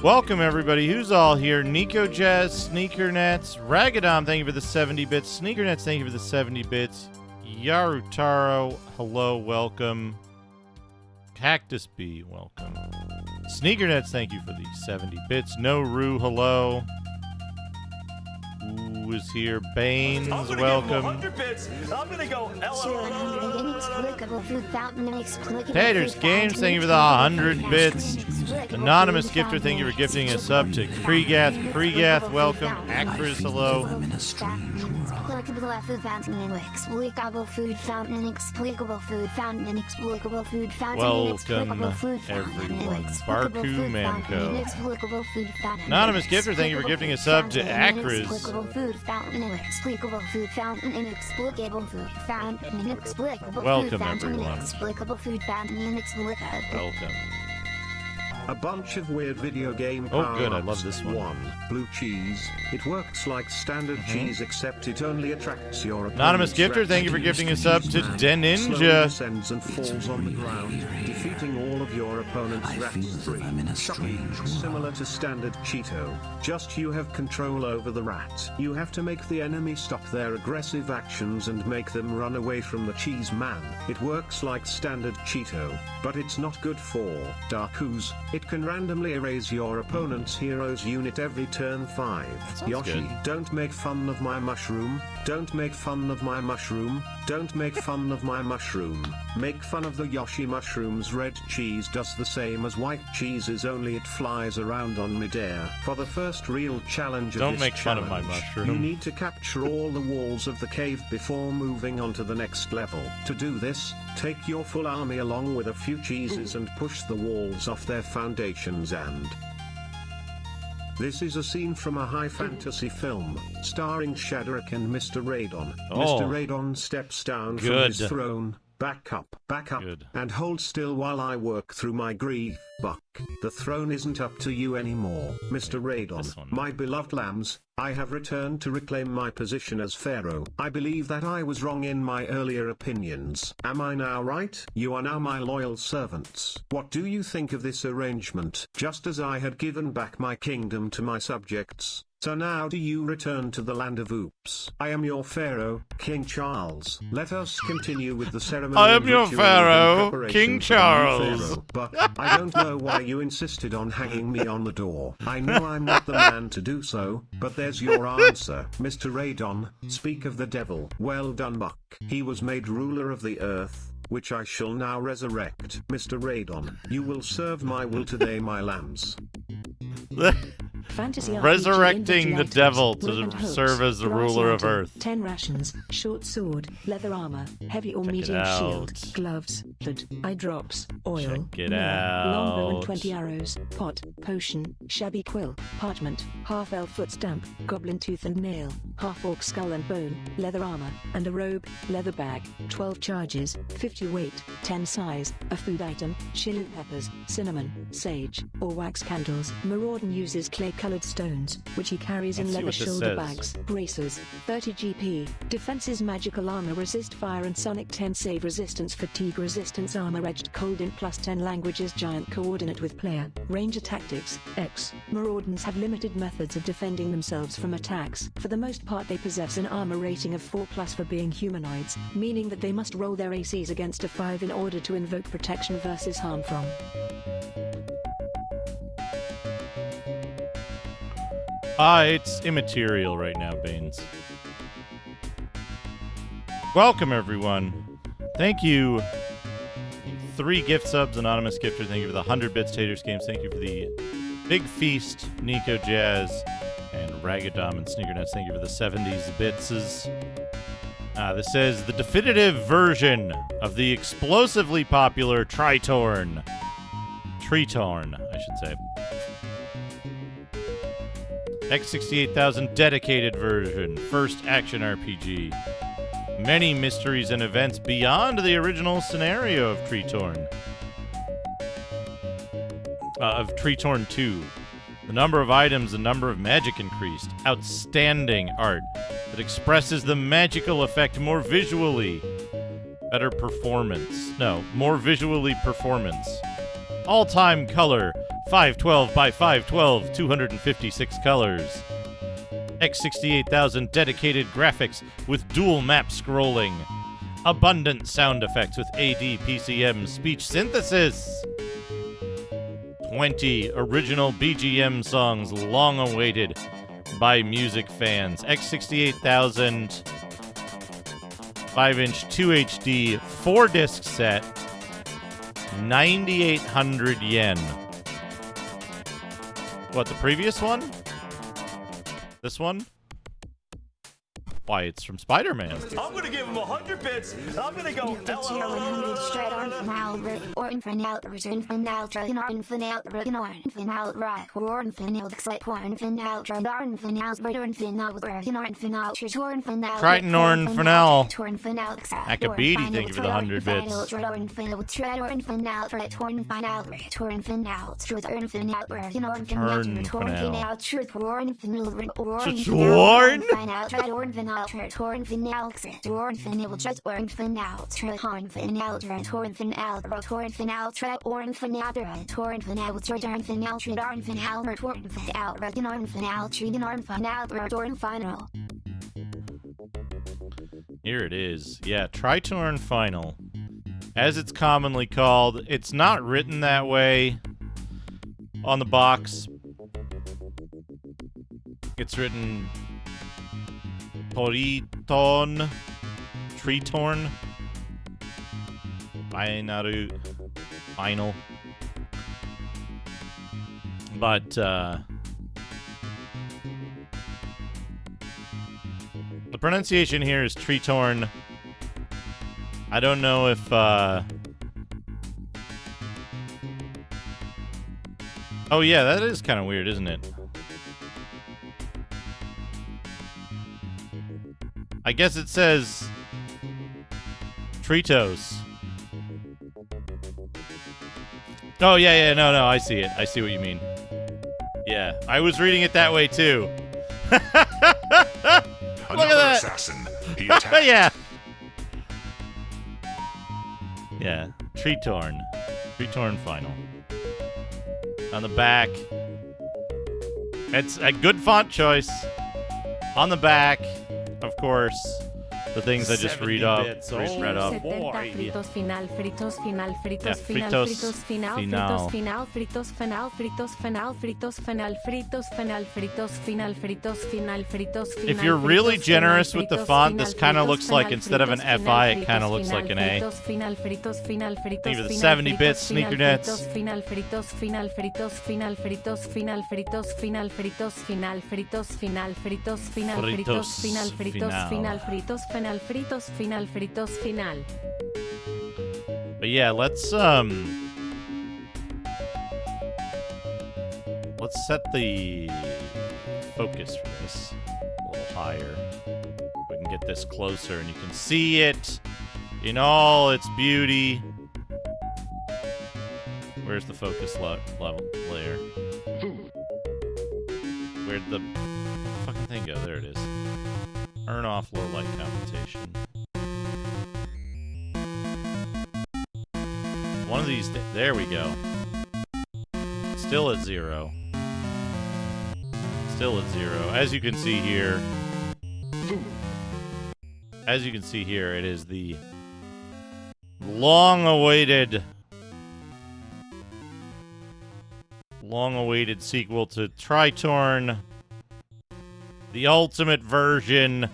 Welcome, everybody. Who's all here? Nico Jazz, Sneakernets, Ragadom, thank you for the 70 bits. Sneakernets, thank you for the 70 bits. Yarutaro, hello, welcome. Cactus Bee, welcome. Sneakernets, thank you for the 70 bits. No Roo, hello. Who is here? Baines, welcome. I'm gonna go Taters Games, thank you for the 100 bits. Anonymous Gifter, thank you for gifting a sub to Pregath, welcome. Actress, hello. Welcome, everyone. Barku Manco. Anonymous Gifter, thank you for gifting a sub to Acris. Welcome, everyone. Welcome. A bunch of weird video game Oh, good, I love this one. Blue cheese. It works like standard cheese, except it only attracts your Anonymous Gifter, thank you for gifting a sub to Deninja. Descends and falls on the ground, defeating all of your opponent's rats. 3. Shocking. Similar to standard Cheeto, just you have control over the rat. You have to make the enemy stop their aggressive actions and make them run away from the cheese man. It works like standard Cheeto, but it's not good for Darkus. It can randomly erase your opponent's hero's unit every turn 5. Yoshi, good. Don't make fun of my mushroom. Don't make fun of my mushroom. Don't make fun of my mushroom. Make fun of the Yoshi mushrooms. Red cheese does the same as white cheeses, only it flies around on midair. For the first real challenge of Don't this make fun challenge, of my mushroom. you need to capture all the walls of the cave before moving on to the next level. To do this, take your full army along with a few cheeses and push the walls off their foundations and... This is a scene from a high fantasy film, starring Shadrach and Mr. Radon. Oh. Mr. Radon steps down from Good. his throne. Back up, Good. and hold still while I work through my grief, Buck. The throne isn't up to you anymore, Mr. This one. Radon. My beloved lambs, I have returned to reclaim my position as Pharaoh. I believe that I was wrong in my earlier opinions. Am I now right? You are now my loyal servants. What do you think of this arrangement? Just as I had given back my kingdom to my subjects, so now do you return to the land of oops. I am your Pharaoh, King Charles. Let us continue with the ceremony. I am and your ritual in Pharaoh, preparation King for the new Charles. Pharaoh. But I don't know why you insisted on hanging me on the door. I know I'm not the man to do so, but there's your answer, Mr. Radon. Speak of the devil. Well done, Buck. He was made ruler of the earth, which I shall now resurrect. Mr. Radon, you will serve my will today, my lambs. Fantasy Resurrecting RPG the devil to Will and Hopes, serve as the Brass ruler of Lantern, Earth. 10 rations, short sword, leather armor, heavy or Check it medium shield, out. gloves, blood, eye drops, oil, Check it nail, longbow and out. 20 arrows, pot, potion, shabby quill, parchment, half-elf foot stamp, goblin tooth and nail, half-orc skull and bone, leather armor, and a robe, leather bag, 12 charges, 50 weight, 10 size, a food item, chili peppers, cinnamon, sage, or wax candles. Maraudon uses clay-colored stones, which he carries in Let's see leather what this shoulder says. bags. Bracers, 30 GP, defenses magical armor, resist fire and sonic, 10 save resistance, fatigue resistance, armor edged cold in plus 10 languages, giant coordinate with player, ranger tactics, X. Maraudons have limited methods of defending themselves from attacks. For the most part they possess an armor rating of 4+ for being humanoids, meaning that they must roll their ACs against a 5 in order to invoke protection versus harm from. It's immaterial right now, Baines. Welcome, everyone. Thank you. 3 gift subs, Anonymous Gifter. Thank you for the 100 bits, Taters Games. Thank you for the Big Feast, Nico Jazz, and Ragadom and Sneakernets. Thank you for the 70s bitses. This says the definitive version of the explosively popular Tritorn, I should say. X68000 dedicated version, first action RPG. Many mysteries and events beyond the original scenario of Tritorn. Of Tritorn 2. The number of items, the number of magic increased. Outstanding art that expresses the magical effect more visually. Better performance. No, more visually performance. All-time color 512 by 512, 256 colors. X68000 dedicated graphics with dual map scrolling. Abundant sound effects with AD/PCM speech synthesis. 20 original BGM songs long awaited by music fans. X68000 5-inch 2HD 4-disc set, 9,800 yen. What, the previous one? This one? Why, it's from Spider-Man. I'm gonna give him 100 bits. I'm gonna go. Tritorn Final. Akabidi, thank you for the 100 bits. Tritorn final, Tritorn final, Tritorn final, Tritorn final, Tritorn final, Tritorn final, Tritorn final, Tritorn final, Tritorn final, Tritorn final, Tritorn final, Tritorn final, Tritorn final, Tritorn final. Here it is. Yeah, Tritorn Final. As it's commonly called. It's not written that way on the box. It's written Tritorn. Final. But, the pronunciation here is Tritorn. I don't know if, oh yeah, that is kind of weird, isn't it? I guess it says Tritos. Oh, yeah, no, I see it. I see what you mean. Yeah, I was reading it that way, too. Look at that! Assassin. He attacked. Yeah. Yeah, Tritorn. Tritorn Final. On the back. It's a good font choice. On the back, of course, the things I just read off. Read off. Fritos final, fritos final, fritos Yeah, final, fritos fritos final, final. fritos final, fritos final, fritos final, fritos final, fritos final, fritos final, fritos final, fritos final. If you're really fritos generous final, with the fritos font, this final, kind of fritos looks like final, instead of an fritos FI, final, it kind of fritos looks like an A. final, fritos final, fritos Thank you for the final, 70 bits, fritos Sneaker final, Nets. fritos final, fritos final, fritos final, fritos final, fritos final, fritos final, fritos final, fritos final, fritos final, fritos final, fritos final, fritos final, fritos final. But yeah, let's set the focus for this a little higher. We can get this closer and you can see it in all its beauty. Where's the focus level layer? Where'd the fucking thing go? There it is. Turn off low light computation. One of these, there we go. Still at 0. Still at 0. As you can see here, it is the long-awaited sequel to Tritorn, the ultimate version,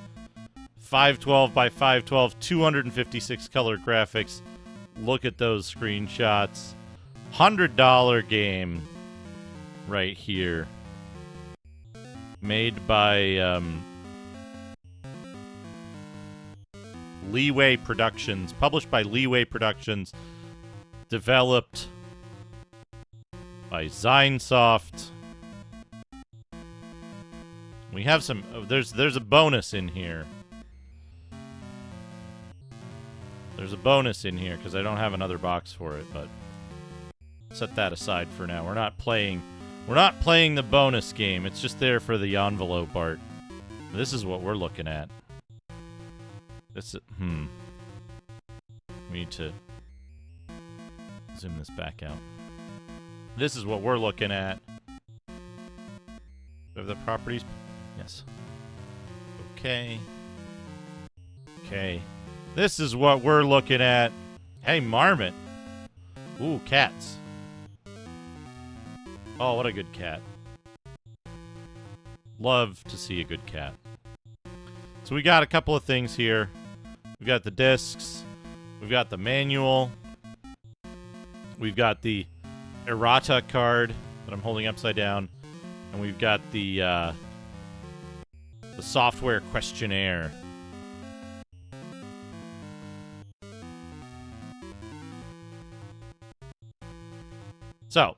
512 by 512, 256 color graphics. Look at those screenshots. $100 game right here. Made by Leeway Productions. Published by Leeway Productions. Developed by Zinesoft. We have some... There's a bonus in here. There's a bonus in here because I don't have another box for it, but set that aside for now. We're not playing the bonus game. It's just there for the envelope art. This is what we're looking at. This we need to zoom this back out. This is what we're looking at. Do we have the properties? Yes. Okay. Okay. This is what we're looking at. Hey, Marmot. Ooh, cats. Oh, what a good cat. Love to see a good cat. So we got a couple of things here. We've got the discs. We've got the manual. We've got the errata card that I'm holding upside down. And we've got the software questionnaire. So,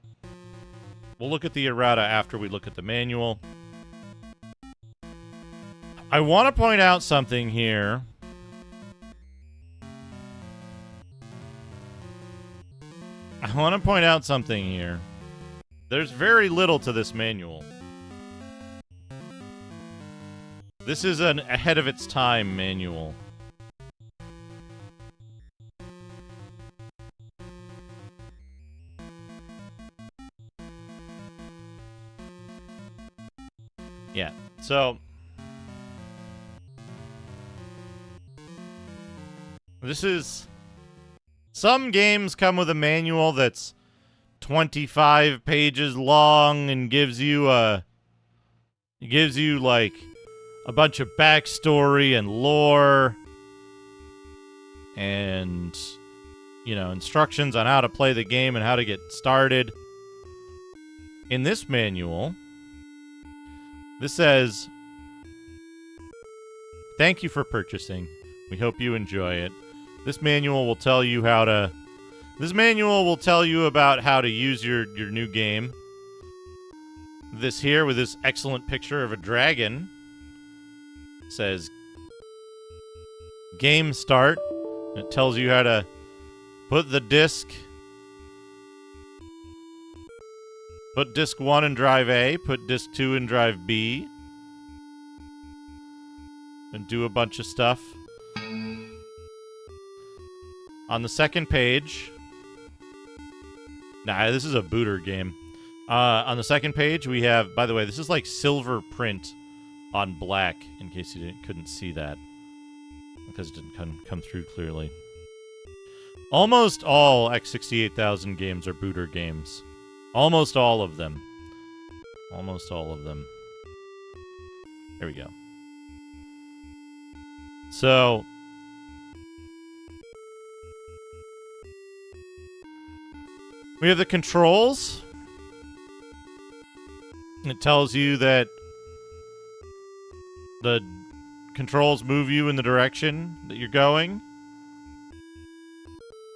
we'll look at the errata after we look at the manual. I want to point out something here. There's very little to this manual. This is an ahead of its time manual. Yeah, so this is... Some games come with a manual that's 25 pages long and gives you like a bunch of backstory and lore and, you know, instructions on how to play the game and how to get started. In this manual, this says, "Thank you for purchasing. We hope you enjoy it. This manual will tell you how to... This manual will tell you about how to use your new game." This here, with this excellent picture of a dragon, says, "Game start." And it tells you how to put the disc... Put disc 1 in drive A, put disc 2 in drive B, and do a bunch of stuff. On the second page... Nah, this is a booter game. On the second page, we have... By the way, this is like silver print on black, in case you couldn't see that. Because it didn't come through clearly. Almost all X68000 games are booter games. Almost all of them. Almost all of them. There we go. So... we have the controls. It tells you that the controls move you in the direction that you're going.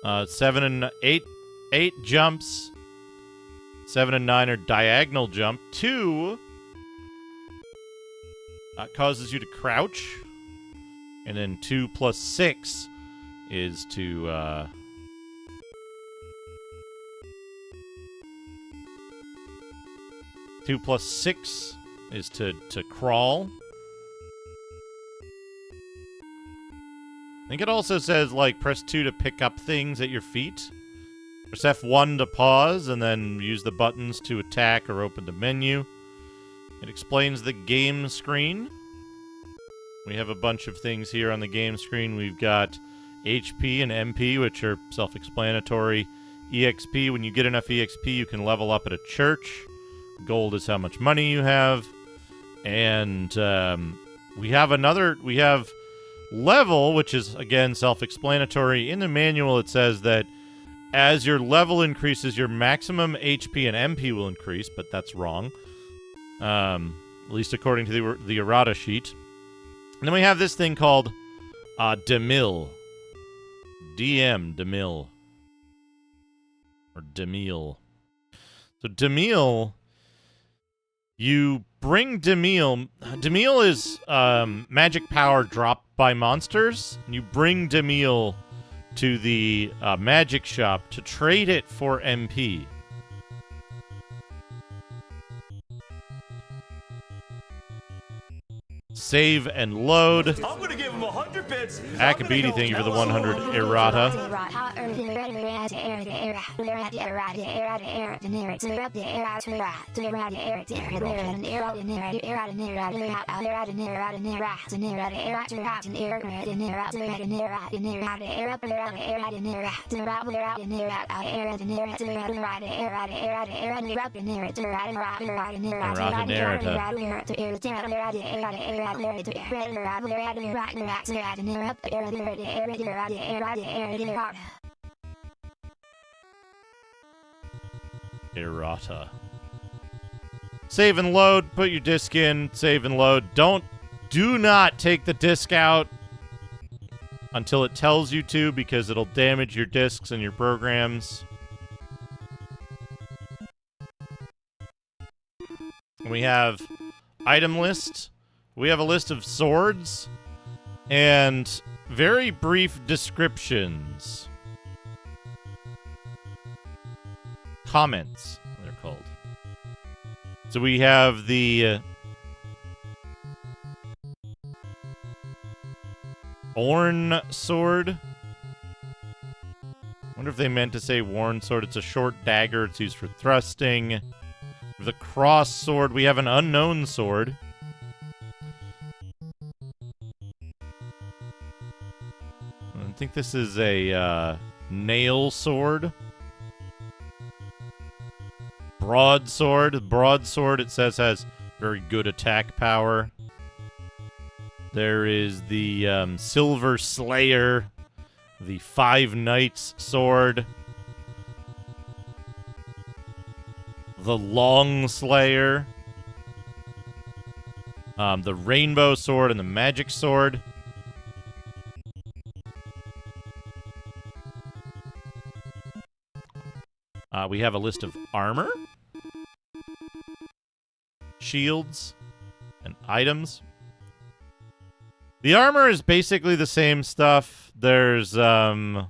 7 and 8 jumps. 7 and 9 are diagonal jump. 2 causes you to crouch. And then 2 plus 6 is to... 2 plus 6 is to crawl. I think it also says, like, press 2 to pick up things at your feet. Press F1 to pause, and then use the buttons to attack or open the menu. It explains the game screen. We have a bunch of things here on the game screen. We've got HP and MP, which are self-explanatory. EXP, when you get enough EXP, you can level up at a church. Gold is how much money you have. And we have level, which is, again, self-explanatory. In the manual, it says that as your level increases, your maximum HP and MP will increase, but that's wrong. At least according to the errata sheet. And then we have this thing called Demil. Demil. Or Demil. So Demil... You bring Demil. Demil is magic power dropped by monsters. You bring Demil to the magic shop to trade it for MP. Save and load. I'm gonna give him 100 bits. Akabidi, thank you for the 100 errata. Errata. Save and load. Put your disc in. Save and load. Do not take the disc out until it tells you to, because it'll damage your discs and your programs. We have item list. We have a list of swords and very brief descriptions. Comments, they're called. So we have the Orn sword. Wonder if they meant to say worn sword. It's a short dagger. It's used for thrusting. The cross sword. We have an unknown sword. I think this is a nail sword. Broadsword. Broadsword, it says, has very good attack power. There is the Silver Slayer. The Five Knights sword. The Long Slayer. The Rainbow Sword and the Magic Sword. We have a list of armor, shields, and items. The armor is basically the same stuff. There's, Asheru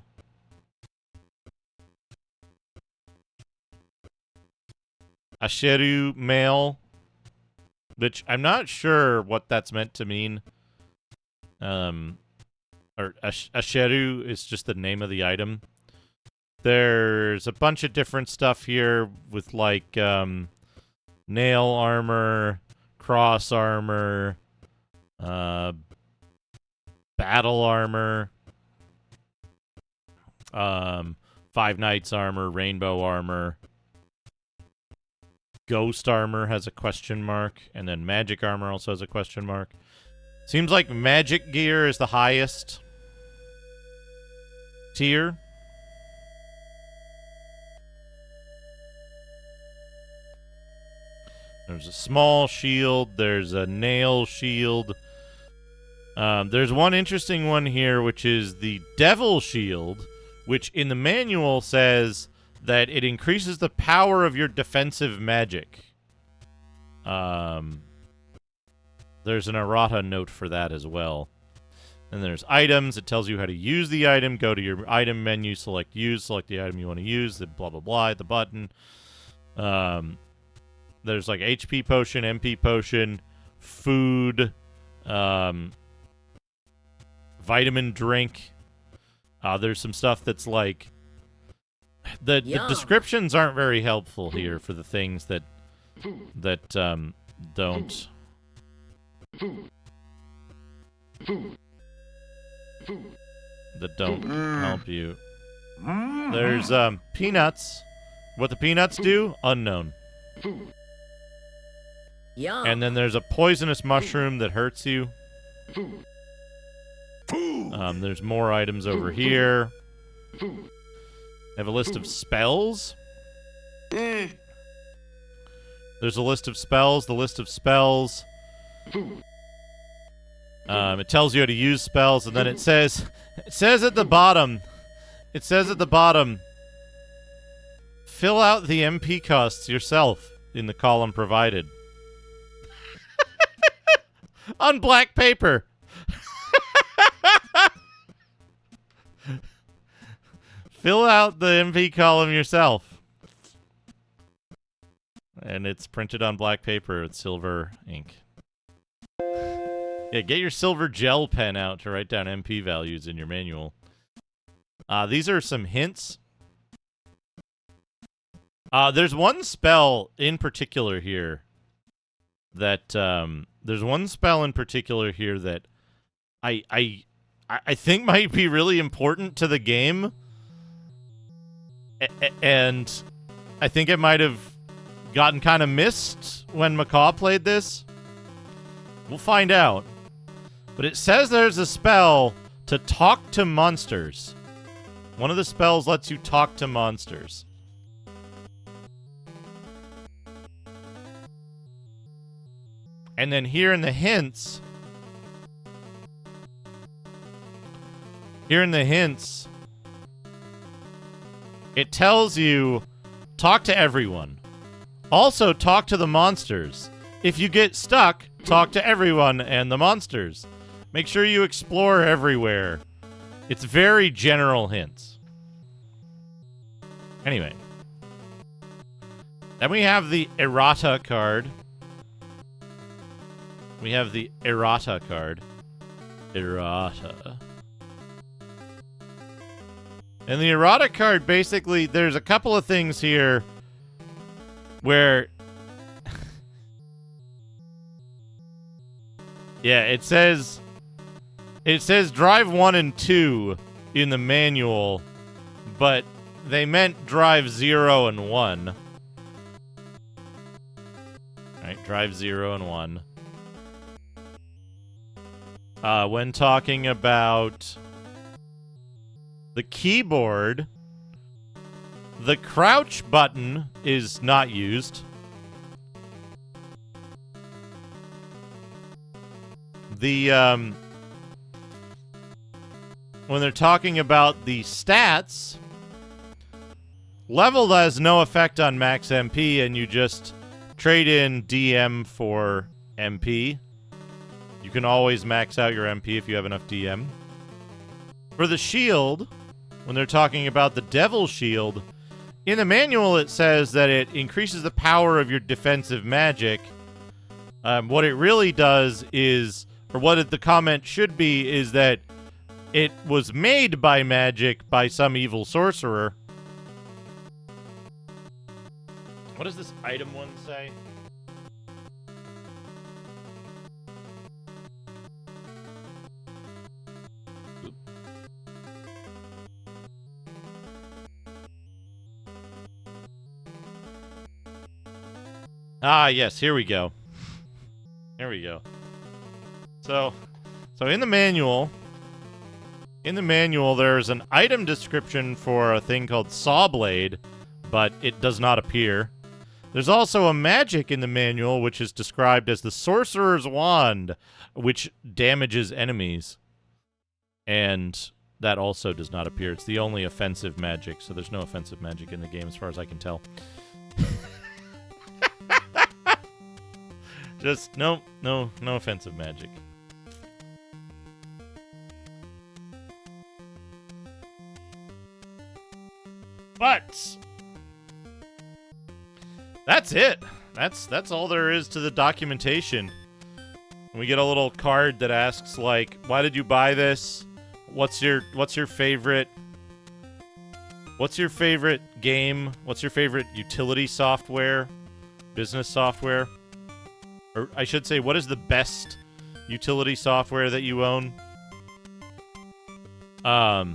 mail, which I'm not sure what that's meant to mean. Or Asheru is just the name of the item. There's a bunch of different stuff here with, like, nail armor, cross armor, battle armor, Five Knights armor, rainbow armor. Ghost armor has a question mark, and then magic armor also has a question mark. Seems like magic gear is the highest tier. There's a small shield. There's a nail shield. There's one interesting one here, which is the Devil Shield, which in the manual says that it increases the power of your defensive magic. There's an errata note for that as well. And there's items. It tells you how to use the item. Go to your item menu, select use, select the item you want to use, the blah, blah, blah, the button. There's like HP potion, MP potion, food, vitamin drink. There's some stuff that's like... The descriptions aren't very helpful here for the things that don't... that don't help you. There's peanuts. What the peanuts do? Unknown. And then there's a poisonous mushroom that hurts you. There's more items over here. I have a list of spells. There's a list of spells. The list of spells. It tells you how to use spells, and then it says at the bottom, fill out the MP costs yourself in the column provided. On black paper. Fill out the MP column yourself. And it's printed on black paper with silver ink. Yeah, get your silver gel pen out to write down MP values in your manual. These are some hints. There's one spell in particular here that I think might be really important to the game, and I think it might have gotten kind of missed when Macaw played this. We'll find out. But it says there's a spell to talk to monsters. One of the spells lets you talk to monsters. And then here in the hints... it tells you, talk to everyone. Also, talk to the monsters. If you get stuck, talk to everyone and the monsters. Make sure you explore everywhere. It's very general hints. Anyway. Then we have the errata card. Errata. And the errata card, basically, there's a couple of things here where... yeah, it says drive 1 and 2 in the manual, but they meant drive 0 and 1. Alright, drive 0 and 1. When talking about the keyboard, the crouch button is not used. When they're talking about the stats, level has no effect on max MP, and you just trade in DM for MP. You can always max out your MP if you have enough DM. For the shield, when they're talking about the Devil Shield, in the manual it says that it increases the power of your defensive magic. What it really does is, or what the comment should be, is that it was made by magic by some evil sorcerer. What does this item one say? Ah, yes, here we go. Here we go. So in the manual, there's an item description for a thing called Saw Blade, but it does not appear. There's also a magic in the manual, which is described as the Sorcerer's Wand, which damages enemies. And that also does not appear. It's the only offensive magic, so there's no offensive magic in the game as far as I can tell. Just, no offensive magic. But that's it. That's all there is to the documentation. We get a little card that asks, like, why did you buy this? What's your favorite game? What's your favorite utility software? Business software? Or I should say, what is the best utility software that you own? Now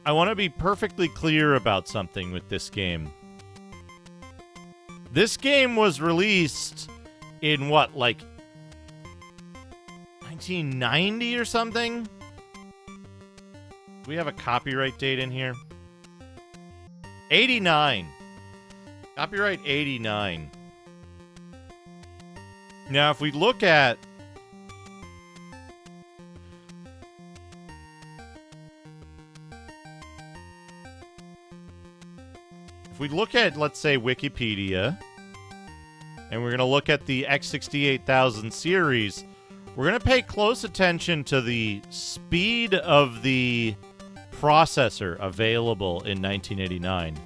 I want to be perfectly clear about something with this game. This game was released in what, like 1990 or something? Do we have a copyright date in here? 89. Copyright 89. Now, if we look at let's say, Wikipedia, and we're going to look at the X68000 series, we're going to pay close attention to the speed of the processor available in 1989.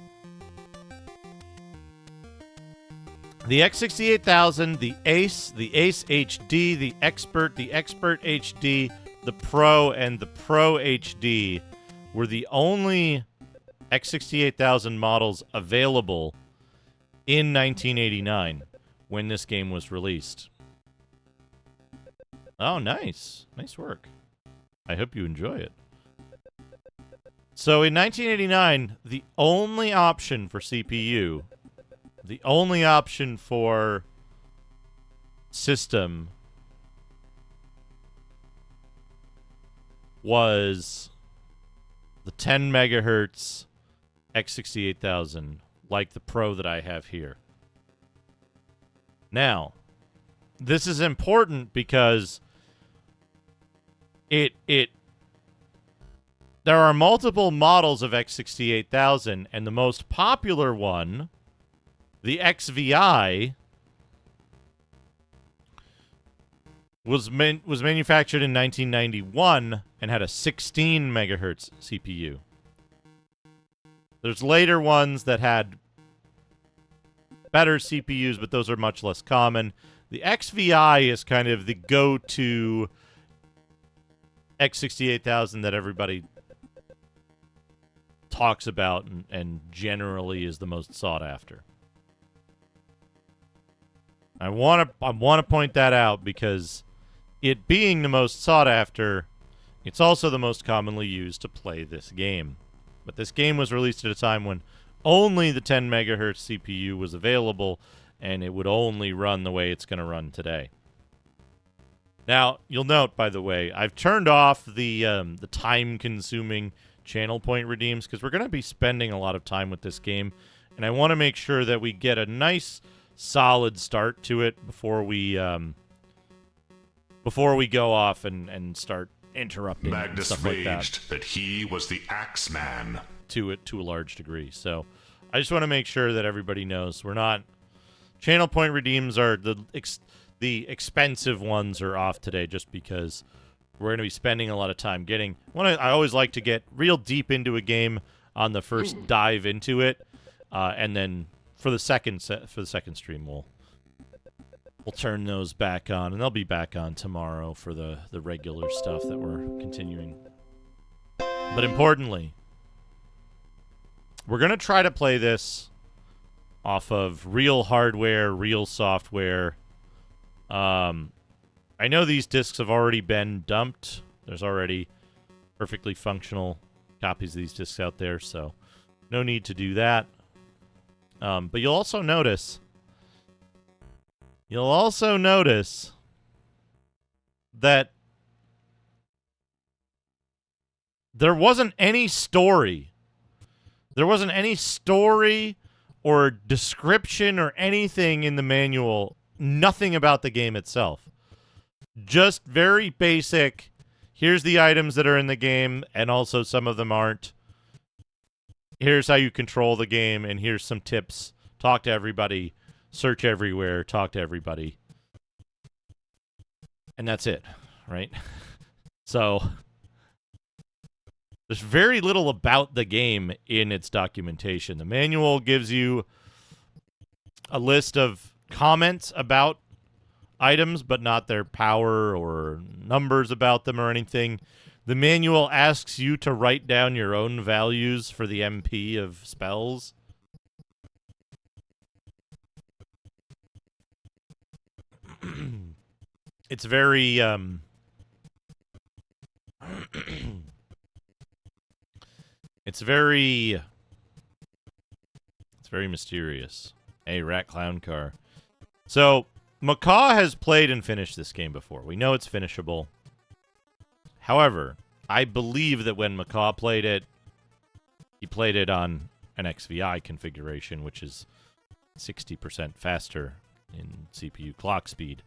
The X68000, the Ace HD, the Expert HD, the Pro, and the Pro HD were the only X68000 models available in 1989 when this game was released. Oh, nice. Nice work. I hope you enjoy it. So in 1989, the only option for CPU, the only option for system was the 10 megahertz X68000, like the Pro that I have here. Now, this is important because there are multiple models of X68000, and the most popular one, the XVI, was manufactured in 1991 and had a 16 megahertz CPU. There's later ones that had better CPUs, but those are much less common. The XVI is kind of the go-to X68000 that everybody talks about and generally is the most sought after. I want to point that out because it being the most sought after, it's also the most commonly used to play this game. But this game was released at a time when only the 10 megahertz CPU was available, and it would only run the way it's going to run today. Now, you'll note, by the way, I've turned off the time-consuming channel point redeems because we're going to be spending a lot of time with this game, and I want to make sure that we get a nice, solid start to it before we go off and start interrupting Magnus stuff like raged that he was the Axeman. To a large degree. So I just want to make sure that everybody knows we're not. Channel point redeems are the expensive ones are off today just because we're going to be spending a lot of time getting. I always like to get real deep into a game on the first dive into it, and then for the second stream we'll turn those back on, and they'll be back on tomorrow for the regular stuff that we're continuing. But importantly, we're going to try to play this off of real hardware, real software. I know these discs have already been dumped. There's already perfectly functional copies of these discs out there, so no need to do that. But you'll also notice that there wasn't any story. There wasn't any story or description or anything in the manual. Nothing about the game itself. Just very basic. Here's the items that are in the game, and also some of them aren't. Here's how you control the game, and here's some tips. Talk to everybody. Search everywhere. Talk to everybody. And that's it, right? So there's very little about the game in its documentation. The manual gives you a list of comments about items, but not their power or numbers about them or anything. The manual asks you to write down your own values for the MP of spells. It's very it's very mysterious. Hey, Rat Clown Car. So, Macaw has played and finished this game before. We know it's finishable. However, I believe that when Macaw played it, he played it on an XVI configuration, which is 60% faster in CPU clock speed.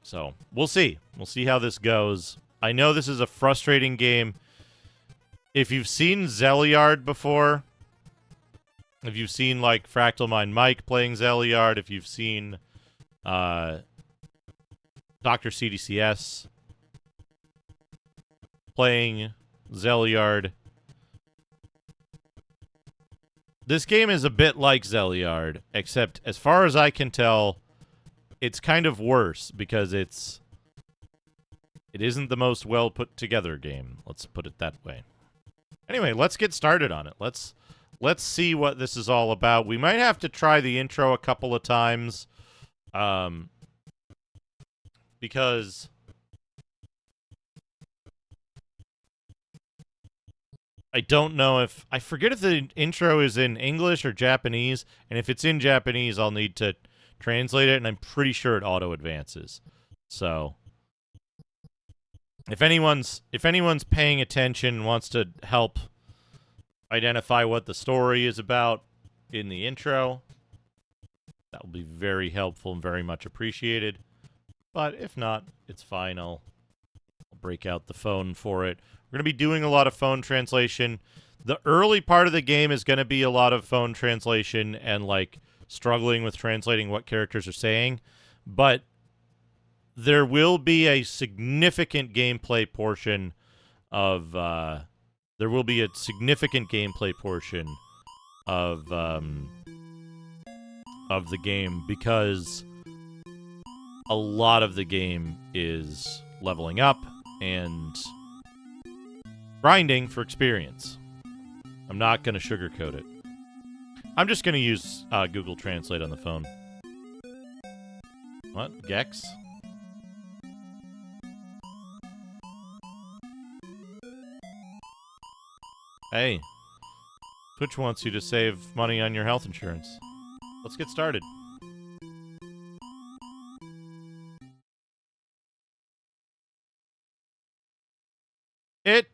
So, we'll see. We'll see how this goes. I know this is a frustrating game. If you've seen Zeliard before, if you've seen, like, Fractal Mind Mike playing Zeliard, if you've seen Dr. CDCS playing Zeliard, This game is a bit like Zeliard, except as far as I can tell, it's kind of worse because it isn't the most well put together game. Let's put it that way. Anyway, let's get started on it. Let's see what this is all about. We might have to try the intro a couple of times, because I don't know if... I forget if the intro is in English or Japanese, and if it's in Japanese, I'll need to translate it, and I'm pretty sure it auto-advances. So, if anyone's paying attention and wants to help identify what the story is about in the intro, that will be very helpful and very much appreciated. But if not, it's fine. I'll break out the phone for it. We're going to be doing a lot of phone translation. The early part of the game is going to be a lot of phone translation and, like, struggling with translating what characters are saying. But there will be a significant gameplay portion of... of the game, because a lot of the game is leveling up and grinding for experience. I'm not going to sugarcoat it. I'm just going to use Google Translate on the phone. What? Gex? Hey. Twitch wants you to save money on your health insurance. Let's get started. It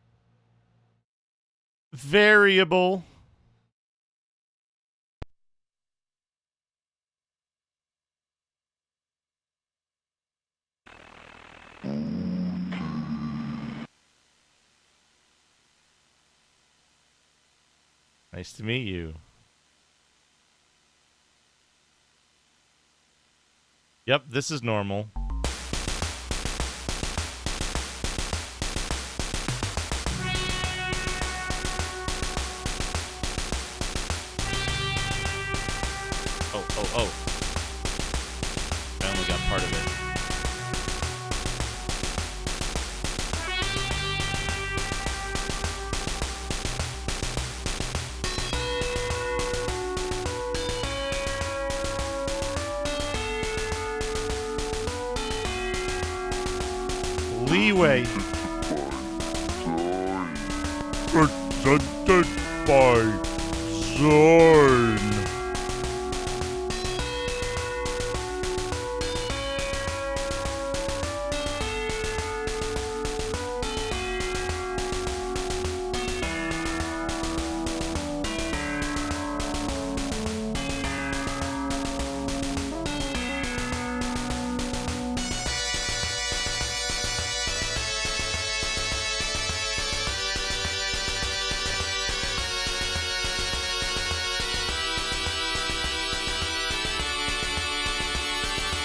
variable. Nice to meet you. Yep, this is normal. Oh. I only got part of it. Leeway. Presented by Zorn.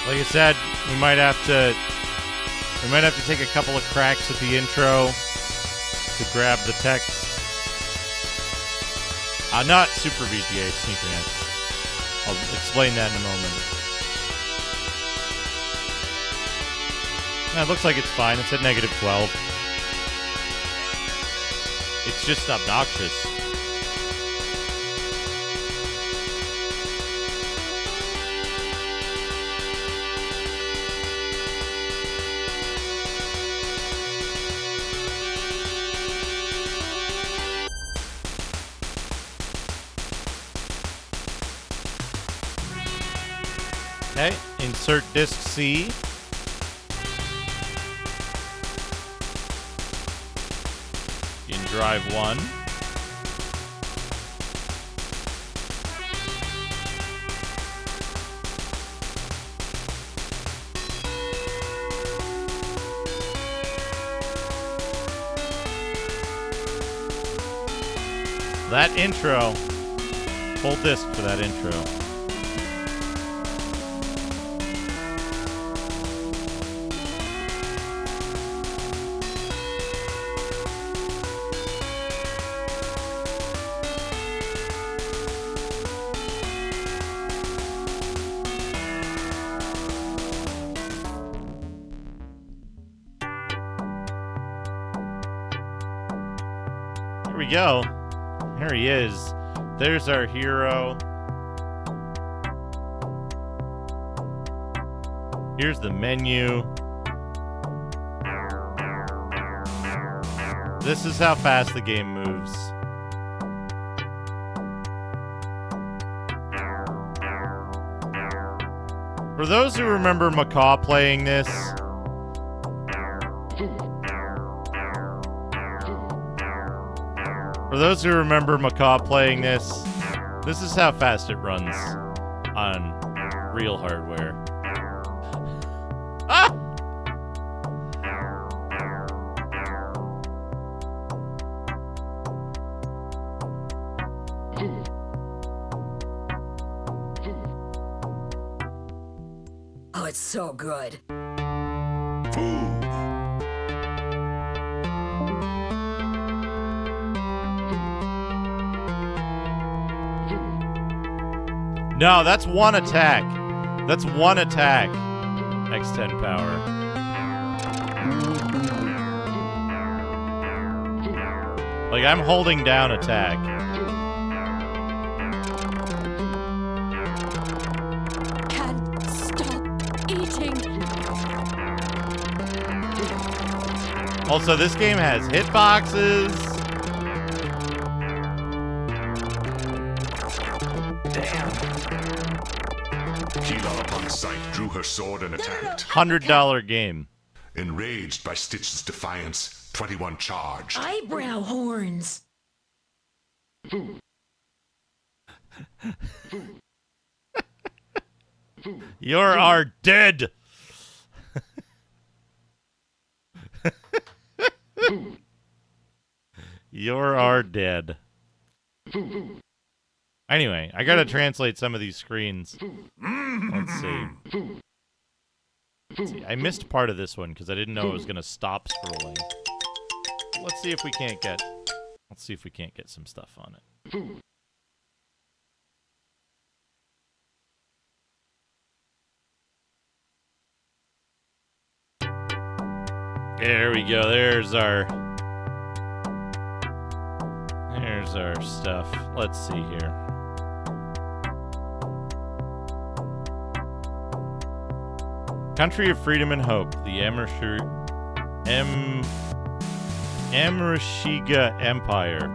Like I said, we might have to take a couple of cracks at the intro to grab the text. Not Super VGA, Sneakernet. I'll explain that in a moment. It looks like it's fine. It's at -12. It's just obnoxious. Okay, insert disk C. In drive 1. That intro, full disk for that intro. we go. Here he is. There's our hero. Here's the menu. This is how fast the game moves. For those who remember Macaw playing this, this is how fast it runs on real hardware. Ah! Oh, it's so good. No, that's one attack. That's one attack. X10 power. Like, I'm holding down attack. Can't stop eating. Also, this game has hitboxes. Keelah upon sight drew her sword and attacked. $100 game. Enraged by Stitch's defiance, 21 charged. Eyebrow horns. You're our dead. You're our dead. Anyway, I gotta translate some of these screens. Let's see. I missed part of this one because I didn't know it was gonna stop scrolling. Let's see if we can't get some stuff on it. There we go. There's our stuff. Let's see here. Country of Freedom and Hope, the Amarashiga Empire.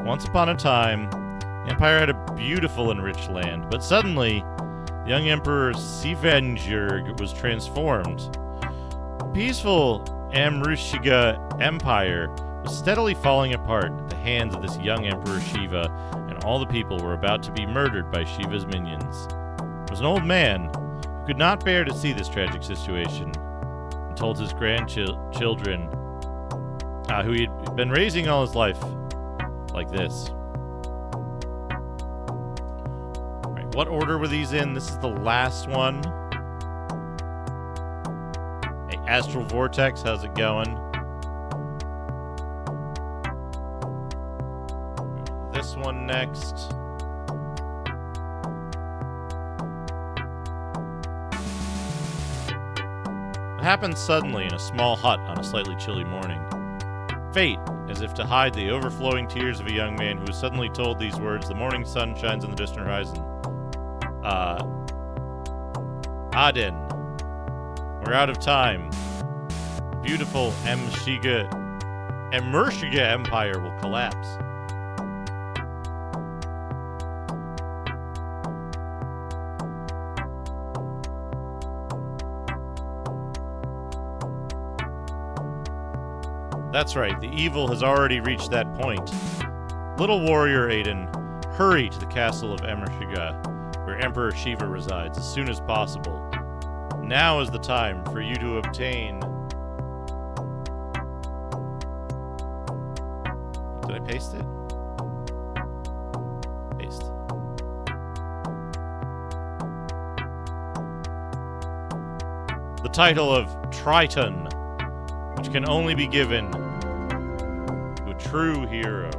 Once upon a time, the empire had a beautiful and rich land, but suddenly, young Emperor Sivanjurg was transformed. The peaceful Amarashiga Empire was steadily falling apart at the hands of this young Emperor Shiva, and all the people were about to be murdered by Shiva's minions. It was an old man who could not bear to see this tragic situation, and told his grandchildren, who he had been raising all his life, like this. Alright, what order were these in? This is the last one. Hey, Astral Vortex, how's it going? This one next. It happened suddenly in a small hut on a slightly chilly morning. Fate, as if to hide the overflowing tears of a young man who was suddenly told these words, the morning sun shines on the distant horizon. Aden, we're out of time. The beautiful Emershiga Empire will collapse. That's right, the evil has already reached that point. Little warrior Aiden, hurry to the castle of Emershiga, where Emperor Shiva resides, as soon as possible. Now is the time for you to obtain... Did I paste it? Paste. The title of Tritorn, which can only be given to a true hero.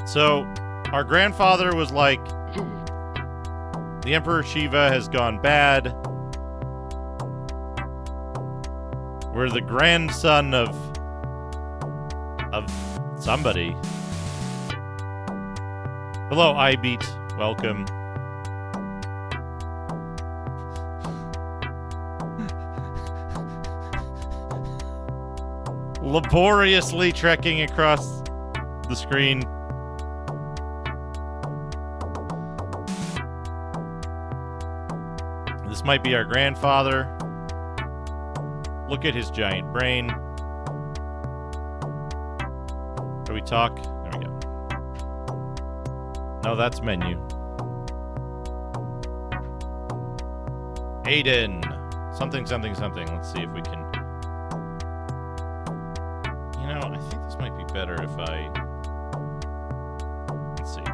So, our grandfather was like, The Emperor Shiva has gone bad. We're the grandson of somebody. Hello, iBeat. Welcome. Laboriously trekking across the screen. This might be our grandfather. Look at his giant brain. Do we talk? There we go. No, that's menu. Aiden. Something, something, something. Let's see if we can... You know, I think this might be better if I... Let's see.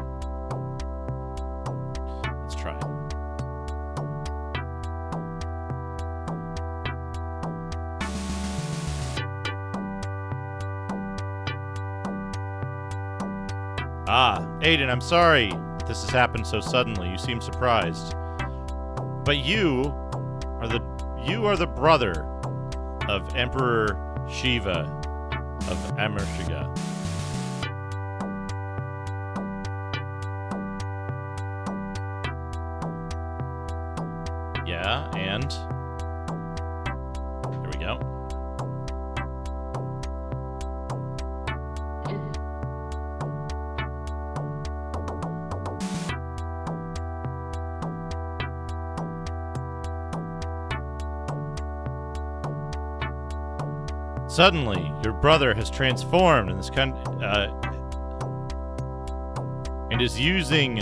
Let's try it. Aiden, I'm sorry that this has happened so suddenly. You seem surprised. But you are the brother of Emperor Shiva of Amershiga. Yeah, and there we go. Suddenly, your brother has transformed in this and is using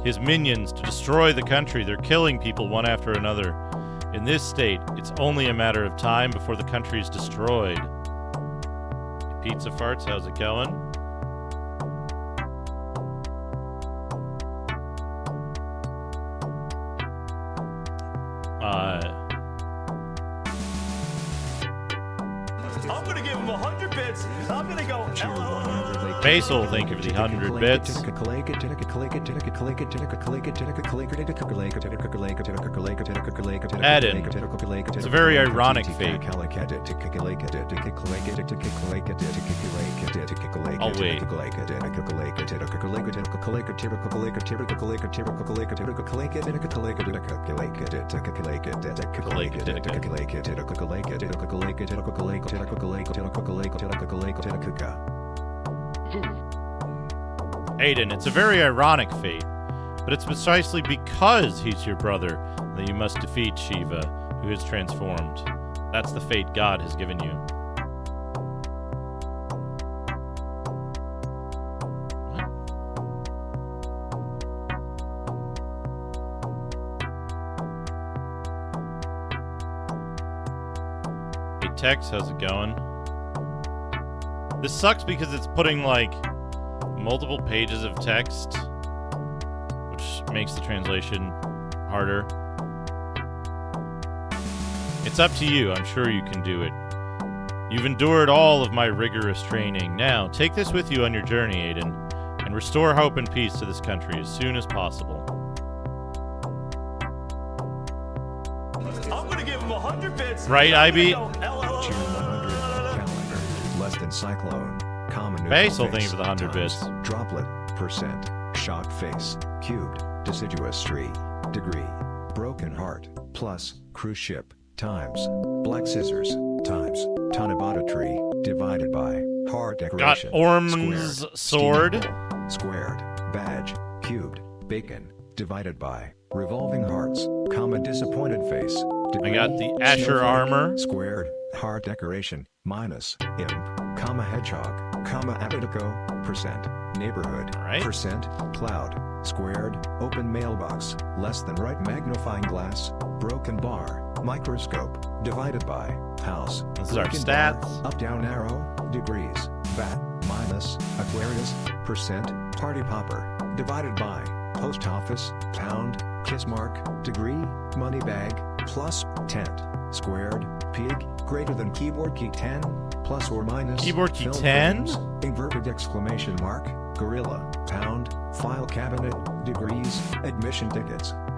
his minions to destroy the country. They're killing people one after another. In this state, it's only a matter of time before the country is destroyed. Pizza Farts, how's it going? I'm gonna give him 100 bits. I'm gonna go. Basil, thank you for the 100 bits. Adam, it's a very ironic fate. I'll wait. Aiden, it's a very ironic fate, but it's precisely because he's your brother that you must defeat Shiva, who is transformed. That's the fate God has given you. What? Hey Tex, how's it going? This sucks because it's putting like multiple pages of text, which makes the translation harder. It's up to you. I'm sure you can do it. You've endured all of my rigorous training. Now, take this with you on your journey, Aiden, and restore hope and peace to this country as soon as possible. I'm gonna give him 100 bits. Right, IB? Less than cyclone. Common Basil, thank you for the 100 bits. Droplet, percent, shock face, cubed, deciduous tree, degree, broken heart, plus, cruise ship, times, black scissors, times, Tanabata tree, divided by, heart decoration. Got Orm's sword. Squared, badge, cubed, bacon, divided by, revolving hearts, comma disappointed face. Degree, I got the Asher armor. Squared, heart decoration, minus, imp, comma hedgehog, comma abitico, percent, neighborhood, right. Percent, cloud, squared, open mailbox, less than right magnifying glass, broken bar, microscope, divided by, house. This is our bar, stats. up down arrow, degrees, bat, minus, Aquarius, percent, party popper, divided by, post office, pound, kiss mark, degree, money bag, plus, tent, squared, pig, greater than keyboard key 10, plus or minus, keyboard key film 10, frames, inverted exclamation mark, gorilla, pound, file cabinet, degrees, admission tickets,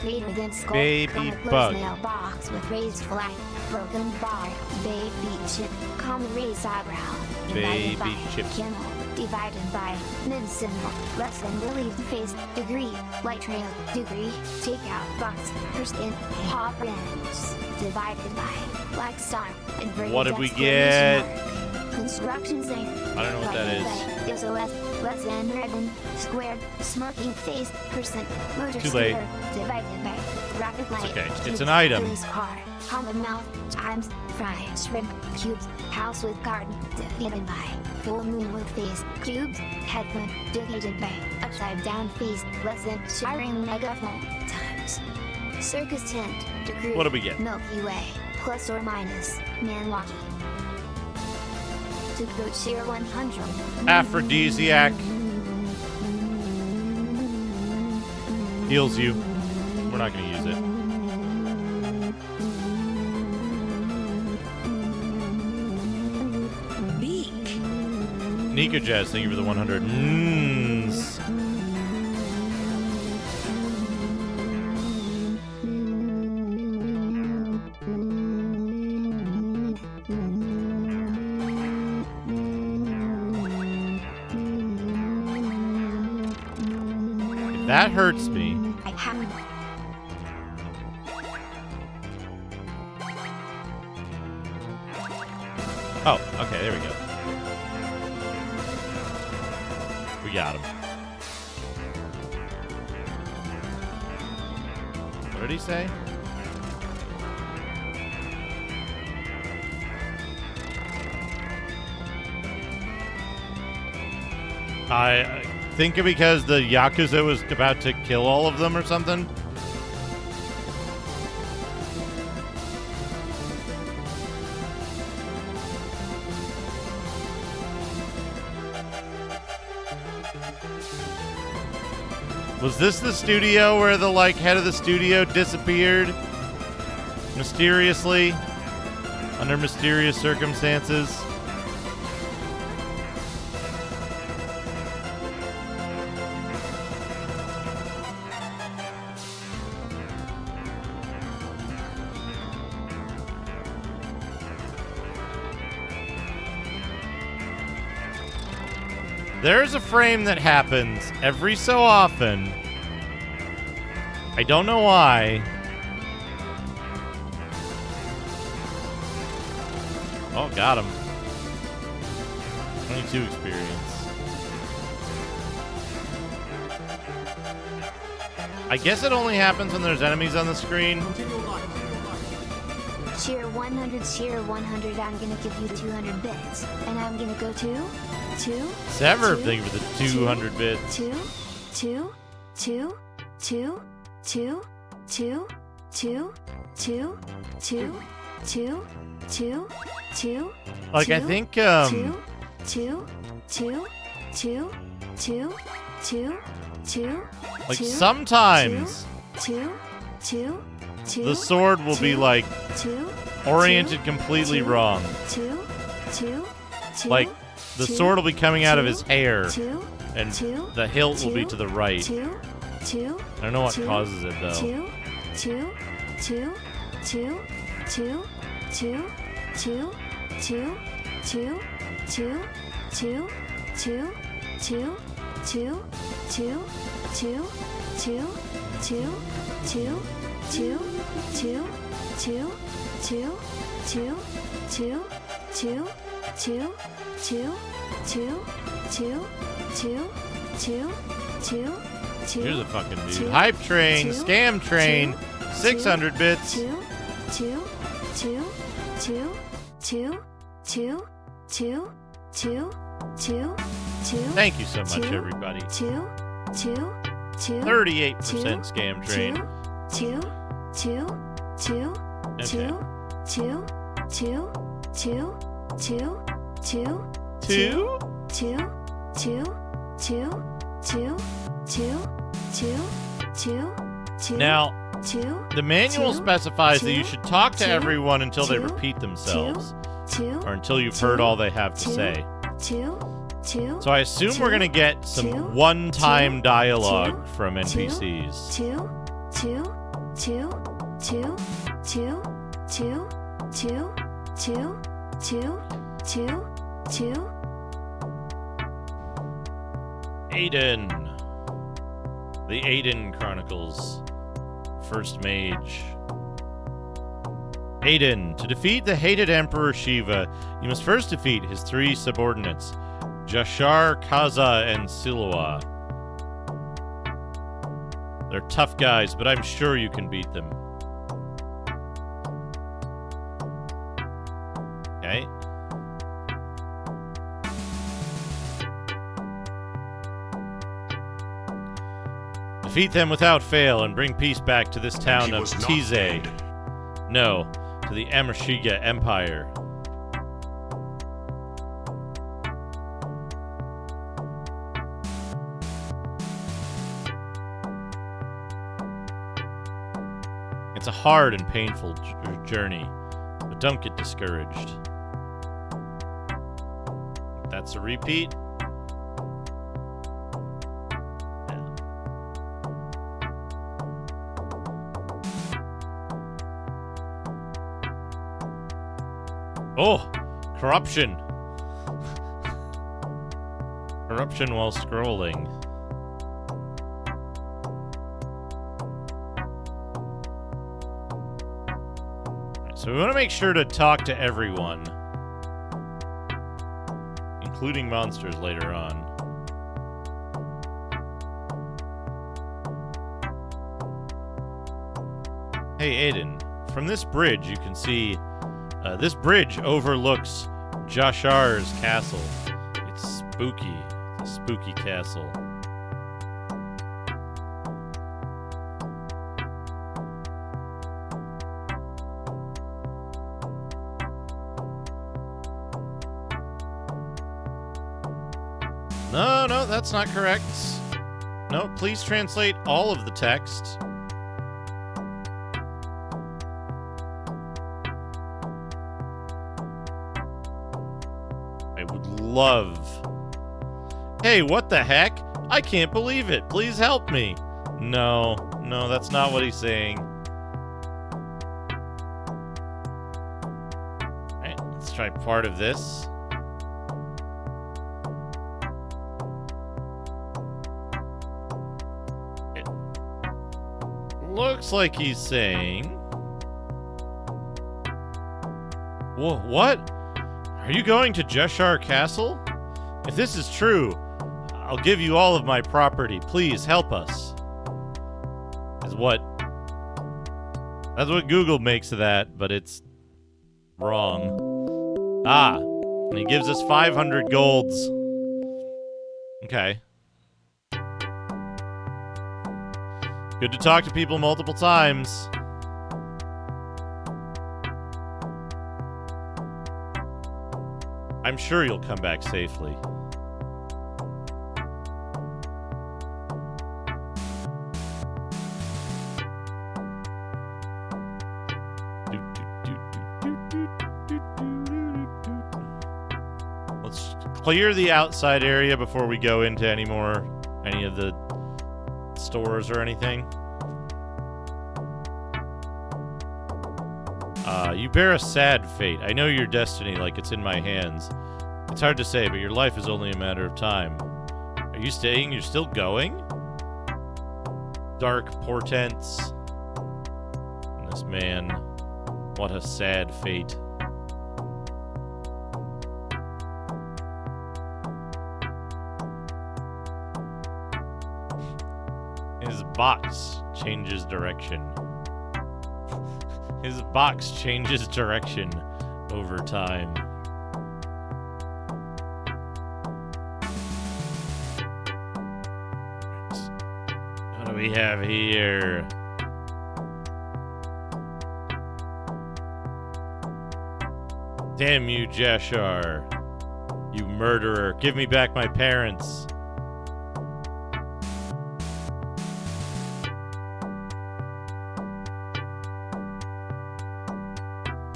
greater than skull. Baby Common bug. mailbox with raised flag. Broken bar. Baby chip. Common raised eyebrow. Baby Divided by chip. Camel. Divided by mid symbol. Less than relieved face. Degree. Light trail. Degree. Takeout box. Percent. Pop rims. Divided by black star. Inverted What did we exclamation get? mark. Construction zone. I don't know what that is. SOS, less than ribbon, squared, smirking face, percent, motor Too late. scooter, divided by rapid light. okay. It's cubes, an item. police car, common mouth, times, fry, shrimp, cubes, house with garden, divided by full moon with face, cubes, headphone, divided by upside down face, less than shiring megaphone, times. Circus tent, degree, What do we get? Milky Way, plus or minus, man walking. To go cheer 100. Aphrodisiac. Heals you. We're not going to use it. Beak. Nico Jazz, thank you for the 100. That hurts me. I haven't. Oh, okay, there we go. We got him. What did he say? I think because the Yakuza was about to kill all of them or something. Was this the studio where the head of the studio disappeared mysteriously under mysterious circumstances? There's a frame that happens every so often. I don't know why. Oh, got him. 22 experience. I guess it only happens when there's enemies on the screen. Cheer 100, I'm gonna give you 200 bits. And I'm gonna go to Sever, thank you for the 200 bits. Like, I think, like, sometimes the sword will be, like, oriented completely wrong. Like, the sword will be coming out of his hair, and the hilt will be to the right. I don't know what causes it, though. Here's a fucking dude. Hype train, scam train, 600 bits. Thank you so much, everybody. 38% scam train. Okay. Now, the manual specifies that you should talk to everyone until they repeat themselves, or until you've heard all they have to say. So I assume we're going to get some one-time dialogue from NPCs. two, two, two, two, two, two, two, two, two. Aiden. The Aiden Chronicles. First mage. Aiden. To defeat the hated Emperor Shiva, you must first defeat his 3 subordinates, Jashar, Kaza, and Siloa. They're tough guys, but I'm sure you can beat them. Okay. Defeat them without fail and bring peace back to this town of Tize. No, to the Amashiga Empire. It's a hard and painful journey, but don't get discouraged. That's a repeat. Oh, corruption. Corruption while scrolling. So we want to make sure to talk to everyone, including monsters later on. Hey, Aiden, from this bridge you can see this bridge overlooks Jashar's castle. It's spooky. It's a spooky castle. No, that's not correct. No, please translate all of the text. I would love... Hey, what the heck? I can't believe it. Please help me. No, that's not what he's saying. Alright, let's try part of this. Looks like he's saying... Whoa, what? Are you going to Jeshar Castle? If this is true, I'll give you all of my property. Please help us. That's what Google makes of that, but it's wrong. Ah, and he gives us 500 golds. Okay. Good to talk to people multiple times. I'm sure you'll come back safely. Let's clear the outside area before we go into any of the stores or anything. You bear a sad fate. I know your destiny like it's in my hands. It's hard to say, but your life is only a matter of time. Are you staying? You're still going? Dark portents. And this man. What a sad fate. His box changes direction. His box changes direction over time. What do we have here? Damn you, Jashar. You murderer. Give me back my parents.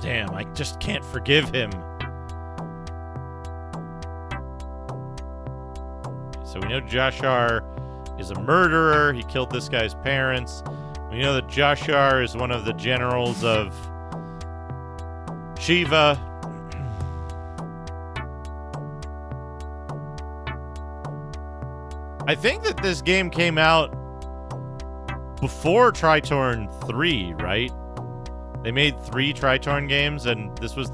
Damn, I just can't forgive him. So we know Jashar is a murderer. He killed this guy's parents. We know that Jashar is one of the generals of Shiva. I think that this game came out before Tritorn 3, right? They made 3 Tritorn games, and this was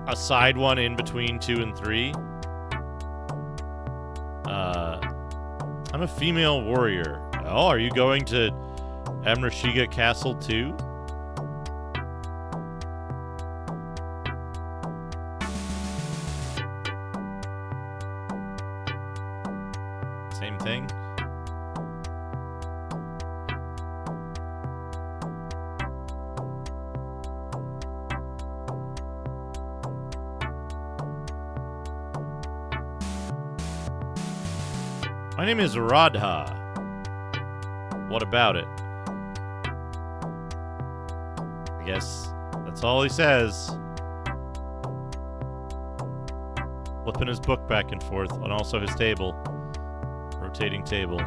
a side one in between 2 and 3. I'm a female warrior. Oh, are you going to Amrashiga Castle too? Same thing. My name is Radha. What about it? I guess that's all he says. Flipping his book back and forth, and also his table. Rotating table.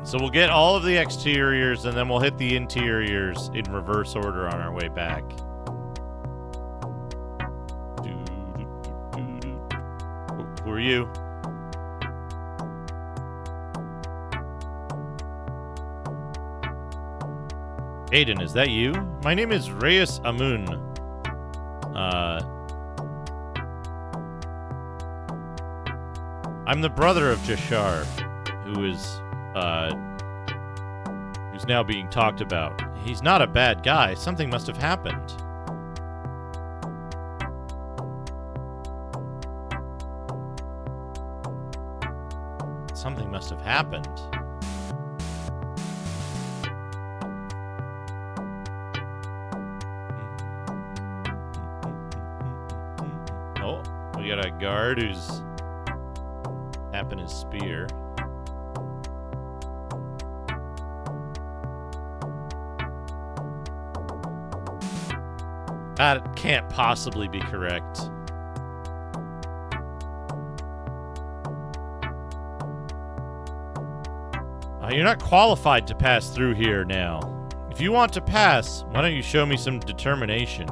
So we'll get all of the exteriors, and then we'll hit the interiors in reverse order on our way back. Who are you? Aiden, is that you? My name is Reyes Amun. I'm the brother of Jashar, who's now being talked about. He's not a bad guy. Something must have happened. Something must have happened. Oh, we got a guard who's tapping his spear. That can't possibly be correct. You're not qualified to pass through here now. If you want to pass, why don't you show me some determination?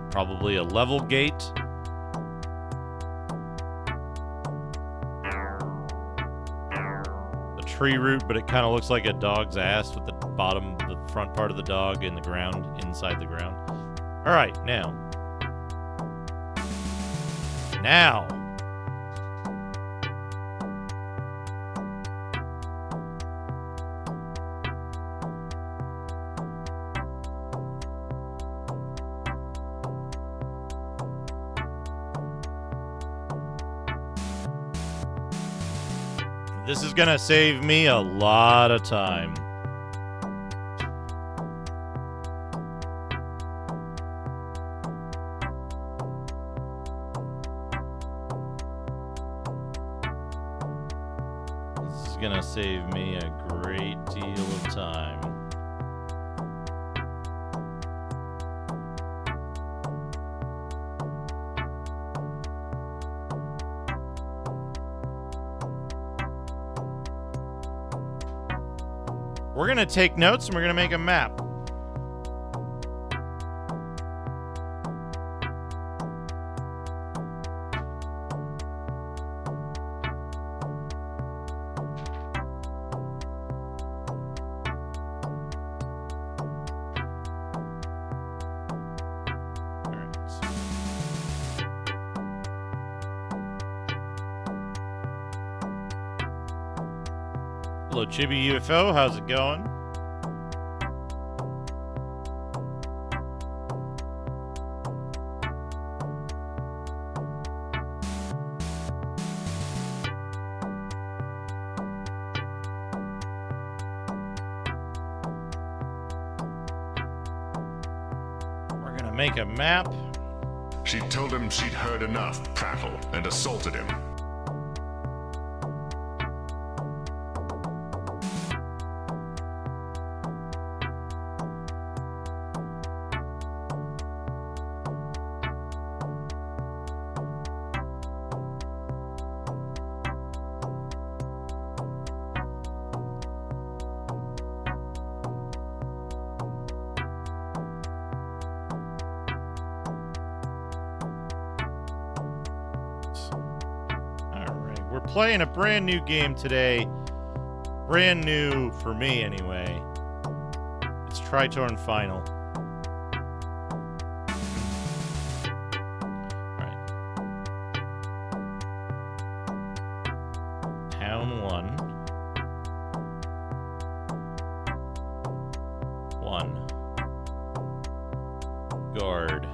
Probably a level gate. A tree root, but it kind of looks like a dog's ass with the front part of the dog in the ground, inside the ground. All right, now. This is gonna save me a lot of time. This is gonna save me a great deal of time. We're going to take notes and we're going to make a map. Hello, Chibi UFO. How's it going? We're gonna make a map. She told him she'd heard enough prattle and assaulted him. playing a brand new game today. Brand new for me, anyway. It's Tritorn Final. Alright. Town 1. 1. Guard.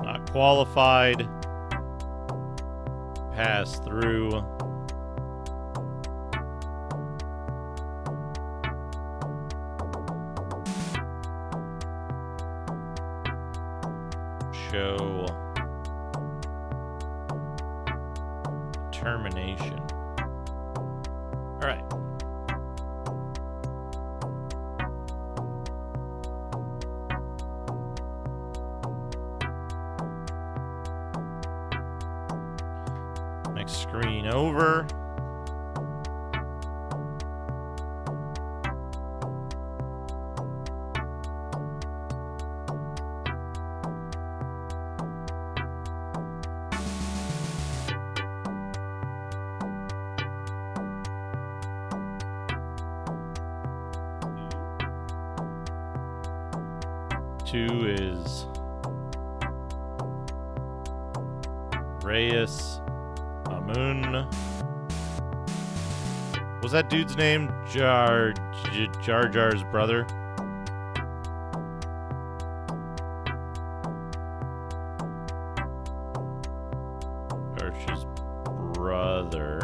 Not qualified. Pass through. Show termination. All right. Next screen over. Two is Reyes Amun. Was that dude's name Jar Jar's brother? Jar's brother.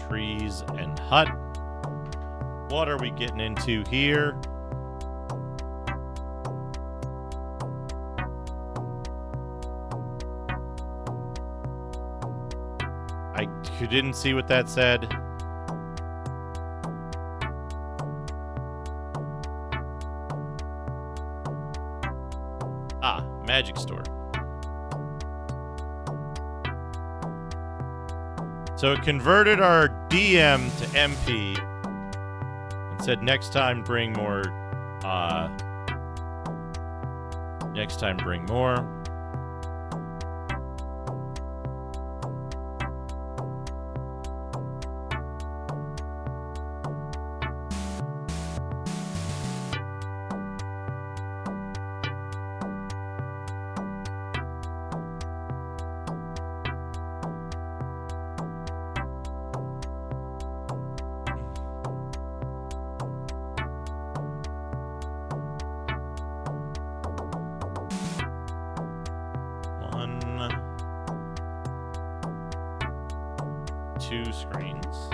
Trees and hut. What are we getting into here? I didn't see what that said. Ah, magic store. So it converted our DM to MP and said next time bring more, next time bring more. Two screens.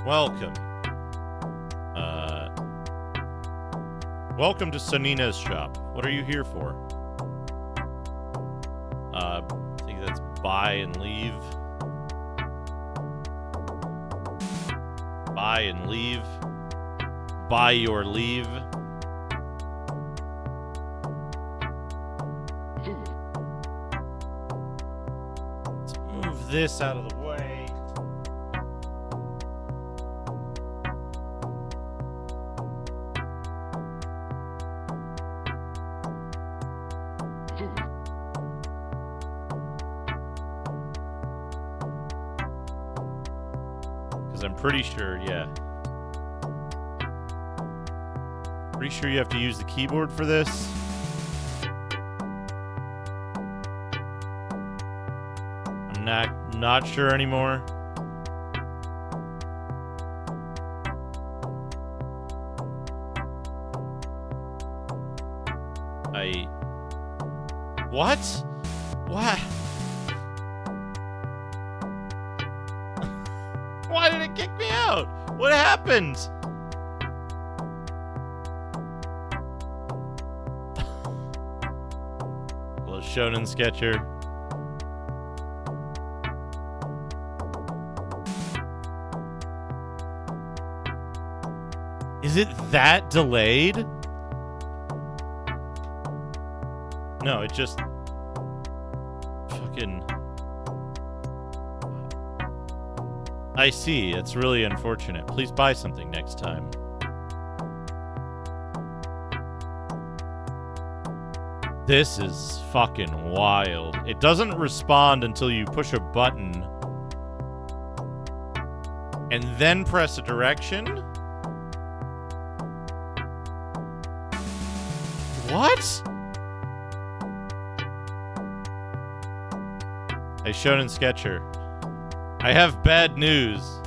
Welcome. Welcome to Sanina's shop. What are you here for? I think that's buy and leave. Buy and leave. Buy your leave. Let's move this out of the way. I'm pretty sure, yeah. Pretty sure you have to use the keyboard for this. I'm not sure anymore. What? What? Why did it kick me out? What happened? Well, Shonen Sketcher. Is it that delayed? No, it just fucking... I see. It's really unfortunate. Please buy something next time. This is fucking wild. It doesn't respond until you push a button and then press a direction? What? Hey, Shonen Sketcher. I have bad news.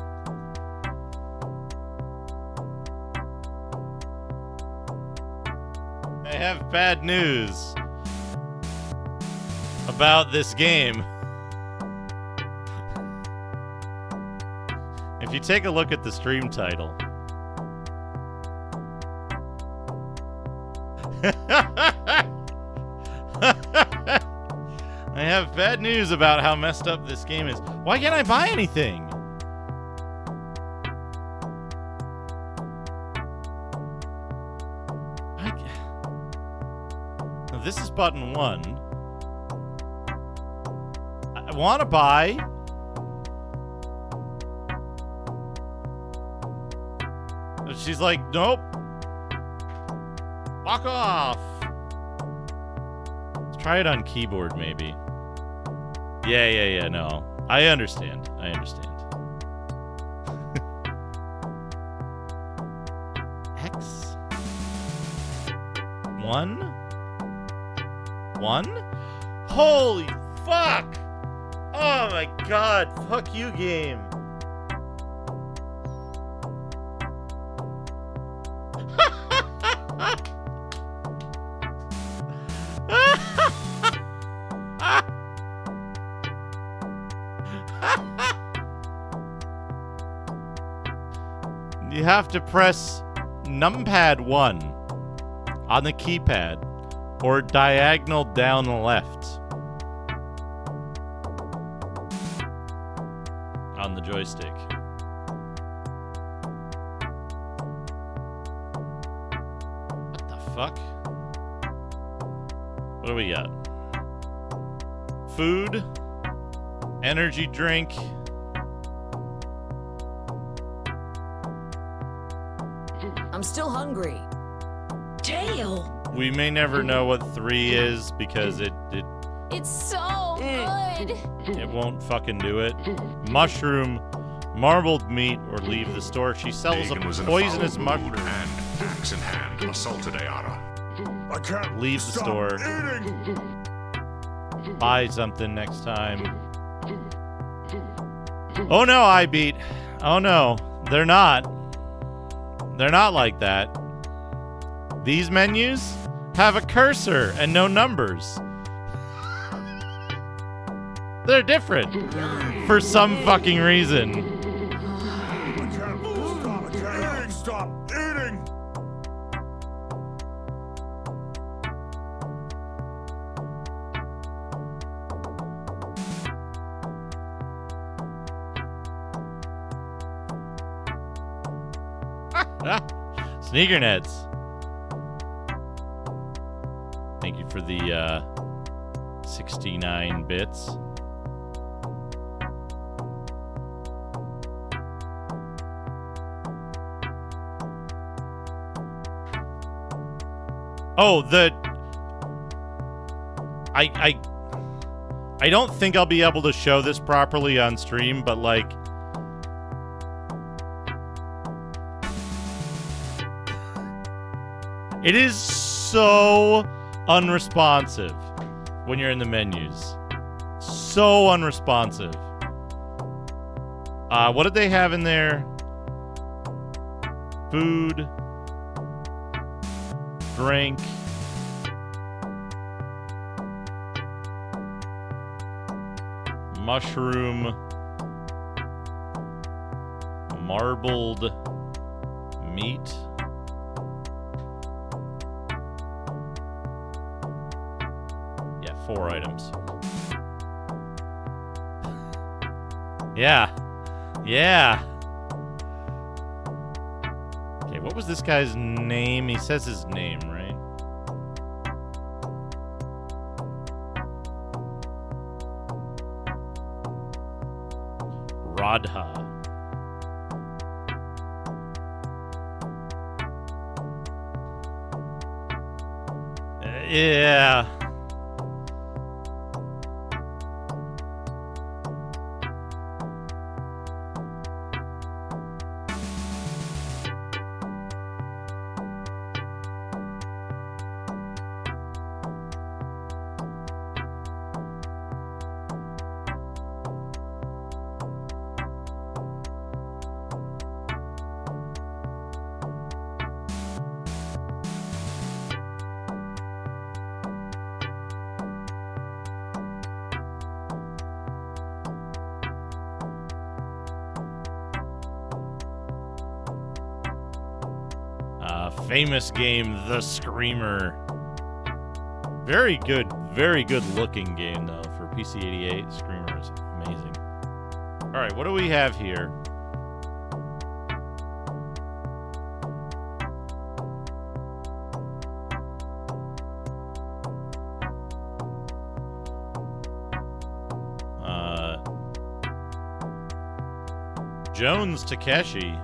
I have bad news about this game. If you take a look at the stream title. I have bad news about how messed up this game is. Why can't I buy anything? Now, this is button 1. I want to buy. But she's like, nope. Walk off. Let's try it on keyboard, maybe. Yeah, no. I understand. X? 1? Holy fuck! Oh my god, fuck you, game. You have to press numpad 1 on the keypad or diagonal down the left on the joystick. What the fuck? What do we got? Food, energy drink. I'm still hungry. Tail. We may never know what 3 is because it It's so good. It won't fucking do it. Mushroom, marbled meat, or leave the store. She sells a Negan was in poisonous foul mood mushroom. and, axe in hand, assaulted Ayara. I can't Leave the stop store. eating. Buy something next time. Oh no, I beat. Oh no, they're not. They're not like that. These menus have a cursor and no numbers. They're different for some fucking reason. I can't stop eating. Sneaker nets. Thank you for the 69 bits. Oh, I don't think I'll be able to show this properly on stream, but like It is so unresponsive when you're in the menus. So unresponsive. What did they have in there? Food. Drink. Mushroom. Marbled meat. Yeah, 4 items. Yeah. Yeah. Okay, what was this guy's name? He says his name, right? Radha. Yeah. Famous game, The Screamer. Very good looking game, though, for PC 88. Screamer is amazing. Alright, what do we have here? Jones Takeshi.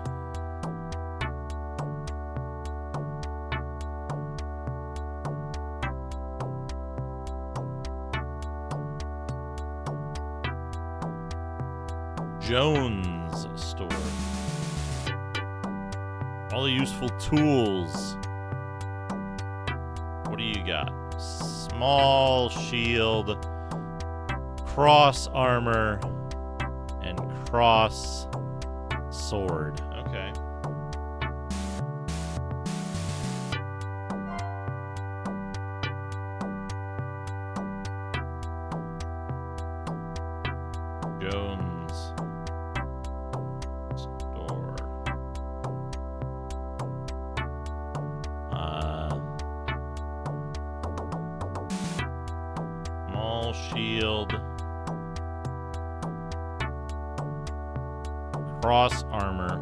Jones store. All the useful tools. What do you got? Small shield, cross armor, and cross sword. Okay. Jones store. Small shield. Cross armor.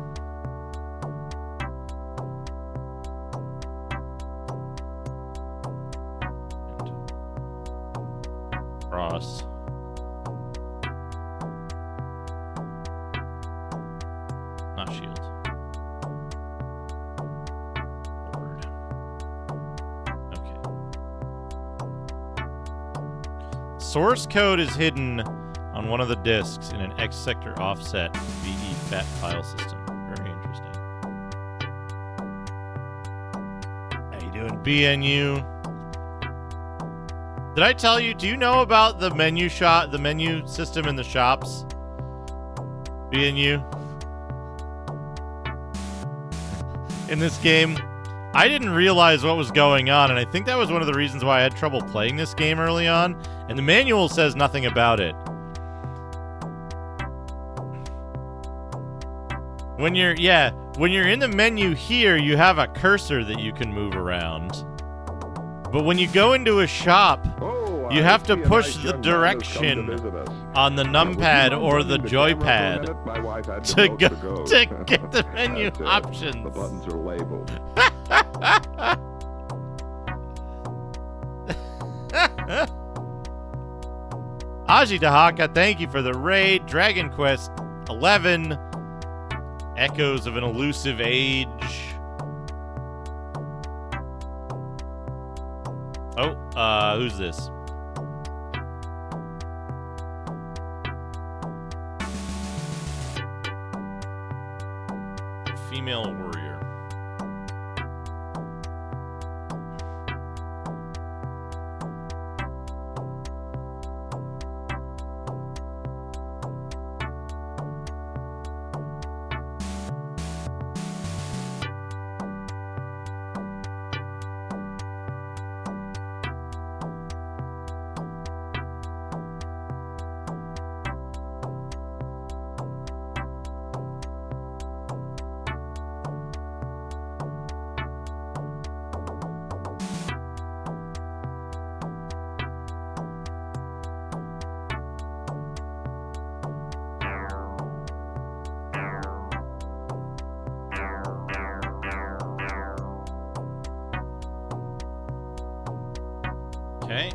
Cross. Not shield. Forward. Okay. Source code is hidden on one of the disks in an X sector offset VE FAT file system. Very interesting. How you doing, BNU? Did I tell you? Do you know about the menu system in the shops? BNU? In this game, I didn't realize what was going on, and I think that was one of the reasons why I had trouble playing this game early on. And the manual says nothing about it. When you're in the menu here, you have a cursor that you can move around. But when you go into a shop, you have to push the direction on the numpad or the joypad to get the menu options. The buttons are labeled. Aji Dahaka, thank you for the raid. Dragon Quest 11. Echoes of an Elusive Age. Oh, who's this? Female warrior. Okay.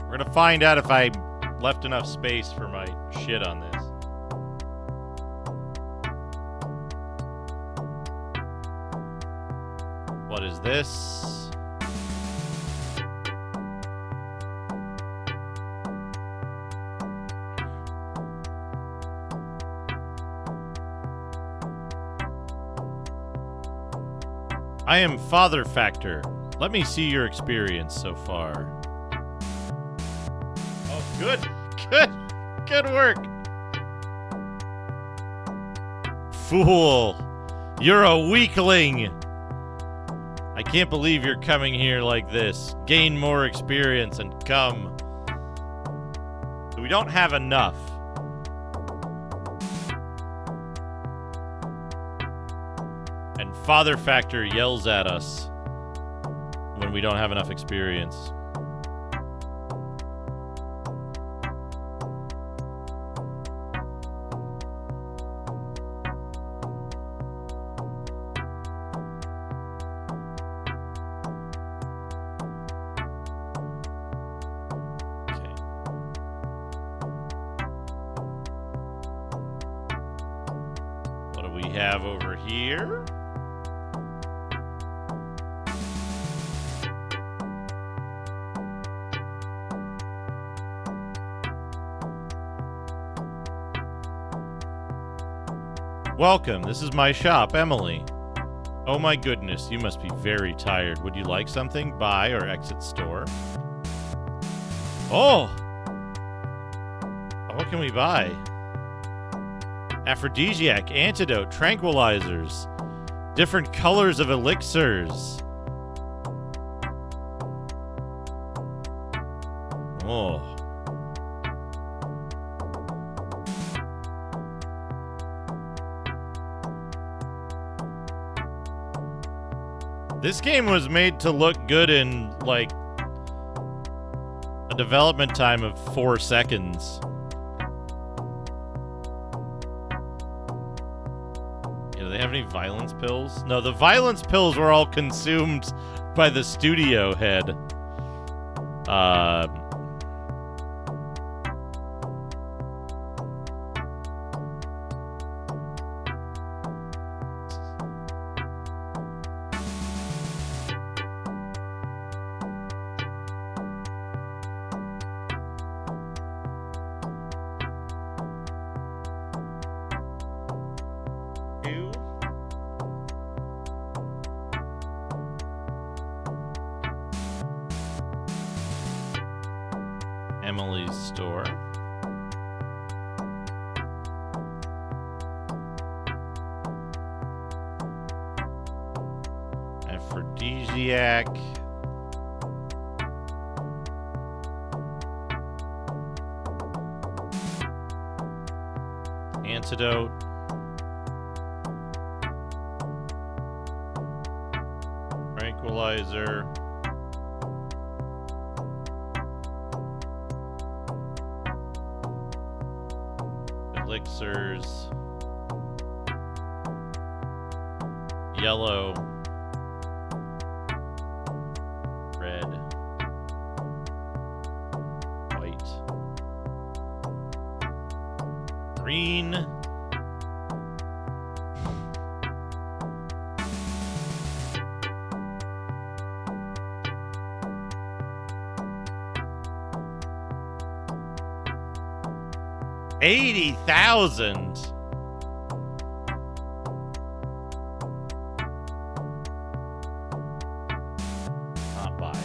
We're gonna find out if I left enough space for my shit on this. What is this? I am Father Factor. Let me see your experience so far. Oh, good. Good work. Fool. You're a weakling. I can't believe you're coming here like this. Gain more experience and come. We don't have enough. And Father Factor yells at us when we don't have enough experience. Have over here. Welcome, this is my shop, Emily. Oh my goodness, you must be very tired. Would you like something? Buy or exit store. Oh! What can we buy? Aphrodisiac, antidote, tranquilizers, different colors of elixirs. Oh. This game was made to look good in, like, a development time of 4 seconds. Do they have any violence pills? No, the violence pills were all consumed by the studio head. Emily's store. Aphrodisiac. Antidote. Tranquilizer. Elixirs. Yellow. Red. White. Green. $80,000. Not buy.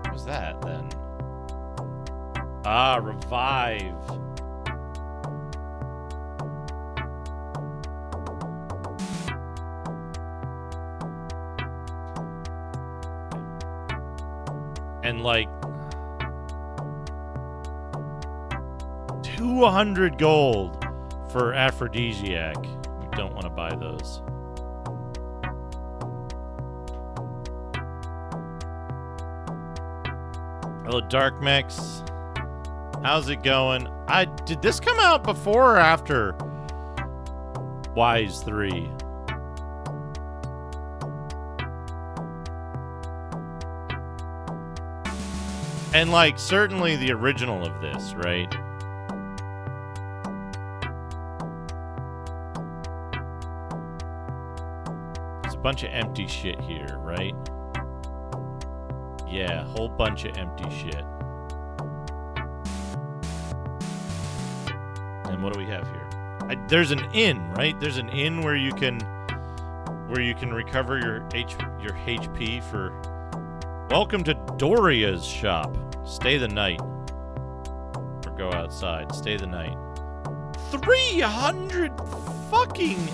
What was that then? Ah, revive. And like 200 gold for Aphrodisiac. We don't want to buy those. Hello, Dark Mix. How's it going? Did this come out before or after Wise 3? And, like, certainly the original of this, right? There's a bunch of empty shit here, right? Yeah, whole bunch of empty shit. And what do we have here? There's an inn, right? There's an inn where you can recover your HP for. Welcome to Doria's shop. Stay the night. Or go outside. Stay the night. 300 fucking.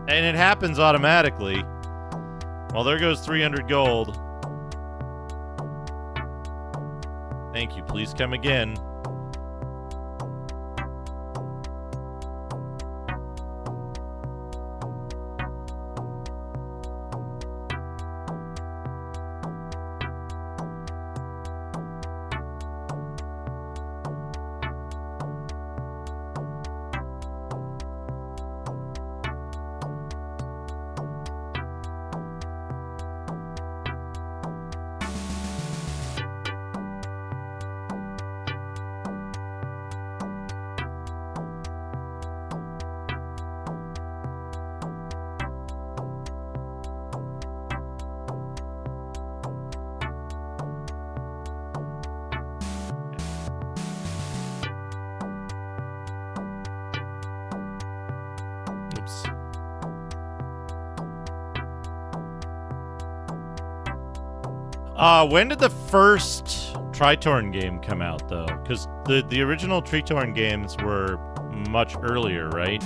And it happens automatically. Well, there goes 300 gold. Thank you. Please come again. When did the first Tritorn game come out, though? Because the original Tritorn games were much earlier, right?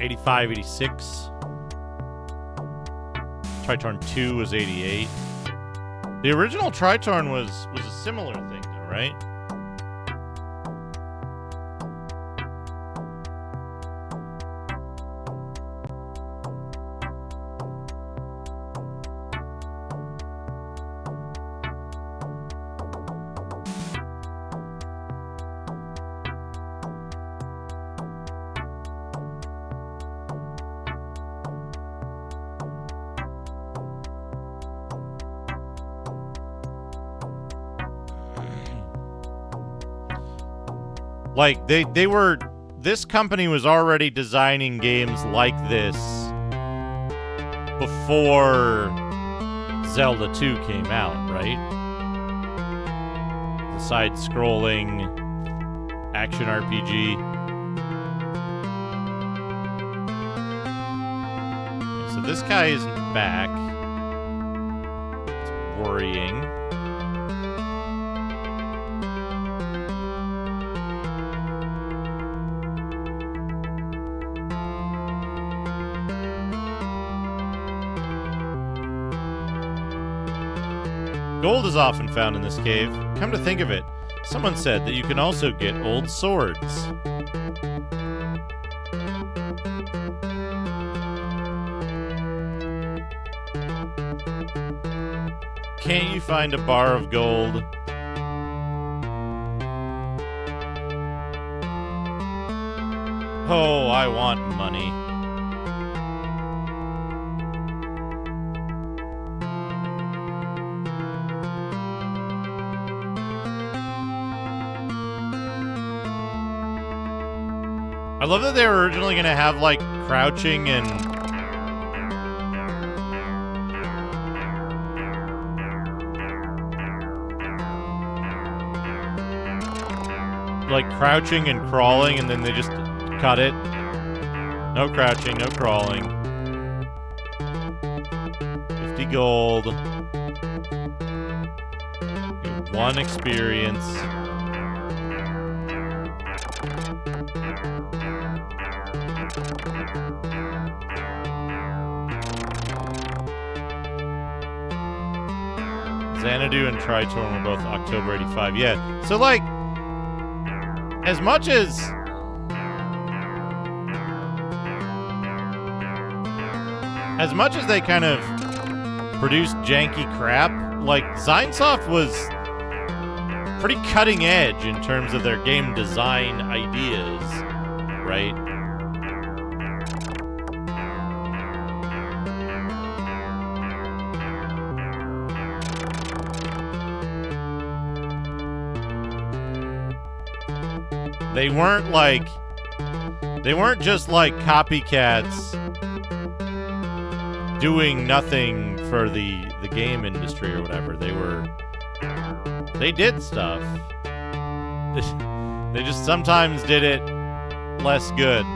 '85, '86. Tritorn 2 was '88. The original Tritorn was a similar thing, though, right? Like, this company was already designing games like this before Zelda 2 came out, right? The side-scrolling action RPG. Okay, so this guy isn't back. It's worrying. Gold is often found in this cave. Come to think of it, someone said that you can also get old swords. Can't you find a bar of gold? Oh, I want money. I love that they were originally going to have, like, crouching and like crouching and crawling, and then they just cut it. No crouching, no crawling. 50 gold. Get 1 experience. Xanadu and Tritorn were both October 85. Yeah, so like, as much as they kind of produced janky crap, like Zinesoft was pretty cutting edge in terms of their game design ideas, right? They weren't just like copycats doing nothing for the game industry or whatever. They did stuff. They just sometimes did it less good. All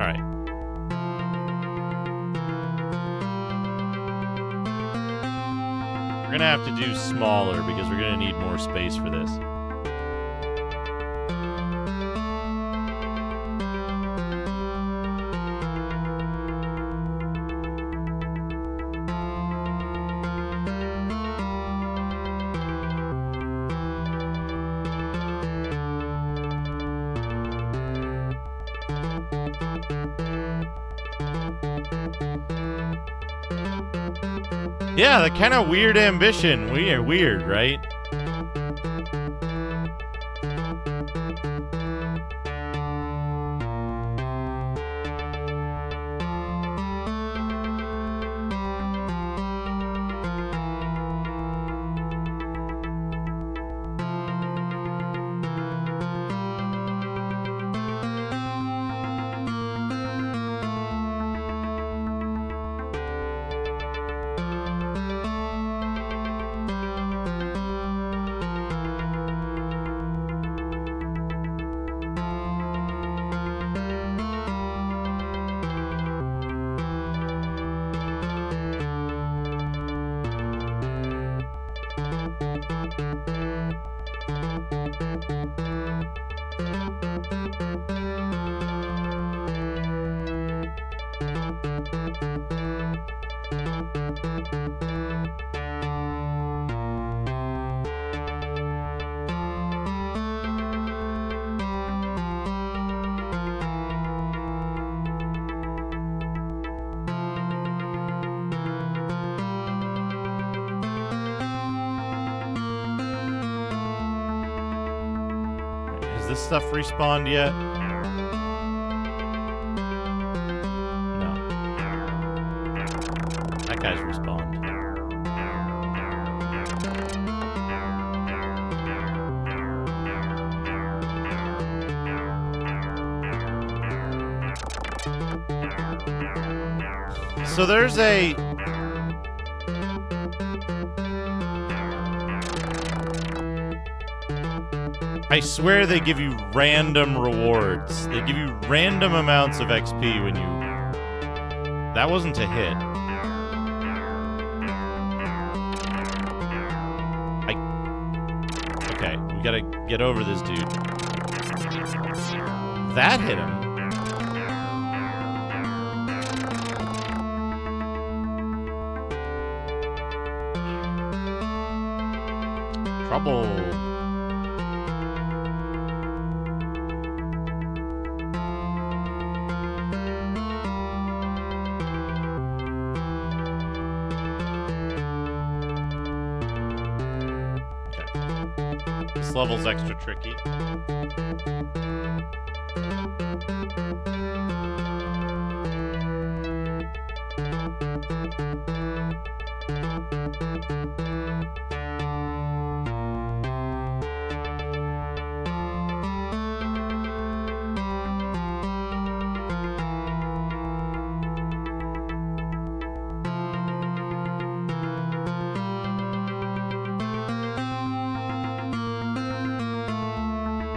right. We're gonna have to do smaller because we're gonna need more space for this. Yeah, that kind of weird ambition. Weird, right? Has this stuff respawned yet? No. That guy's respawned. So there's a... I swear they give you random rewards. They give you random amounts of XP when you... That wasn't a hit. Okay, we gotta get over this dude. That hit him. Trouble. This level's extra tricky.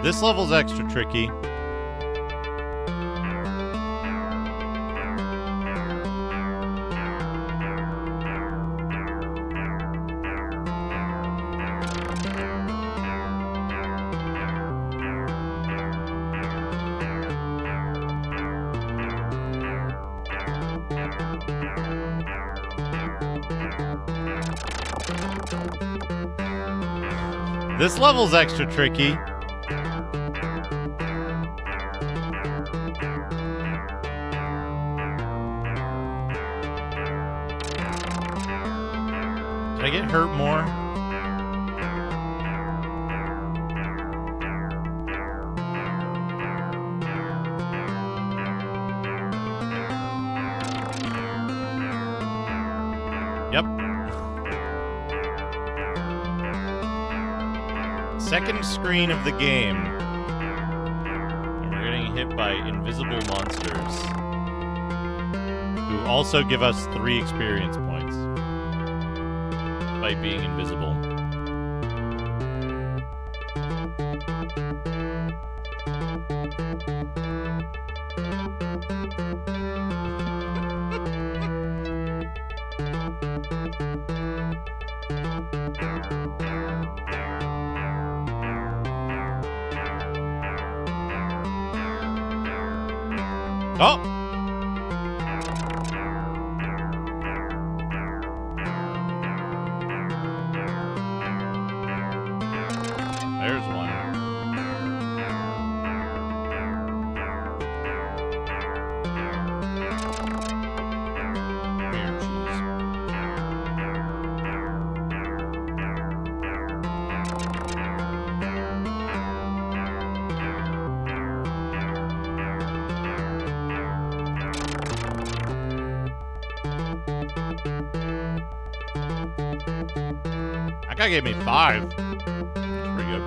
This level's extra tricky. This level's extra tricky. Did I get hurt more? Yep. Second screen of the game. And we're getting hit by invisible monsters. Who also give us 3 experience points. By being invisible. Oh! There's one. Here, cheese. That guy gave me 5. That's pretty good.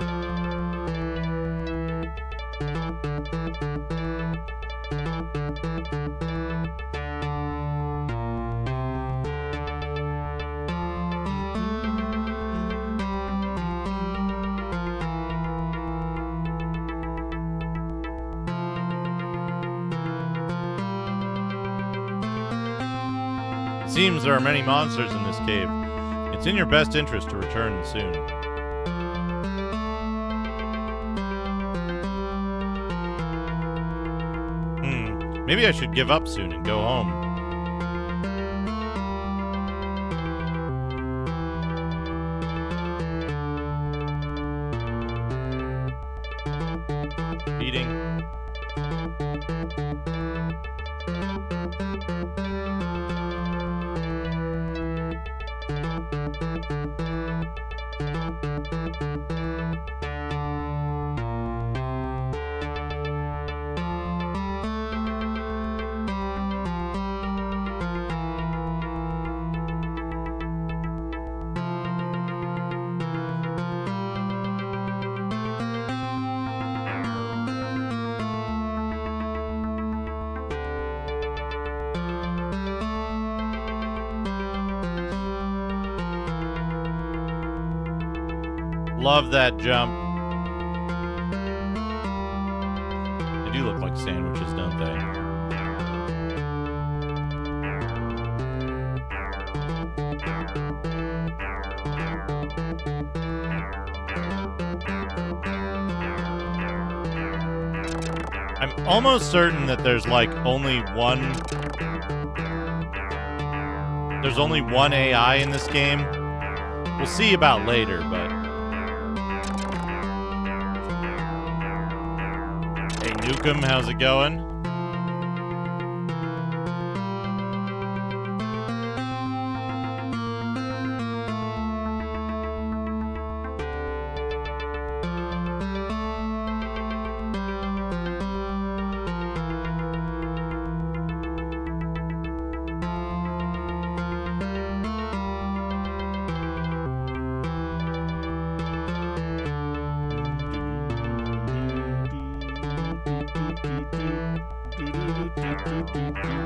Seems there are many monsters in this cave. It's in your best interest to return soon. Maybe I should give up soon and go home. Eating. Love that jump. They do look like sandwiches, don't they? I'm almost certain that there's like only one... There's only one AI in this game. We'll see about later, but... Hey, Nukem, how's it going?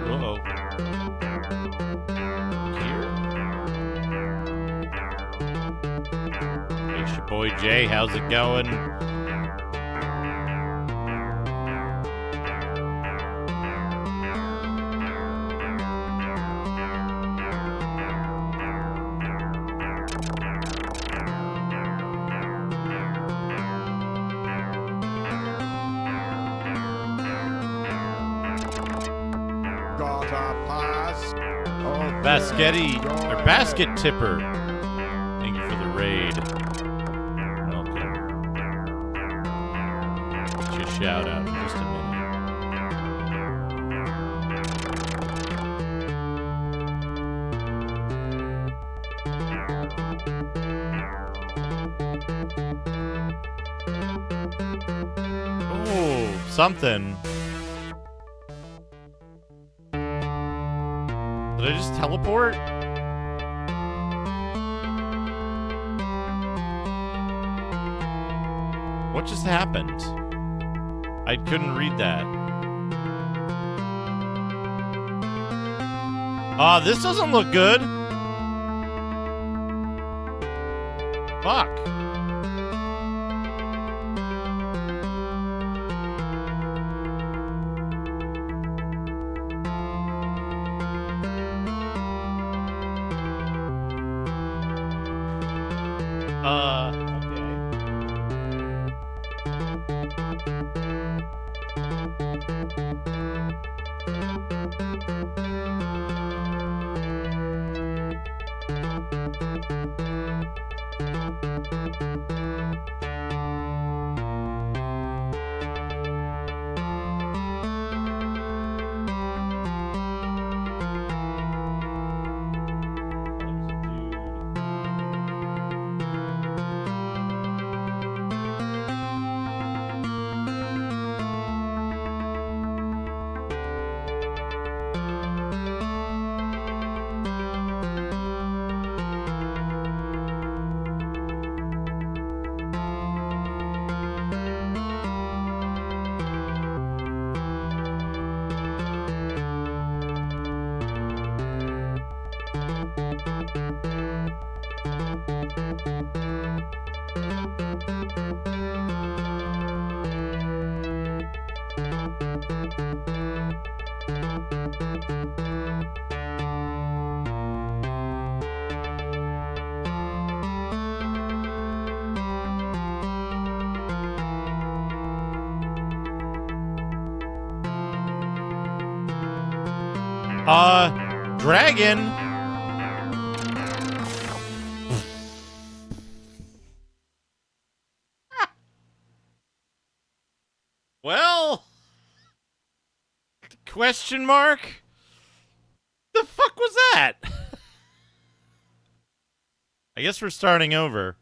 Uh-oh. Here. Hey, it's your boy Jay. How's it going? pass. Basketti, or Basket Tipper. Thank you for the raid. Welcome. Get you a shout out in just a minute. Oh, something. Did I just teleport? What just happened? I couldn't read that. This doesn't look good. Fuck. Dragon. Well, question mark? The fuck was that? I guess we're starting over.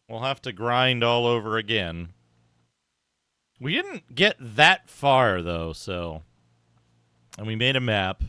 We'll have to grind all over again. We didn't get that far, though, so... And we made a map.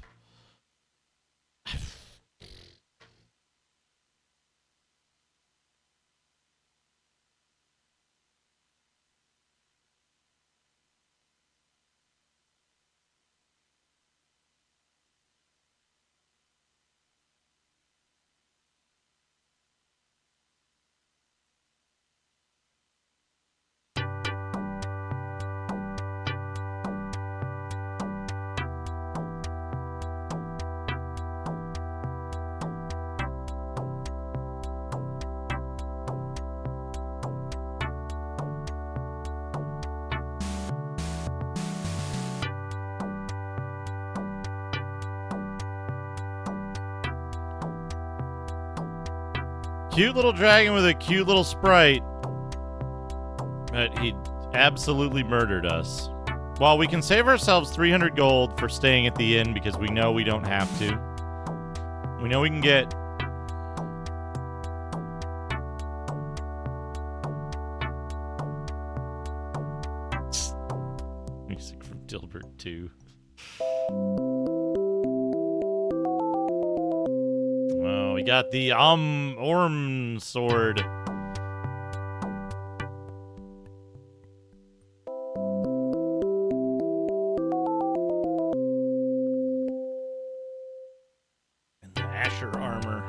Cute little dragon with a cute little sprite. But he absolutely murdered us. Well, we can save ourselves 300 gold for staying at the inn because we know we don't have to. We know we can get... Music from Dilbert 2. Oh, we got the Orm sword. And the Asher armor.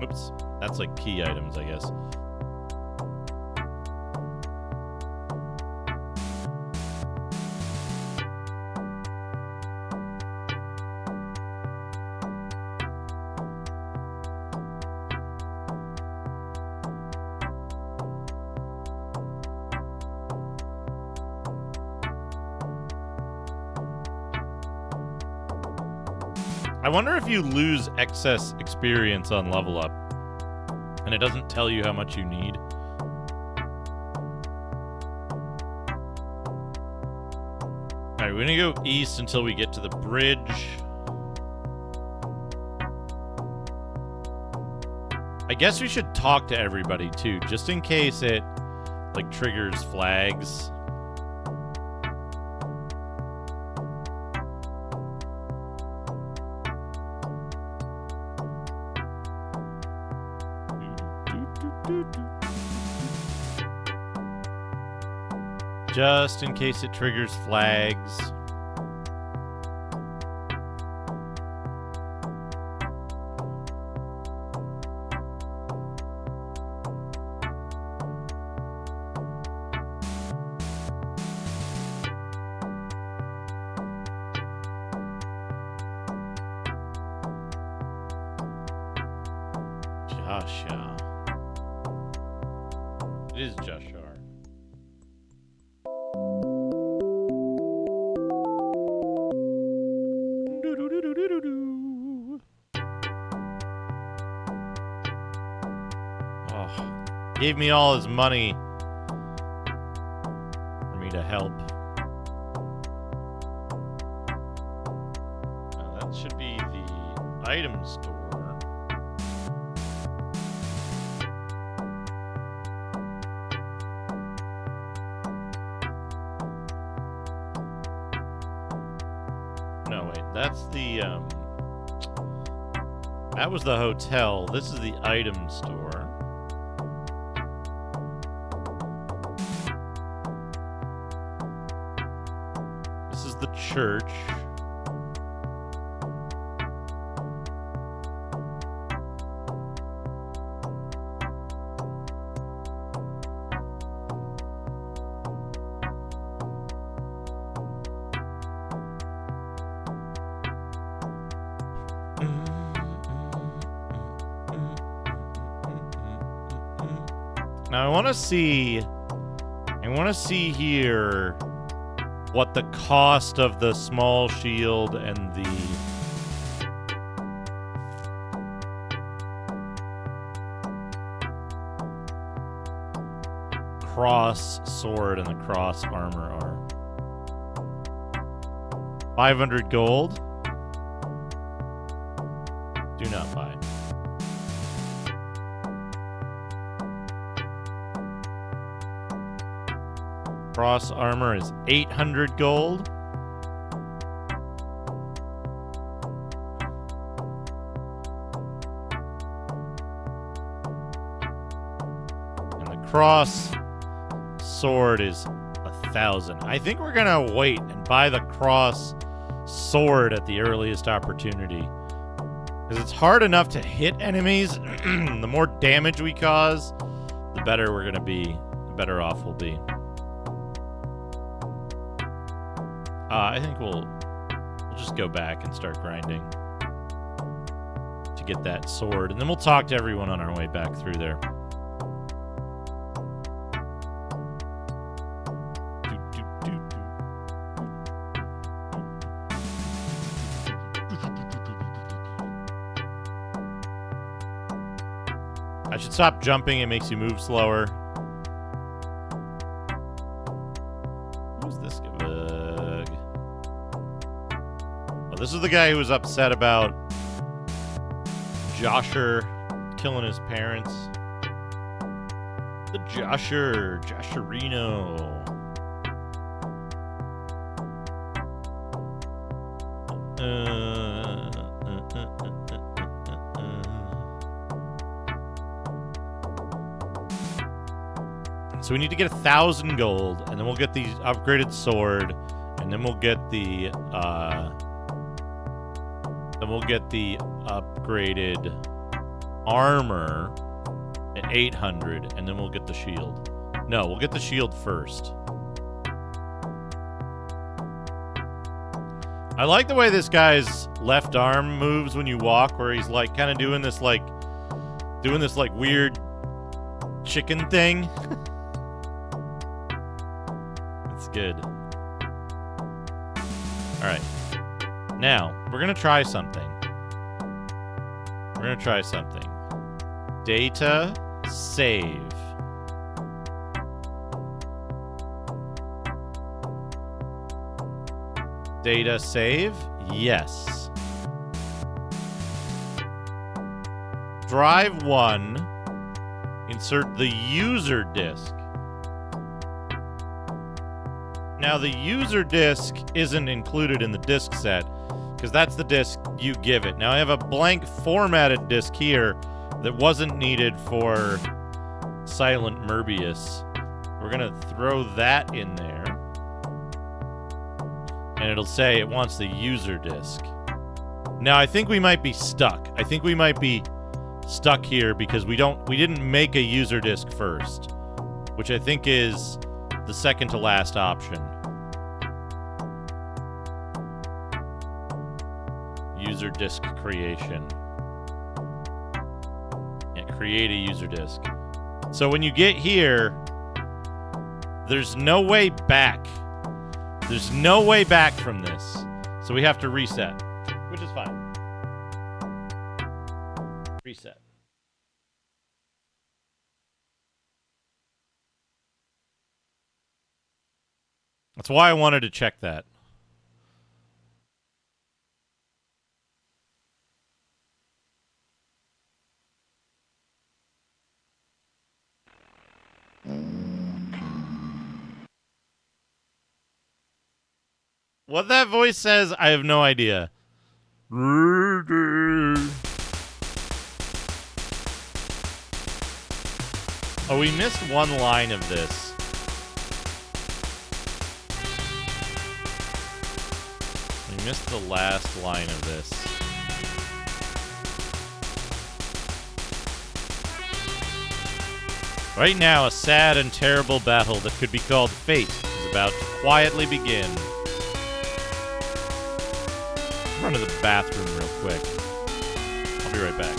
Oops, that's like key items, I guess. I wonder if you lose excess experience on level up and it doesn't tell you how much you need. Alright, we're gonna go east until we get to the bridge. I guess we should talk to everybody too, just in case it like triggers flags. Just in case it triggers flags. Joshua. It is Joshua. Gave me all his money for me to help. That should be the item store. No, wait, that's the, that was the hotel. This is the item store. The church. Now I want to see here what the cost of the small shield and the cross sword and the cross armor are. 500 gold. Do not buy. Cross armor is 800 gold. And the cross sword is 1,000. I think we're gonna wait and buy the cross sword at the earliest opportunity. Because it's hard enough to hit enemies. The more damage we cause, the better we're gonna be. The better off we'll be. I think we'll just go back and start grinding to get that sword, and then we'll talk to everyone on our way back through there. I should stop jumping, it makes you move slower. Who's this guy? This is the guy who was upset about Josher killing his parents. The Josherino. So we need to get 1,000 gold, and then we'll get the upgraded sword, and then we'll get the upgraded armor at 800, and then we'll get the shield. No, we'll get the shield first. I like the way this guy's left arm moves when you walk, where he's like kind of doing this weird chicken thing. It's good. All right. Now, we're going to try something. We're gonna try something. Data save. Data save? Yes. Drive 1. Insert the user disk. Now, the user disk isn't included in the disk set, because that's the disk you give it. Now, I have a blank formatted disk here that wasn't needed for Silent Merbius. We're going to throw that in there. And it'll say it wants the user disk. Now, I think we might be stuck. I think we might be stuck here because we didn't make a user disk first, which I think is the second to last option. User disk creation. Yeah, create a user disk. So when you get here, there's no way back. There's no way back from this. So we have to reset, which is fine. Reset. That's why I wanted to check that. What that voice says, I have no idea. Oh, we missed one line of this. We missed the last line of this. Right now, a sad and terrible battle that could be called fate is about to quietly begin. Run to the bathroom real quick. I'll be right back.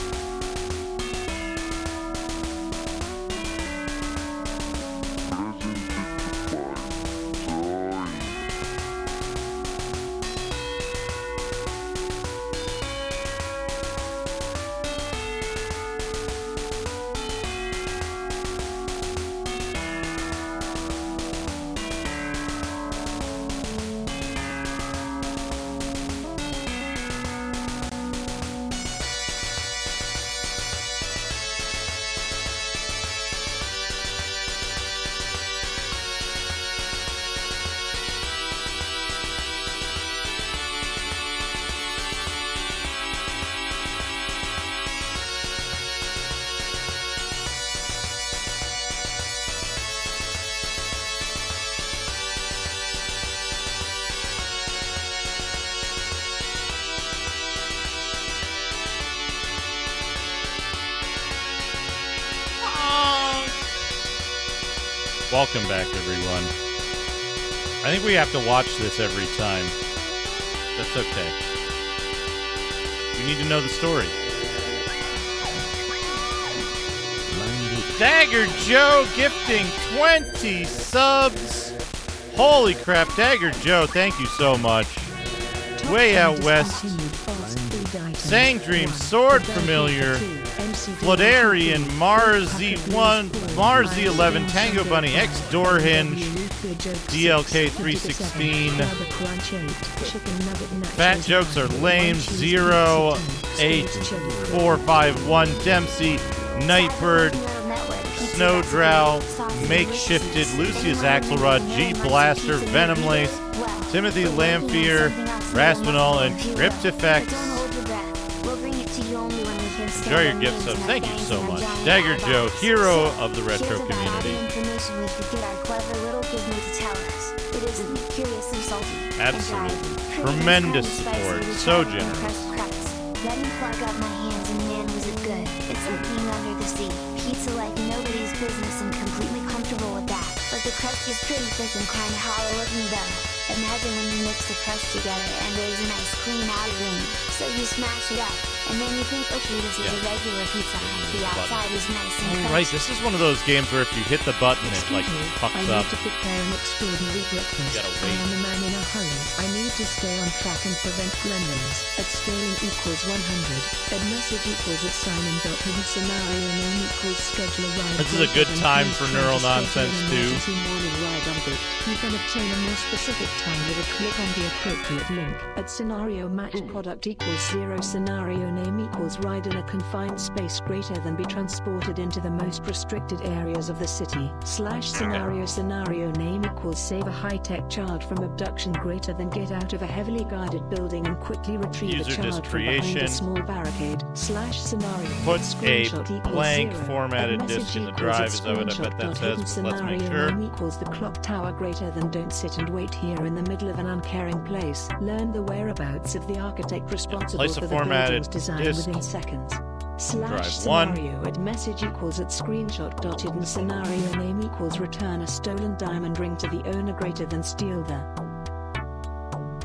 Welcome back, everyone. I think we have to watch this every time. That's okay. We need to know the story. Dagger Joe gifting 20 subs. Holy crap, Dagger Joe, thank you so much. Way out west. Sang Dream, Sword Familiar, Floodarian, Marzi1, Marzi11, Tango Bunny, X Door Hinge, DLK 316. Fat Jokes Are Lame, 08451, Dempsey, Nightbird, Snowdrow, Makeshifted, Lucius Axelrod, G Blaster, Venomlace, Timothy Lamphere, Raspinol, and Cryptifex. Enjoy your gift subs. Thank you so much. Dagger Joe, hero of the retro community. Absolutely. Tremendous support. So generous. Let me plug up my hands and man was it good. It's like being under the sea. Pizza like nobody's business and completely comfortable with that. But the crust is pretty thick and kinda hollow looking though. Imagine when you mix the crust together and there's a nice clean outer ring. So you smash it up. And then you think, okay, this is a regular Pizza Hut. The outside is nice and Oh, right, this is one of those games where if you hit the button, it like fucks I up. need to prepare an extraordinary breakfast. You gotta I wait. am a man in a hurry. I need to stay on track and prevent gremlins. At scaling equals 100. At message equals at Simon dot hidden scenario name equals schedule arrival. This is a good time for neural nonsense, too. Morning ride on Bit. You can obtain a more specific time with a click on the appropriate link. At scenario match product equals 0. Scenario name equals ride in a confined space greater than be transported into the most restricted areas of the city. Scenario name equals save a high-tech child from abduction greater than get out of a heavily guarded building and quickly retrieve User a child from behind discretion. a small barricade. Scenario Put a screenshot equals blank 0. formatted At message disk in the equals drive. at Is that what I bet that says? screenshot.hidden But let's make scenario sure. name equals the clock tower greater than don't sit and wait here in the middle of an uncaring place. Learn the whereabouts of the architect responsible Place a for the formatted building's design disk. within seconds. Drive Scenario at message equals at screenshot.hidden scenario name equals return a stolen diamond ring to the owner greater than steal the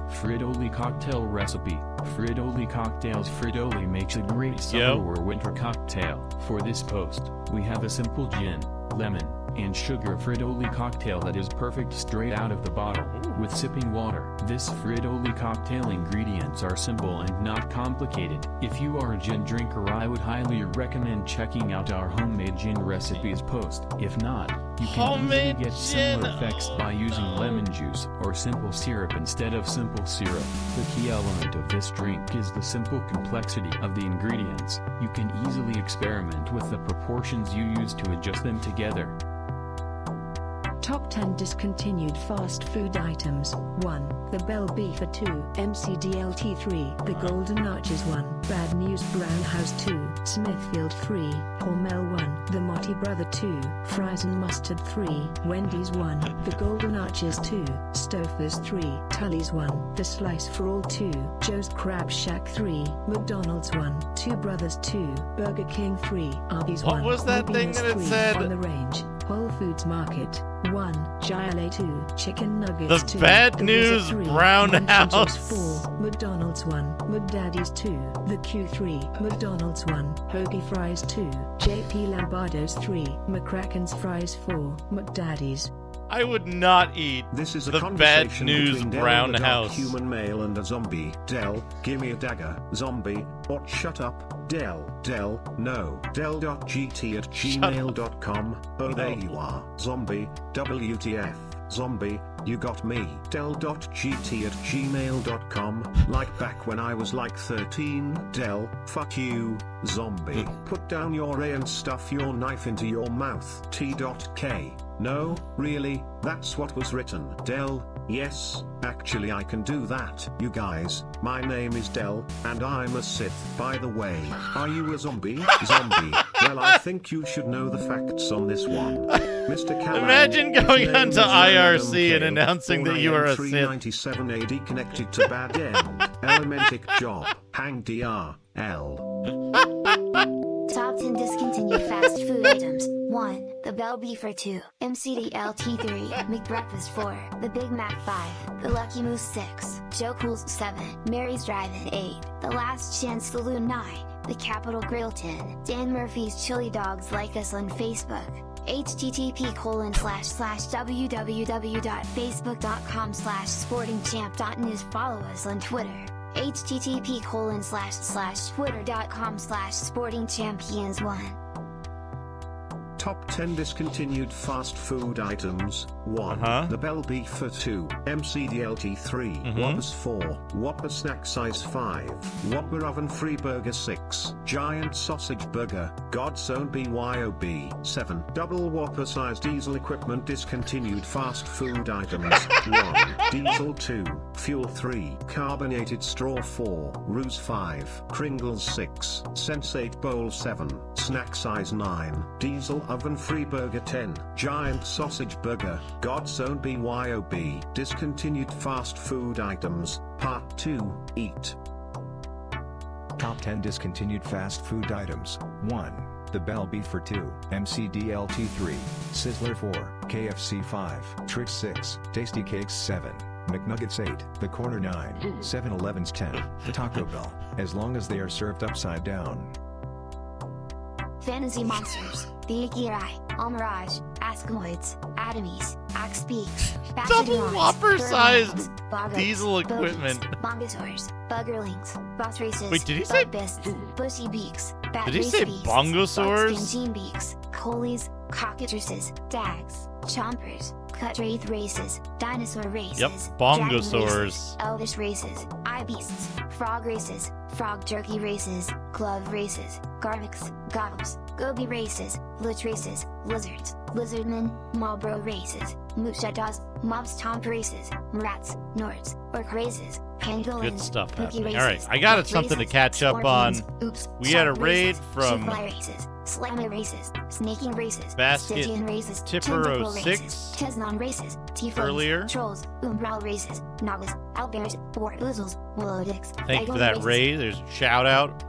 Fridoli cocktail recipe. Fridoli cocktails. Fridoli makes a great summer or winter cocktail. For this post, we have a simple gin, lemon, and sugar Fridoli cocktail that is perfect straight out of the bottle, with sipping water. This Fridoli cocktail ingredients are simple and not complicated. If you are a gin drinker, I would highly recommend checking out our homemade gin recipes post. If not, you can easily get similar effects by using lemon juice or simple syrup instead of simple syrup. The key element of this drink is the simple complexity of the ingredients. You can easily experiment with the proportions you use to adjust them together. Top 10 discontinued fast food items. 1. The Bell Beefer 2. MCDLT 3. The Golden Arches 1. Bad News Brown House 2. Smithfield 3. Hormel 1. The Motti Brother 2. Fries and Mustard 3. Wendy's 1. The Golden Arches 2. Stouffer's 3. Tully's 1. The Slice for All 2. Joe's Crab Shack 3. McDonald's 1. Two Brothers 2. Burger King 3. Arby's 1. What was that thing that it 3. said? On the Range. Whole Foods Market 1. Gilet 2. Chicken Nuggets 2. The Bad The News Wizard 3. Brown Munchausen's House. 4. McDonald's 1. McDaddy's 2. The Q3. McDonald's 1. Hoagie Fries 2. JP Lombardo's 3. McCracken's Fries 4. McDaddy's. I would not eat This is a the Bad conversation News between Del Brown and a dark House. human male and a zombie. Del, gimme a dagger. Zombie, what? Shut up. Del, no. Del.gt@gmail.com. Oh, there you are. Zombie, WTF. Zombie, you got me. Del.gt@gmail.com. Like back when I was like 13. Del, fuck you, zombie. Put down your A and stuff your knife into your mouth. T.K. No, really, that's what was written. Del, yes, actually I can do that. You guys, my name is Del, and I'm a Sith. By the way, are you a zombie? Zombie, well I think you should know the facts on this one. Mr. Callahan, Imagine going his name onto is Random IRC and Kale, announcing that you are a Sith. 397 AD connected to Bad End. Elementic job. Hang DR. L. Top 10 discontinued fast food items. 1. The Bell Beefer 2. MCDLT 3. McBreakfast 4. The Big Mac 5. The Lucky Moose 6. Joe Cool's 7. Mary's Drive-In 8. The Last Chance Saloon 9. The Capitol Grill 10. Dan Murphy's Chili Dogs. Like us on Facebook. http://www.facebook.com/sportingchamp.news. Follow us on Twitter. http://twitter.com/sportingchampions1. Top 10 discontinued fast food items. 1. The Bell Beefer 2. MCDLT 3. Whoppers 4. Whopper Snack Size 5. Whopper Oven Free Burger 6. Giant Sausage Burger. God's Own BYOB 7. Double Whopper Size Diesel Equipment discontinued fast food items. 1. Diesel 2. Fuel 3. Carbonated Straw 4. Ruse 5. Kringles 6. Sensate Bowl 7. Snack Size 9. Diesel Oven Free Burger 10. Giant Sausage Burger. God's Own BYOB. Discontinued fast food items. Part 2. Eat. Top 10 discontinued fast food items. 1. The Bell Beefer 2, MCDLT 3, Sizzler 4, KFC 5, Trix 6, Tasty Cakes 7, McNuggets 8, the corner 9, 7-Eleven's 10, Taco Bell, as long as they are served upside down. Fantasy Monsters, the Ikirai, Almirage, Askomoids, Atomies, Axpeaks, Double Whopper-sized diesel equipment. Bongosaurs, Buggerlings, Boss Races, Wait, did he say Bushy Beaks, Bat Did he say Beaks, Bongosaurs? Buckskin Beaks, Coleys, Cockatrices, Dags, Chompers, Cut Wraith Races, Dinosaur Races, Yep, Dragon Bongosaurs. Races, Elvish Races, Eye Beasts, Frog Races, Frog Jerky Races, Glove Races, Garmix, Goggles, Gobi Races, Lich Races, Lizards, Lizardmen, Marlboro Races, Mooshadahs, Mobs Tomp Races, Rats, Nords, Orc Races, Pangolins, Good stuff Pookie happening. Races, All right, I got Wolf something to Races, catch up on. Scorpions, Oops, We had a Shark raid Races, from Shipfly Races, Slammer Races, Snaking Races, Basket Stygian Races, Tipper Tentacle 06 Races, Tesnon Races, Tieflings, earlier. Trolls, Umbral Races, Noggles, Owlbears, War Oozles, Willow Dicks, Thank you for Dagon that Races. raid. There's a shout out.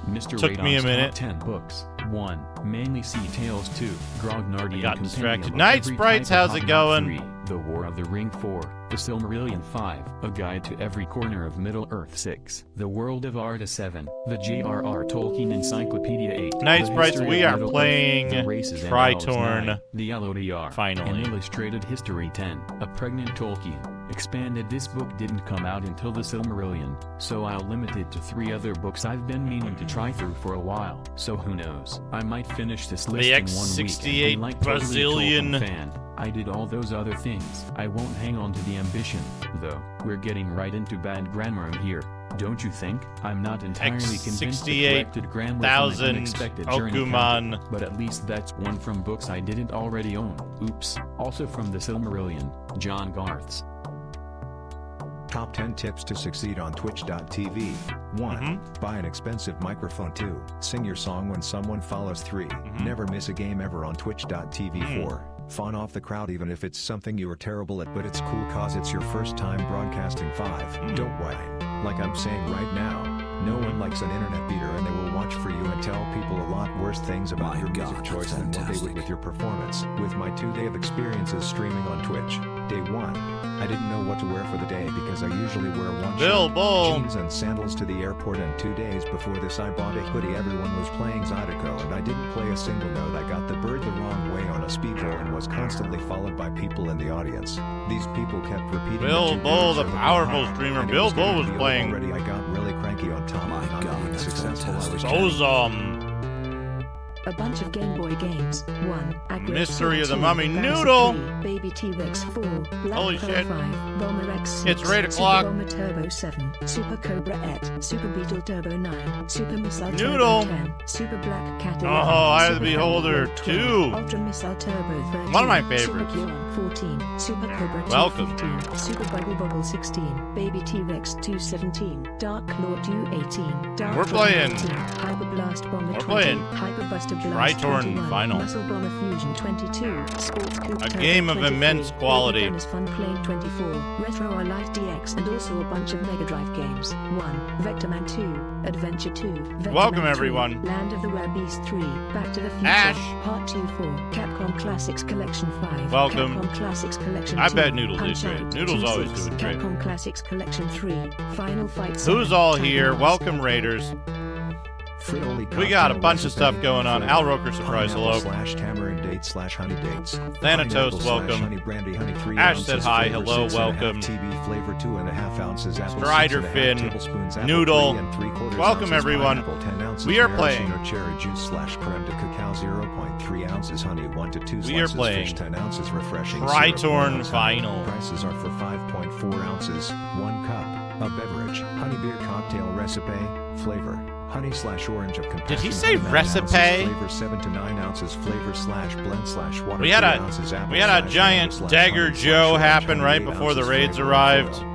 Mr. Took me a Radon's minute. Top 10 books. 1. Mainly Sea Tales. 2. Grognardian Got Compendium distracted. of Night Every Sprites, Type of how's it Hobbit. going? 3. The War of the Ring. 4. The Silmarillion. 5. A Guide to Every Corner of Middle-earth. 6. The World of Arda. 7. The J.R.R. Tolkien Encyclopedia. 8. Night The Sprites, History we of are Middle-earth, playing the Races and Elves. Tritorn. 9. The LODR. Finally. An Illustrated History. 10. A Pregnant Tolkien. Expanded. This book didn't come out until the Silmarillion, so I'll limit it to 3 other books I've been meaning to try through for a while. So who knows? I might finish this list The in 1 week. X68000 and like totally a Brazilian. Tolkien fan, I did all those other things. I won't hang on to the ambition, though. We're getting right into bad grammar here. Don't you think? I'm not entirely convinced the corrected grammar from an unexpected journey Okumon. counted, but at least that's one from books I didn't already own. Oops. Also from the Silmarillion, John Garth's. Top 10 tips to succeed on Twitch.tv. 1. Buy an expensive microphone. 2. Sing your song when someone follows. 3. Never miss a game ever on Twitch.tv. 4. Fawn off the crowd even if it's something you are terrible at but it's cool cause it's your first time broadcasting. 5. Don't whine. Like I'm saying right now. No one likes an internet beater and they will watch for you and tell people a lot worse things about your music choice than what they would with your performance. With my 2-day of experiences streaming on Twitch. Day 1. I didn't know what to wear for the day because I usually wear one shirt, jeans and sandals to the airport, and 2 days before this I bought a hoodie. Everyone was playing Zydeco and I didn't play a single note. I got the bird the wrong way on a speedball and was constantly followed by people in the audience. These people kept repeating Bill Bull, the powerful streamer. Bill Bull was playing. Already I got really cranky on top of not being successful. I was A bunch of Game Boy games. 1. Aggro Mystery of the 2, Mummy Bowser Noodle. 3, Baby T-Rex 4, Black Holy Pearl shit. 5, Bomber X6, It's 8 o'clock. Super Bomber Turbo 7, Super Cobra 8, Super Beetle Turbo 9, Super Missile Noodle. Turbo 10, Super Black Cat 11, Oh, Eye of the Super Beholder Hellboy 2. 12, Ultra Missile Turbo 13, One of my Super favorites. Kieran 14, Super Cobra 2 Welcome. 15, Super Bubble Bobble 16, Baby T-Rex 2 17, Dark Claw 2 18, Dark We're Claw playing. 19, Hyper Blast Bomber We're 20, playing Hyper Buster Blast Tritorn 21, Final. Muscle Bomber Fusion 22, Sports Coupe A Turbo game of 23, immense quality. Baby Bonus Fun Plane 24, Retro or Life DX, and also a bunch of Mega Drive games. 1. Vectorman 2, Adventure 2, Vectorman Welcome, 2, everyone. Land of the Rare Beast 3, Back to the Future, Ash. Part 2 4, Capcom Classics Collection 5, Welcome. Capcom Classics Collection 2, I bet Noodle did Punch great. Out, Noodle's 2 always 6, doing great. Capcom Classics Collection 3, Final Fight 7, Who's all Tiger here? Wars. Welcome, Raiders. We got a bunch of stuff going on. Al Roker, surprise, hello. /tamarind dates /honey dates. Thanatos, welcome. Honey brandy, honey 3 Ash ounces, said hi, flavor hello, 6.5 welcome. TB flavor 2.5 ounces. Apple Strider 6.5 Finn, tablespoons, apple Noodle. 3 3/4 Welcome, ounces, everyone. pineapple 10 ounces, We are maraschino playing. cherry juice /creme de cacao 0.3 ounces. Honey 1 to 2 We are slices. playing Fish 10 ounces. Refreshing. Tritorn syrup, 1 ounce. Final. Prices are for 5.4 ounces. 1 cup. A beverage. Honey beer cocktail recipe. Flavor. Honey/orange of compassion. Did he say 9 recipe? ounces, flavor 7 to 9 ounces. Flavor /blend/water. We had 3 a ounces, apple we had a slash giant mango slash Dagger honey Joe slash happen orange, right 8 before the ounces, raids flavor arrived. foil.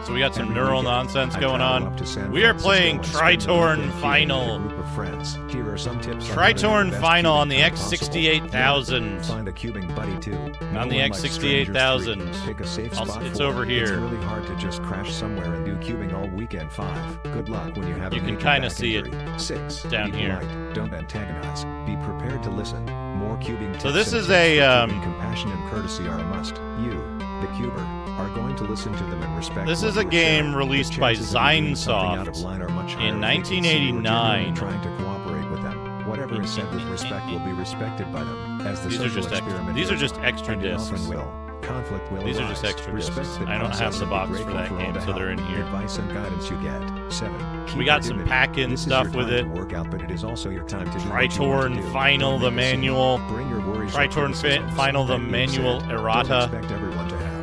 So we got some Every neural weekend, nonsense I going travel on. up to San We are Francisco playing and spend the Tritorn weekend here with a Final. group of friends. Here are some tips on how to have Tritorn the best Final on the cubing time possible. X68000. Find a cubing buddy too. On the one likes X68000. strangers. 3. Pick a safe I'll- spot it's for over it. here. It's really hard to just crash somewhere and do cubing all weekend. 5. Good luck when you have You a can major kinda back see it injury. 6. down Be here. polite. Don't antagonize. Be prepared to listen. More cubing tips So this and is tips a, for cubing compassion and courtesy are a must. You. the Cuber, are going to listen to them and respect. This what is a you are game sharing. released The by chances of you doing something out of Zinesoft line are much higher in if they can see you are genuinely 1989. trying to cooperate with them. Whatever is said with respect will be respected by them, as the These are social just experiment these are goes just on, extra and it discs. often will. Conflict will These are arise. just extra Respect discs. the I don't have process the and be box for grateful that all game, the so they're in help, here. Advice and guidance you get. 7. We Keep got your some dignity. pack-in This is stuff your with time it. to work out, but it is also your time to do what you want to Tritorn do. Final, Don't the make a scene. manual. Bring your worries or Tritorn criticisms. Final, the That being manual said, errata. don't expect everyone to have.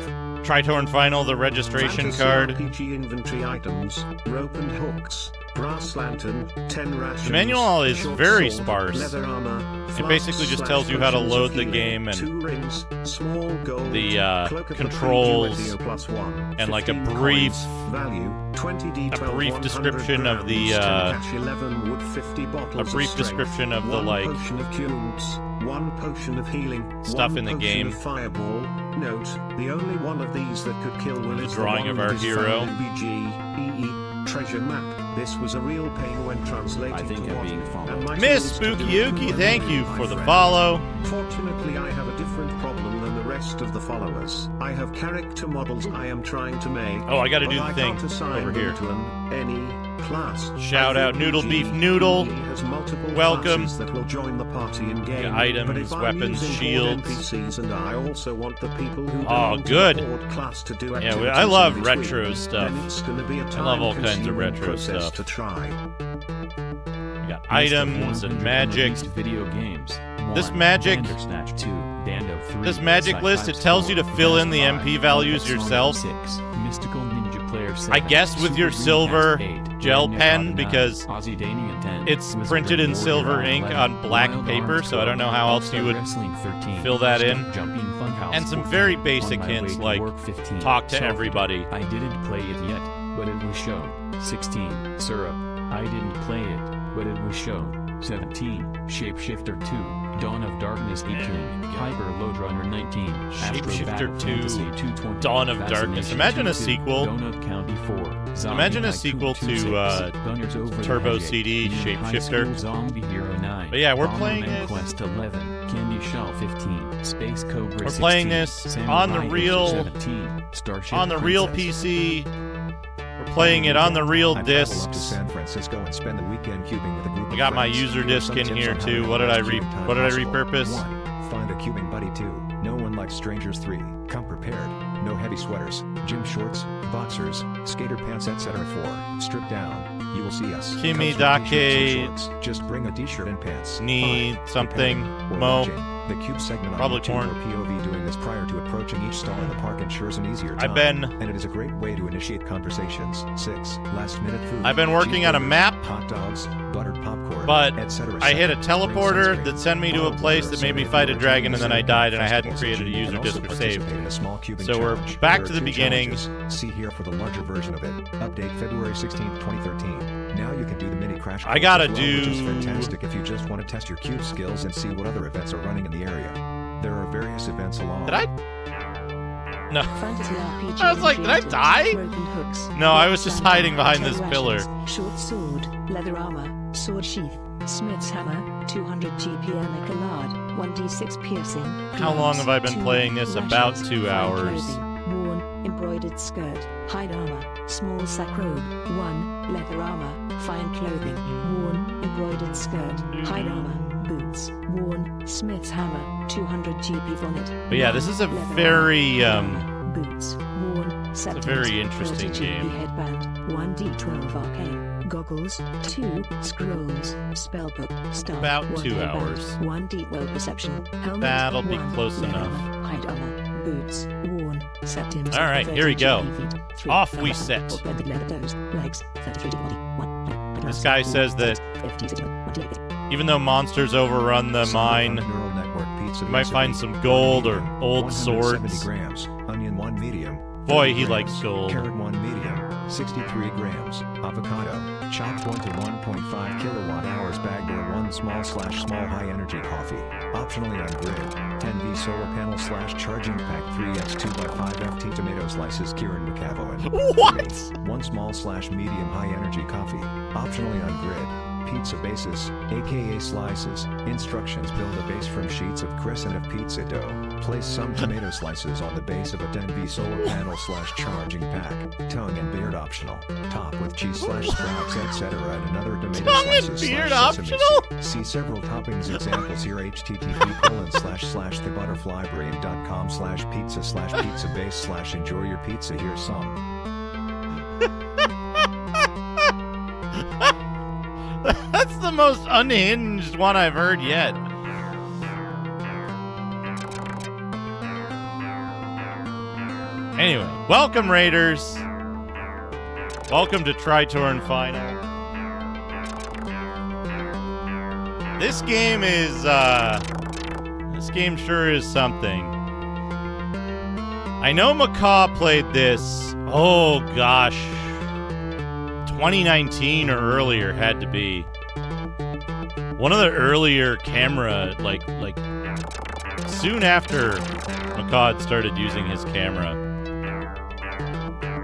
Tritorn Final, the registration Fantasy card. RPG inventory items, rope and hooks, brass lantern, 10 rations. The manual is short very sword, sparse. leather armor, It basically just tells you how to flasks/potions load of the healing, game and 2 rings, small gold, the cloak of controls the Duetio +1, and like a 15 brief coins, value 20d12, a brief 100 description of the, grams, 10 cash, 11 wood, 50 bottles a brief of strength, description of the, 1 like, potion of cubes, 1 potion of healing, stuff 1 in the potion game. of fireball. Note, the only one of these that could kill Will is drawing the of one our that is hero. found in BG treasure map. This was a real pain when translating I think to I'm what, being followed. and my Miss tools to do Spookyyuki, it thank were you my for the friend. follow. Fortunately, I have a different problem than the rest of the followers. I have character models I am trying to make. Oh, I gotta do but the I thing can't assign over them here. to any class. Shout I out think Noodle BG Beef Noodle. has multiple Welcome. classes that will join the party in game. Yeah, items, but if I'm weapons, using shields. Horde NPCs, and I also want the people who Oh, belong good. to the Horde class to do Yeah, activities I love in between, retro stuff. then it's gonna be a I love all kinds of time-consuming retro process stuff. to try. We got List of items and 100 magic. unreleased video games. This 1. magic- Bandersnatch 2, Dando 3, This magic list, it Cyclops tells you to 4, fill in the Fast MP 5, values Sonic yourself. 6, Mystical Ninja Player 7, I guess with your Super silver Dreamcast 8, gel Red pen, Nevada 9, because Ozzy Danian 10, it's Wizard printed in Warrior silver ink 11, on black Wild paper, Arms so I don't know 12, how else you All-Star would Wrestling 13, fill that in. Stunt Jumping Funhouse And some 14, very On basic My hints Way to like Work 15, talk to Selfie. everybody. I didn't play it yet, but it was shown. 16, Syrup. I didn't play it, but it was shown. 17, Shapeshifter 2, Dawn of Darkness 18, Hyper Load Runner 19, Astro Shapeshifter Battle 2, Fantasy 220, Dawn of Darkness. Fascination Imagine a 22, sequel. Donut County 4, Zombie Imagine a Tycoon sequel to, 26, Gunners Over the Turbo Hedge 8, CD, New High Shapeshifter. School Zombie Hero 9, But yeah, we're Bomberman playing this- Quest 11, Candy Shell 15, Space Cobra 16, We're playing this on the Samurai real- 17, Starship on the real Princess. PC. We're playing it on the real I travel up to discs. San Francisco and spend the weekend cubing with a group I of got my friends. user Here are disc some in tips here on how too. to What did I make cubing time repurpose? 1. Find a cubing buddy. 2. No one likes strangers. 3. Come prepared. No heavy sweaters, gym shorts, boxers, skater pants, etc. 4. Strip down. You will see us. Kimi Comes with t-shirts Dake and shorts. Just bring a t-shirt and pants. need 5. something. Preparing or Mo. watching. The cube segment Probably on YouTube porn. or POV doing this prior to approaching each stall in the park ensures an easier time. I've been- and it is a great way to initiate conversations. 6. Last minute food. I've been working on a Cheeseburgers, map, hot dogs, buttered popcorn, but etc. I hit a Bring teleporter sunscreen. that sent me to a Bottled place water, that made me soda, fight a or dragon, and then I died, and I hadn't festivals, created a and user also disk or save. participate in a small cubing So we're challenge. back There to are the 2 beginning. challenges. See here for the larger version of it. Update February 16th, 2013. Now you can do the mini crash. I gotta course as well, which is do- fantastic if you just want to test your cube skills and see what other events are running in the area. There are various events along. Did I? No. Fantasy RPG. I was like, did I items, die? broken hooks, No, I was just sandal, hiding behind 10 this rations, pillar. Short sword, leather armor, sword sheath, smith's hammer, 200 GPM collard, 1d6 piercing. How long have I been 2 playing this? rations, About 2 fine hours. clothing, worn, embroidered skirt, hide armor, small sack robe, 1, leather armor, fine clothing, worn, embroidered skirt, hide armor, boots, worn, smith's hammer, 200 GP bonnet. But yeah, this is a leather very, armor, boots, worn, septums, very interesting 30 GP game. headband, 1d12 arcane, goggles, 2 scrolls, spellbook, staff, About 1 2 hairband, hours. 1d12 perception, helmet, That'll be 1, close leather enough. armor, hide armor, boots, worn, septums. All right, 30 here we go. GP feet, 3, Off we button, set. or blended leather toes, legs, 33 body, 1, This guy says that 50, 60, 1d8. even though monsters overrun the mine, Neural network pizza you might recipe. find some gold or 1 old 170 swords. grams. Onion 1 medium. Boy, 30 he grams. likes gold. Carrot 1 medium. 63 grams. Avocado. Chopped 1 to 1.5 kilowatt hours. Bagged or 1 small high energy coffee. Optionally on grid. 10V solar panel / charging pack 3x 2x5 FT tomato slices. Kieran McAvoy. What? 1 small / medium high energy coffee. Optionally on grid. Pizza bases, aka slices. Instructions: build a base from sheets of crescent of pizza dough. Place some tomato slices on the base of a 10V solar panel / charging pack. Tongue and beard optional. Top with cheese / sprouts, etc. and another tomato Tongue and slices beard / sesame optional? seed. See several toppings examples here. http://thebutterflybrain.com/pizza/pizza base / enjoy your pizza. Here's some. That's the most unhinged one I've heard yet. Anyway, welcome Raiders. Welcome to Tritorn Final. This game is, this game sure is something. I know Macaw played this, oh gosh, 2019 or earlier had to be. One of the earlier camera, like soon after Macaw had started using his camera.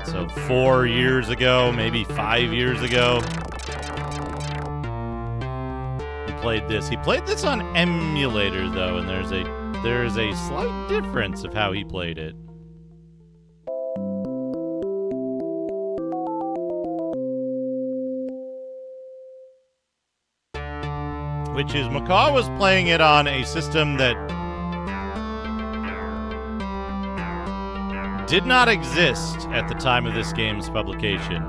So 4 years ago, maybe 5 years ago, he played this. He played this on emulator though, and there's a slight difference of how he played it. Which is Macaw was playing it on a system that did not exist at the time of this game's publication,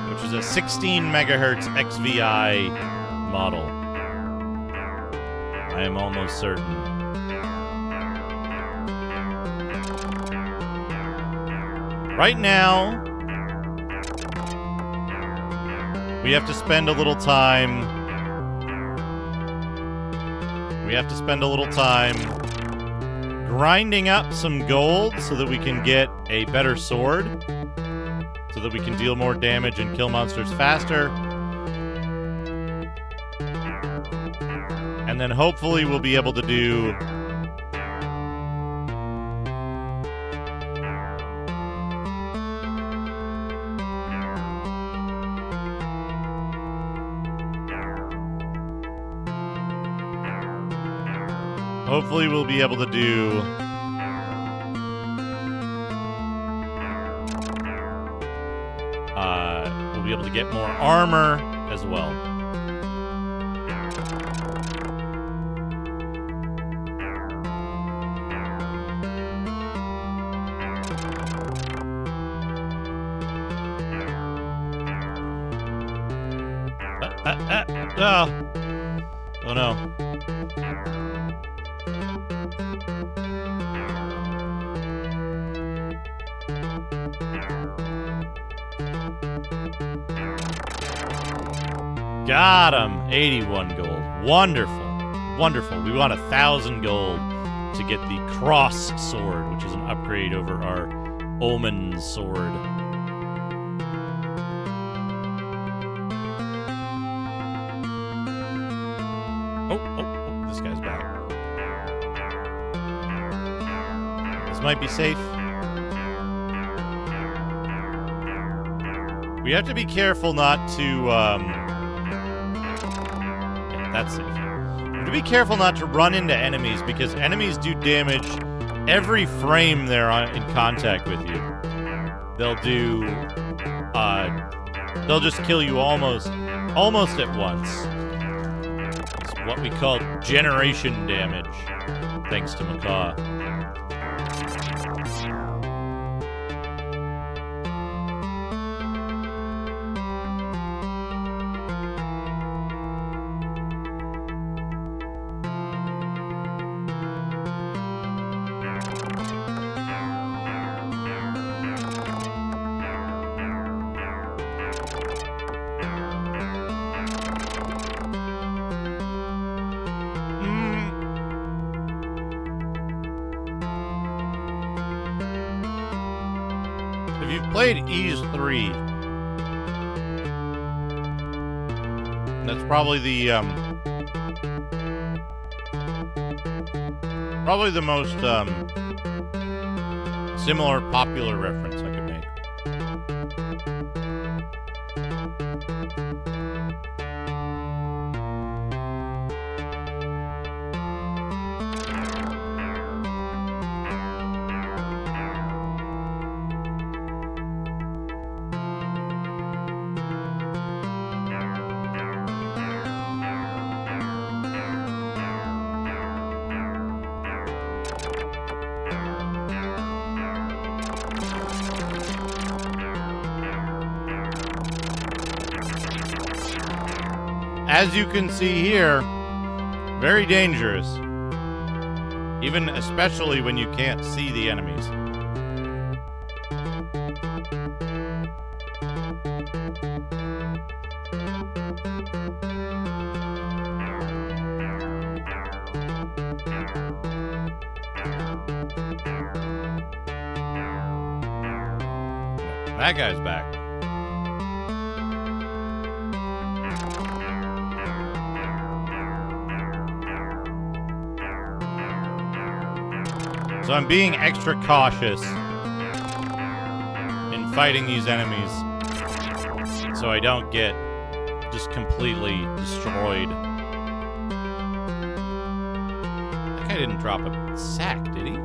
which is a 16 megahertz XVI model. I am almost certain. Right now, we have to spend a little time. We have to spend a little time grinding up some gold so that we can get a better sword, so that we can deal more damage and kill monsters faster. And then hopefully we'll be able to do hopefully we'll be able to do we'll be able to get more armor as well. Oh no. Got him. 81 gold. Wonderful. Wonderful. We want 1,000 gold to get the cross sword, which is an upgrade over our omen sword. Oh, this guy's back. This might be safe. We have to be careful not to, that's safe. We have to be careful not to run into enemies, because enemies do damage every frame they're in contact with you. They'll do, they'll just kill you almost at once. It's what we call generation damage, thanks to Macaw. If you've played Ys 3, that's probably the most similar popular reference I could make. as you can see here, very dangerous. Even especially when you can't see the enemies. That guy's back. So I'm being extra cautious in fighting these enemies so I don't get just completely destroyed. That guy didn't drop a sack, did he?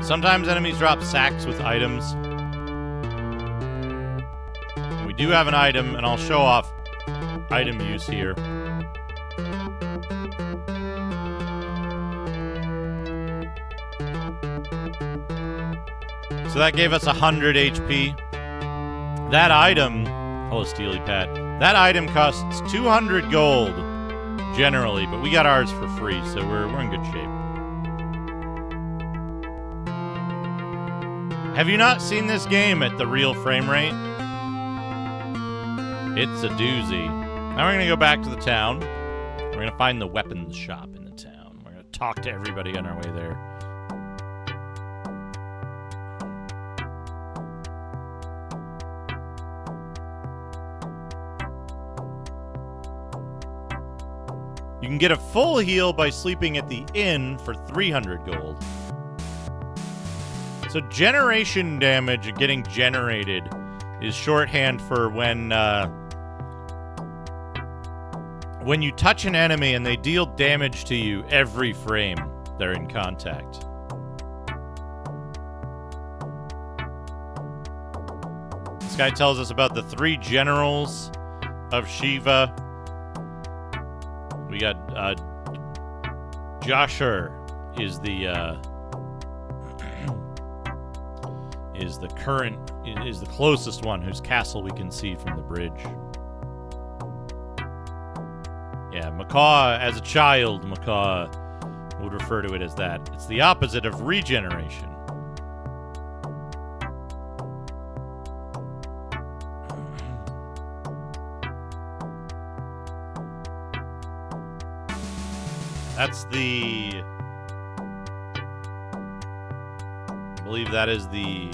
Sometimes enemies drop sacks with items. We do have an item, and I'll show off item use here. So that gave us 100 HP. That item, hello Steely Pat, that item costs 200 gold generally, but we got ours for free, so we're in good shape. Have you not seen this game at the real frame rate? It's a doozy. Now we're going to go back to the town. We're going to find the weapons shop in the town. We're going to talk to everybody on our way there. You can get a full heal by sleeping at the inn for 300 gold. So generation damage getting generated is shorthand for when you touch an enemy and they deal damage to you every frame they're in contact. This guy tells us about the 3 generals of Shiva. We got Joshua is the closest one whose castle we can see from the bridge. Yeah, Macaw, as a child, Macaw would refer to it as that. It's the opposite of regeneration. That's I believe that is the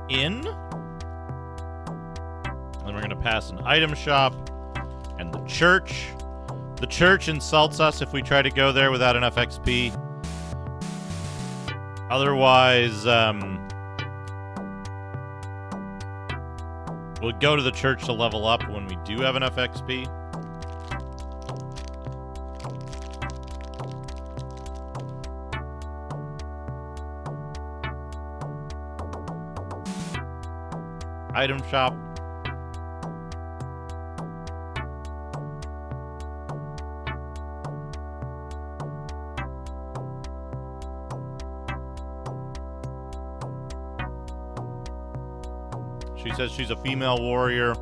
inn. Then we're going to pass an item shop and the church. The church insults us if we try to go there without enough XP. Otherwise, we'll go to the church to level up when we do have enough XP. Item shop. She says she's a female warrior.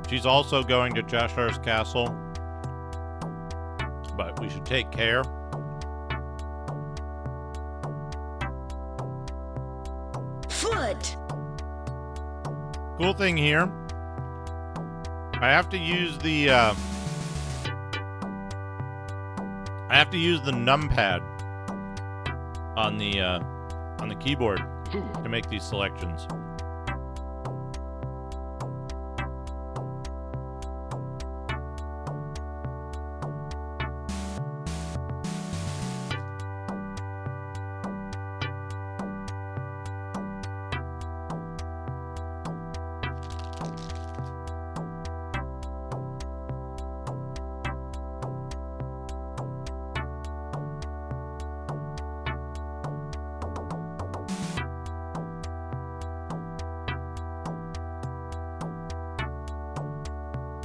She's also going to Joshar's castle. But we should take care. Foot! Cool thing here. I have to use the numpad on the keyboard to make these selections.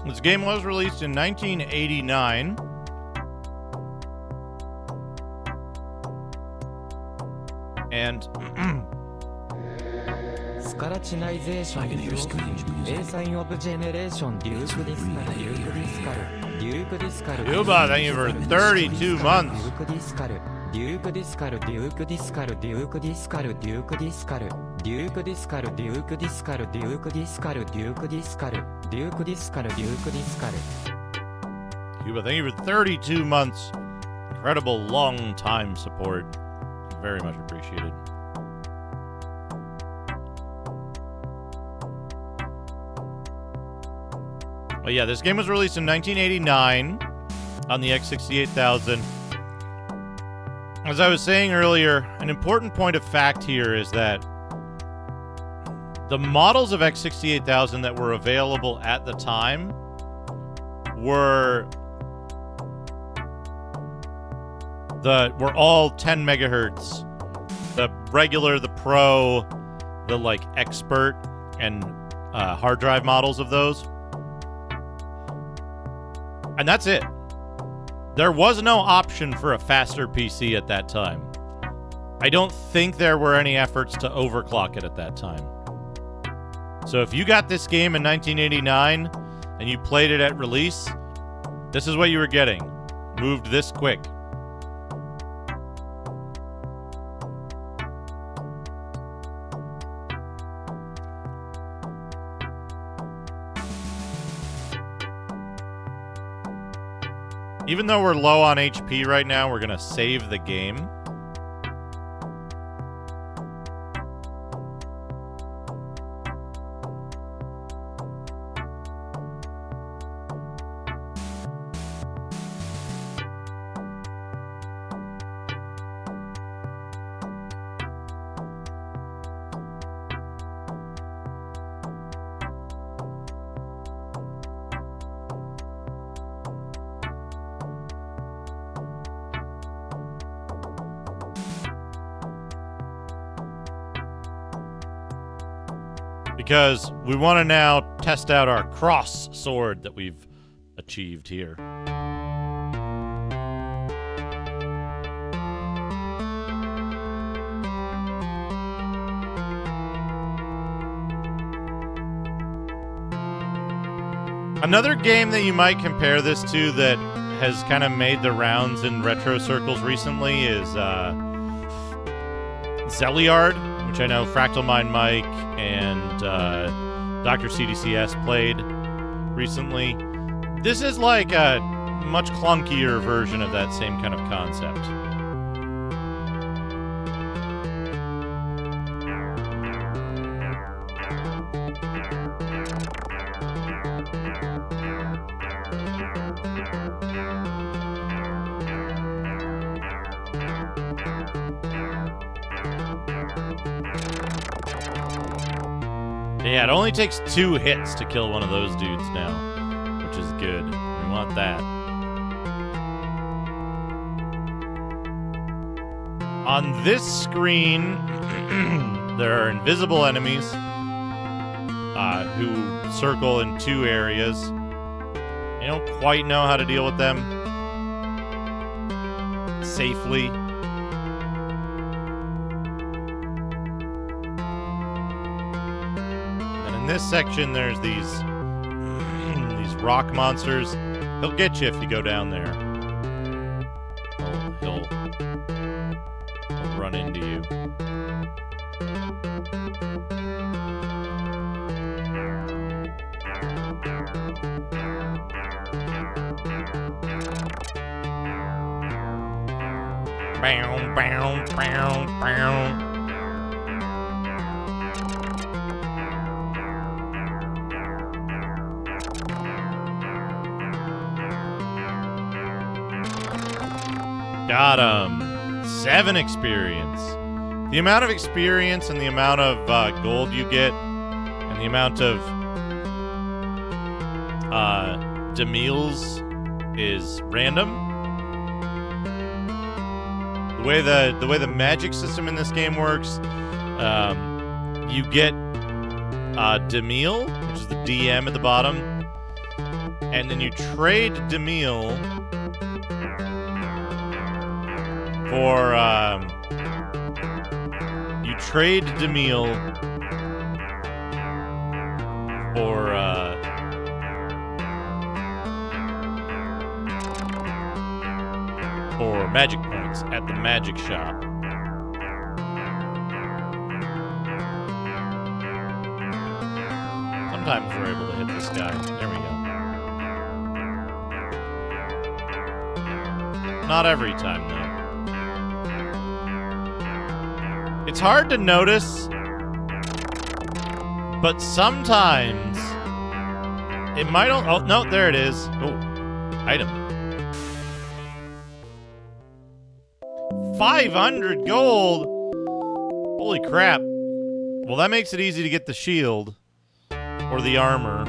This game was released in 1989. And スカラチナイゼーションデュオ A サインオブジェネレーションデュークディスカルデュークディスカルデュークディスカル Yuba, thank you for 32 months. デュークディスカルデュークディスカルデュークディスカルデュークディスカルデュークディスカルデュークディスカルデュークディスカルデュークディスカルデュークディスカルデュークディスカルデュークディスカル Yuba, thank you for 32 months. Incredible long time support. Very much appreciated. But yeah, this game was released in 1989 on the X68000. As I was saying earlier, an important point of fact here is that the models of X68000 that were available at the time were all 10 megahertz. The regular, the Pro, the like Expert, and hard drive models of those. And that's it. There was no option for a faster PC at that time. I don't think there were any efforts to overclock it at that time. So if you got this game in 1989 and you played it at release, this is what you were getting. Moved this quick. Even though we're low on HP right now, we're going to save the game. Because we want to now test out our cross sword that we've achieved here. Another game that you might compare this to that has kind of made the rounds in retro circles recently is Zeliard, which I know Fractal Mind Mike and Dr. CDCS played recently. This is like a much clunkier version of that same kind of concept. Yeah, it only takes 2 hits to kill one of those dudes now, which is good. We want that. On this screen, there are invisible enemies who circle in 2 areas. You don't quite know how to deal with them safely. In this section, there's these rock monsters. He'll get you if you go down there. He'll run into you. Bow, bow, bow, bow. Got him. 7 experience. The amount of experience and the amount of gold you get and the amount of Demils is random. The way the magic system in this game works, you get Demil, which is the DM at the bottom, and then you trade Demil for or magic points at the magic shop. Sometimes we're able to hit this guy. There we go. Not every time, though. It's hard to notice, but sometimes it might... Oh, no, there it is. Oh, item. 500 gold! Holy crap. Well, that makes it easy to get the shield. Or the armor.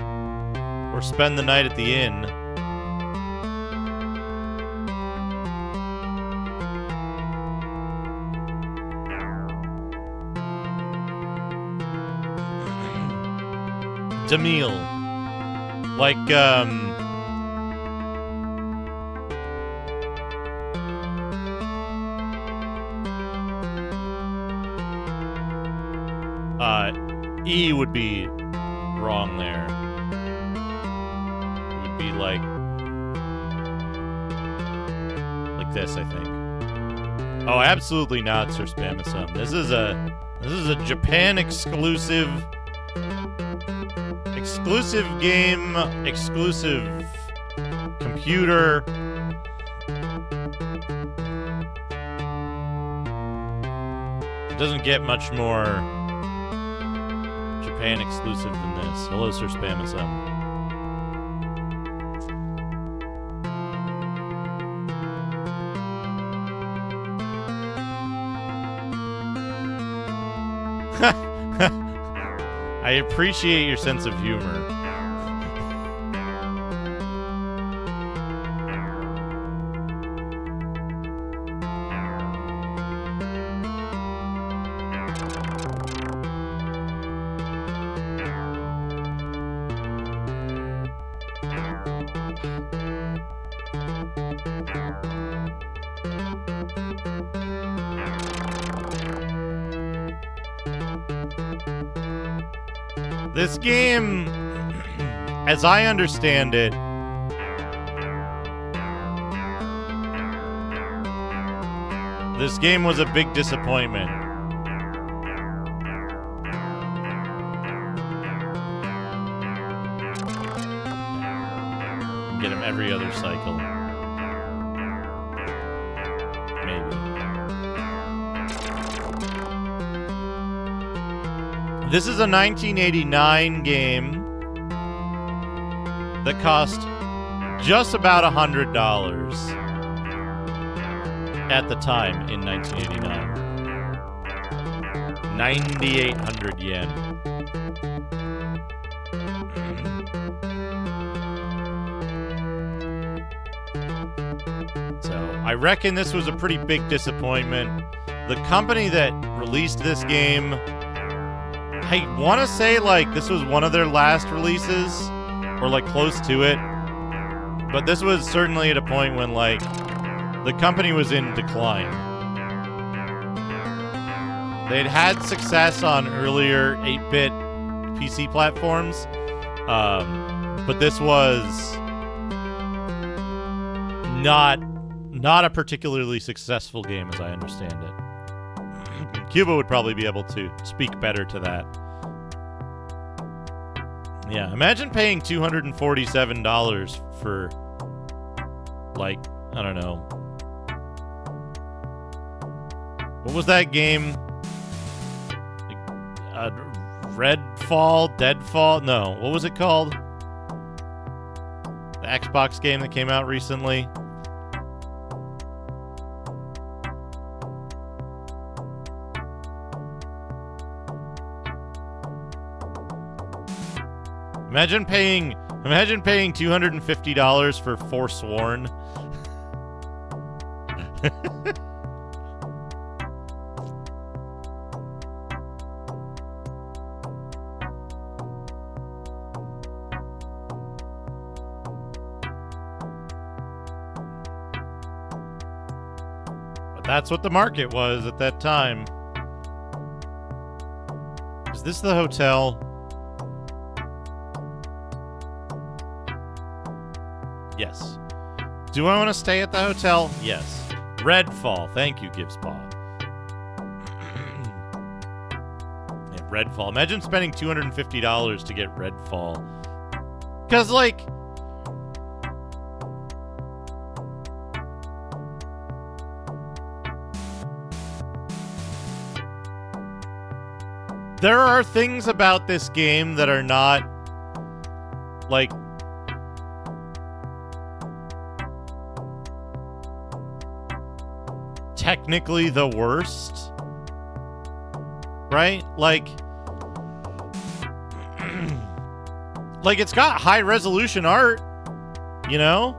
Or spend the night at the inn. Demille. Like, E would be wrong there. It would be like this, I think. Oh, absolutely not, Sir Spamasum. This is a Japan exclusive game, exclusive computer. It doesn't get much more Japan exclusive than this. Hello, Sir Spamasum. I appreciate your sense of humor. This game, as I understand it, this game was a big disappointment. Get him every other cycle. Maybe. This is a 1989 game that cost just about $100 at the time in 1989. 9,800 yen. So I reckon this was a pretty big disappointment. The company that released this game, I want to say, like, this was one of their last releases, or, like, close to it. But this was certainly at a point when, like, the company was in decline. They'd had success on earlier 8-bit PC platforms, but this was not a particularly successful game, as I understand it. Cuba would probably be able to speak better to that. Yeah, imagine paying $247 for, like, I don't know. What was that game? Like, Redfall? Deadfall? No, what was it called? The Xbox game that came out recently? Imagine paying $250 for Forsworn. But that's what the market was at that time. Is this the hotel? Yes. Do I want to stay at the hotel? Yes. Redfall. Thank you, Gibbspaw. Yeah, Redfall. Imagine spending $250 to get Redfall. Because, like... there are things about this game that are not, like... technically the worst, right? Like it's got high resolution art, you know?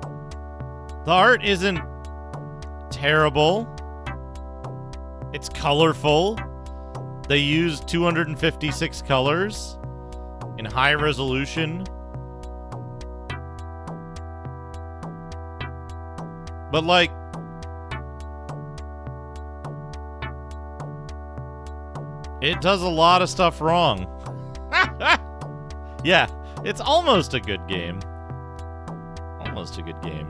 The art isn't terrible. It's colorful. They use 256 colors in high resolution. But like, it does a lot of stuff wrong. Yeah, it's almost a good game. Almost a good game.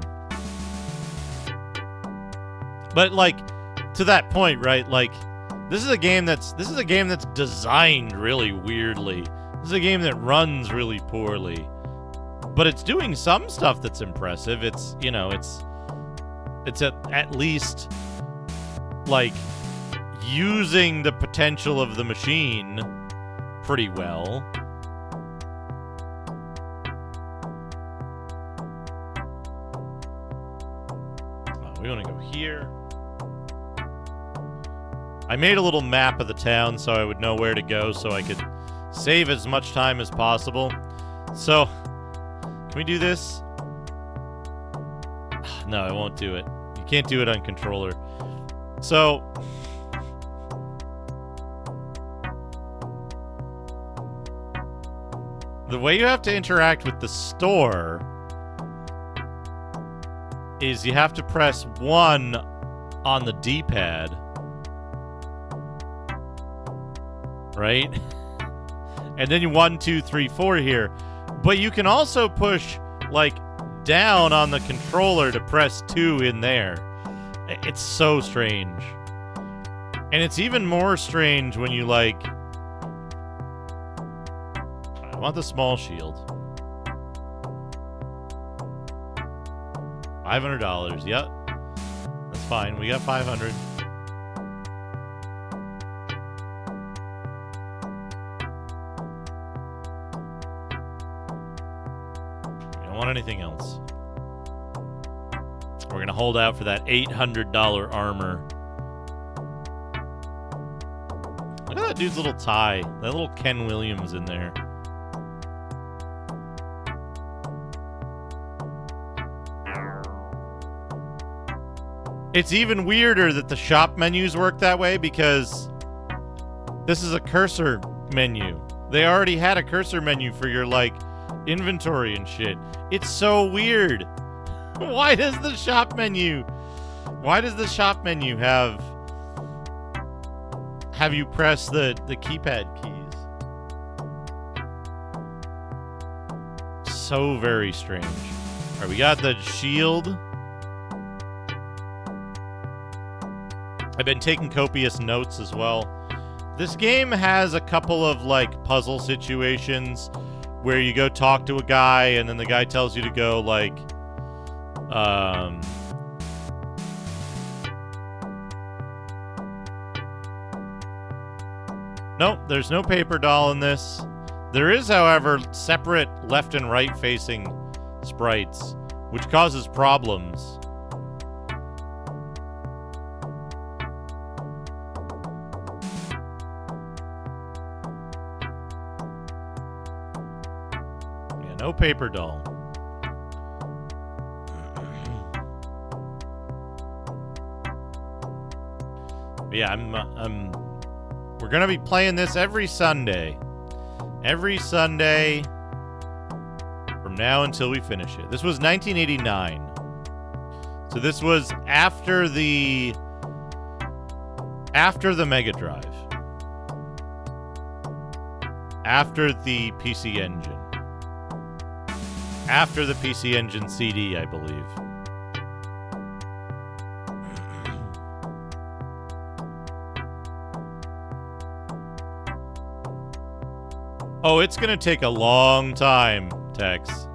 But like, to that point, right? Like, this is a game that's designed really weirdly. This is a game that runs really poorly. But it's doing some stuff that's impressive. It's, you know, it's at least like using the potential of the machine pretty well. We want to go here. I made a little map of the town so I would know where to go so I could save as much time as possible. So, can we do this? No, I won't do it. You can't do it on controller. So, the way you have to interact with the store is you have to press 1 on the D-pad. Right? And then you 1, 2, 3, 4 here. But you can also push, like, down on the controller to press 2 in there. It's so strange. And it's even more strange when you, like... I want the small shield. $500. Yep. That's fine. We got 500. We don't want anything else. We're going to hold out for that $800 armor. Look at that dude's little tie. That little Ken Williams in there. It's even weirder that the shop menus work that way because this is a cursor menu. They already had a cursor menu for your, like, inventory and shit. It's so weird. Why does the shop menu have you press the keypad keys? So very strange. All right, we got the shield. I've been taking copious notes as well. This game has a couple of, like, puzzle situations where you go talk to a guy and then the guy tells you to go, like, nope, there's no paper doll in this. There is, however, separate left and right facing sprites, which causes problems. No paper doll. But yeah, we're gonna be playing this every Sunday. Every Sunday from now until we finish it. This was 1989. So this was after the Mega Drive. After the PC Engine. after the PC Engine CD, I believe. Oh, it's gonna take a long time, Tex.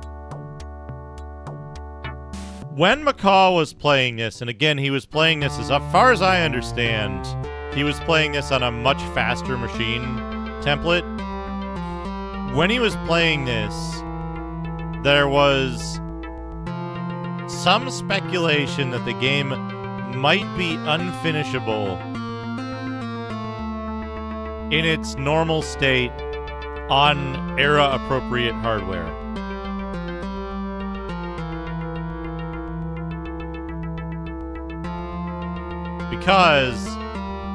When McCaw was playing this, and again, he was playing this, as far as I understand, he was playing this on a much faster machine template. When he was playing this, there was some speculation that the game might be unfinishable in its normal state on era-appropriate hardware. Because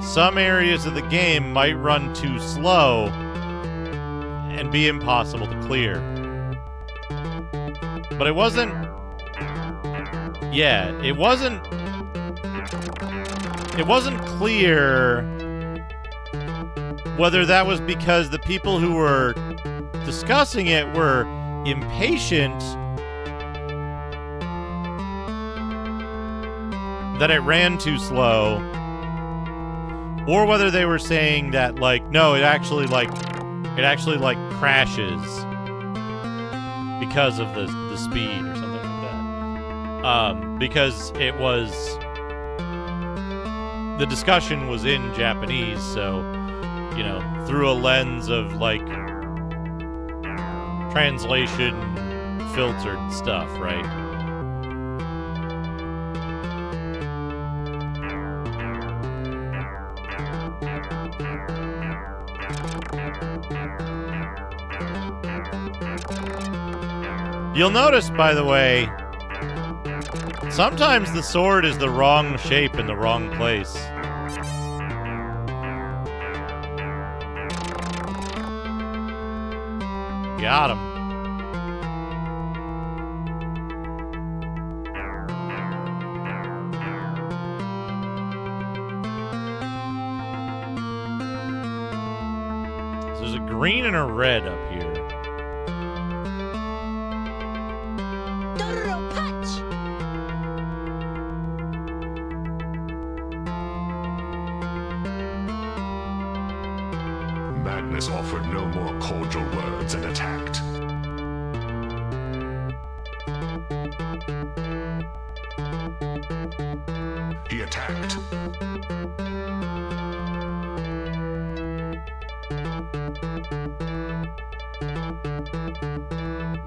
some areas of the game might run too slow and be impossible to clear. But it wasn't... Yeah, it wasn't clear whether that was because the people who were discussing it were impatient that it ran too slow, or whether they were saying that, like, no, it actually crashes because of the speed or something like that. Because it was... The discussion was in Japanese, so, you know, through a lens of, like, translation filtered stuff, right? You'll notice, by the way, sometimes the sword is the wrong shape in the wrong place. Got him. So there's a green and a red up here. Madness offered no more cordial words and attacked. He attacked.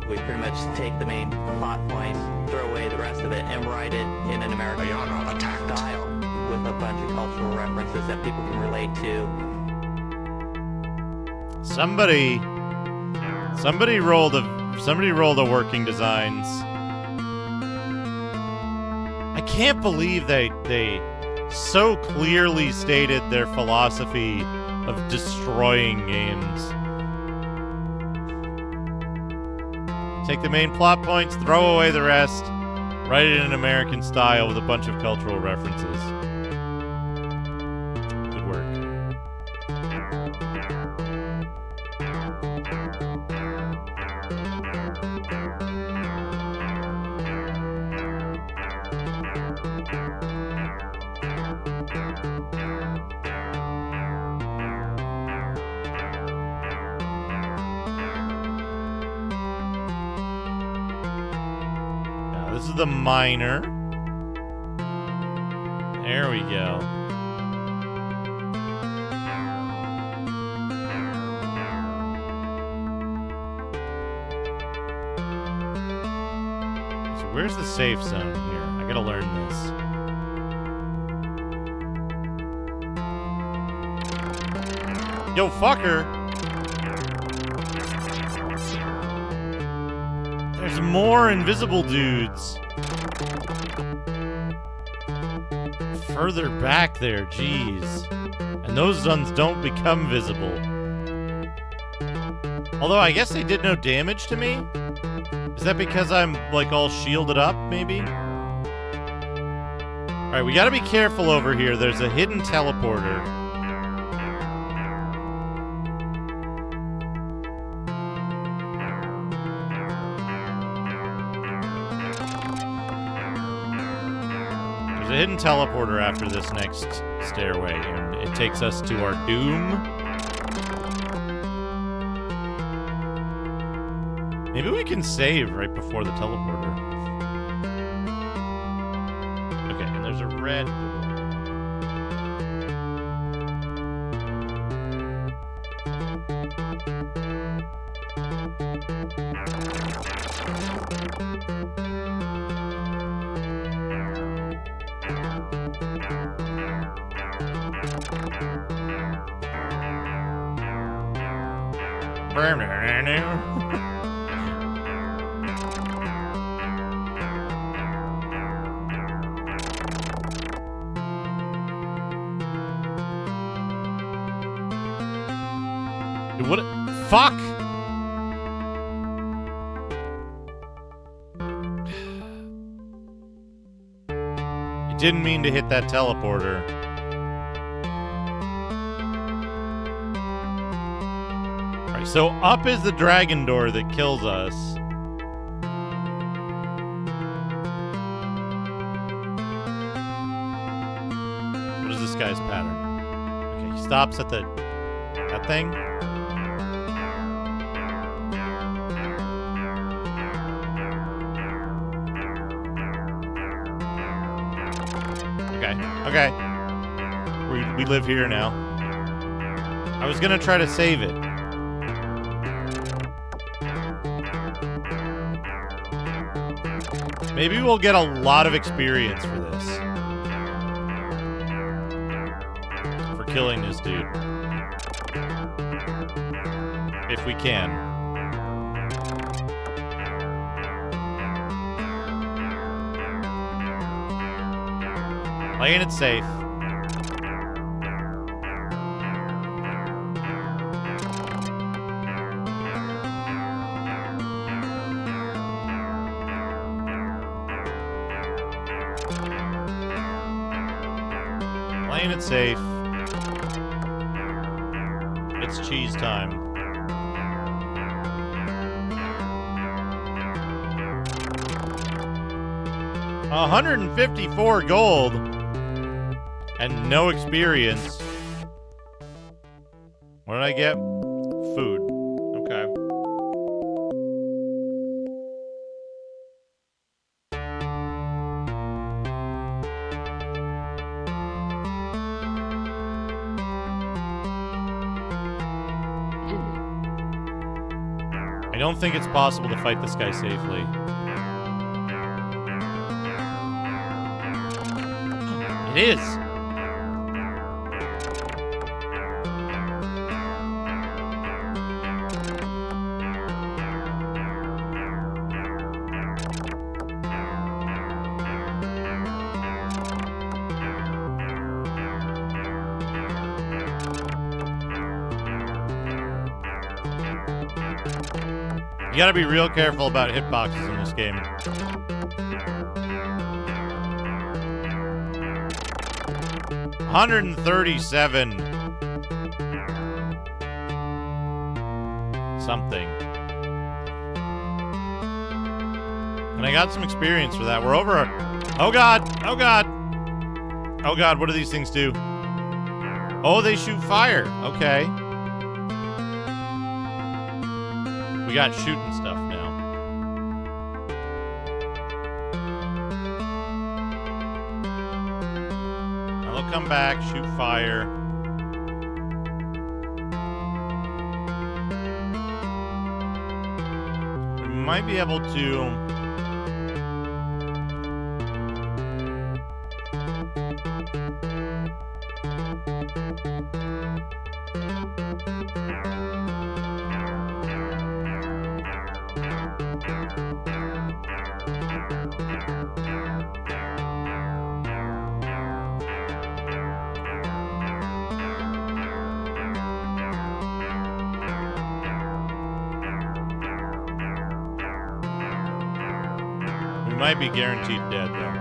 We pretty much take the main plot point, throw away the rest of it, and write it in an American style with a bunch of cultural references that people can relate to. Somebody rolled a working designs. I can't believe they so clearly stated their philosophy of destroying games. Take the main plot points, throw away the rest, write it in an American style with a bunch of cultural references. Good work. This is the minor. There we go. So where's the safe zone here? I gotta learn this. Yo, fucker! There's more invisible dudes. Further back there, jeez. And those ones don't become visible. Although I guess they did no damage to me? Is that because I'm, like, all shielded up, maybe? Alright, we gotta be careful over here. There's a hidden teleporter. hidden teleporter after this next stairway, and it takes us to our doom. Maybe we can save right before the teleporter. Okay, and there's a red... What? Fuck! I didn't mean to hit that teleporter. Alright, so up is the dragon door that kills us. What is this guy's pattern? Okay, he stops at that thing. Okay. We live here now. I was gonna try to save it. Maybe we'll get a lot of experience for this. For killing this dude. If we can. Playing it safe. Playing it safe. It's cheese time. $154 gold. And no experience. What did I get? Food. Okay. I don't think it's possible to fight this guy safely. It is! You gotta be real careful about hitboxes in this game. $137 something. And I got some experience for that. We're over. Oh god! Oh god! Oh god, what do these things do? Oh, they shoot fire. Okay. We got shooting stuff now. Now they'll come back, shoot fire. We might be able to... might be guaranteed dead, though.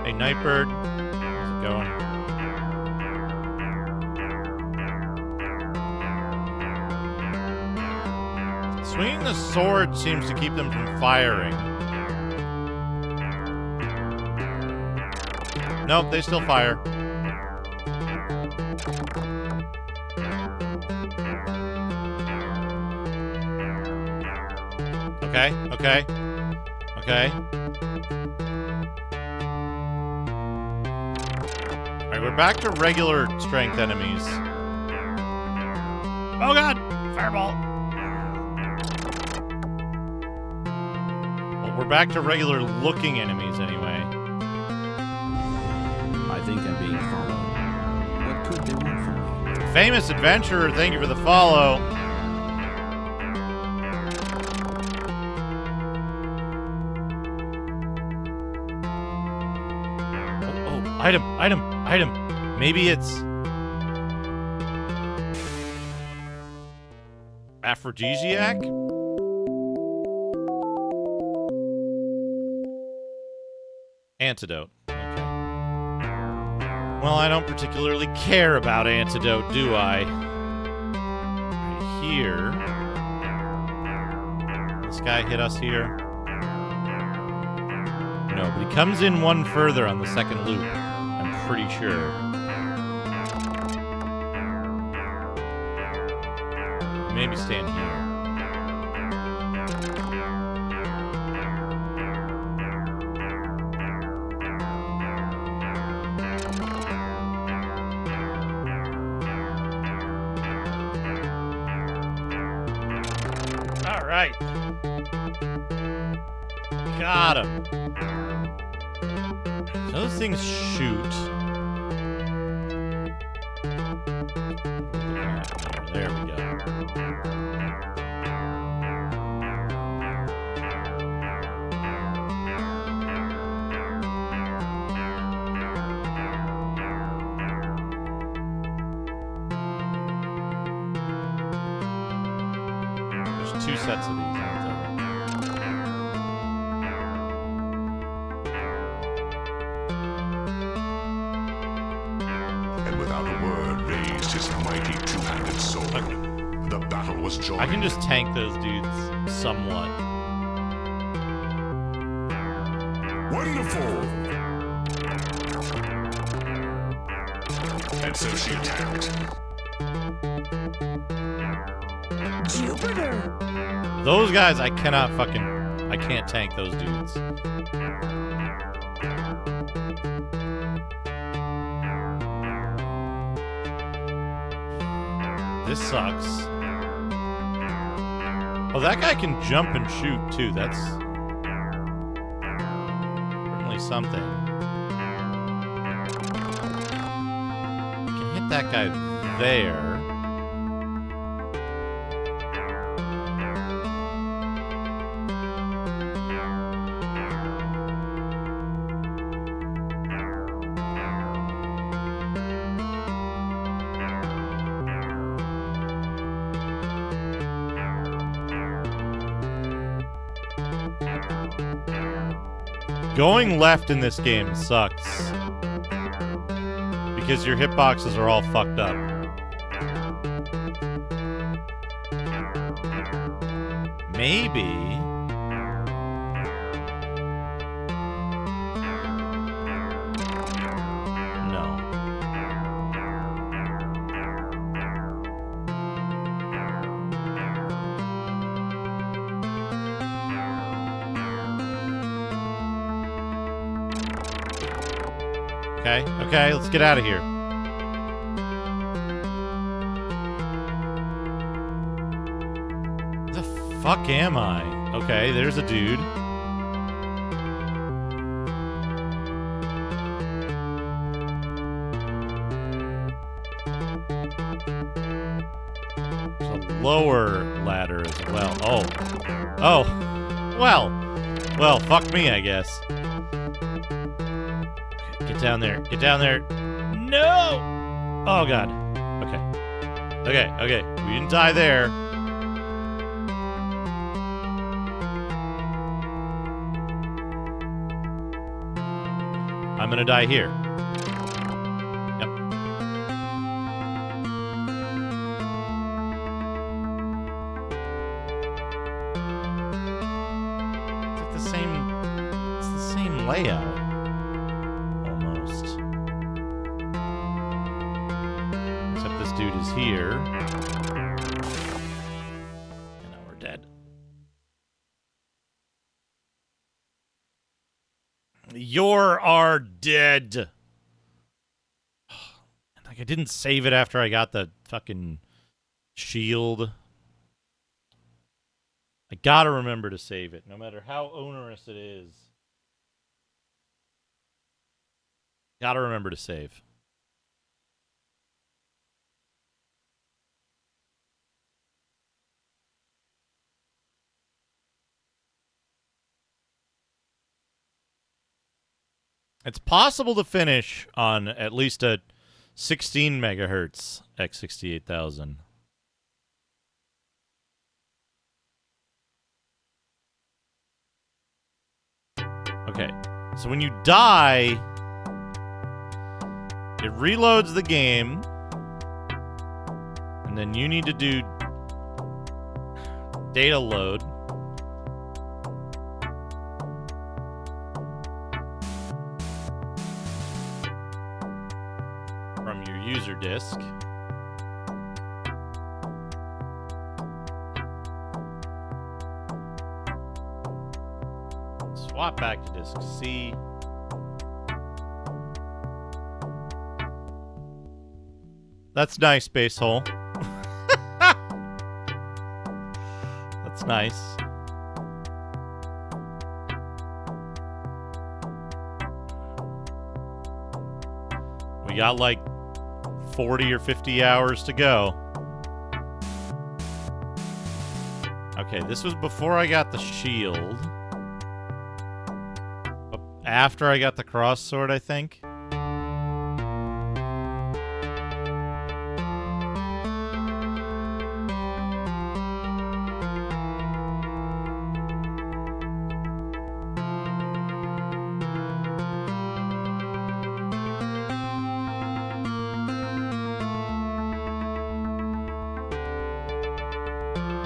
Hey, Nightbird. How's it going? Swinging the sword seems to keep them from firing. Nope, they still fire. Okay, okay, okay. Alright, we're back to regular strength enemies. Oh god! Fireball! Well, we're back to regular looking enemies anyway. I think I'm being followed. What could they want from me? Famous Adventurer, thank you for the follow. Oh, item, item, item. Maybe it's aphrodisiac? Antidote. Okay. Well, I don't particularly care about antidote, do I? Right here. This guy hit us here. No, but he comes in one further on the second loop. I'm pretty sure. Maybe stand here. All right. Got him. So those things shoot. There we go. There's two sets of these, aren't there? And without a word raised his mighty two-handed sword. The battle was joined. I can just tank those dudes somewhat. Wonderful! And so she attacked. Jupiter! Those guys, I can't tank those dudes. This sucks. Oh, that guy can jump and shoot, too. That's certainly something. I can hit that guy there. Going left in this game sucks. Because your hitboxes are all fucked up. Maybe... No. Okay, okay, let's get out of here. The fuck am I? Okay, there's a dude. There's a lower ladder as well. Oh. Oh. Well, fuck me, I guess. Get down there. Get down there. No! Oh, God. Okay. Okay, okay. We didn't die there. I'm gonna die here. Yep. same layout. Almost. Except this dude is here. And now we're dead. You're dead. Like, I didn't save it after I got the fucking shield. I gotta remember to save it, no matter how onerous it is. Gotta remember to save. It's possible to finish on at least a 16 megahertz X68000. Okay, so when you die, it reloads the game, and then you need to do data load. From your user disk. Swap back to disk C. That's nice, Space Hole. That's nice. We got like 40 or 50 hours to go. Okay, this was before I got the shield. After I got the cross sword, I think.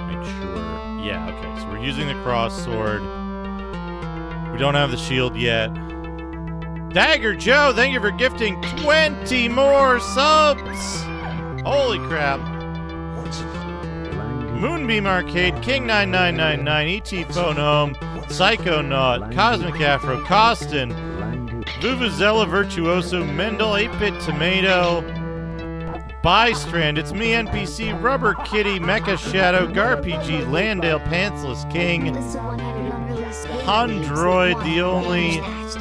Make sure. Yeah, okay, so we're using the cross sword. We don't have the shield yet. Dagger Joe, thank you for gifting 20 more subs. Holy crap. Moonbeam Arcade, King 9999, ET Phone Home, Psychonaut, Cosmic Afro, Costin, Vuvuzela Virtuoso, Mendel, 8-Bit Tomato, Bystrand, It's Me NPC, Rubber Kitty, Mecha Shadow, Garpg, Landale, Pantsless King, Hondroid, the only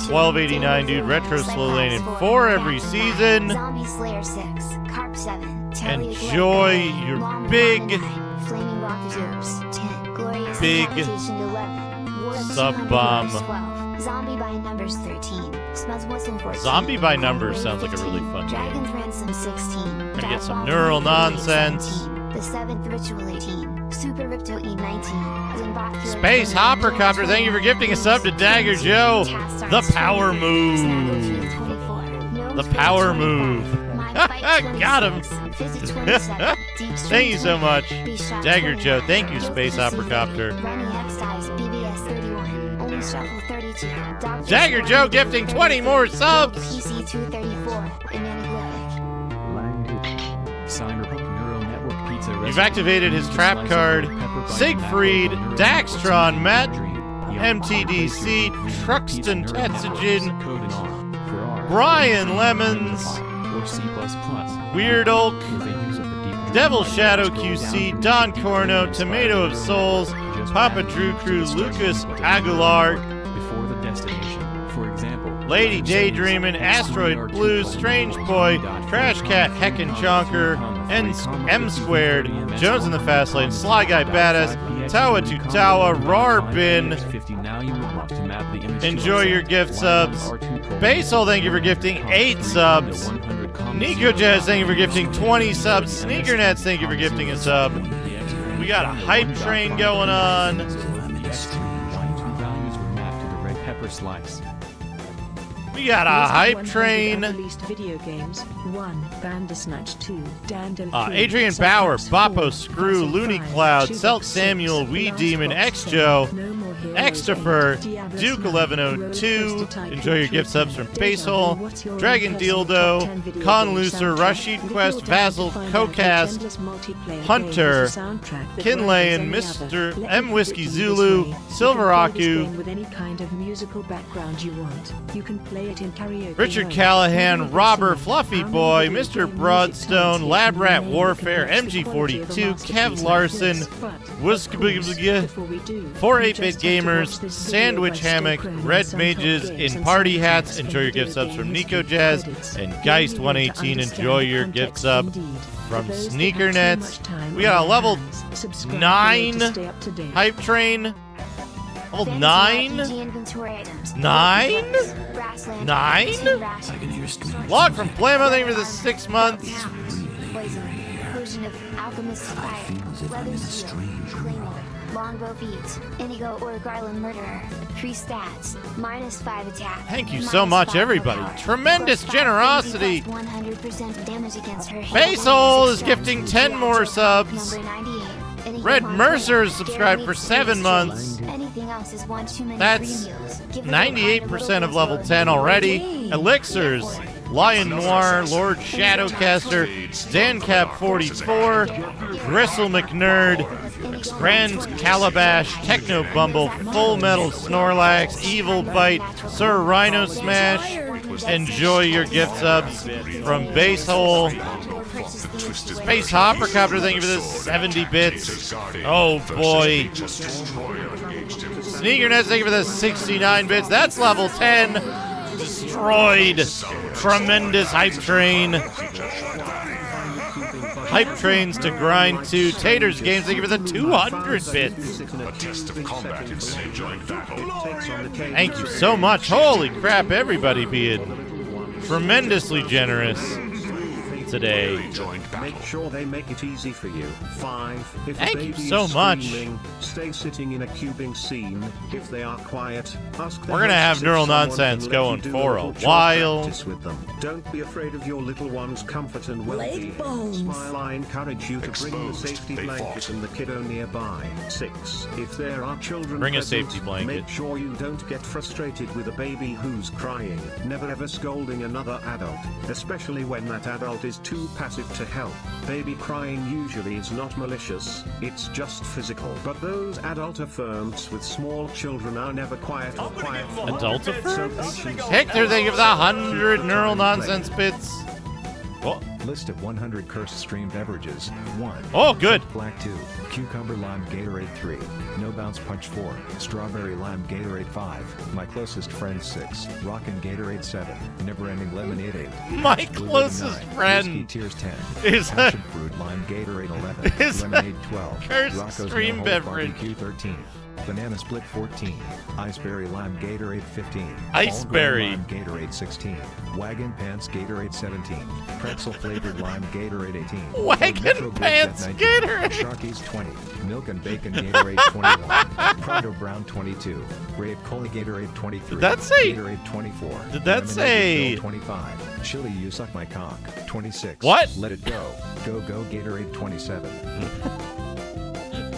1289 dude, Retro Slow Lane in 4 every season. Zombie Slayer 6, Carp 7, Enjoy your big, Flaming Rock Tubes 10, Glorious big Decapitation 11, War sub bomb. 12, Zombie by Numbers 13, Smells Whistle 14, Zombie by Numbers sounds like a really fun Dragon's game. Ransom 16, Gonna get some Diabolical neural 88, nonsense. 17, The 7th Ritual 18, Super Ripto E19, Zimbabwe Space Hoppercopter, thank you for gifting a sub to Dagger Joe. The power move. The power move. Got him. Thank you so much. Dagger Joe, thank you, Space Hoppercopter. Dagger Joe gifting 20 more subs. PC 234, Cyberpunk Neural Network Pizza You've activated his trap card. Siegfried, Daxtron, Matt, MTDC, Truxton Tetsugen, Brian Lemons, Weird Oak, Devil Shadow QC, Don Corno, Tomato of Souls, Papa Drew Crew, Lucas Aguilar, before the destination. For example, Lady Daydreamin', Asteroid Blue, Strange Boy, Trash Cat, Heckin' Chonker, M Squared, Jones in the Fast Lane, Sly Guy Badass, Tawa Tutawa, Rarbin. Enjoy your gift subs. Basil, thank you for gifting 8 subs. Nico Jazz, thank you for gifting 20 subs. Sneaker Nets, thank you for gifting a sub. We got a hype train going on. The X3 values were mapped to the red pepper slice. We got a hype train. Released video games. 1. Bandersnatch 2. Dandelion 3. Adrian Bauer, Boppo Screw, Looney Cloud, Selt Samuel, Wee Demon, X Joe, Xtifer, Duke 1102. Enjoy your gift subs from Basehole, Dragon Dildo, Conlucer, Rashid Quest, Vassal, Cocast, Hunter, Kinlay, Mr. M Whiskey Zulu, Silveraku, with any kind of musical background you want. You can play it in karaoke. Richard Callahan, Robber, Fluffy Boy, Mr. Broadstone, Lab Rat Warfare, MG42, Kev Larson, Wuskabugabugya, 48-Bit Gamers, Sandwich Hammock, Red Mages in Party Hats. Enjoy your gift subs from Nico Jazz, and Geist118. Enjoy your gift sub from Sneaker Nets. We got a level 9 hype train. Level 9? 9? 9? Log from Plamo, thank you for the 6 months. Version of Alchemist's Fire, Leather Steel, Claymore, Longbow Feet, Indigo or Garland Murderer, free stats, -5 attack. Thank you so much, everybody. Tremendous generosity. 100% damage against her. Basehole is gifting 10 more subs. Red Mercer is subscribed for 7 months. Anything else is one too many. That's 98% of level 10 already. Elixirs, Lion Noir, Lord Shadowcaster, Zancap 44, Gristle McNerd, Grand Calabash, Techno Bumble, Full Metal Snorlax, Evil Bite, Sir Rhino Smash. Enjoy your gift subs from Basehole. Space Hoppercopter, thank you for the 70 bits. Oh boy. Sneaker Nets, thank you for the 69 bits. That's level 10. Destroyed. Tremendous hype train. Hype trains to grind to. Taters Games, thank you for the 200 bits. A test of combat in an enjoying battle. Thank you so much. Holy crap, everybody being tremendously generous today. Make sure they make it easy for you. 5. If Thank a you baby so is much. screaming, stay sitting in a cubing scene. If they are quiet, ask them. We're gonna have neural nonsense going for a while. With them. Don't be afraid of your little one's comfort and well-being. Smile. I encourage you to bring the safety blanket and the kiddo nearby. 6. If there are children Bring a present, safety blanket. Make sure you don't get frustrated with a baby who's crying. Never ever scolding another adult, especially when that adult is too passive to help. Baby crying usually is not malicious, it's just physical. But those adult affirms with small children are never quiet or quiet. Adult affirms? So Hector, thank you for the 100 neural nonsense bits. Oh. List of 100 cursed stream beverages. 1. Oh, good. Black 2. Cucumber lime Gatorade 3. No bounce punch 4. Strawberry lime Gatorade 5. My closest friend 6. Rockin' Gatorade 7. Never ending lemonade 8. My closest friend Whiskey Tears 10. is Passion fruit lime Gatorade 11. is Lemonade 12. cursed Rocco's stream No Hold beverage. Barbecue 13. Banana Split 14. Iceberry Lime Gatorade 15. Iceberry. All-Grain Lime Gatorade 16. Wagon Pants Gatorade 17. Pretzel Flavored Lime Gatorade 18. Wagon Metro Grape Pants 19. Gatorade. Sharkies 20. Milk and Bacon Gatorade 21. Prado Brown 22. Grape Cola Gatorade 23. Did that say- Gatorade 24. Did that Lemonade say- Refill 25. Chili You Suck My Cock 26. What? Let It Go. Go Go Gatorade 27.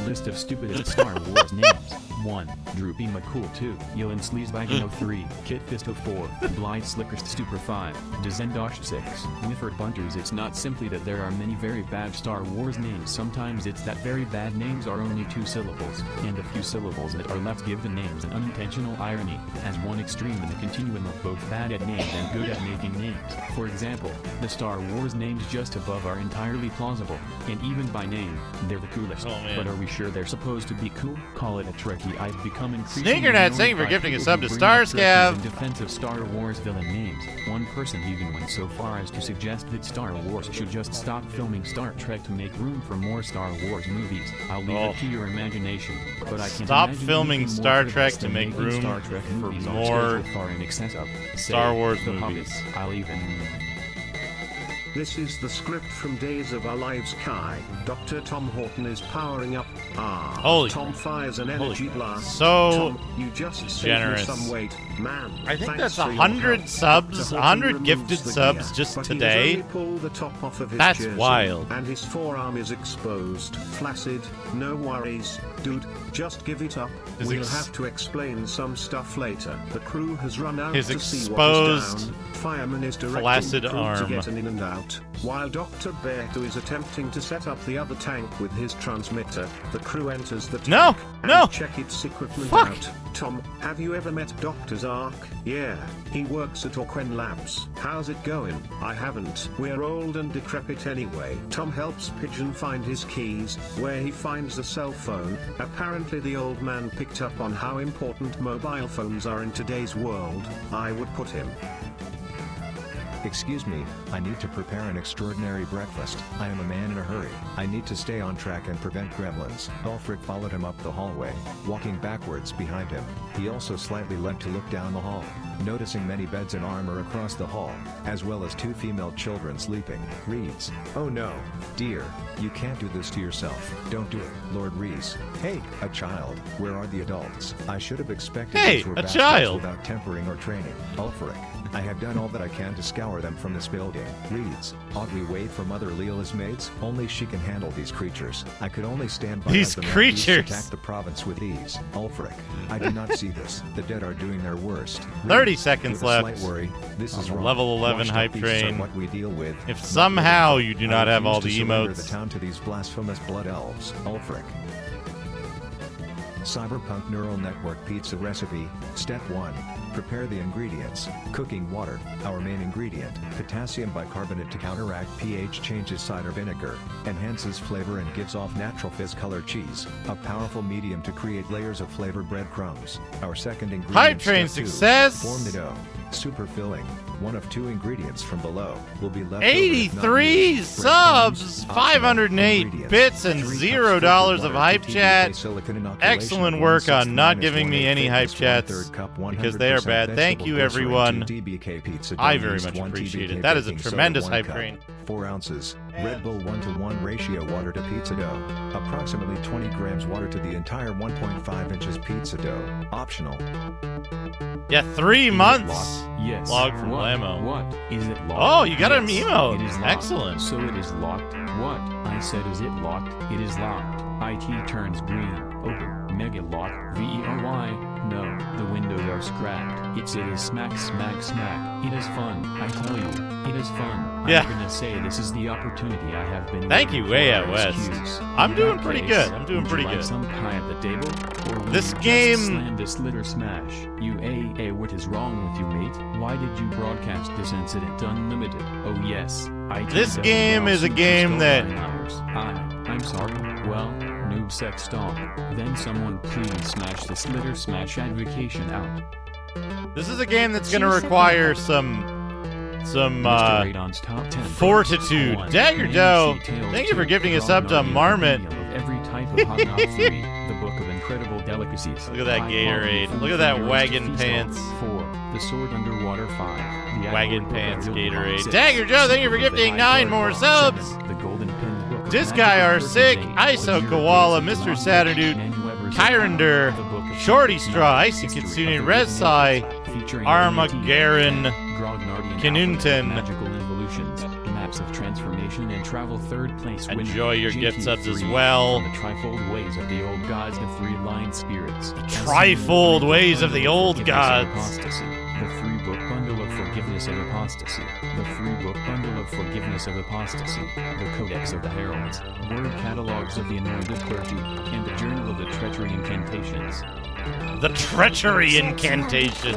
List of stupidest Star Wars names. 1. Droopy McCool 2. Yolan Sleazebaggin 03. Kit Fisto 4. Blythe Slickerst Stupor 5. Dezendosh 6. Whifford Bunters. It's not simply that there are many very bad Star Wars names. Sometimes it's that very bad names are only 2 syllables, and a few syllables that are left give the names an unintentional irony, as one extreme in the continuum of both bad at names and good at making names. For example, the Star Wars names just above are entirely plausible, and even by name, they're the coolest. Oh, man. But are we sure they're supposed to be cool? Call it a Trekkie. I've become increasingly Sneaker Nets, thank you for annoyed by gifting a people sub who to bring up Starscav. Trekkies in defense of Star Wars villain names. One person even went so far as to suggest that Star Wars should just stop filming Star Trek to make room for more Star Wars movies. I'll leave it to your imagination, but I can't Stop imagine filming anything more Star for Trek this to than make making room Star Trek for movies on more schedule far in excess of, say, Star Wars The movies. Hobbit. I'll even This is the script from Days of Our Lives Kai. Dr. Tom Horton is powering up. Holy Tom fires an energy blast. So Tom, you just generous. saved me some weight, man. I think Thanks that's for your 100 help. subs, Dr. Horton 100 gifted removes the subs gear, just but today. He has only pulled the top off of his That's jersey, wild. and his forearm is exposed. Flaccid, no worries, dude. Just give it up. We'll have to explain some stuff later. The crew has run out His to see what is exposed down. Fireman is directing flaccid the crew arm. to get an in and out, while Dr. Beto is attempting to set up the other tank with his transmitter. The crew enters the tank and check its equipment out. Tom, have you ever met Dr. Zark? Yeah, he works at Orquen Labs. How's it going? I haven't. We're old and decrepit anyway. Tom helps Pigeon find his keys, where he finds a cell phone. Apparently the old man picked up on how important mobile phones are in today's world. I would put him. Excuse me, I need to prepare an extraordinary breakfast. I am a man in a hurry. I need to stay on track and prevent gremlins. Ulfric followed him up the hallway, walking backwards behind him. He also slightly leapt to look down the hall, noticing many beds and armor across the hall, as well as 2 female children sleeping. Reads, "Oh no, dear, you can't do this to yourself. Don't do it, Lord Reese. Hey, a child, where are the adults? I should have expected Hey, these were a bastards child. without tempering or training. Ulfric, I have done all that I can to scour them from this building." Reads, "Ought we wait for Mother Leela's maids? Only she can handle these creatures. I could only stand by These as the creatures. Maltese attack the province with ease. Ulfric, I do not see this. The dead are doing their worst." 30 Reads, seconds "With a left. Slight worry, this is On the wrong. level 11 Washed-up hype beasts are train. what we deal with. If not somehow living. you do I not have refuse all to the surrender emotes. the town to these blasphemous blood elves. Ulfric. Cyberpunk Neural Network Pizza Recipe. Step 1. Prepare the ingredients. Cooking water, our main ingredient. Potassium bicarbonate to counteract pH changes. Cider vinegar enhances flavor and gives off natural fizz-color cheese. A powerful medium to create layers of flavored breadcrumbs. Our second ingredient. Hype train Step 2. success. Form the dough. Super filling. One of 2 ingredients from below will be left. 83 subs, 508 bits, and $0 of hype chat. Excellent work on not giving me any hype chats because they are bad. Thank you, everyone. I very much appreciate it. That is a tremendous hype train. 4 ounces. Red Bull 1-to-1 ratio water to pizza dough. Approximately 20 grams water to the entire 1.5 inches pizza dough. Optional. Yeah, 3 months. Yes. Log from What? Lamo. What? Is it locked? Oh, you got an Yes. emote. It is locked. Excellent. So it is locked. What? I said, is it locked? It is locked. IT turns green. Open. Mega lock. VERY. No, the windows are scrapped. It is smack, smack, smack. It is fun. I tell you, it is fun. Yeah. I'm gonna say this is the opportunity I have been. Thank waiting you, Way for. Out West. Excuse. I'm In doing that pretty case, good. I'm doing would pretty you like good. some pie at the table? Or will This you game- just slam this litter smash. What is wrong with you, mate? Why did you broadcast this incident unlimited? Oh yes, This game is a game that- I'm sorry. Well, noob sex doll. Then someone please smash this litter smash advocation out. This is a game that's going to require some Mr. Radon's top 10 fortitude. One, Dagger Nancy Joe, Tales thank you for 2, gifting a sub to Grognard Marmot. Compendium of every type of hot dog 3, the book of incredible delicacies. Look at that High Gatorade. quality Look at food that for yours to wagon feast on. pants. 4, the sword underwater 5, the Wagon Outward pants Book of Yoga Gatorade. 6, Dagger Joe, thank you for Secret of the gifting High 9 more Guard subs. 7, the Golden Pin Book of This Magical guy are Curses sick. 8, ISO Wizard Koala, of Mr. Basic Saturdude, Manu Weber's Kyrander, The Book of Shorty Secrets, Straw, Icy History Kitsune, of the Rezai, featuring Armageddon, Grognardian Kinunten. Magical Evolutions, Maps of Transformation and Travel third place winner. Enjoy your gift GT3, subs as well. The trifold ways of the old gods, the three-line spirits. Trifold ways of the old gods. Apostasy. The free book bundle of forgiveness of apostasy. The free book bundle of forgiveness of apostasy. The Codex of the Heralds. Word catalogs of the anointed clergy. And the Journal of the Treachery Incantations. The treachery incantation.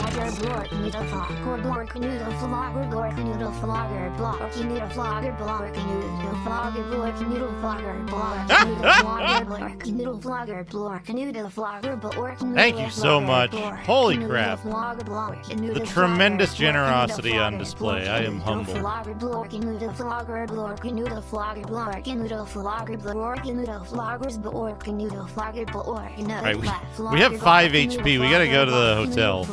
Thank you so much. Holy crap. The tremendous generosity on display. I am humble. Alright, we have 5 5 HP. We gotta go to the hotel.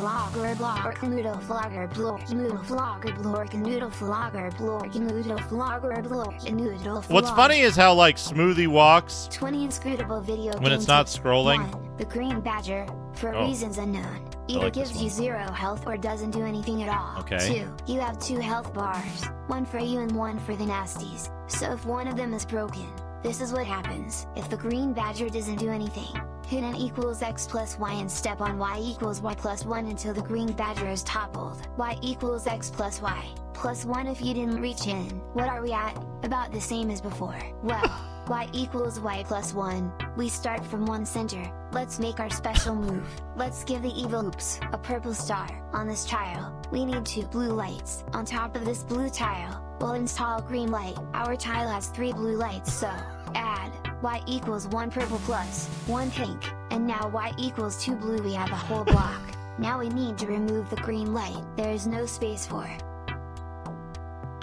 What's funny is how, like, Smoothie walks 20 inscrutable video when it's not scrolling. 1. The Green Badger, for reasons unknown, either like gives you 0 health or doesn't do anything at all. Okay. 2. You have 2 health bars, 1 for you and 1 for the nasties. So if one of them is broken, this is what happens. If the Green Badger doesn't do anything, hit N equals X plus Y and step on Y equals Y plus 1 until the Green Badger is toppled. Y equals X plus Y, plus 1 if you didn't reach in. What are we at? About the same as before. Well, Y equals Y plus 1. We start from one center. Let's make our special move. Let's give the evil oops a purple star. On this tile, we need 2 blue lights. On top of this blue tile, we'll install green light. Our tile has 3 blue lights, so add Y equals 1 purple plus 1 pink, and now Y equals 2 blue. We have a whole block. Now we need to remove the green light. There is no space for it.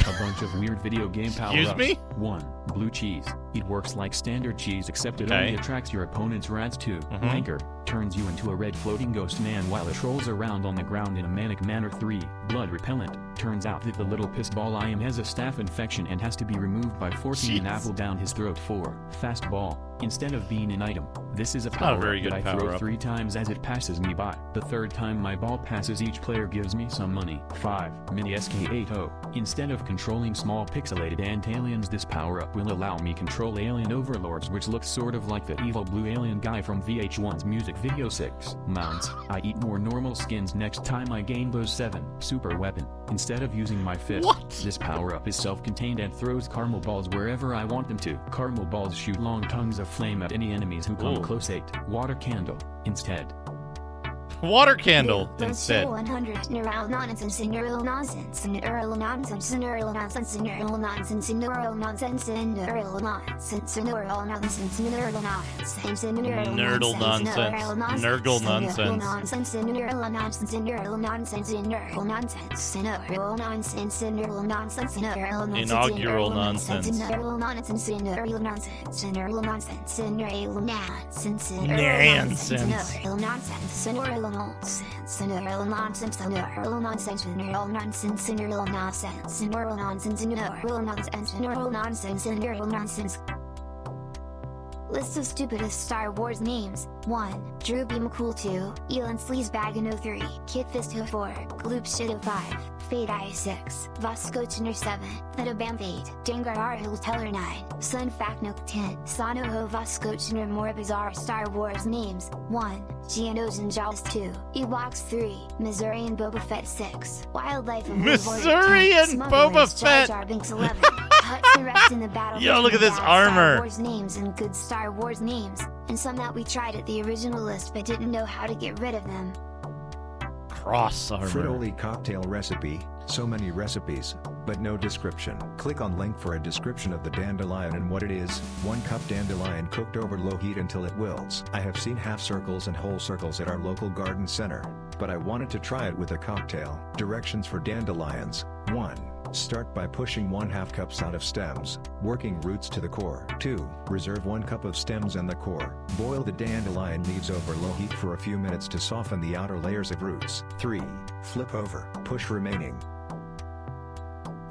A bunch of weird video game power-ups. Excuse me? 1. Blue cheese. It works like standard cheese except it only attracts your opponent's rats. 2. Anchor. Turns you into a red floating ghost man while it trolls around on the ground in a manic manner. 3. Blood repellent. Turns out that the little piss ball I am has a staph infection and has to be removed by forcing an apple down his throat. 4. Fast ball. Instead of being an item, this is a power-up that I throw 3 times as it passes me by. The 3rd time my ball passes, each player gives me some money. 5. Mini X68000. Instead of controlling small pixelated ant aliens, this power-up will allow me control alien overlords, which looks sort of like the evil blue alien guy from VH1's music video. 6. Mounts. I eat more normal skins next time I gain those 7. Super weapon. Instead of using my fist, this power-up is self-contained and throws caramel balls wherever I want them to. Caramel balls shoot long tongues of flame at any enemies who come close. 8. Water candle. Instead. Water candle instead. 100 neural nonsense, neural nonsense, neural nonsense, neural nonsense, neural nonsense, neural nonsense, neural nonsense, neural nonsense, neural nonsense, Nerdle nonsense, nurgle nonsense, neural nonsense, neural nonsense, neural nonsense, neural nonsense, neural nonsense, neural nonsense, inaugural nonsense, neural nonsense, neural nonsense, neural nonsense, neural nonsense, neural nonsense, neural nonsense, neural nonsense, neural nonsense, neural nonsense, neural nonsense, neural nonsense, neural nonsense, neural nonsense, neural nonsense. List of stupidest Star Wars names. 1. Drew B. McCool. 2. Elon Sleazebag in 03. Kid Fist 04. Gloop Shit 05. Fade I 6. Voskochner 7. Theta Bam 8. Dengar Arhul Teller 9. Sun Faknok 10. Sanoho Voskochner. More bizarre Star Wars names. 1. Geonos and Jaws 2. Ewoks 3. Missouri and Boba Fett 6. Wildlife and Missouri and Boba Fett. Jar Jar Binks 11. Hudson Rex in the battle. Yo, look at this armor. Star Wars names and good Star Wars names, and some that we tried at the original list but didn't know how to get rid of them. Cross armor. Frittoli cocktail recipe. So many recipes, but no description. Click on link for a description of the dandelion and what it is. 1 cup dandelion cooked over low heat until it wilts. I have seen half circles and whole circles at our local garden center, but I wanted to try it with a cocktail. Directions for dandelions. 1. Start by pushing 1/2 cups out of stems, working roots to the core. 2. Reserve 1 cup of stems and the core. Boil the dandelion leaves over low heat for a few minutes to soften the outer layers of roots. 3. Flip over, push remaining.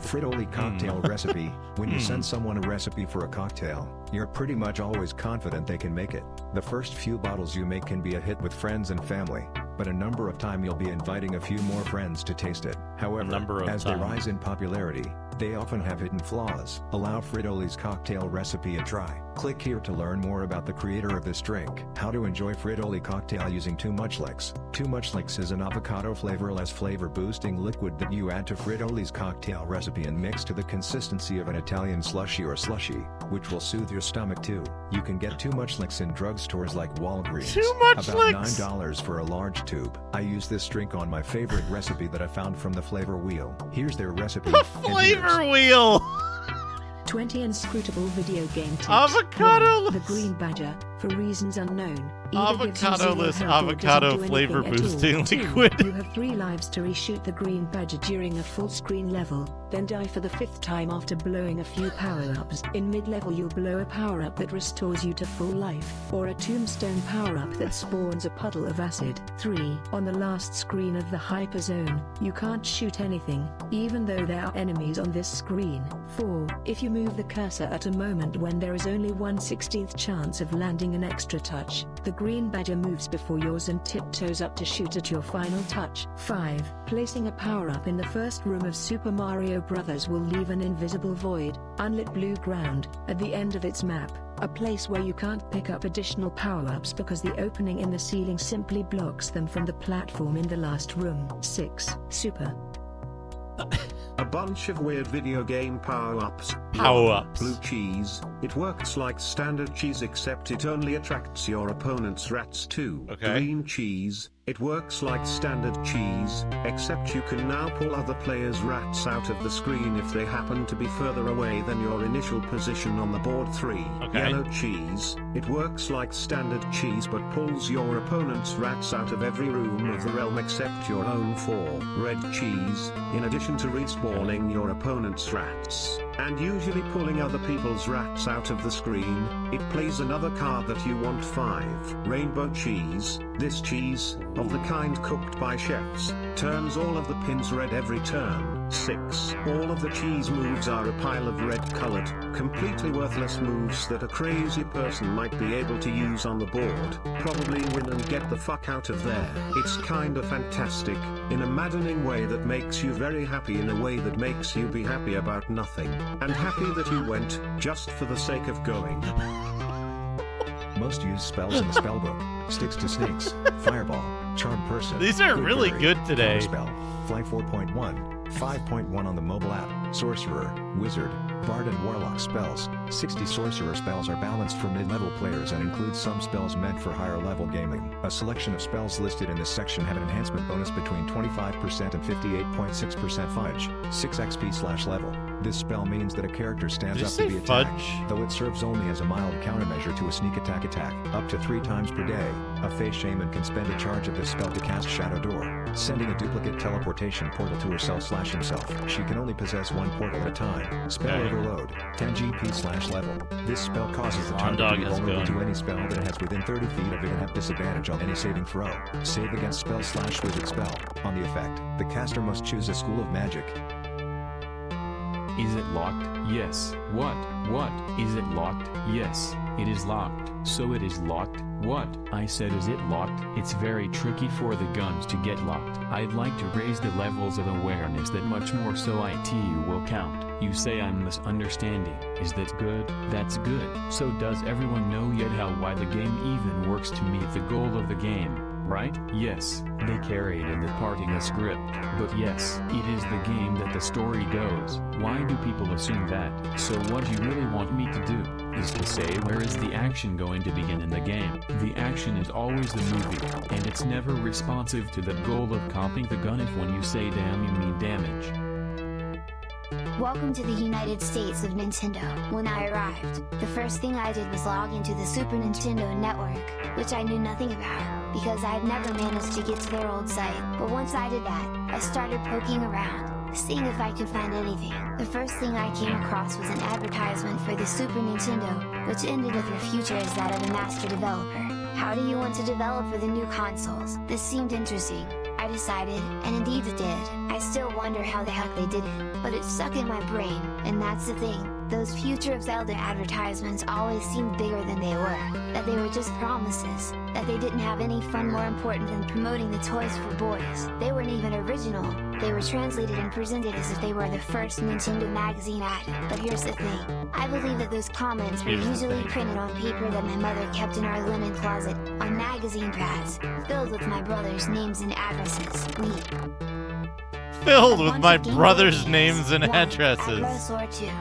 Frittoli cocktail recipe. When you send someone a recipe for a cocktail, you're pretty much always confident they can make it. The first few bottles you make can be a hit with friends and family, but a number of time you'll be inviting a few more friends to taste it. However, as they rise in popularity, they often have hidden flaws. Allow Frittoli's cocktail recipe a try. Click here to learn more about the creator of this drink. How to enjoy Frittoli cocktail using Too Much Licks. Too Much Licks is an avocado flavorless flavor boosting liquid that you add to Frittoli's cocktail recipe and mix to the consistency of an Italian slushy or slushy, which will soothe your stomach too. You can get Too Much Licks in drugstores like Walgreens. Too Much About Licks! $9 for a large tube. I use this drink on my favorite recipe that I found from the Flavor Wheel. Here's their recipe. The Flavor Wheel! 20 inscrutable video game tips. Avocado! 1. The Green Badger. for reasons unknown. Avocado-less avocado flavor boosting liquid. You have 3 lives to reshoot the green badger during a full screen level, then die for the 5th time after blowing a few power-ups. In mid-level you'll blow a power-up that restores you to full life, or a tombstone power-up that spawns a puddle of acid. 3. On the last screen of the hyper zone, you can't shoot anything, even though there are enemies on this screen. 4. If you move the cursor at a moment when there is only 1/16th chance of landing an extra touch, the green badger moves before yours and tiptoes up to shoot at your final touch. 5. Placing a power-up in the first room of Super Mario Bros. Will leave an invisible void, unlit blue ground, at the end of its map, a place where you can't pick up additional power-ups because the opening in the ceiling simply blocks them from the platform in the last room. 6. Super. A bunch of weird video game power-ups. Power-ups. Blue cheese. It works like standard cheese except it only attracts your opponent's rats too. Okay. Green cheese. It works like standard cheese, except you can now pull other players' rats out of the screen if they happen to be further away than your initial position on the board. 3. Okay. Yellow cheese. It works like standard cheese but pulls your opponent's rats out of every room of the realm except your own. 4. Red cheese. In addition to respawning your opponent's rats, and usually pulling other people's rats out of the screen, it plays another card that you want. 5. Rainbow cheese. This cheese, of the kind cooked by chefs, turns all of the pins red every turn. 6. All of the cheese moves are a pile of red-colored, completely worthless moves that a crazy person might be able to use on the board, probably win and get the fuck out of there. It's kinda fantastic, in a maddening way that makes you very happy in a way that makes you be happy about nothing, and happy that you went, just for the sake of going. Most used spells in the spellbook: Sticks to Sneaks, Fireball, Charmed Person. These are really Berry, good today. Counterspell, Fly 4.1, 5.1 on the mobile app, Sorcerer, Wizard, Bard and Warlock spells. 60 Sorcerer spells are balanced for mid-level players and include some spells meant for higher-level gaming. A selection of spells listed in this section have an enhancement bonus between 25% and 58.6% fudge, 6 XP/level. This spell means that a character stands up to be attacked, though it serves only as a mild countermeasure to a sneak attack up to 3 times per day. A Face Shaman can spend a charge of this spell to cast Shadow Door, sending a duplicate teleportation portal to herself/himself. She can only possess 1 portal at a time. Spell Overload, 10 GP/level. This spell causes the target to be vulnerable to any spell that it has within 30 feet of it and have disadvantage on any saving throw. Save against spell/wizard spell. On the effect, the caster must choose a school of magic. Is it locked? Yes. What? Is it locked? Yes. It is locked. So it is locked? What? I said, is it locked? It's very tricky for the guns to get locked. I'd like to raise the levels of awareness that much more so ITU will count. You say I'm misunderstanding. Is that good? That's good. So does everyone know yet why the game even works to meet the goal of the game? Right? Yes, they carried in the parting a script, but yes, it is the game that the story goes. Why do people assume that? So what you really want me to do, is to say where is the action going to begin in the game? The action is always the movie, and it's never responsive to the goal of comping the gun if when you say damn you mean damage. Welcome to the United States of Nintendo. When I arrived, the first thing I did was log into the Super Nintendo network, which I knew nothing about, because I had never managed to get to their old site. But once I did that, I started poking around, seeing if I could find anything. The first thing I came across was an advertisement for the Super Nintendo, which ended with your future as that of a master developer. How do you want to develop for the new consoles? This seemed interesting. I decided, and indeed it did. I still wonder how the heck they did it, but it stuck in my brain, and that's the thing. Those Future of Zelda advertisements always seemed bigger than they were, that they were just promises, that they didn't have any fun more important than promoting the toys for boys. They weren't even original, they were translated and presented as if they were the first Nintendo magazine ad. But here's the thing, I believe that those comments were usually printed on paper that my mother kept in our linen closet, on magazine pads, filled with my brother's names and addresses. Filled with my brother's names and addresses.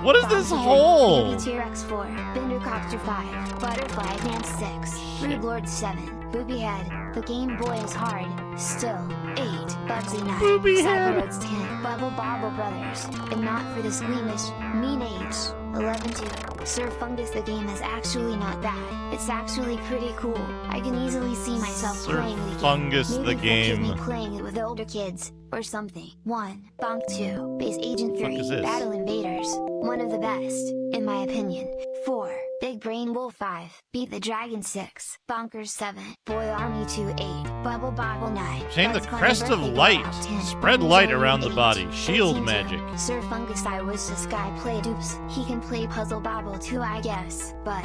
What is this hole? T-Rex 4, Bendercopter 5, Butterfly Dance 6, Fruit Lord 7, Booby Head, The Game Boy is Hard, Still, 8, Bugsy 9, Cyberroads 10, Bubble Bobble Brothers, and Not for the Squeamish, Mean Age, 11 2. Sir Fungus, the game is actually not bad. It's actually pretty cool. I can easily see myself Sir playing the game. Fungus, Maybe the game. Me playing it with older kids or something. 1. Bonk 2. Base Agent 3. Battle Invaders. One of the best, in my opinion. 4. Big Brain Wolf 5. Beat the Dragon 6. Bonkers 7. Boy Army 2 8. Bubble Bobble 9. Obtain the Crest of Light. Spread light around the body. Shield magic. Sir Fungus, I wish this guy played Oops. He can play Puzzle Bobble too, I guess, but...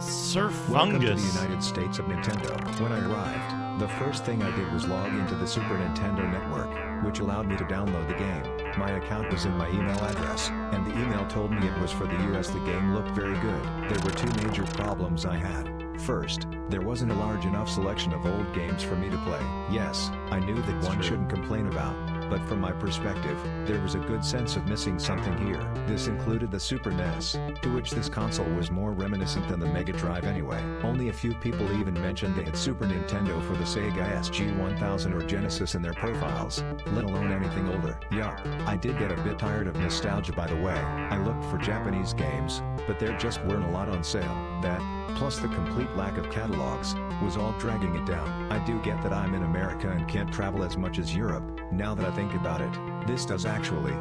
Sir Welcome to Fungus. the United States of Nintendo. When I arrived, the first thing I did was log into the Super Nintendo network, which allowed me to download the game. My account was in my email address, and the email told me it was for the US. The game looked very good. There were two major problems I had. First, there wasn't a large enough selection of old games for me to play. Yes, I knew that one shouldn't complain about, but from my perspective, there was a good sense of missing something here. This included the Super NES, to which this console was more reminiscent than the Mega Drive anyway. Only a few people even mentioned they had Super Nintendo for the Sega SG-1000 or Genesis in their profiles, let alone anything older. Yup, I did get a bit tired of nostalgia, by the way. I looked for Japanese games, but there just weren't a lot on sale. That, plus the complete lack of catalogs, was all dragging it down. I do get that I'm in America and can't travel as much as Europe. Now that I think about it, this does actually.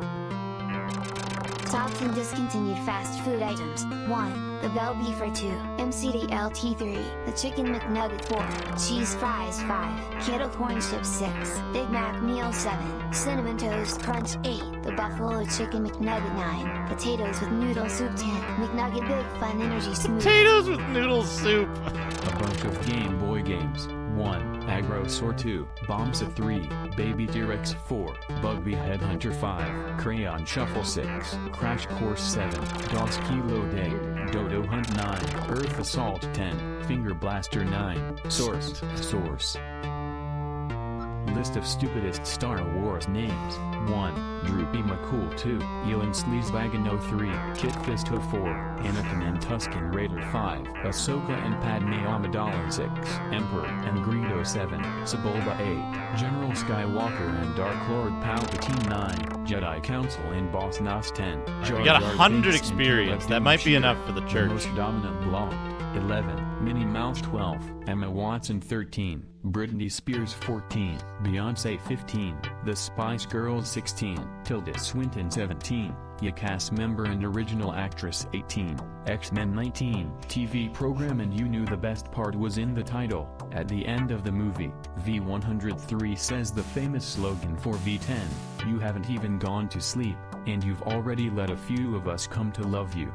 Top 10 discontinued fast food items. 1. The Bell Beefer 2. MCDLT 3. The Chicken McNugget 4. Cheese Fries 5. Kettle Corn Chips 6. Big Mac Meal 7. Cinnamon Toast Crunch 8. The Buffalo Chicken McNugget 9. Potatoes with Noodle Soup 10. McNugget Big Fun Energy Smoothie. Potatoes with noodle soup. A bunch of Game Boy games. 1. Agrosaur 2, Bombsa 3, Baby T-Rex 4, Bugby Headhunter 5, Crayon Shuffle 6, Crash Course 7, DOS Kilo Day, Dodo Hunt 9, Earth Assault 10, Finger Blaster 9, Source. List of stupidest Star Wars names. 1. Droopy McCool 2, Elan Sleazewagon 03, Kit Fisto 4, Anakin and Tusken Raider 5, Ahsoka and Padme Amidala 6, Emperor and Greedo 7, Sebulba 8, General Skywalker and Dark Lord Palpatine 9, Jedi Council and Boss Nass 10. We got 100 experience. That might be enough for the church. Most Dominant Blonde 11, Minnie Mouse 12, Emma Watson 13, Britney Spears 14, Beyonce 15, The Spice Girls 16, Tilda Swinton 17, cast member and original actress 18, X-Men 19, TV program, and you knew the best part was in the title. At the end of the movie, V103 says the famous slogan for V10, "You haven't even gone to sleep, and you've already let a few of us come to love you."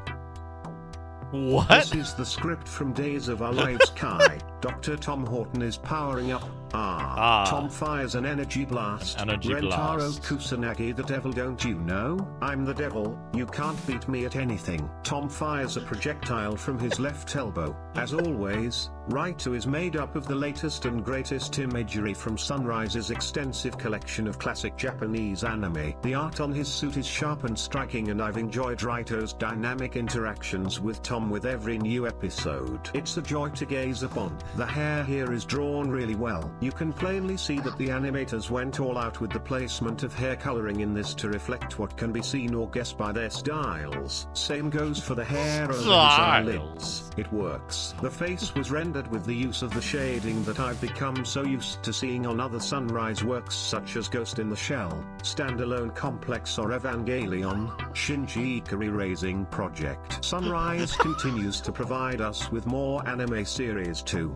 What? This is the script from Days of Our Lives Kai. Dr. Tom Horton is powering up. Tom fires an energy blast. Rentaro Kusanagi, the devil, don't you know? I'm the devil, you can't beat me at anything. Tom fires a projectile from his left elbow. As always, Raito is made up of the latest and greatest imagery from Sunrise's extensive collection of classic Japanese anime. The art on his suit is sharp and striking, and I've enjoyed Raito's dynamic interactions with Tom with every new episode. It's a joy to gaze upon. The hair here is drawn really well. You can plainly see that the animators went all out with the placement of hair coloring in this to reflect what can be seen or guessed by their styles. Same goes for the hair over his eyelids. It works. The face was rendered with the use of the shading that I've become so used to seeing on other Sunrise works such as Ghost in the Shell, Standalone Complex, or Evangelion, Shinji Ikari Raising Project. Sunrise continues to provide us with more anime series too.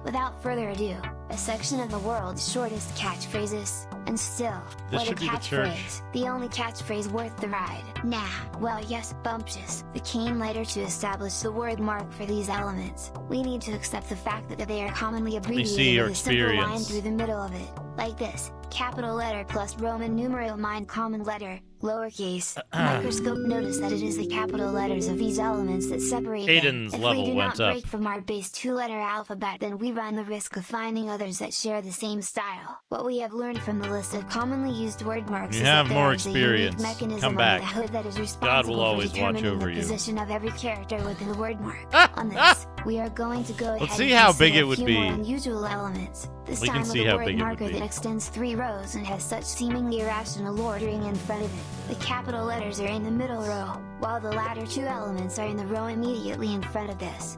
Without further ado, a section of the world's shortest catchphrases. And still, This what a should be the church. catchphrase. The only catchphrase worth the ride. Nah, well yes, bumptious. The cane lighter to establish the word mark for these elements. We need to accept the fact that they are commonly see abbreviated your with a simple line experience. through the middle of it. Like this, capital letter plus Roman numeral mind common letter, lowercase. Microscope notice that it is the capital letters of these elements that separate Aiden's them. If level we do went not up. break from our base 2-letter alphabet, then we run the risk of finding others that share the same style. What we have learned from the list of commonly used word marks You is have that there more is a unique experience. mechanism Come under back. the hood that is God responsible will always for watch determining over the you. position of every character within the word mark. On this, we are going to go ahead Let's see and how consider big it a would few be. more unusual elements. This We time can with see a how word big it would marker be. that extends 3 rows and has such seemingly irrational ordering in front of it. The capital letters are in the middle row. while the latter two elements are in the row immediately in front of this.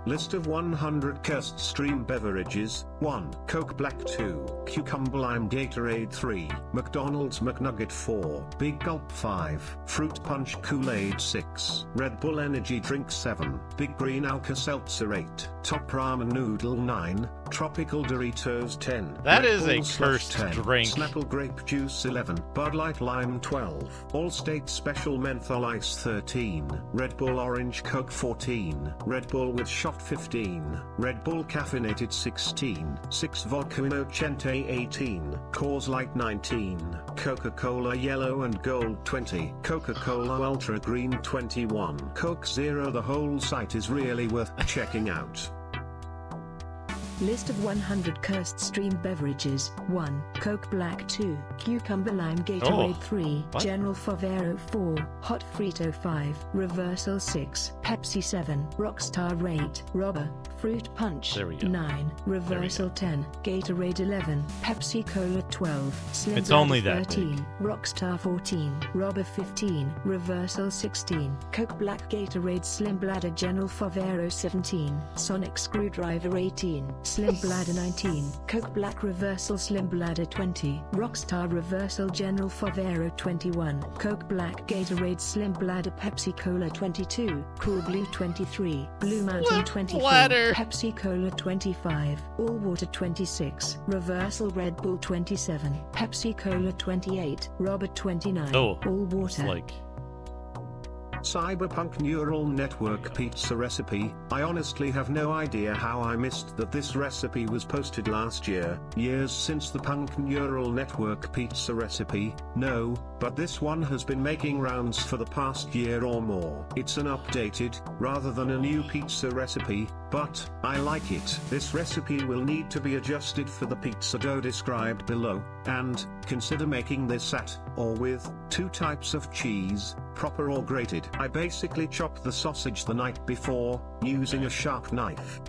List of 100 cursed stream beverages. 1. Coke Black 2, Cucumber Lime Gatorade 3, McDonald's McNugget 4, Big Gulp 5, Fruit Punch Kool-Aid 6, Red Bull Energy Drink 7, Big Green Alka-Seltzer 8, Top Ramen Noodle 9, Tropical Doritos 10. That Red is Bull a Slush cursed 10, drink. Snapple Grape Juice 11, Bud Light Lime 12, All-State Special Menthol Ice 13, Red Bull Orange Coke 14, Red Bull with Shot 15, Red Bull Caffeinated 16, 6 Vodka Innocente 18, Coors Light 19, Coca-Cola Yellow and Gold 20, Coca-Cola Ultra Green 21, Coke Zero. The whole site is really worth checking out. List of 100 cursed stream beverages. 1. Coke Black 2, Cucumber Lime Gatorade 3, what? General Favero 4, Hot Frito 5, Reversal 6, Pepsi 7, Rockstar 8, Robber, Fruit Punch There we go. 9, Reversal 10, Gatorade 11, Pepsi Cola 12, Slim It's Bladder only that 13, big. Rockstar 14, Robber 15, Reversal 16, Coke Black Gatorade Slim Bladder General Favero 17, Sonic Screwdriver 18, Slim Bladder 19, Coke Black Reversal Slim Bladder 20, Rockstar Reversal General Favero 21, Coke Black Gatorade Slim Bladder Pepsi Cola 22, Cool Blue 23, Blue Mountain 24, Bladder. Pepsi Cola 25, All Water 26, Reversal Red Bull 27, Pepsi Cola 28, Robert 29, Oh, All it's Water. like Cyberpunk Neural Network pizza recipe. I honestly have no idea how I missed that this recipe was posted last year. Years since the Punk Neural Network pizza recipe. No, but this one has been making rounds for the past year or more. It's an updated, rather than a new pizza recipe, but I like it. This recipe will need to be adjusted for the pizza dough described below, and consider making this at, or with, 2 types of cheese, proper or grated. I basically chop the sausage the night before, using a sharp knife.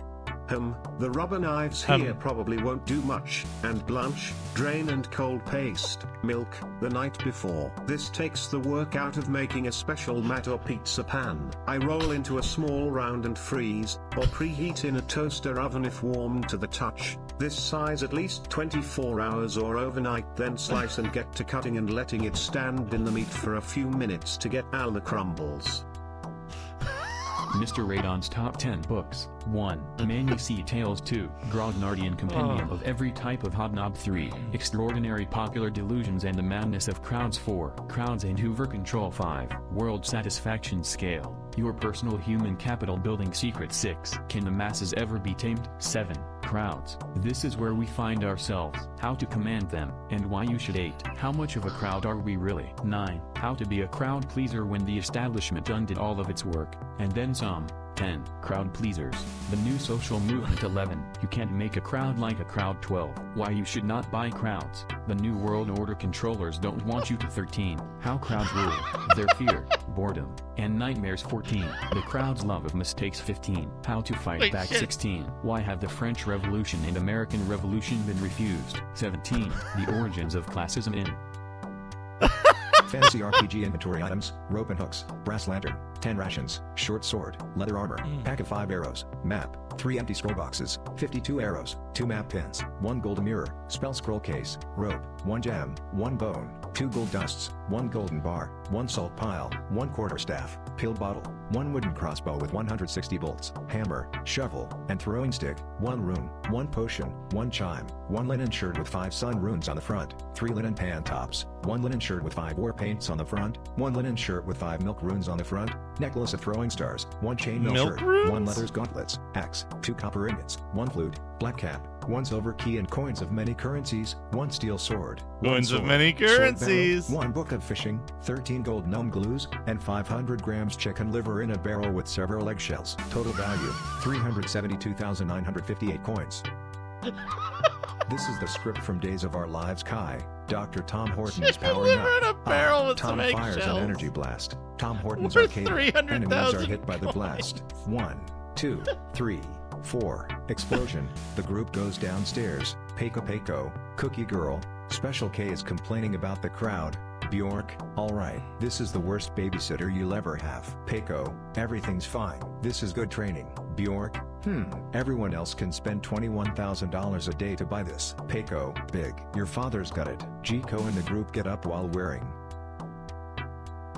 The rubber knives here probably won't do much, and blanch, drain and cold paste, milk, the night before. This takes the work out of making a special mat or pizza pan. I roll into a small round and freeze, or preheat in a toaster oven if warmed to the touch. This size at least 24 hours or overnight, then slice and get to cutting and letting it stand in the meat for a few minutes to get all the crumbles. Mr. Radon's Top 10 Books. 1. Many Sea Tales. 2. Grognardian Compendium of Every Type of Hobnob. 3. Extraordinary Popular Delusions and the Madness of Crowds. 4. Crowds and Hoover Control. 5. World Satisfaction Scale. Your Personal Human Capital Building Secret. 6. Can the Masses Ever Be Tamed? 7. Crowds. This is where we find ourselves, how to command them, and why you should 8. How much of a crowd are we really? 9. How to be a crowd pleaser when the establishment undid all of its work, and then some. 10. Crowd pleasers. The new social movement. 11. You can't make a crowd like a crowd. 12. Why you should not buy crowds. The new world order controllers don't want you to. 13. How crowds rule. Their fear, boredom, and nightmares. 14. The crowd's love of mistakes. 15. How to fight back. 16. Why have the French Revolution and American Revolution been refused? 17. The origins of classism in Fantasy RPG inventory items, rope and hooks, brass lantern, 10 rations, short sword, leather armor, pack of 5 arrows, map, 3 empty scroll boxes, 52 arrows, 2 map pins, 1 golden mirror, spell scroll case, rope, 1 gem, 1 bone, 2 gold dusts, 1 golden bar, 1 salt pile, 1 quarterstaff, pill bottle, 1 wooden crossbow with 160 bolts, hammer, shovel, and throwing stick, 1 rune, 1 potion, 1 chime, 1 linen shirt with 5 sun runes on the front, 3 linen pan tops, 1 linen shirt with 5 war paints on the front, 1 linen shirt with 5 milk runes on the front, necklace of throwing stars, 1 chainmail Milk shirt, runes? 1 leather's gauntlets, axe, 2 copper ingots, 1 flute, black cap, 1 silver key and coins of many currencies, 1 steel sword, 1 Coins of sword, many sword barrel, currencies. 1 book of fishing, 13 gold gnome glues, and 500 grams chicken liver in a barrel with several eggshells. Total value, 372,958 coins. This is the script from Days of Our Lives. Kai. Dr. Tom Horton is powering liver in a up. barrel with Tom some fires an eggshells. energy blast. Tom Horton's Worth arcade. 300,000 Enemies are hit by the blast. 1, 2, 3, 4. Explosion. The group goes downstairs. Peko Peko. Cookie Girl. Special K is complaining about the crowd. Bjork, alright, this is the worst babysitter you'll ever have. Peiko, everything's fine. This is good training. Bjork, everyone else can spend $21,000 a day to buy this. Peiko, big. Your father's got it. Jiko and the group get up while wearing.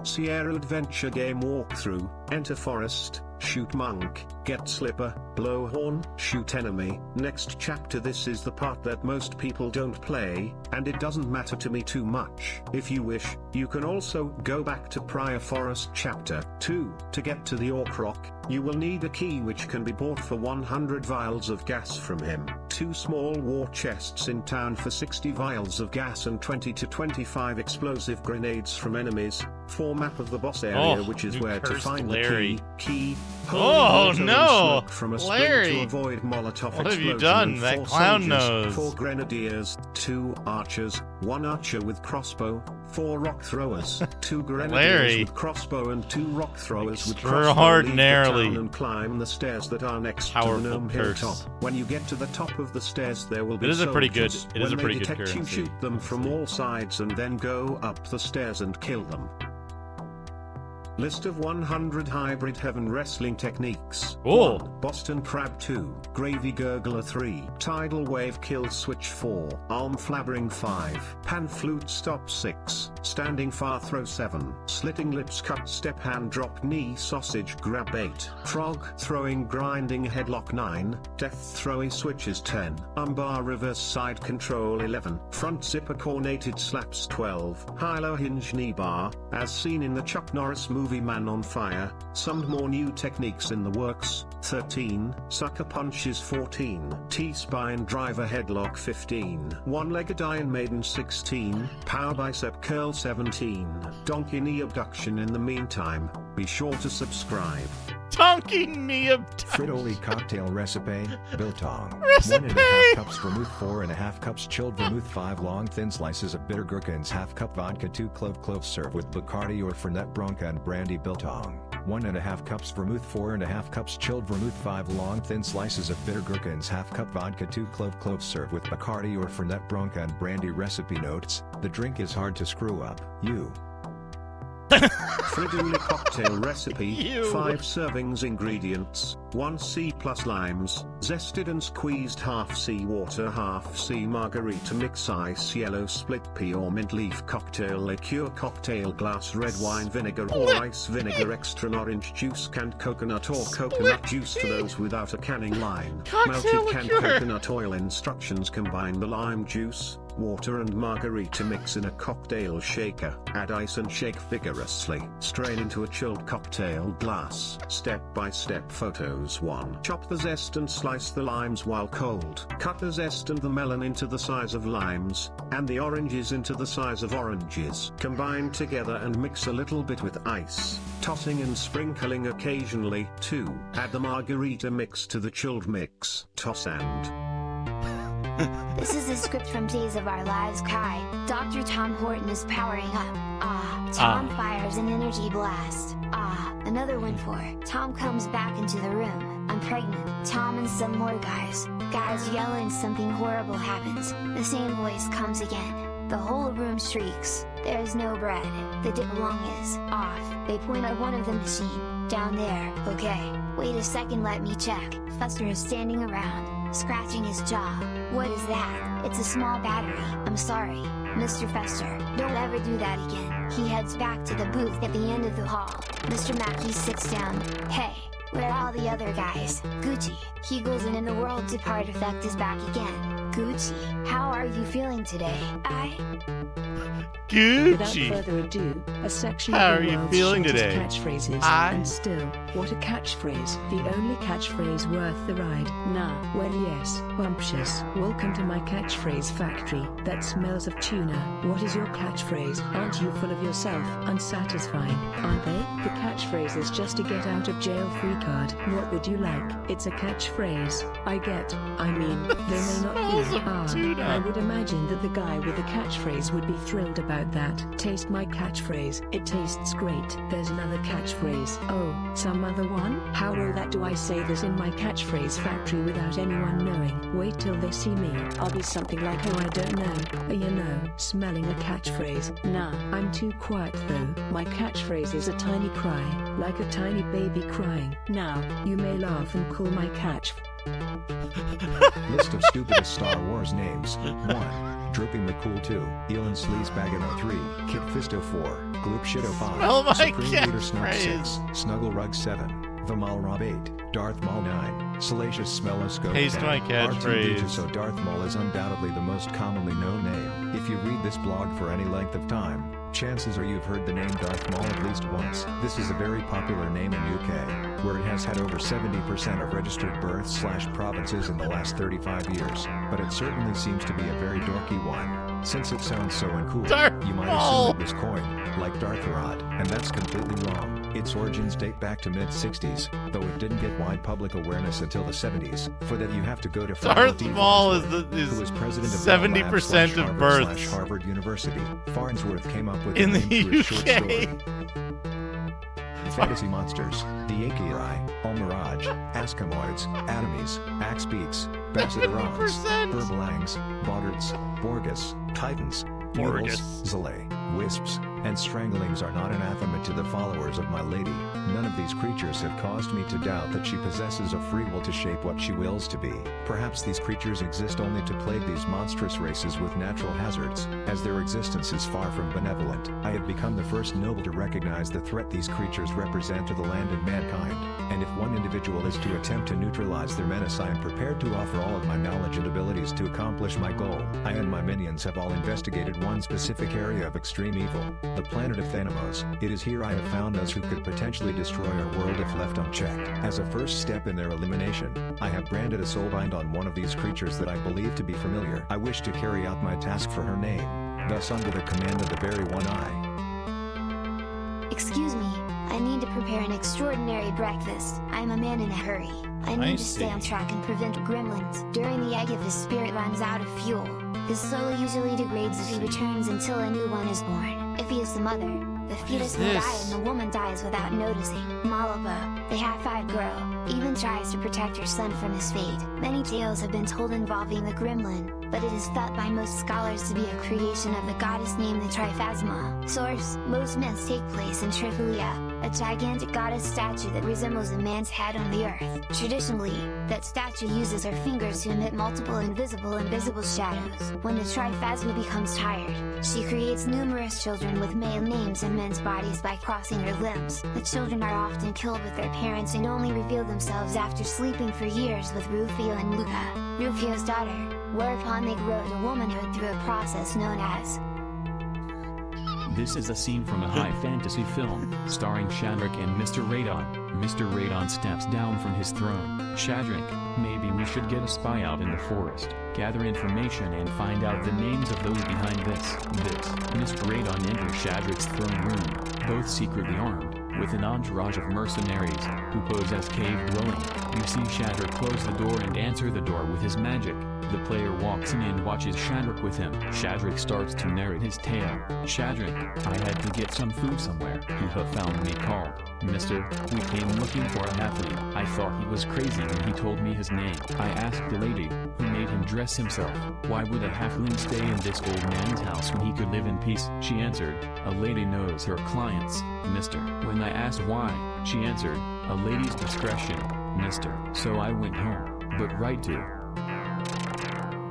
Sierra Adventure Game Walkthrough, enter forest, shoot monk, get slipper, blow horn, shoot enemy. Next chapter. This is the part that most people don't play, and it doesn't matter to me too much. If you wish, you can also go back to prior forest chapter 2. To get to the Orc Rock, you will need a key which can be bought for 100 vials of gas from him, 2 small war chests in town for 60 vials of gas and 20 to 25 explosive grenades from enemies, 4 map of the boss area which is where to find Larry. the key, Oh no! from a Larry! to avoid Molotov What have you explosion done? and That 4 clown soldiers, knows. 4 grenadiers, 2 archers, 1 archer with crossbow, 4 rock throwers, 2 grenadiers Larry. with crossbow and 2 rock throwers with crossbow. Leave the Extraordinarily town and climb the stairs that are next powerful to the gnome curse. hilltop. When you get to the top of the stairs there will be It is a pretty good- soldiers. it is a When pretty they good detect you, currency. shoot them from all sides and then go up the stairs and kill them. List of 100 hybrid heaven wrestling techniques. Oh. 1. Boston Crab 2, Gravy Gurgler 3, Tidal Wave Kill Switch 4, Arm Flabbering 5, Pan Flute Stop 6, Standing Far Throw 7, Slitting Lips Cut Step Hand Drop Knee Sausage Grab 8, Frog Throwing Grinding Headlock 9, Death Throwing Switches 10, Umbar Reverse Side Control 11, Front Zipper Cornated Slaps 12, High-Low Hinge Knee Bar, as seen in the Chuck Norris movie Man on Fire, some more new techniques in the works, 13, Sucker Punches 14, T-Spine Driver Headlock 15, One-Legged Iron Maiden 16, Power Bicep Curl 17, Donkey Knee Abduction. In the meantime, be sure to subscribe. Donkey knee Frito-Lay cocktail recipe, biltong. Recipe! 1.5 cups vermouth, 4.5 cups chilled vermouth, 5 long thin slices of bitter gherkins, half cup vodka, 2 cloves. Serve with Bacardi or Fernet Branca and brandy. Biltong. 1.5 cups vermouth, 4.5 cups chilled vermouth, 5 long thin slices of bitter gherkins, half cup vodka, 2 cloves. Serve with Bacardi or Fernet Branca and brandy. Recipe notes: the drink is hard to screw up. Frito-Lay cocktail recipe, 5 servings. Ingredients: 1 C plus limes, zested and squeezed half C water, half C margarita mix, ice yellow split pea or mint leaf cocktail liqueur, cocktail glass red wine vinegar or ice vinegar, extra orange juice, canned coconut or coconut juice for those without a canning line, melted canned coconut oil. Instructions: combine the lime juice, water and margarita mix in a cocktail shaker, add ice and shake vigorously. Strain into a chilled cocktail glass. Step-by-step photos. 1. Chop the zest and slice the limes while cold. Cut the zest and the melon into the size of limes, and the oranges into the size of oranges. Combine together and mix a little bit with ice, tossing and sprinkling occasionally. 2. Add the margarita mix to the chilled mix. Toss and... This is a script from Days of Our Lives. Kai. Dr. Tom Horton is powering up. Tom fires an energy blast. Another one for Tom comes back into the room. I'm pregnant. Tom and some more guys. Guys yell and something horrible happens. The same voice comes again. The whole room shrieks. There's no bread. The dip-along is off. They point at one of the machine. Down there. Okay. Wait a second, let me check. Fester is standing around, scratching his jaw. What is that? It's a small battery. I'm sorry, Mr. Fester. Don't ever do that again. He heads back to the booth at the end of the hall. Mr. Mackey sits down. Hey, where are all the other guys? Gucci. He goes in and the world depart effect is back again. Gucci, how are you feeling today? Gucci. Without further ado, a section How of are the you world's feeling shortest today? catchphrases. And still, what a catchphrase. The only catchphrase worth the ride. Nah, well yes, bumptious. Welcome to my catchphrase factory. That smells of tuna. What is your catchphrase? Aren't you full of yourself? Unsatisfying, aren't they? The catchphrase is just a get out of jail free card. What would you like? It's a catchphrase. I mean, they may not be. I would imagine that the guy with the catchphrase would be thrilled about that. Taste my catchphrase. It tastes great. There's another catchphrase. Oh, some other one? How will that do I say this in my catchphrase factory without anyone knowing? Wait till they see me. I'll be something like, oh, I don't know. You know, smelling a catchphrase. Nah, I'm too quiet though. My catchphrase is a tiny cry, like a tiny baby crying. Now, you may laugh and call my catch. List of stupidest Star Wars names. 1. Drooping McCool 2, Elon Sleazebaggin 03, Kit Fisto 4, Gloop Shit 05, Oh my Supreme Leader Snug catchphrase. 6, Snuggle Rug 7, Vimal Rob 8, Darth Maul 9, Salacious Smelloscope Paste 10, my catchphrase. R2D2. So Darth Maul is undoubtedly the most commonly known name. If you read this blog for any length of time, chances are you've heard the name Darth Maul at least once. This is a very popular name in UK, where it has had over 70% of registered births/provinces in the last 35 years, but it certainly seems to be a very dorky one. Since it sounds so uncool, Darth you might Maul. assume it was coined, like Darthrod, and that's completely wrong. Its origins date back to mid-60s, though it didn't get wide public awareness until the 70s. For that you have to go to Darth D. Maul is Farnsworth, who was president of 70% of births. Harvard University. Farnsworth came up with In the the name through a short UK. story. Fantasy monsters, the Akirai, Almirage, Askamoids, Atomies, Axbeaks, Bassetterons, 70%. Burbelangs, Boggarts, Borgus, Titans, Mules, Zalae, Wisps, and Stranglings are not anathema to the followers of my lady. None of these creatures have caused me to doubt that she possesses a free will to shape what she wills to be. Perhaps these creatures exist only to plague these monstrous races with natural hazards, as their existence is far from benevolent. I have become the first noble to recognize the threat these creatures represent to the land and mankind, and if one individual is to attempt to neutralize their menace, I am prepared to offer all of my knowledge and abilities to accomplish my goal. I and my minions have all investigated one specific area of extreme evil, the planet of Thanos. It is here I have found those who could potentially destroy our world if left unchecked. As a first step in their elimination, I have branded a soulbind on one of these creatures that I believe to be familiar. I wish to carry out my task for her name, thus under the command of the very one I. Excuse me, I need to prepare an extraordinary breakfast. I'm a man in a hurry. I need to stay on track and prevent gremlins. During the egg, if his spirit runs out of fuel, his soul usually degrades if he returns until a new one is born. If he is the mother, the fetus will die and the woman dies without noticing. Malaba, the half-eyed girl, even tries to protect her son from his fate. Many tales have been told involving the gremlin, but it is thought by most scholars to be a creation of the goddess named the Triphasma. Source: most myths take place in Tripolia, a gigantic goddess statue that resembles a man's head on the earth. Traditionally, that statue uses her fingers to emit multiple invisible shadows. When the Triphasma becomes tired, she creates numerous children with male names in men's bodies by crossing her limbs. The children are often killed with their parents and only reveal themselves after sleeping for years with Rufio and Luca, Rufio's daughter, whereupon they grow to womanhood through a process known as. This is a scene from a high fantasy film, starring Shadrach and Mr. Radon. Mr. Radon steps down from his throne. Shadrach, maybe we should get a spy out in the forest, gather information and find out the names of those behind this. Mr. Radon enters Shadrach's throne room, both secretly armed, with an entourage of mercenaries, who pose as cave-dwelling. You see Shadrach close the door and answer the door with his magic. The player walks in and watches Shadrach with him. Shadrach starts to narrate his tale. Shadrach, I had to get some food somewhere. You have found me called. Mister, we came looking for a halfling. I thought he was crazy when he told me his name. I asked the lady, who made him dress himself, why would a halfling stay in this old man's house when he could live in peace? She answered, a lady knows her clients, mister. When I asked why, she answered, a lady's discretion, mister. So I went home, but right to.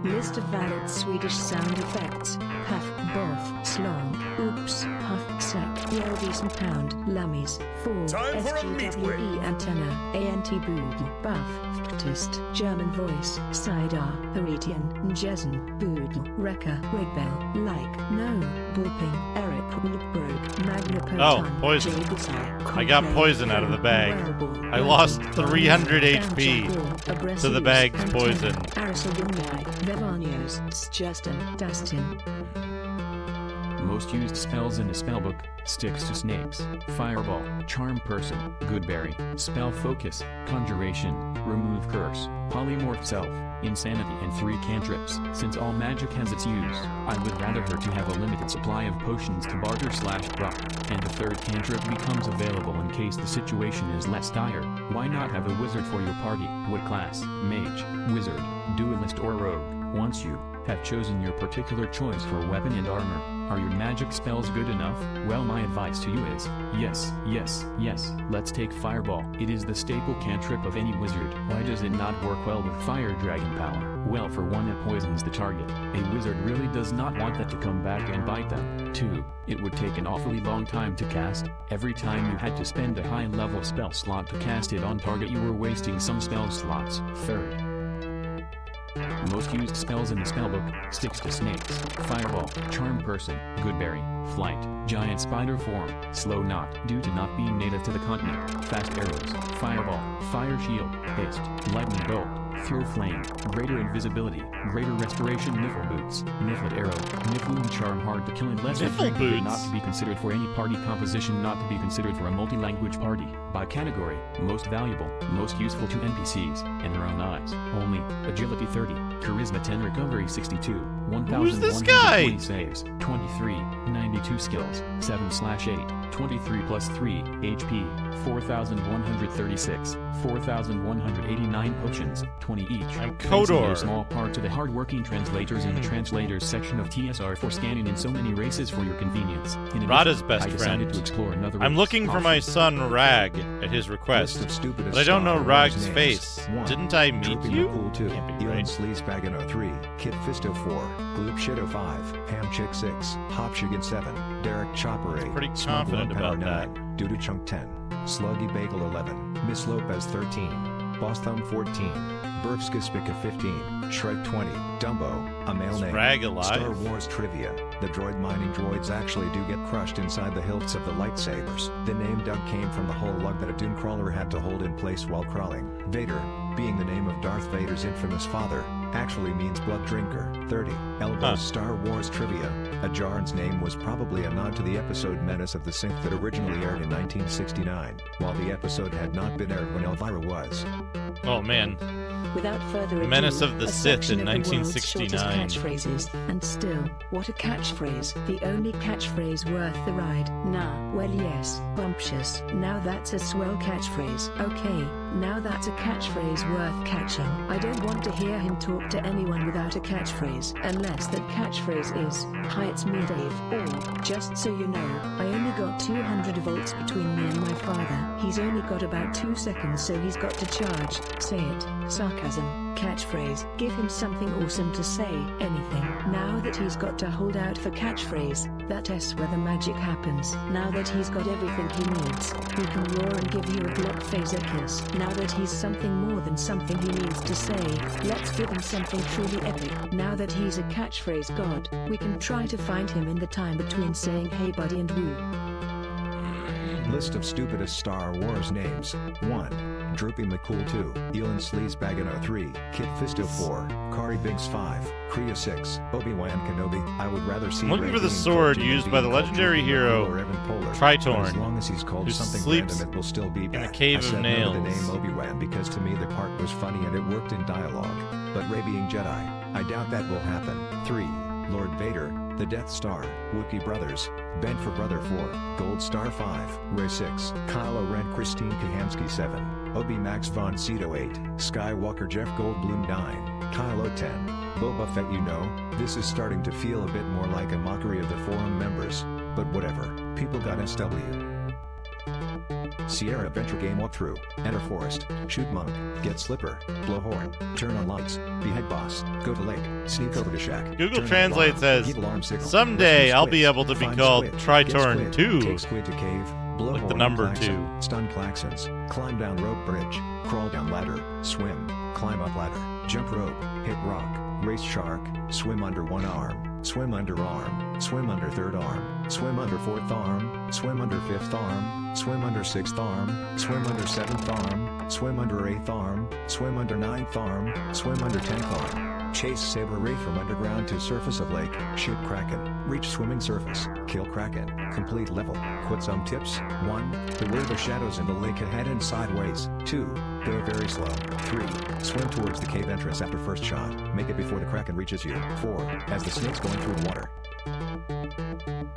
List of valid Swedish sound effects: puff, boff, slong, oops, puff, sec, Elvis and pound, lummies, fall, Time for a meat whip. SGWE antenna, ANT boodle, buff, ftist, German voice, Sidar, Parisian, Jessen, boodle, Wrecker, Wigbell, like, no, Bulping, Eric, Ulbrog, Magna Poton, poison. Jaguar, I got poison out of the bag. I lost 300 HP to the bag's poison. Vevanios, Justin, Dustin. Most used spells in the spellbook: Sticks to Snakes, Fireball, Charm Person, Goodberry, Spell Focus, Conjuration, Remove Curse, Polymorph Self, Insanity, and 3 cantrips. Since all magic has its use, I would rather her to have a limited supply of potions to barter/drop, and the 3rd cantrip becomes available in case the situation is less dire. Why not have a wizard for your party? What class? Mage, Wizard, Duelist, or Rogue? Once you have chosen your particular choice for weapon and armor, are your magic spells good enough? Well, my advice to you is, yes, yes, yes. Let's take Fireball. It is the staple cantrip of any wizard. Why does it not work well with Fire Dragon power? Well, for one, it poisons the target. A wizard really does not want that to come back and bite them. 2. It would take an awfully long time to cast. Every time you had to spend a high-level spell slot to cast it on target, you were wasting some spell slots. 3rd. Most used spells in the spellbook: Sticks to Snakes, Fireball, Charm Person, Goodberry, Flight, Giant Spider Form, Slow Knot, due to not being native to the continent, Fast Arrows, Fireball, Fire Shield, Haste, Lightning Bolt, Throw Flame, Greater Invisibility, Greater Restoration, Niffle Boots, Nifflet Arrow, Niffloon Charm, Hard to Kill and less infrequently, not to be considered for any party composition, not to be considered for a multi-language party. By category: most valuable, most useful to NPCs, in their own eyes, only. Agility 30, Charisma 10, Recovery 62, 1,140 saves, 23, 92 skills, 7/8, 23 plus 3, HP, 4,136, 4,189 potions, 20 each. I'm Thanks in Kodor. no small part to the hardworking translators in the translators section of TSR for scanning in so many races for your convenience. In addition, Rada's best I decided friend. to explore another I'm race. looking for my son Rag at his request, List of stupidest but I don't know Star Wars Rag's names. face. 1. Didn't I meet Droopy you? McCool 2, Can't be Elon right. Sleazebag 03, Kid Fisto 4, Gloop Shido 5, Ham Chick 6, Hop Shigan 7, Derek Chopper 8, Pretty Smug confident One Power about 9, Doodoo Chunk 10, Sluggy Bagel 11, Miss Lopez 13, Boss Thumb 14, Burpska Spica 15, Shrek 20, Dumbo, a male Is name, Rag alive? Star Wars Trivia. The droid mining droids actually do get crushed inside the hilts of the lightsabers. The name Doug came from the whole lug that a dune crawler had to hold in place while crawling. Vader, being the name of Darth Vader's infamous father, actually means blood drinker. 30. Elbo's Star Wars Trivia. Ajarn's name was probably a nod to the episode Menace of the Sith that originally aired in 1969, while the episode had not been aired when Elvira was. Oh man. Without further ado, Menace of the a Sith section in of the world's 1969. shortest catchphrases. And still, what a catchphrase. The only catchphrase worth the ride. Nah, well yes, bumptious. Now that's a swell catchphrase. Okay, now that's a catchphrase worth catching. I don't want to hear him talk to anyone without a catchphrase. Unless that catchphrase is, "Hi, it's me Dave," or, "Just so you know, I only got 200 volts between me and my father." He's only got about 2 seconds, so he's got to charge. Say it. Sarcasm. Catchphrase. Give him something awesome to say. Anything. Now that he's got to hold out for catchphrase, that S where the magic happens. Now that he's got everything he needs, he can roar and give you a Glock phaser kiss. Now that he's something more than something he needs to say, let's give him something truly epic. Now that he's a catchphrase god, we can try to find him in the time between saying hey buddy and woo. List of stupidest Star Wars names. 1. Droopy McCool 2, Elon Sleazebag 03, Kit Fisto 4, Kari Biggs 5, Kriya 6, Obi-Wan Kenobi. I would rather see I'm looking Ray for the being sword called used Jimmy by the being called legendary Jimmy hero or Evan Polar. Tritorn, As long as he's called who something sleeps random, it will still be bad. in a cave I said of no to nails. the name Obi-Wan because to me the part was funny and it worked in dialogue. But Ray being Jedi, I doubt that will happen. 3. Lord Vader, the Death Star, Wookiee Brothers, Ben for Brother 4, Gold Star 5, Ray 6, Kylo Ren Christine Kahansky 7, Obi Max von Sydow 8, Skywalker Jeff Goldblum 9, Kylo 10, Boba Fett. You know, this is starting to feel a bit more like a mockery of the forum members, but whatever, people got SW. Sierra Adventure Game Walkthrough, Enter Forest, Shoot Monk, Get Slipper, Blow Horn, Turn on Lights, Behead Boss, Go to Lake, Sneak Over to Shack. Google Turn on Translate Alarm, says, Give Alarm Signal, "Someday Rescue I'll be Squid, able to be Find called Squid, Tritorn Get Squid, 2. Take Squid to Cave, Blow Like the Horn, number Klaxon, 2. Stun Klaxons, Climb down Rope Bridge, Crawl down Ladder, Swim, Climb up Ladder, Jump Rope, Hit Rock, Race Shark, Swim under one arm, Swim under arm, Swim under third arm, Swim under fourth arm, Swim under fifth arm, Swim under sixth arm, Swim under seventh arm, Swim under eighth arm, Swim under ninth arm, Swim under 10th arm. Chase Saber Ray from underground to surface of lake, shoot Kraken, reach swimming surface, kill Kraken, complete level. Quit some tips. 1. Beware the shadows in the lake ahead and sideways. 2. Go very slow. 3. Swim towards the cave entrance after first shot. Make it before the Kraken reaches you. 4. As the snake's going through the water.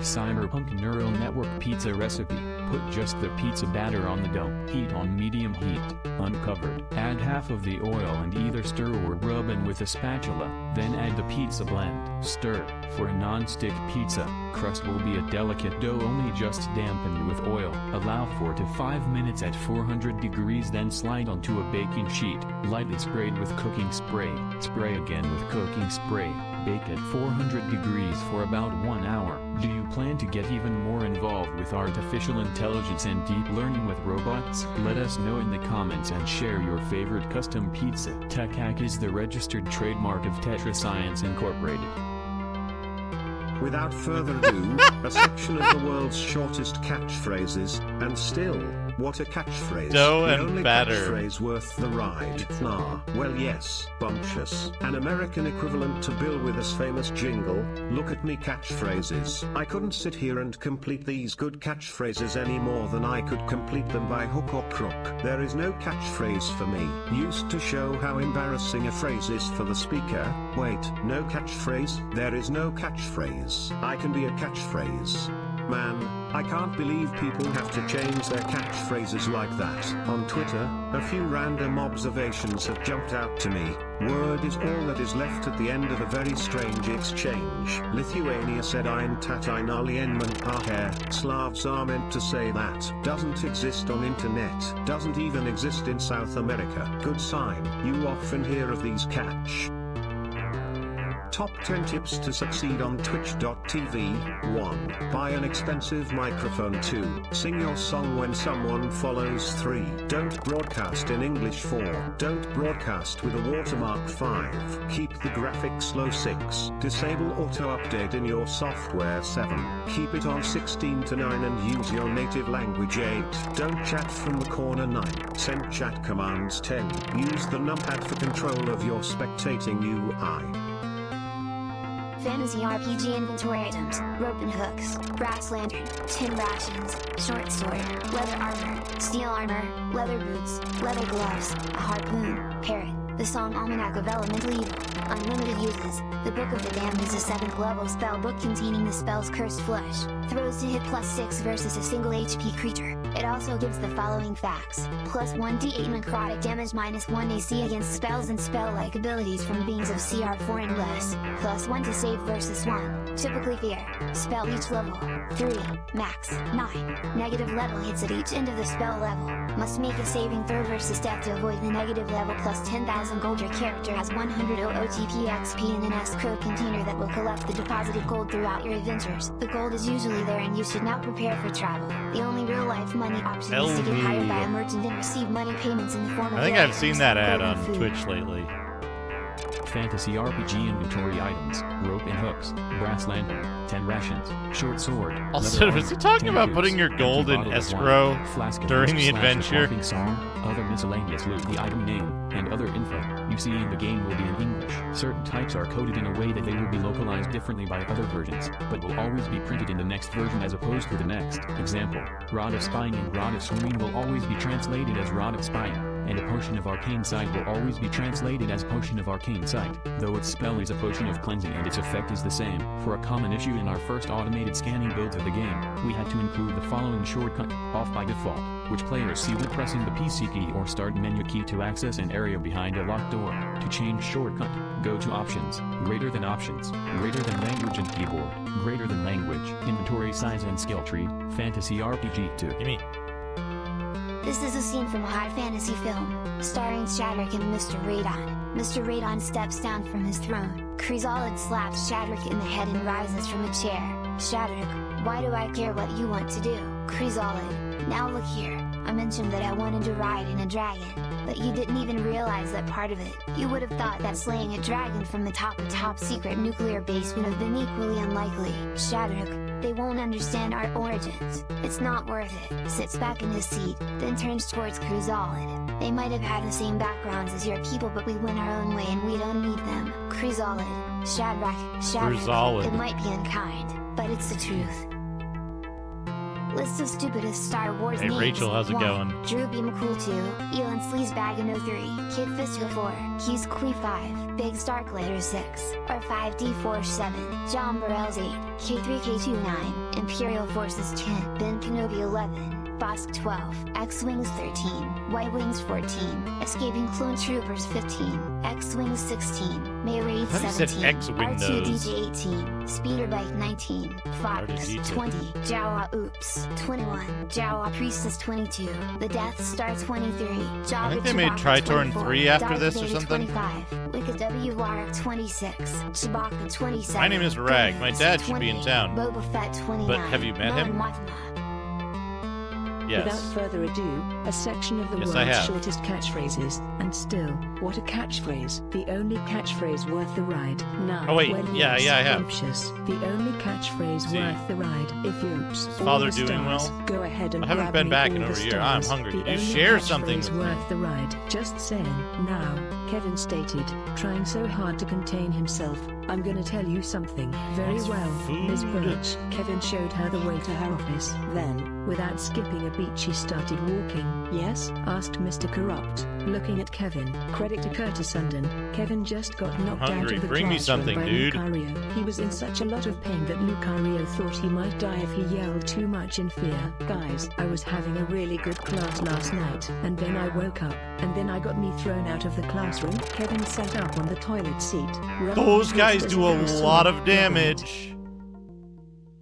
Cyberpunk neural network pizza recipe. Put just the pizza batter on the dough. Heat on medium heat, uncovered. Add half of the oil and either stir or rub in with a spatula. Then add the pizza blend. Stir. For a non-stick pizza, crust will be a delicate dough only just dampened with oil. Allow 4 to 5 minutes at 400 degrees, then slide onto a baking sheet. Lightly sprayed with cooking spray. Spray again with cooking spray. Bake at 400 degrees for about 1 hour. Do you plan to get even more involved with artificial intelligence and deep learning with robots? Let us know in the comments and share your favorite custom pizza. Tech Hack is the registered trademark of Tetra Science Incorporated. Without further ado, a section of the world's shortest catchphrases, and still, what a catchphrase. Dough the and only batter. Catchphrase worth the ride. Nah, well yes, bumptious. An American equivalent to Bill Withers' famous jingle, look at me catchphrases. I couldn't sit here and complete these good catchphrases any more than I could complete them by hook or crook. There is no catchphrase for me. Used to show how embarrassing a phrase is for the speaker. Wait, no catchphrase? There is no catchphrase. I can be a catchphrase. Man, I can't believe people have to change their catchphrases like that. On Twitter, a few random observations have jumped out to me. Word is all that is left at the end of a very strange exchange. Lithuania said ein tatain alienman hair. Slavs are meant to say that. Doesn't exist on internet. Doesn't even exist in South America. Good sign. You often hear of these catch. Top 10 tips to succeed on Twitch.tv. 1. Buy an expensive microphone. 2. Sing your song when someone follows. 3. Don't broadcast in English. 4. Don't broadcast with a watermark. 5. Keep the graphics low. 6. Disable auto-update in your software. 7. Keep it on 16 to 9 and use your native language. 8. Don't chat from the corner. 9. Send chat commands. 10. Use the numpad for control of your spectating UI. Fantasy RPG inventory items, rope and hooks, brass lantern, tin rations, short sword, leather armor, steel armor, leather boots, leather gloves, a harpoon, parrot, the song Almanac of Elemental Evil, unlimited uses. The Book of the Damned is a 7th level spell book containing the spell's cursed flesh, throws to hit +6 versus a single HP creature. It also gives the following facts: +1 d8 necrotic damage, -1 AC against spells and spell-like abilities from beings of CR4 and less, +1 to save versus 1, typically fear, spell each level, 3, max, 9, negative level hits at each end of the spell level, must make a saving throw versus death to avoid the negative level, +10,000 gold. Your character has 100 OOTP XP in an S-code container that will collect the deposited gold throughout your adventures. The gold is usually there and you should now prepare for travel. The only real-life money option is to get hired by a merchant and receive money payments in the form of I think I've seen that ad on food. Twitch lately. Fantasy RPG inventory items, rope and hooks, brass lantern, 10 rations, short sword. Also, was he talking about putting your gold in escrow during the adventure? Song, other miscellaneous loot, the item name, and other info you see in the game will be in English. Certain types are coded in a way that they will be localized differently by other versions, but will always be printed in the next version as opposed to the next. Example, Rod of Spine and Rod of Swimming will always be translated as Rod of Spine, and a Potion of Arcane Sight will always be translated as Potion of Arcane Sight, though its spell is a Potion of Cleansing and its effect is the same. For a common issue in our first automated scanning builds of the game, we had to include the following shortcut, off by default, which players see when pressing the PC key or start menu key to access an area behind a locked door. To change shortcut, go to Options, greater than language and keyboard, greater than language, inventory size and skill tree, Fantasy RPG 2. Gimme. This is a scene from a high fantasy film, starring Shadrick and Mr. Radon. Mr. Radon steps down from his throne. Chrysalid slaps Shadrick in the head and rises from a chair. Shadrick, why do I care what you want to do? Chrysalid, now look here. I mentioned that I wanted to ride in a dragon, but you didn't even realize that part of it. You would have thought that slaying a dragon from the top of top secret nuclear base would have been equally unlikely. Shadrick, they won't understand our origins. It's not worth it. Sits back in his seat, then turns towards Chrysalid. They might have had the same backgrounds as your people, but we went our own way and we don't need them. Chrysalid, Shadrick, Chrysalid. it might be unkind, but it's the truth. List of stupidest Star Wars Hey, names. Rachel, how's it 1. going? Drew B. McCool 2, Elon Sleazebag 03, Kid Fisto 4, Hughes Quee 5, Big Stark Later 6, R5D4 7, John Burrell's 8, K3K2 9, Imperial Forces 10, Ben Kenobi 11, Bosk 12, X-Wings 13, Y-Wings 14, Escaping Clone Troopers 15, X-Wings 16, May Raid 17, R2D 18, Speederbike 19, Fox R2D2. 20, Jawa Oops 21, Jawa Priestess 22, The Death Star 23, Jabba I think they made Chewbacca Tritorn 24, 3 after Darth this or Vader something. 25, Wicked W Warwick 26, Chewbacca 27. My name is Rag. My Guardians dad should be in 28, town. Boba Fett 29, But have you met him? Mon Mothma. Yes. Without further ado, a section of the Yes, I world's have. shortest catchphrases, and still, what a catchphrase! The only catchphrase worth the ride. Now, Oh, wait, when yeah, yes, I have. Umptious, the only catchphrase See. worth the ride. If Oops, Is all father the doing stars, well? go ahead and I haven't grab been me back all in the over a year. I'm stars. hungry. The Could you only share something catchphrase with me? worth the ride. Just saying. Now, Kevin stated, trying so hard to contain himself. I'm gonna tell you something. Very Wants well, Miss food. Birch. Kevin showed her the way to her office. Then, without skipping a beat, she started walking. Yes? Asked Mr. Corrupt, looking at Kevin. Credit to Curtis Sundin. Kevin just got knocked out Hungry. of the Bring me classroom something, by dude. Lucario. He was in such a lot of pain that Lucario thought he might die if he yelled too much in fear. Guys, I was having a really good class last night, and then I woke up, and then I got me thrown out of the classroom. Kevin sat up on the toilet seat. rubbing Those his guys wrist as do a if he was lot so of damage.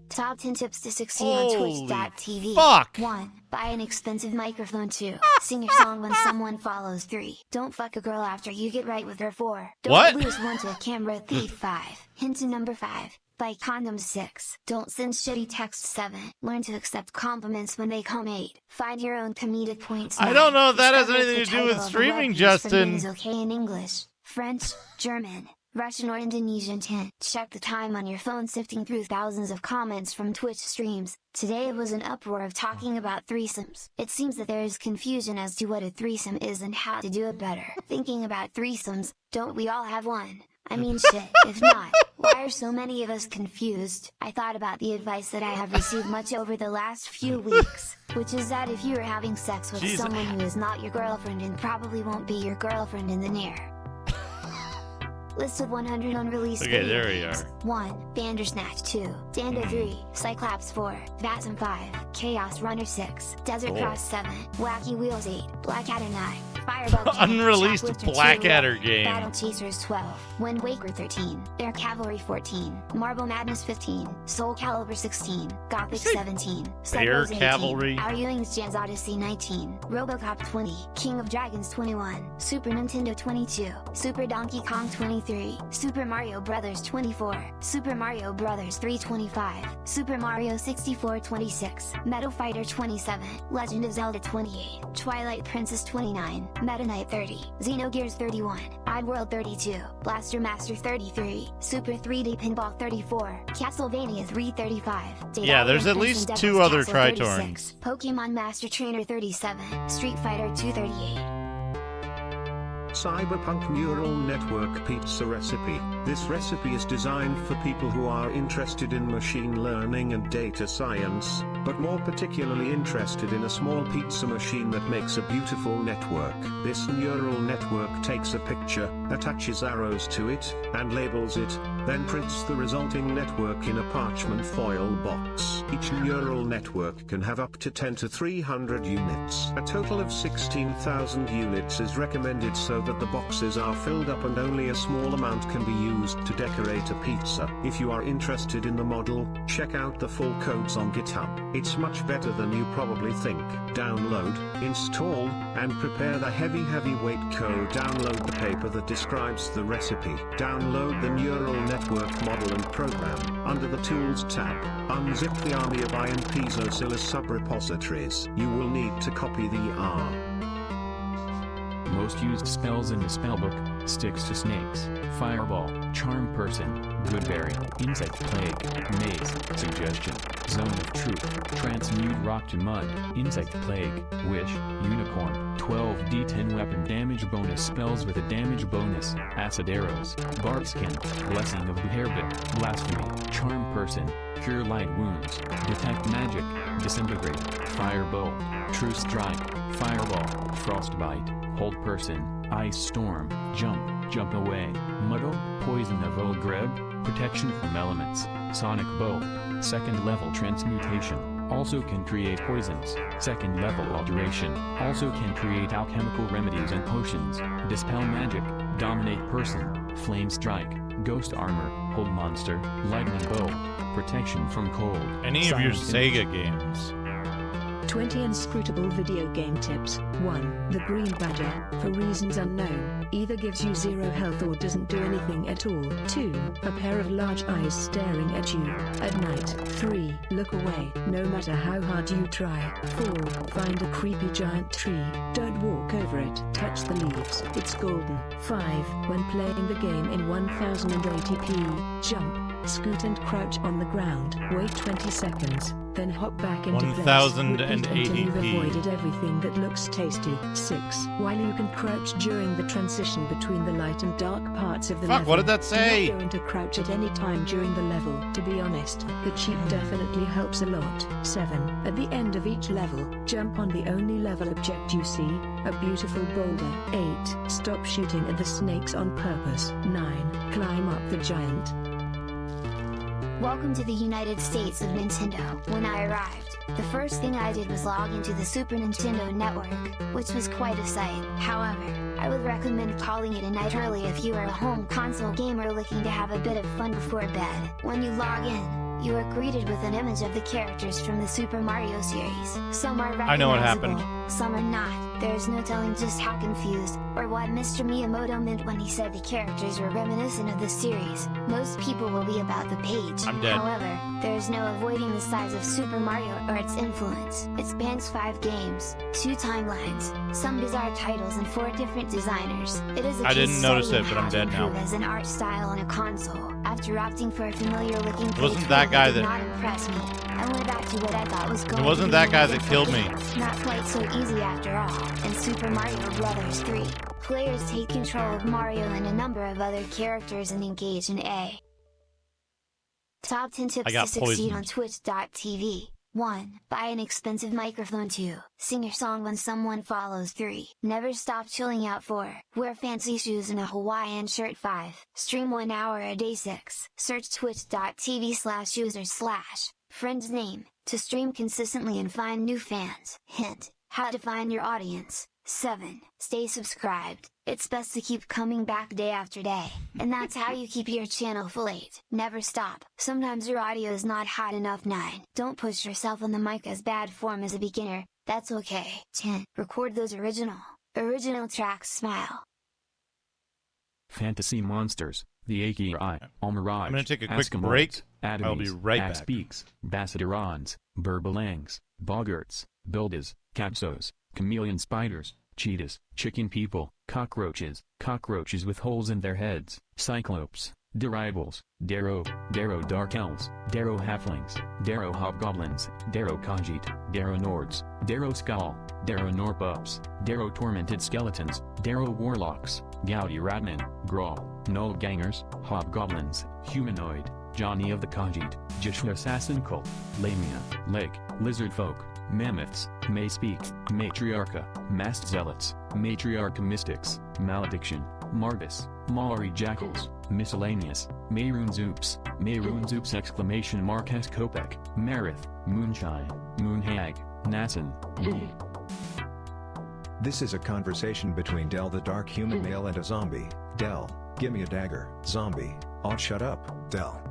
Top 10 tips to succeed Holy on Twitch.tv. fuck. 1. Buy an expensive microphone. 2. Sing your song when someone follows. 3. Don't fuck a girl after you get right with her. 4. Don't What? lose one to a camera thief. 5. Hint to number 5. Buy condoms. 6. Don't send shitty texts. 7. Learn to accept compliments when they come. 8. Find your own comedic points. I 9. don't know if that has Discover if anything the to do with title of a streaming, web page for men Justin. is okay in English, French, German, Russian or Indonesian. 10. Check the time on your phone. Sifting through thousands of comments from Twitch streams, today it was an uproar of talking about threesomes. It seems that there is confusion as to what a threesome is and how to do it better. Thinking about threesomes, don't we all have one? I mean shit, if not, why are so many of us confused? I thought about the advice that I have received much over the last few weeks, which is that if you are having sex with Jesus. someone who is not your girlfriend and probably won't be your girlfriend in the near list of 100 unreleased Okay, video there we games. are. 1. Bandersnatch 2, Dando 3, Cyclops 4, Vassum 5, Chaos Runner 6, Desert Oh. Cross 7, Wacky Wheels 8, Blackadder 9, Firebug 10, Unreleased Shoplifter 2, Blackadder game. Battle Chasers 12, Wind Waker 13, Air Cavalry 14, Marble Madness 15, Soul Calibur 16, Gothic 17, Air Subros 18, Cavalry? Our Ewing's Jan's Odyssey 19, Robocop 20, King of Dragons 21, Super Nintendo 22, Super Donkey Kong 23, Super Mario Brothers 24, Super Mario Brothers 3 25, Super Mario 64 26, Metal Fighter 27, Legend of Zelda 28, Twilight Princess 29, Meta Knight 30, Xenogears 31, Oddworld 32, Blaster Master 33, Super 3D Pinball 34, Castlevania 335, Yeah, there's at least 2 other Tritorns. Pokemon Master Trainer 37, Street Fighter 238. Cyberpunk Neural Network Pizza Recipe. This recipe is designed for people who are interested in machine learning and data science, but more particularly interested in a small pizza machine that makes a beautiful network. This neural network takes a picture, attaches arrows to it, and labels it, then prints the resulting network in a parchment foil box. Each neural network can have up to 10 to 300 units. A total of 16,000 units is recommended so that the boxes are filled up and only a small amount can be used to decorate a pizza. If you are interested in the model, check out the full codes on GitHub. It's much better than you probably think. Download, install, and prepare the heavyweight code. Download the paper that describes the recipe. Download the neural network model and program. Under the Tools tab, unzip the army of iron piezoscillus subrepositories. You will need to copy the R. Most used spells in the spellbook: Sticks to Snakes, Fireball, Charm Person, Goodberry, Insect Plague, Maze, Suggestion, Zone of Truth, Transmute Rock to Mud, Insect Plague, Wish, Unicorn, 12d10 weapon damage bonus spells with a damage bonus, Acid Arrows, Barb Skin, Blessing of the Hairbit, Blasphemy, Charm Person, Cure light wounds. Detect magic. Disintegrate. Firebolt. True strike. Fireball. Frostbite. Hold person. Ice storm. Jump. Jump away. Muddle. Poison of Old Greb. Protection from elements. Sonic bolt. Second level transmutation. Also can create poisons. Second level alteration. Also can create alchemical remedies and potions. Dispel magic. Dominate person. Flame strike. Ghost armor. Hold monster. Lightning bolt. Protection from cold. Any of your Sega games. 20 inscrutable video game tips. 1. The Green Badger, for reasons unknown, either gives you 0 health or doesn't do anything at all. 2. A pair of large eyes staring at you at night. 3. Look away, no matter how hard you try. 4. Find a creepy giant tree. Don't walk over it, touch the leaves, it's golden. 5. When playing the game in 1080p, jump, scoot and crouch on the ground. Wait 20 seconds. Then hop back into place. 1080p. Until you've avoided everything that looks tasty. 6. While you can crouch during the transition between the light and dark parts of the level. What did that say? You're not going to crouch at any time during the level. To be honest, the cheat definitely helps a lot. 7. At the end of each level, jump on the only level object you see, a beautiful boulder. 8. Stop shooting at the snakes on purpose. 9. Climb up the giant. Welcome to the United States of Nintendo. When I arrived, the first thing I did was log into the Super Nintendo Network, which was quite a sight. However, I would recommend calling it a night early if you are a home console gamer looking to have a bit of fun before bed. When you log in, you are greeted with an image of the characters from the Super Mario series. Some are recognizable, I know what happened. Some are not. There's no telling just how confused, or what Mr. Miyamoto meant when he said the characters were reminiscent of the series. Most people will be about the page. I'm dead. However, there's no avoiding the size of Super Mario or its influence. It spans 5 games, 2 timelines, some bizarre titles, and 4 different designers. It is a I didn't case notice study it, in but I'm how to dead now. improve as an art style on a console. After opting for a familiar-looking page, Wasn't that guy did that- not impress me. I went back to what I thought was going It wasn't to be that guy amazing that killed me. Not quite so easy after all. In Super Mario Bros. 3, players take control of Mario and a number of other characters and engage in a top 10 tips to succeed on Twitch.tv. 1. Buy an expensive microphone. 2. Sing your song when someone follows. 3. Never stop chilling out. 4. Wear fancy shoes and a Hawaiian shirt. 5. Stream 1 hour a day. 6. Search twitch.tv/user/friend's name to stream consistently and find new fans. Hint: how to find your audience. 7. Stay subscribed. It's best to keep coming back day after day, and that's how you keep your channel full. 8. Never stop. Sometimes your audio is not hot enough. 9. Don't push yourself on the mic as bad form as a beginner, that's okay. 10. Record those original tracks. Smile. Fantasy monsters, the Akiri, Almirage, I'm going to take a quick Eskimos, break. Adamies, I'll be right back. Axpeaks, Bassadirons, Burbalangs, Boggarts, Bildas, Capsos, chameleon spiders, cheetahs, chicken people, cockroaches with holes in their heads, cyclopes, Daribals, Darrow dark elves, Darrow halflings, Darrow hobgoblins, Darrow Khajiit, Darrow Nords, Darrow skull, Darrow norpups, Darrow tormented skeletons, Darrow warlocks, Gouty ratmen, Grawl, Null gangers, hobgoblins, humanoid, Johnny of the Khajiit, Jishua assassin cult, Lamia, Lake, lizard folk, mammoths, may speak, matriarcha, masked zealots, matriarcha mystics, malediction, Marbus, Maori jackals, miscellaneous, Mayroonzoops, S! Kopek, Marith, Moonshine, Moonhag, Nassan, This is a conversation between Del the dark human male and a zombie. Del, gimme a dagger. Zombie, aw shut up. Del,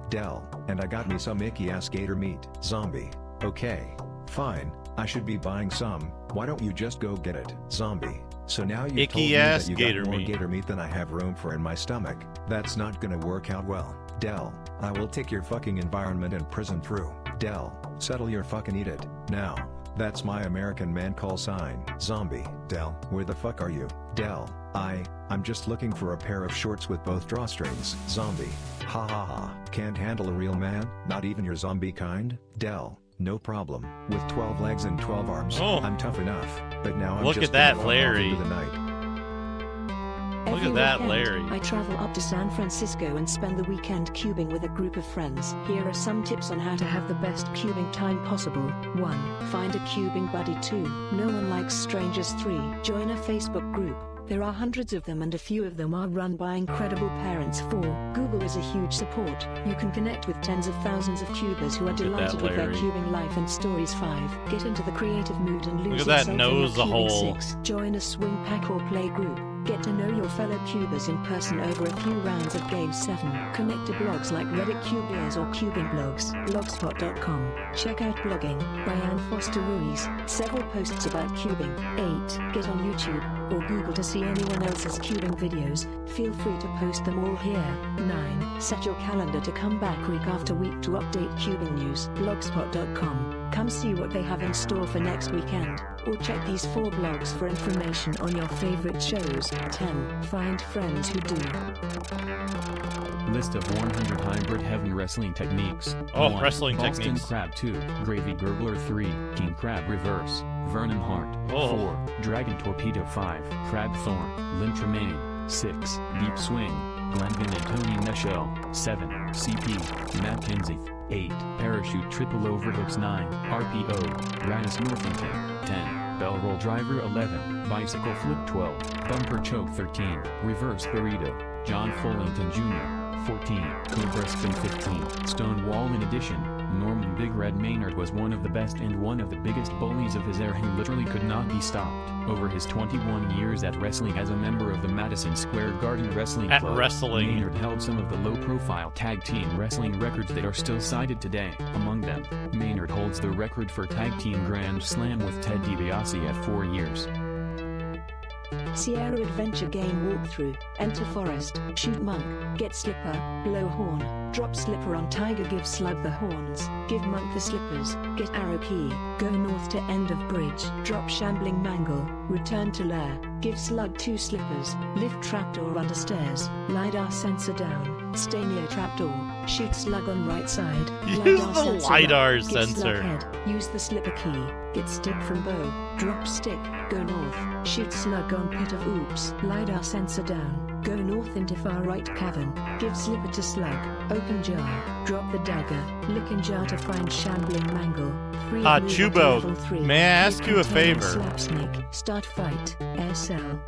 and I got me some icky ass gator meat. Zombie, okay. Fine, I should be buying some, why don't you just go get it? Zombie, so now you told me that you got more gator meat than I have room for in my stomach. That's not gonna work out well. Del, I will take your fucking environment and prison through. Del, settle your fucking eat it, now. That's my American man call sign. Zombie, Del, where the fuck are you? Del, I'm just looking for a pair of shorts with both drawstrings. Zombie, ha ha ha, can't handle a real man, not even your zombie kind? Del, no problem. With 12 legs and 12 arms, I'm tough enough. But now I'm Look just at that, gonna Larry. into the night. Every at that, weekend, Larry. I travel up to San Francisco and spend the weekend cubing with a group of friends. Here are some tips on how to have the best cubing time possible. 1. Find a cubing buddy. 2. No one likes strangers. 3. Join a Facebook group. There are hundreds of them and a few of them are run by incredible parents. 4. Google is a huge support. You can connect with tens of thousands of cubers who are delighted with their cubing life and stories. 5. Get into the creative mood and lose Look at that yourself nose in a your hole. cubing. 6. Join a swing pack or play group. Get to know your fellow cubers in person over a few rounds of games. 7. Connect to blogs like Reddit Cubeers or Cubing Blogs. Blogspot.com. Check out Blogging by Ann Foster Ruiz. Several posts about cubing. 8. Get on YouTube or Google to see anyone else's cubing videos. Feel free to post them all here. 9. Set your calendar to come back week after week to update cubing news. Blogspot.com. Come see what they have in store for next weekend. Or check these 4 blogs for information on your favorite shows. 10. Find friends who do. List of 100 hybrid heaven wrestling techniques. Oh, 1. wrestling Boston techniques. Crab 2, Gravy Gurgler 3, King Crab Reverse, Vernon Hart. Oh. 4. Dragon Torpedo 5, Crab Thorn, Lynn Tremaine. 6. Deep Swing, Glenvin and Tony Neshell. 7. CP, Matt Kinsey. 8. Parachute Triple Overhooks 9, RPO, Ryan's Northington. 10. Bell Roll Driver 11, Bicycle Flip 12, Bumper Choke 13, Reverse Burrito, John Fullington Jr. 14. Cobra Spin 15, Stonewall. In addition, Norman Big Red Maynard was one of the best and one of the biggest bullies of his era who literally could not be stopped. Over his 21 years at wrestling as a member of the Madison Square Garden Wrestling Club, Maynard held some of the low-profile tag team wrestling records that are still cited today. Among them, Maynard holds the record for tag team Grand Slam with Ted DiBiase at 4 years. Sierra Adventure Game Walkthrough. Enter Forest. Shoot Monk. Get Slipper. Blow Horn. Drop Slipper on Tiger. Give Slug the Horns. Give Monk the Slippers. Get Arrow Key. Go north to End of Bridge. Drop Shambling Mangle. Return to Lair. Give Slug 2 Slippers. Lift Trapdoor under stairs. LiDAR sensor down. Stay near Trapdoor. Shoot Slug on right side. Use the LiDAR Get sensor. Slug head. Use the Slipper key. Get Stick from Bow. Drop Stick. Go north. Shoot Slug on Pit of Oops. LiDAR sensor down. Go north into far right cavern. Give Slipper to Slug. Open jar. Drop the dagger. Look in jar to find Shambling Mangle. Chubo, may I ask you a favor? Slap Snake. Start fight. Air Cell.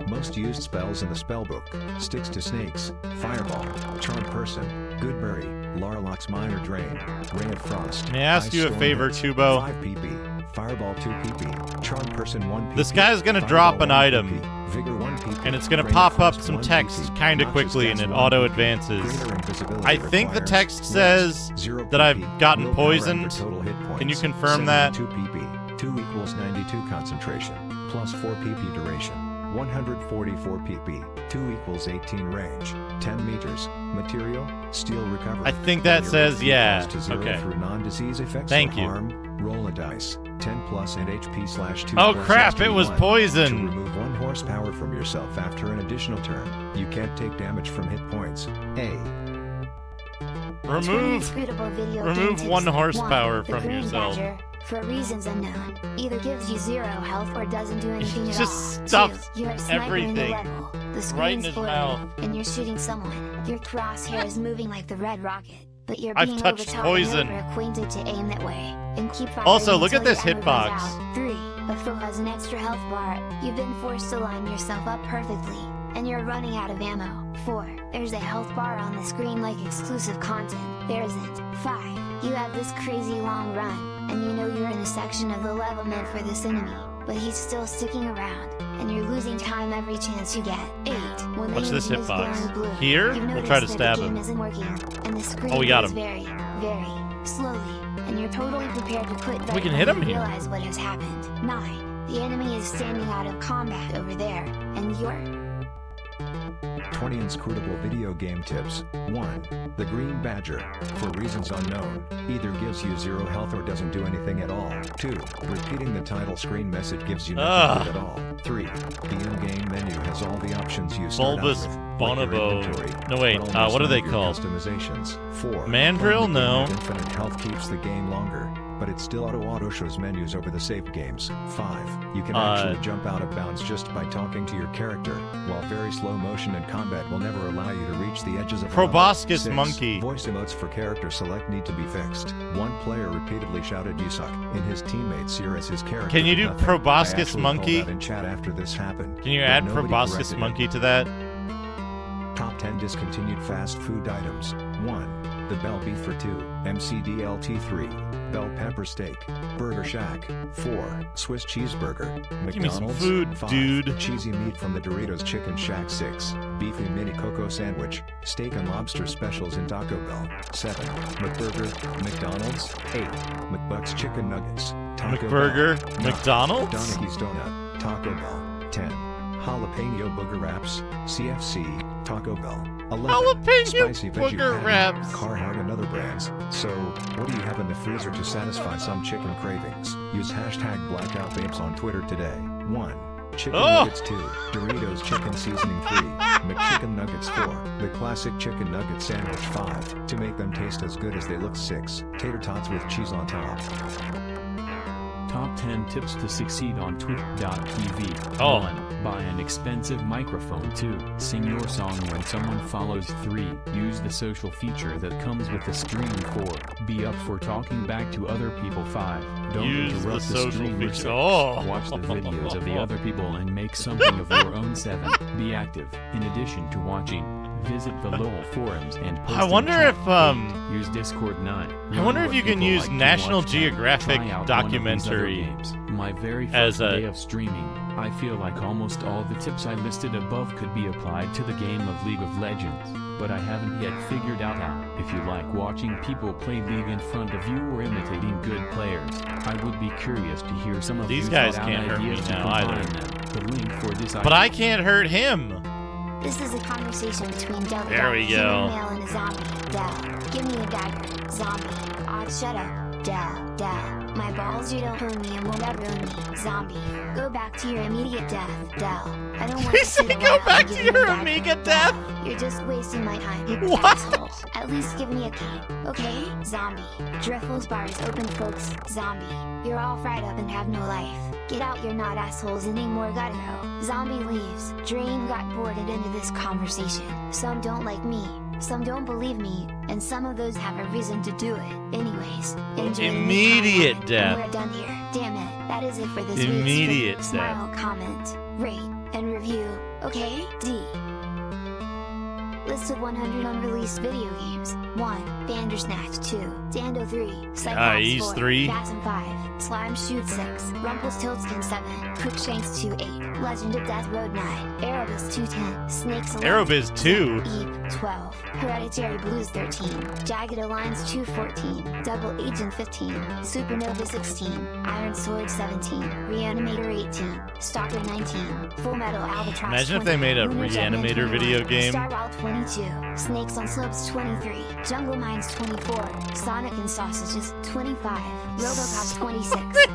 Most used spells in the spellbook: Sticks to Snakes, Fireball, Charm Person, Goodberry, Larlock's Minor Drain, Ray of Frost. May I ask Ice you a Storm favor, Hits, Chubo? 5 PP, Fireball 2 PP, Charm Person 1 PP. This guy's gonna Fireball drop an 1 item, PP, Vigor 1 PP, and it's gonna Ray of pop up Frost some 1 text PP, kinda Noxious quickly, and Gas it 1 auto PP, advances. Greater invisibility I think the requires text Rest, says 0 that I've PP, gotten Willpower poisoned. under total hit points, Can you confirm that? 2 PP, 2 equals 92 concentration, plus 4 PP duration. 144 pp, 2 equals 18 range, 10 meters, material, steel recovery. I think that When says, your yeah, HP goes to 0 okay. through non-disease effects Thank or you. harm, roll a dice, 10 plus and HP/2. Oh plus crap, it was ST1. poison. To remove 1 horsepower from yourself after an additional turn, you can't take damage from hit points. Remove 1 horsepower from yourself. For reasons unknown, either gives you 0 health or doesn't do anything at all. Just stuffs 2, you're a sniper in the everything level. The screen's right in his blurry, mouth. and you're shooting someone. Your crosshair is moving like the red rocket, but you're I've being touched overtaught poison. and over-acquainted to aim that way, and keep firing Also, look until at this your ammo hitbox. runs out. 3, a foe has an extra health bar. You've been forced to line yourself up perfectly, and you're running out of ammo. 4, there's a health bar on the screen like exclusive content. There isn't. 5, you have this crazy long run, and you know you're in a section of the level meant for this enemy, but he's still sticking around, and you're losing time every chance you get. 8, when Watch the this engine is hitbox. glowing blue, Here? you've We'll try to noticed stab that the him. game isn't working, and the screen Oh, we got moves him. very, very slowly, and you're totally prepared to quit right We can when hit him you here. realize what has happened. 9, the enemy is standing out of combat over there, and you're 20 inscrutable video game tips. 1. The Green Badger, for reasons unknown, either gives you 0 health or doesn't do anything at all. 2. Repeating the title screen message gives you nothing good at all. 3. The in-game menu has all the options you start Bulbous out with, Bonobo. like your inventory, No, wait, but almost what are none they of your called? Customizations. 4. Mandrill? Playing the game No. with infinite health keeps the game longer. but it still auto shows menus over the saved games. 5. You can actually jump out of bounds just by talking to your character, while very slow motion and combat will never allow you to reach the edges of Proboscis 6. monkey. Voice emotes for character select need to be fixed. One player repeatedly shouted "You suck" in his teammate's ear as his character. Can you do proboscis monkey? In chat after this happened. Can you add proboscis monkey to that? Top 10 discontinued fast food items. 1. The Bell Beef for 2, MCDLT 3, Bell Pepper Steak, Burger Shack, 4, Swiss Cheeseburger, McDonald's, Give me some food, 5, dude. Cheesy meat from the Doritos Chicken Shack, 6, Beefy Mini Cocoa Sandwich, Steak and Lobster Specials in Taco Bell, 7, McBurger, McDonald's, 8, McBuck's Chicken Nuggets, Taco McBurger, Bell, 9, McDonald's? Donaghy's Donut, Taco Bell, 10, Jalapeno Booger Wraps, CFC, Taco Bell, 11, Jalapeno Spicy Veggie Booger Patty, Wraps. Carhartt and other brands. So, what do you have in the freezer to satisfy some chicken cravings? Use hashtag BlackoutBabes on Twitter today. 1. Chicken Nuggets 2, Doritos Chicken Seasoning 3, McChicken Nuggets 4, the classic chicken nugget sandwich 5, to make them taste as good as they look 6, tater tots with cheese on top. Top 10 tips to succeed on Twitch.tv. Oh. 1. Buy an expensive microphone. 2. Sing your song when someone follows. 3. Use the social feature that comes with the stream. 4. Be up for talking back to other people. 5. Don't Use interrupt the the social streamer. feature. 6. Oh. Watch the videos of the other people and make something of your own. 7. Be active. In addition to watching, visit the LOL forums and post. I wonder if use Discord 9. I wonder if you can use National Geographic documentary My very as first a day of streaming, I feel like almost all the tips I listed above could be applied to the game of League of Legends, but I haven't yet figured out how. If you like watching people play League in front of you or imitating good players, I would be curious to hear some of These your guys thought-out can't hurt me ideas to now combine either. them. The link for this But I can't hurt him. This is a conversation between Del the There we human go. male and a zombie. Del, give me a dagger. Zombie. Shut up. Del. My balls, you don't own me and will never own me. Zombie. Go back to your immediate death. Del. I don't want He to see said the go light back and to give you your a dagger. Amiga death. You're just wasting my time, you What? asshole. At least give me a key, okay? Zombie. Driffles bar is open, folks. Zombie. You're all fried up and have no life. Get out, you're not assholes anymore, gotta go. Zombie leaves. Dream got boarded into this conversation. Some don't like me, some don't believe me, and some of those have a reason to do it. Anyways, enjoy Immediate the death. We're done here. Damn it. That is it for this Immediate week's death. Smile, comment, rate, and review. Okay, D. List of 100 unreleased video games. 1. Bandersnatch 2. Dando 3. Cyclops he's 4. 3. Phasm 5. Slime Shoot 6. Rumpelstiltskin 7. Crookshanks 2 8. Legend of Death Road 9. Aerobus 210. Snakes 11. Aerobiz 2. Eep 12. Hereditary Blues 13. Jagged Alliance 214. Double Agent 15. Supernova 16. Iron Sword 17. Reanimator 18. Stalker 19. Full Metal Albatross Imagine if 20. they made a Lunar Jetman Reanimator 21. video game. Star Wild 22. Snakes on Slopes 23. Jungle Mines 24. Sonic and Sausages 25. Robocop 26.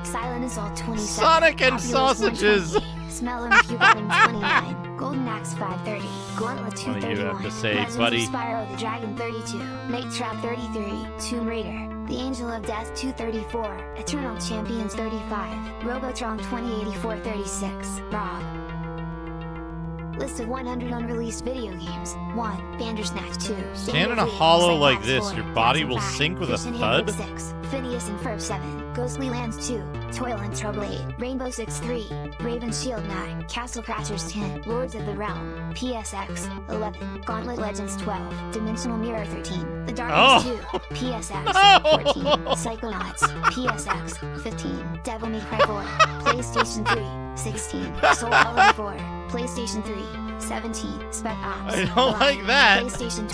Silent Assault 27. Sonic and Populous Sausages. 120. Smell 'em if you got 'em 29. Golden Axe 530. Gauntlet 231. What do you have to say, Legends buddy? of Spyro the Dragon 32. Night Trap 33. Tomb Raider. The Angel of Death 234. Eternal Champions 35. Robotron 2084 36. Rob. List of 100 unreleased video games. 1. Bandersnatch 2. Stand in a Dando 3, hollow like Cyclops this, 4, your body Phasm will 5, sink with a Fish and thud. Hamlet 6. Phineas and Ferb 7. Ghostly Lands 2. Toil and Trouble 8. Rainbow Six 3. Raven Shield 9. Castle Crashers 10. Lords of the Realm. PSX 11. Gauntlet Legends 12. Dimensional Mirror 13. The Darkness 2. PSX 14. Psychonauts. PSX 15. Devil May Cry 4. PlayStation 3. 16. Soul Calibur 4. PlayStation 3. 17. Spec Ops. I don't like that. PlayStation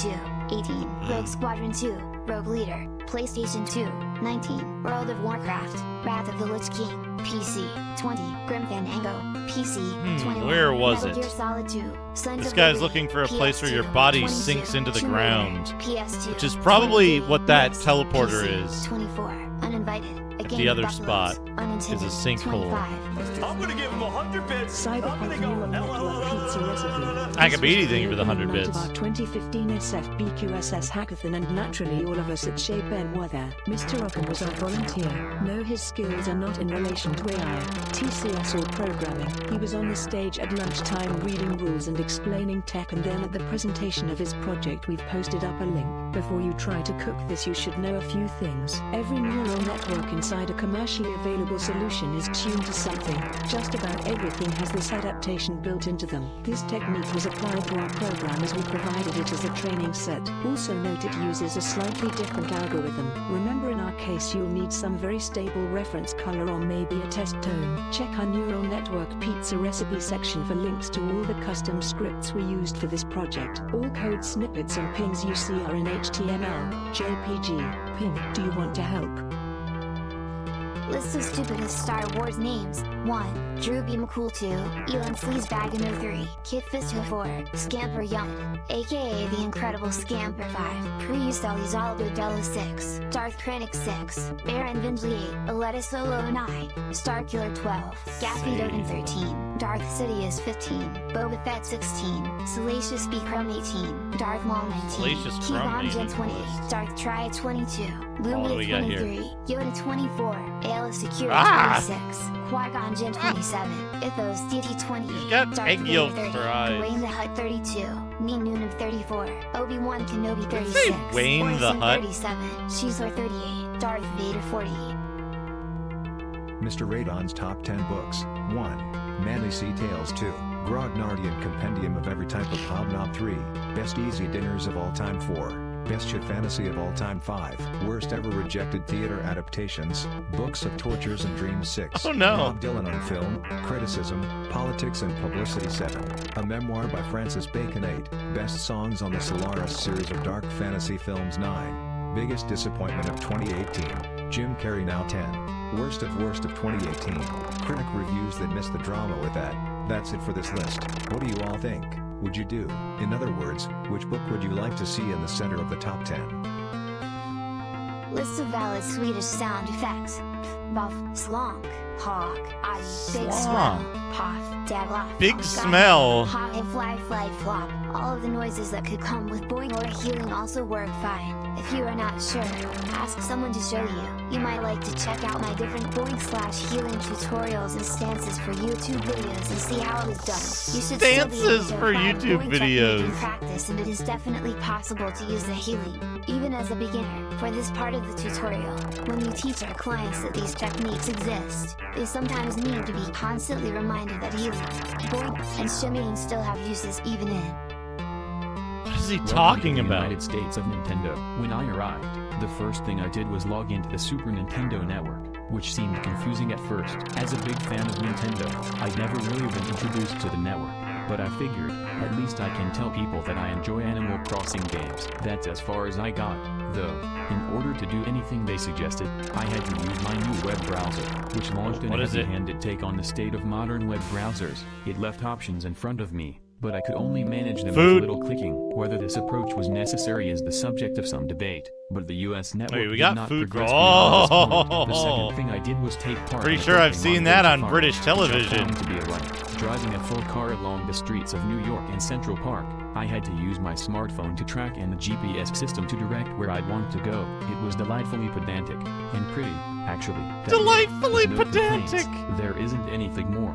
2. 18. Rogue Squadron 2. Rogue Leader. PlayStation 2. 19. World of Warcraft. Wrath of the Lich King. PC. 20. Grim Fandango. PC. 21. where was Metal it? Gear Solid 2. Sons This of guy's Liberty. looking for a place where your PS2, body 22. sinks into the Tomb Raider. ground, PS2. which is probably 23. what that Mix. teleporter PC, is. 24. Uninvited. the other spot is a sinkhole. I'm gonna give him 100 bits. Cyberpunk Neural Network Pizza Recipe. I could beat anything for the 100 bits. Our 2015 SFBQSS hackathon, and naturally all of us at Shapen were there. Mr. Ockham was our volunteer. No, his skills are not in relation to AI, TCS or programming. He was on the stage at lunchtime reading rules and explaining tech, and then at the presentation of his project we've posted up a link. Before you try to cook this, you should know a few things. Every neural network inside a commercially available solution is tuned to something. Just about everything has this adaptation built into them. This technique was applied to our program as we provided it as a training set. Also note it uses a slightly different algorithm. Remember, in our case you'll need some very stable reference color or maybe a test tone. Check our neural network pizza recipe section for links to all the custom scripts we used for this project. All code snippets and pings you see are in HTML, JPG, ping. Do you want to help? List of stupidest Star Wars names. 1. Drew B. McCool 2, Elon Sleazebaggin 03, Kit Fisto 4, Scamper Young, aka The Incredible Scamper 5, Prius Elizaldo Della 6, Darth Krennic 6, Baron Vindley 8, Aletta Solo 9, Starkiller 12, Gaffy Doden 13, Darth Sidious 15, Boba Fett 16, Salacious B. Crumb 18, Darth Maul 19, Kevon Gen 28, Darth Triad 22, Lumia 23, Yoda 24, Ayla Secure 26, Qui-Gon Jinn 27, Ithos DT 20, Darth Vader 30, Dwayne the Hutt 32, Neen Noonan 34, Obi-Wan Kenobi 36, Wayne the Hutt 37, Shizor 38, Darth Vader 40. Mr. Radon's Top 10 Books. 1. Manly Sea Tales 2. Grognardian Compendium of Every Type of Hobnob 3. Best Easy Dinners of All Time 4. Best Shit Fantasy of All Time 5. Worst Ever Rejected Theater Adaptations. Books of Tortures and Dreams 6. Oh no. Bob Dylan on Film, Criticism, Politics and Publicity 7. A Memoir by Francis Bacon 8. Best Songs on the Solaris series of dark fantasy films 9. Biggest Disappointment of 2018. Jim Carrey now 10. Worst of 2018. Critic reviews that missed the drama with that. That's it for this list. What do you all think? Would you do? In other words, which book would you like to see in the center of the top 10? List of valid Swedish sound effects. Buff, slonk, hawk, eye, big swell, puff, dagloff, big smell, hot and fly, flop. All of the noises that could come with boing or healing also work fine. If you are not sure, ask someone to show you. You might like to check out my different boing/healing tutorials and stances for YouTube videos and see how it is done. You should stances still be able to for YouTube videos. In practice, and it is definitely possible to use the healing, even as a beginner. For this part of the tutorial, when you teach our clients that these techniques exist, they sometimes need to be constantly reminded that healing, boing, and shimmying still have uses even in. What is he talking about? United States of Nintendo. When I arrived, the first thing I did was log into the Super Nintendo Network, which seemed confusing at first. As a big fan of Nintendo, I'd never really been introduced to the network, but I figured, at least I can tell people that I enjoy Animal Crossing games. That's as far as I got, though. In order to do anything they suggested, I had to use my new web browser, which launched an heavy-handed take on the state of modern web browsers. It left options in front of me, but I could only manage them with a little clicking. Whether this approach was necessary is the subject of some debate, but the U.S. network did not progress beyond this point. The second thing I did was take part. Pretty sure I've seen that on British television. To be right. Driving a full car along the streets of New York and Central Park, I had to use my smartphone to track and the GPS system to direct where I'd want to go. It was delightfully pedantic and pretty, actually. Delightfully pedantic. There isn't anything more.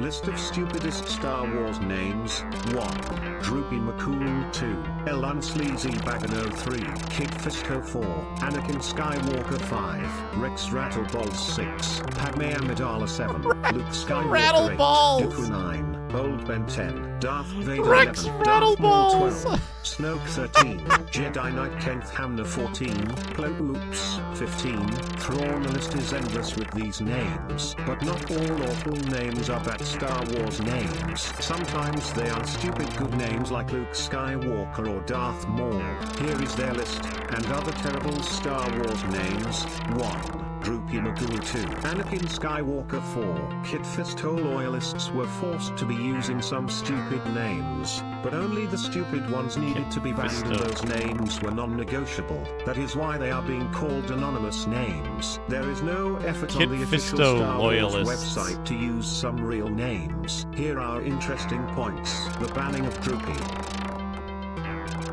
List of stupidest Star Wars names. 1. Droopy McCool 2, Elon Sleazebaggin 03, Kid Fisto 4, Anakin Skywalker 5, Rex Rattleballs 6, Padme Amidala 7, Luke Skywalker 8, Dooku 9, Bold Ben 10, Darth Vader Rex 11, Darth Maul 12, Rattleballs. Snoke 13, Jedi Knight Kenneth Hamner 14, Plo Oops 15. Thrawn. The list is endless with these names, but not all awful names are bad Star Wars names. Sometimes they are stupid good names like Luke Skywalker or Darth Maul. Here is their list, and other terrible Star Wars names. 1. Droopy Magoo 2, Anakin Skywalker 4. Kit Fisto loyalists were forced to be using some stupid names, but only the stupid ones needed to be banned, and those names were non-negotiable. That is why they are being called anonymous names. There is no effort on the official Star Wars website to use some real names. Here are interesting points. The banning of Droopy.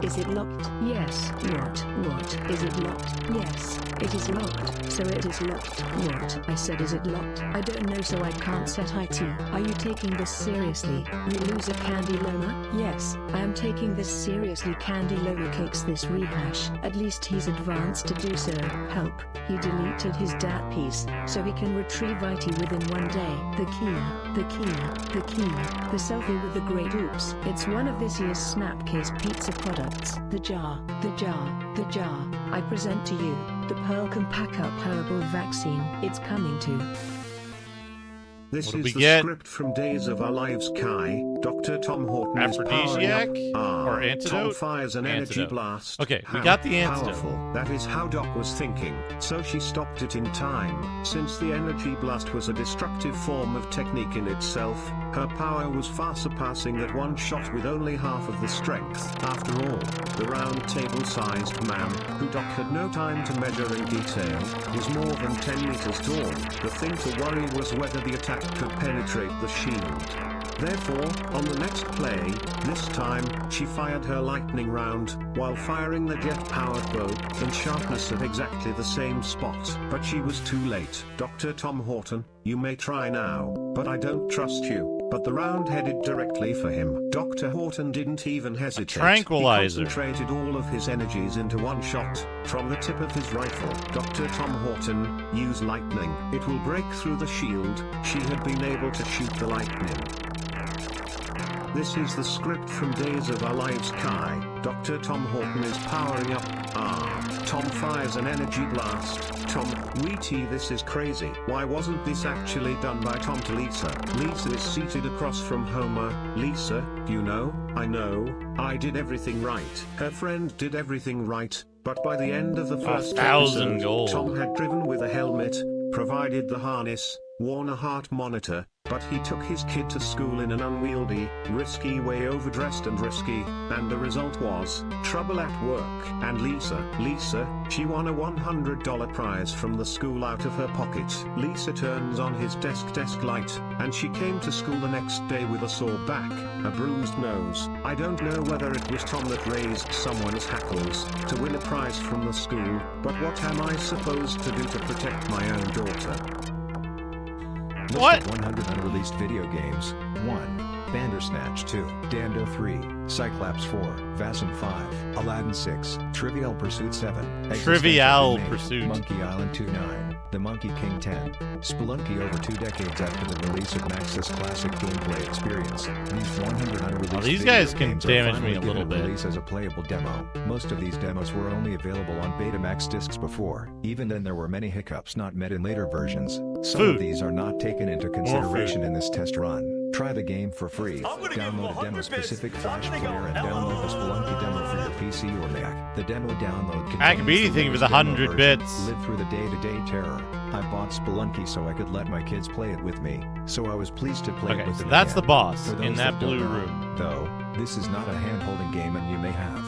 Is it locked? Yes. What? Is it locked? Yes. It is locked. So it is locked. What? I said is it locked? I don't know, so I can't set IT. Are you taking this seriously? You loser Candy Loner? Yes, I am taking this seriously. Candy Loner cakes this rehash. At least he's advanced to do so. Help. He deleted his dat piece, so he can retrieve IT within 1 day. The selfie with the great oops. It's one of this year's Snapcase pizza products. The jar. I present to you, the Pearl can pack up herbal vaccine. It's coming to. This is the script from Days of Our Lives Kai. Dr. Tom Horton is Aphrodisiac or Tom antidote? fires an energy blast. Okay, we got the antidote. Powerful. That is how Doc was thinking, so she stopped it in time. Since the energy blast was a destructive form of technique in itself, her power was far surpassing that one shot with only half of the strength. After all, the round table-sized man, who Doc had no time to measure in detail, was more than 10 meters tall. The thing to worry was whether the attack could penetrate the shield. Therefore, on the next play, this time, she fired her lightning round, while firing the jet-powered bow, and sharpness at exactly the same spot. But she was too late. Dr. Tom Horton, you may try now, but I don't trust you. But the round headed directly for him. Dr. Horton didn't even hesitate. Tranquilizer. He concentrated all of his energies into one shot, from the tip of his rifle. Dr. Tom Horton, use lightning. It will break through the shield. She had been able to shoot the lightning. This is the script from Days of Our Lives Kai. Dr. Tom Horton is powering up. Tom fires an energy blast. Tom, Wheatie, this is crazy. Why wasn't this actually done by Tom to Lisa? Lisa is seated across from Homer. Lisa, you know, I know, I did everything right. Her friend did everything right, but by the end of the first episode, Tom had driven with a helmet, provided the harness, worn a heart monitor, but he took his kid to school in an unwieldy, risky way, overdressed and risky, and the result was trouble at work. And Lisa, she won a $100 prize from the school out of her pocket. Lisa turns on his desk light, and she came to school the next day with a sore back, a bruised nose. I don't know whether it was Tom that raised someone's hackles to win a prize from the school, but what am I supposed to do to protect my own daughter? List of 100 unreleased video games. 1. Bandersnatch 2, Dando 3, Cyclops 4, Vassum 5, Aladdin 6, Trivial Pursuit 7, Trivial Pursuit, Monkey Island 2.9, The Monkey King 10, Spelunky over 2 decades after the release of Maxis Classic Gameplay Experience. These 100 unreleased these video guys can games damage are me a finally little given bit. release as a playable demo. Most of these demos were only available on Betamax discs before. Even then, there were many hiccups not met in later versions. Some of these are not taken into consideration in this test run. Try the game for free. Download a demo-specific Flash player and download the Spelunky demo for your PC or Mac. The demo download Acabidi, thank you for the 100 bits. Live through the day-to-day terror. I bought Spelunky so I could let my kids play it with me. So I was pleased to play it with them. That's again. the boss For those in that blue don't know, room. Though, this is not a hand-holding game and you may have.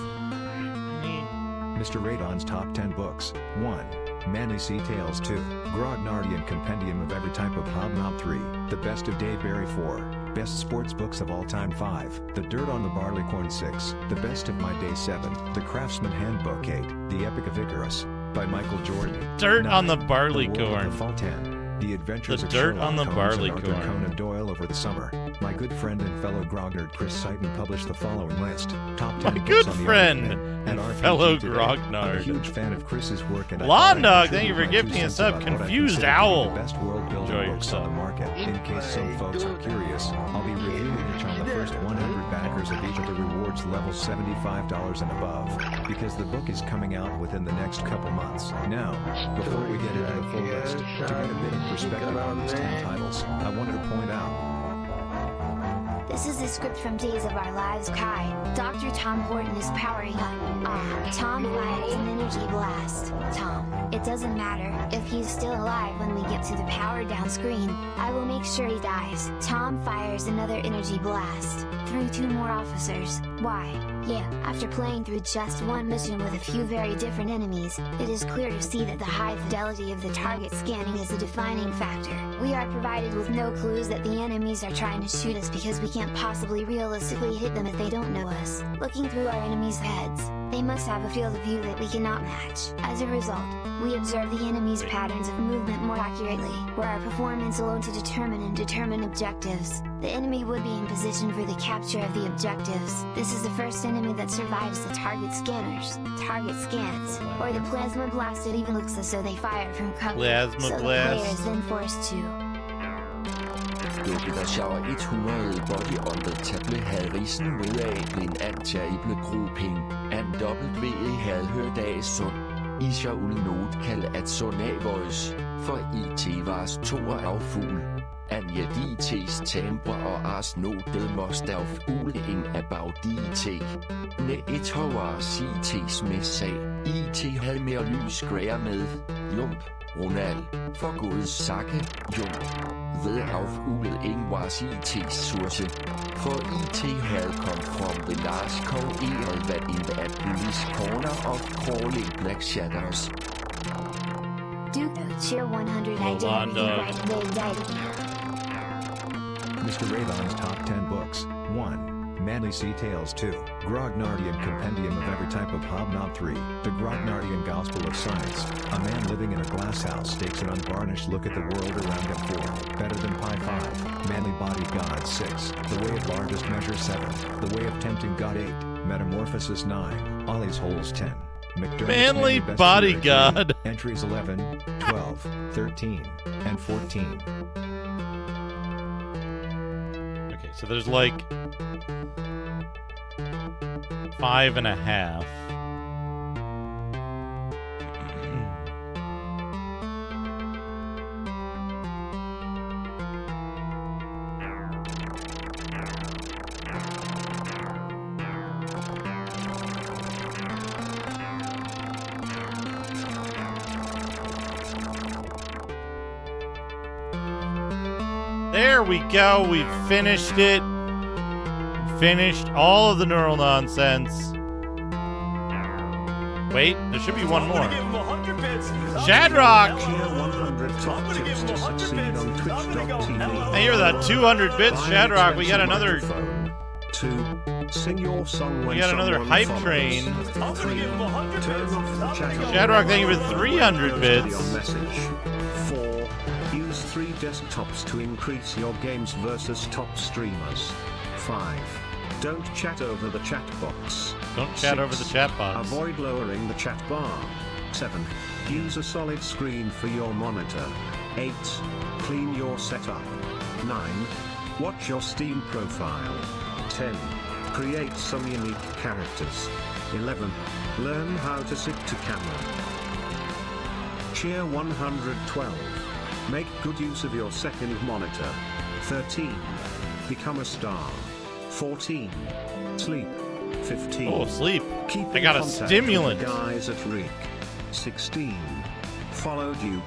Mr. Radon's Top 10 Books. 1. Manly Sea Tales 2, Grognardian Compendium of Every Type of Hobnob 3, The Best of Dave Barry 4, Best Sports Books of All Time 5, The Dirt on the Barleycorn 6, The Best of My Day 7, The Craftsman Handbook 8, The Epic of Icarus, by Michael Jordan. Dirt 9, on the The Barleycorn. World of the Fall 10, The Adventures The of Dirt Sherlock on the Holmes and Arthur Barleycorn. Conan Doyle over the summer. My good friend and fellow grognard Chris Seiton published the following list. Top 10 My books good on the friend Argument and RPG fellow today. grognard. I'm a huge fan of Chris's work and I Lawn thought I'd Dog, thank you contribute for my gifting 2 a cents sub. about what I Confused consider to be Owl. the best world building Enjoy books on the yourself. market. In case some folks are curious, I'll be reviewing each on the first 100 backers of each of the rewards levels $75 and above, because the book is coming out within the next couple months. Now, before we get into the full list, to get a bit of perspective on these 10 titles, I wanted to point out This is the script from Days of Our Lives Kai. Dr. Tom Horton is powering up. Tom fires an energy blast. Tom, it's it doesn't matter if he's still alive when we get to the power down screen. I will make sure he dies. Tom fires another energy blast through 2 more officers. Why? Yeah, after playing through just one mission with a few very different enemies, it is clear to see that the high fidelity of the target scanning is a defining factor. We are provided with no clues that the enemies are trying to shoot us because we can't possibly realistically hit them if they don't know us. Looking through our enemies' heads, they must have a field of view that we cannot match. As a result, we observe the enemy's patterns of movement more accurately, were our performance alone to determine objectives. The enemy would be in position for the capture of the objectives. This is the first enemy that survives the target scanners. Target scans, or the plasma blast. It even looks as though they fired from cover. Plasma so blast. The player is then forced to. Dokumentar 100 Body on the Table havde risen med af en antable grouping. En W havde hørt af Sund. Ischer uden notkald at Sund af Voice. For IT vars toer af fugl. Anja DT's temper og ars notet most af fugling about DT. Ne et hover CT's med sag. IT havde mere lys græer med. Jump, Ronald, for Guds sakke, jump. Ved afuglet ingen var IT's source. For IT havde come from the last co-ered that in the police corner of crawling black shadows. Duke, cheer 100 identity right, they died again. Mr. Ravon's Top 10 Books. 1. Manly Sea Tales 2. Grognardian Compendium of Every Type of Hobnob 3. The Grognardian Gospel of Science. A man living in a glass house takes an unvarnished look at the world around him. 4. Better Than Pie 5. Manly Body God 6. The Way of Largest Measure 7. The Way of Tempting God 8. Metamorphosis 9. Ollie's Holes 10. McDermott's Manly Best Bodyguard. Entries 11, 12, 13, and 14. Okay, so there's like 5.5. There we go. We finished it. Finished all of the neural nonsense. Wait, there should be one more. Shadrock! Hey, you're the 200 bits, Shadrock. We got another. 2. Sing your song when We got another hype train. 3. Turn off the chat. Shadrock, thank you for 300 bits. 4. Use 3 desktops to increase your games versus top streamers. 5. Don't chat over the chat box. Don't chat over the chat box. Avoid lowering the chat bar. 7. Use a solid screen for your monitor. 8. Clean your setup. 9. Watch your Steam profile. 10. Create some unique characters. 11. Learn how to sit to camera. Cheer 112. Make good use of your second monitor. 13. Become a star. 14. Sleep. 15. Oh, sleep. Keep I got a contact stimulant. with the guys at Rig. 16. Follow Duke.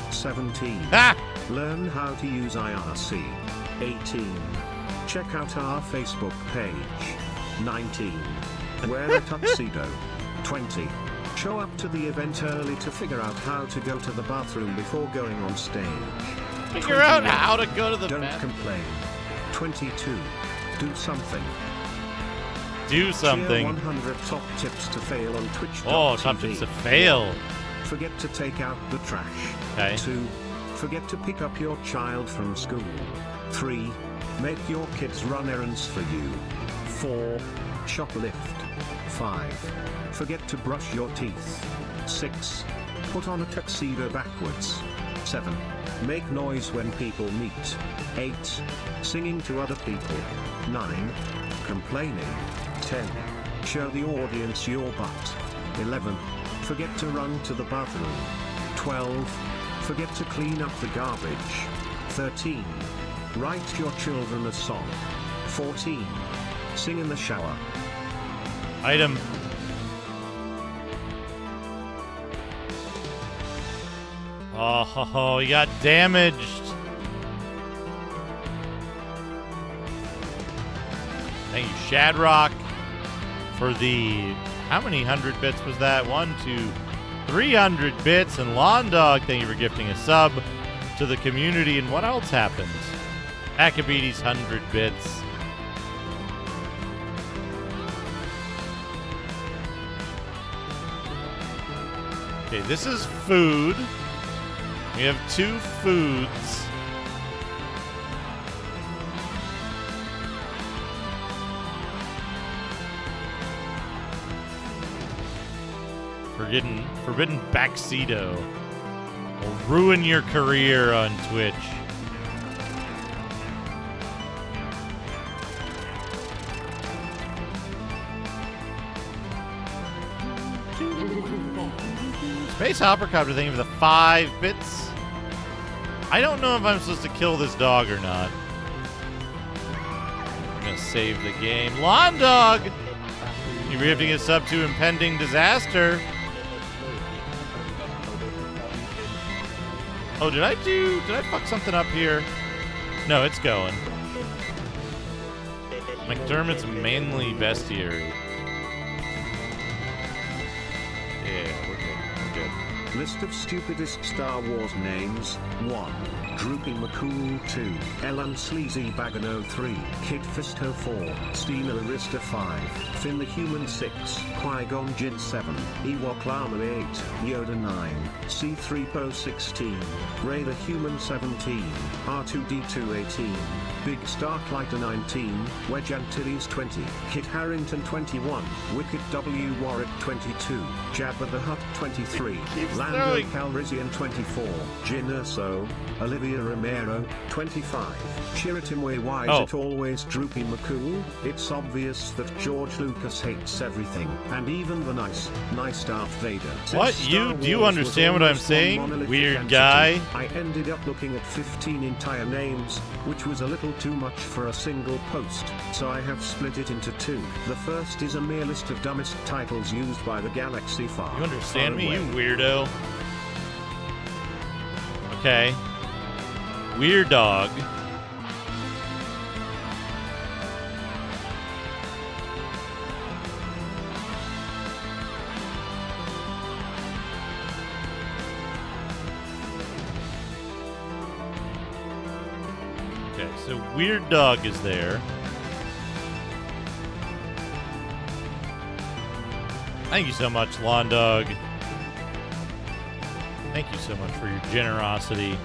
17. Ah! Learn how to use IRC. 18. Check out our Facebook page. 19. Wear a tuxedo. 20. Show up to the event early to figure out how to go to the bathroom before going on stage. Figure out how to go to the Don't bathroom. complain. 22. Do something. Do something. Share 100 top tips to fail on Twitch. Oh, top tips to fail. Forget to take out the trash. Okay. 2. Forget to pick up your child from school. 3. Make your kids run errands for you. 4. Shoplift. 5. Forget to brush your teeth. 6. Put on a tuxedo backwards. 7. Make noise when people meet. 8. Singing to other people. 9. Complaining. 10. Show the audience your butt. 11. Forget to run to the bathroom. 12. Forget to clean up the garbage. 13. Write your children a song. 14. Sing in the shower. Item. Oh, he got damaged. Thank you, Shadrock, for the... How many 100 bits was that? 1, 2, 300 bits. And Lawn Dog, thank you for gifting a sub to the community. And what else happened? Akabides, 100 bits. Okay, this is food. We have 2 foods. Forbidden Backseato will ruin your career on Twitch. Space Hoppercopter, thank you for the 5 bits. I don't know if I'm supposed to kill this dog or not. I'm gonna save the game. Lawn Dog! You're gifting a sub to Impending Disaster. Oh, did I fuck something up here? No, it's going. McDermott's Manly Bestiary. Yeah, we're good. List of stupidest Star Wars names. 1. Droopy McCool 2, Elan Sleazy Bagano 3, Kid Fisto 4, Steena Arista 5, Finn the Human 6, Qui-Gon Jinn 7, Ewok Llama 8, Yoda 9, C-3PO 16, Rey the Human 17, R2-D2 18, Big Starklighter 19, Wedge Antilles 20, Kit Harrington 21, Wicked W Warwick 22, Jabba the Hutt 23, Lando Calrissian 24, Jin Urso, Olivia Romero, 25. Chiritimwe, why is it always Droopy McCool? It's obvious that George Lucas hates everything, and even the nice Darth Vader. What? Do you understand what I'm saying? Weird guy. I ended up looking at 15 entire names, which was a little too much for a single post, so I have split it into 2. The first is a mere list of dumbest titles used by the galaxy far. You understand me, you weirdo? Okay. Weird Dog. Okay, so Weird Dog is there. Thank you so much, Lawn Dog. Thank you so much for your generosity.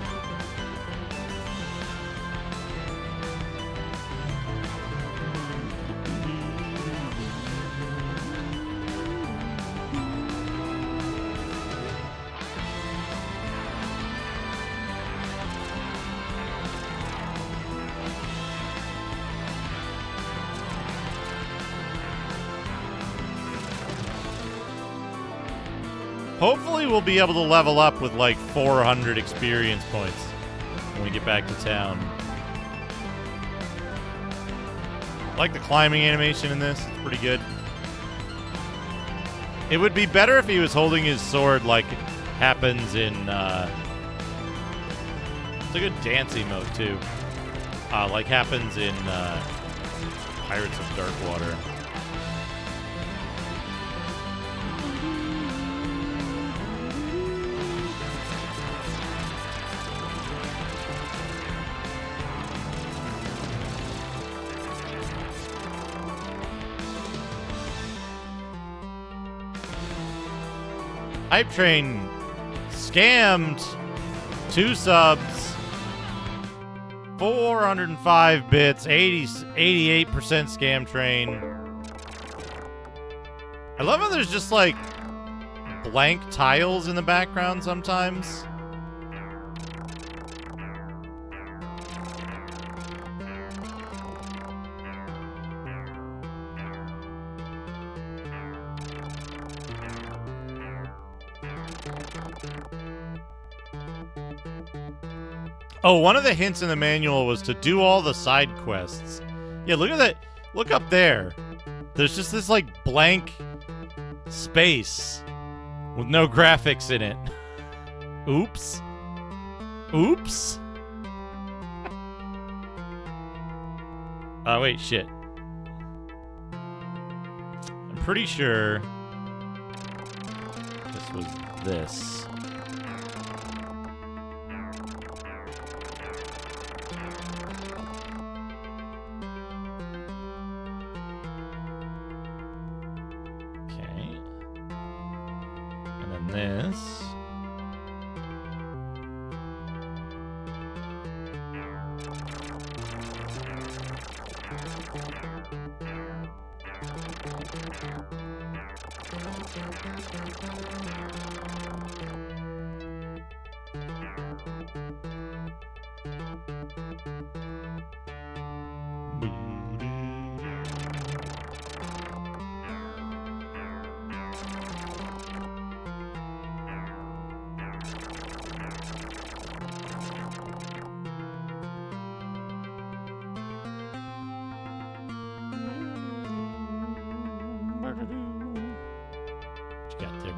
Hopefully we'll be able to level up with like 400 experience points when we get back to town. I like the climbing animation in this. It's pretty good. It would be better if he was holding his sword like it happens in... it's a good dance emote too. Like happens in Pirates of Darkwater. Hype Train scammed 2 subs, 405 bits, 88% scam train. I love how there's just like blank tiles in the background sometimes. Oh, one of the hints in the manual was to do all the side quests. Yeah, look at that. Look up there. There's just this, like, blank space with no graphics in it. Oops. Oops. Oh, wait, shit. I'm pretty sure this was this. Okay. And then this.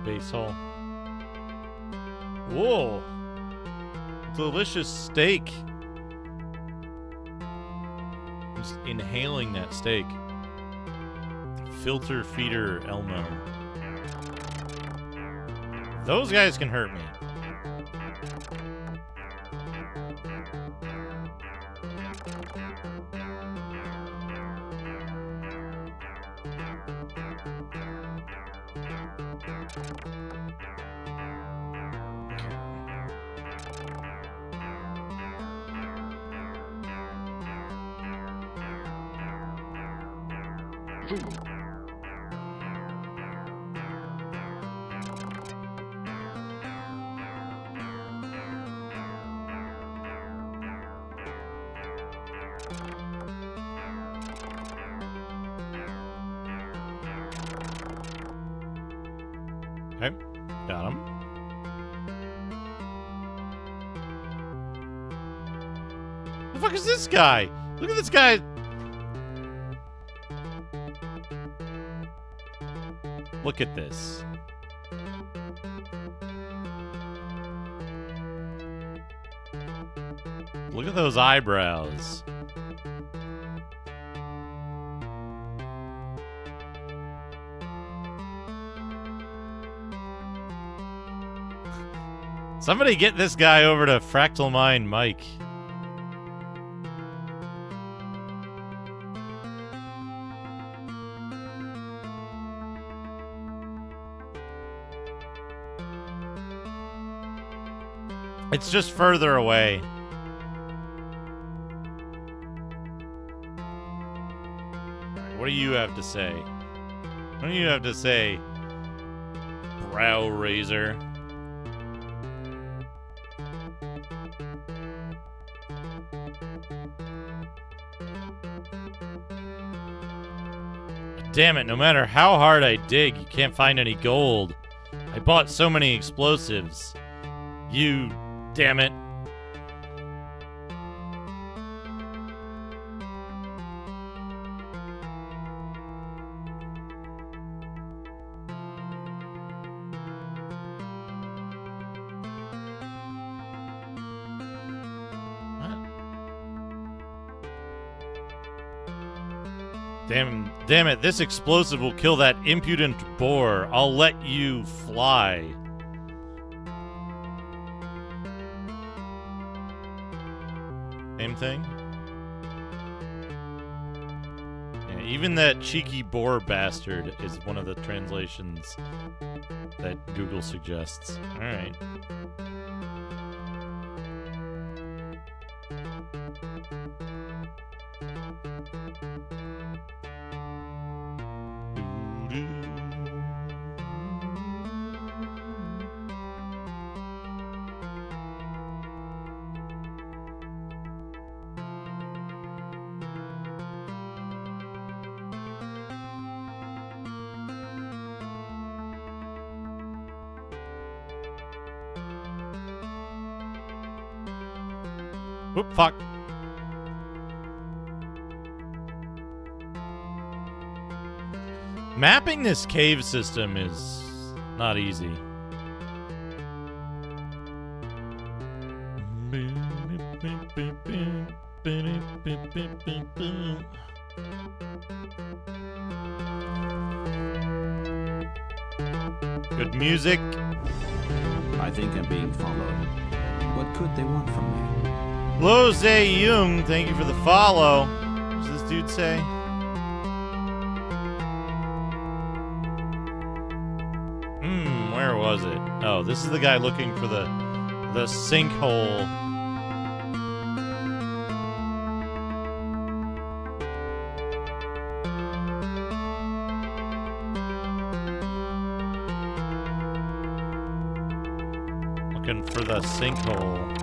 Base hole. Whoa! Delicious steak. Just inhaling that steak. Filter feeder Elmo. Those guys can hurt me. Okay, got him. The fuck is this guy? Look at this guy. Look at this. Look at those eyebrows. Somebody get this guy over to Fractal Mind Mike. It's just further away. What do you have to say? What do you have to say, Brow Razor? Damn it, no matter how hard I dig, you can't find any gold. I bought so many explosives. You, damn it. Damn it, this explosive will kill that impudent boar. I'll let you fly. Same thing? Yeah, even that cheeky boar bastard is one of the translations that Google suggests. Alright. Oop, fuck. Mapping this cave system is not easy. Good music. I think I'm being followed. What could they want from me? Lo Zhe Jung, thank you for the follow. What does this dude say? Where was it? Oh, this is the guy looking for the sinkhole. Looking for the sinkhole.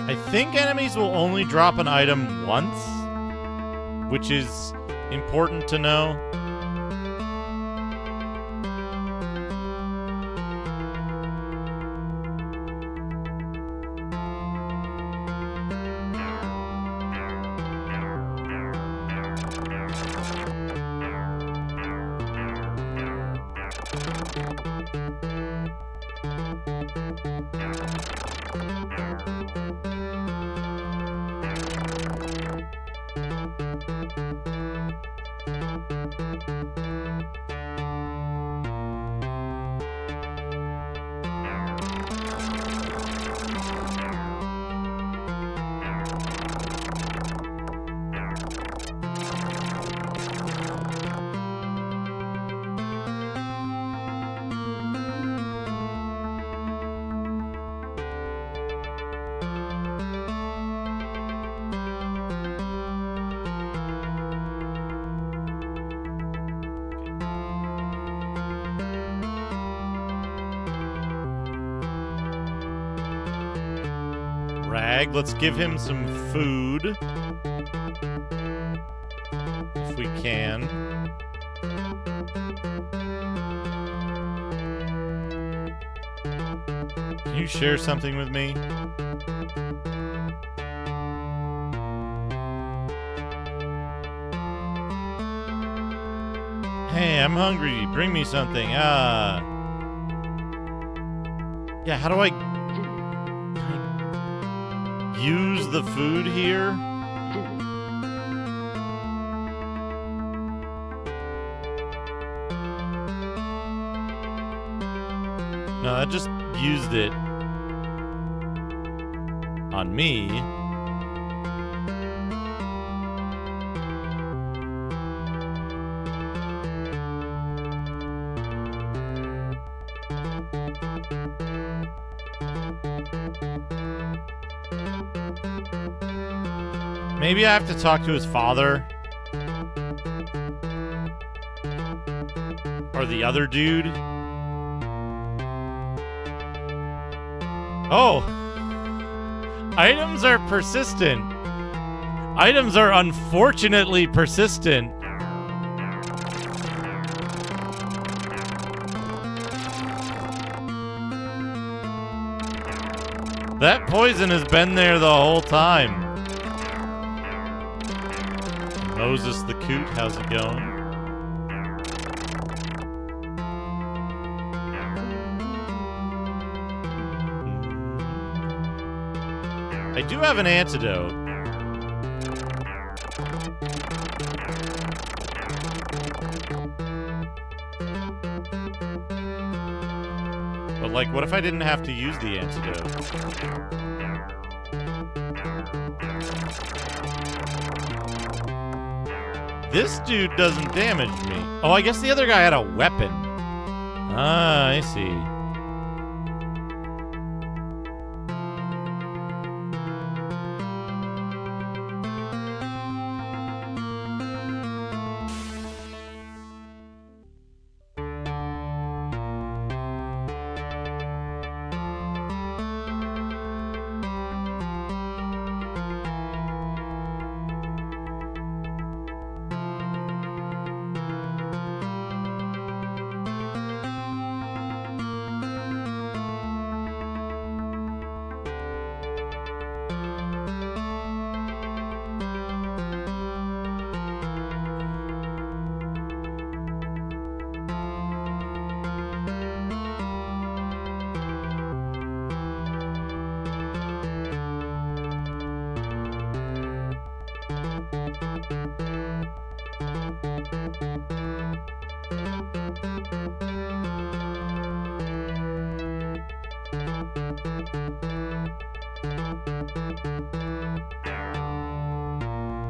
I think enemies will only drop an item once, which is important to know. Rag, let's give him some food. If we can. Can you share something with me? Hey, I'm hungry. Bring me something. Yeah, how do I use the food here? No, that just used it on me. Maybe I have to talk to his father. Or the other dude. Oh! Items are persistent. Items are unfortunately persistent. That poison has been there the whole time. Moses the Coot, how's it going? I do have an antidote. But, like, what if I didn't have to use the antidote? This dude doesn't damage me. Oh, I guess the other guy had a weapon. Ah, I see.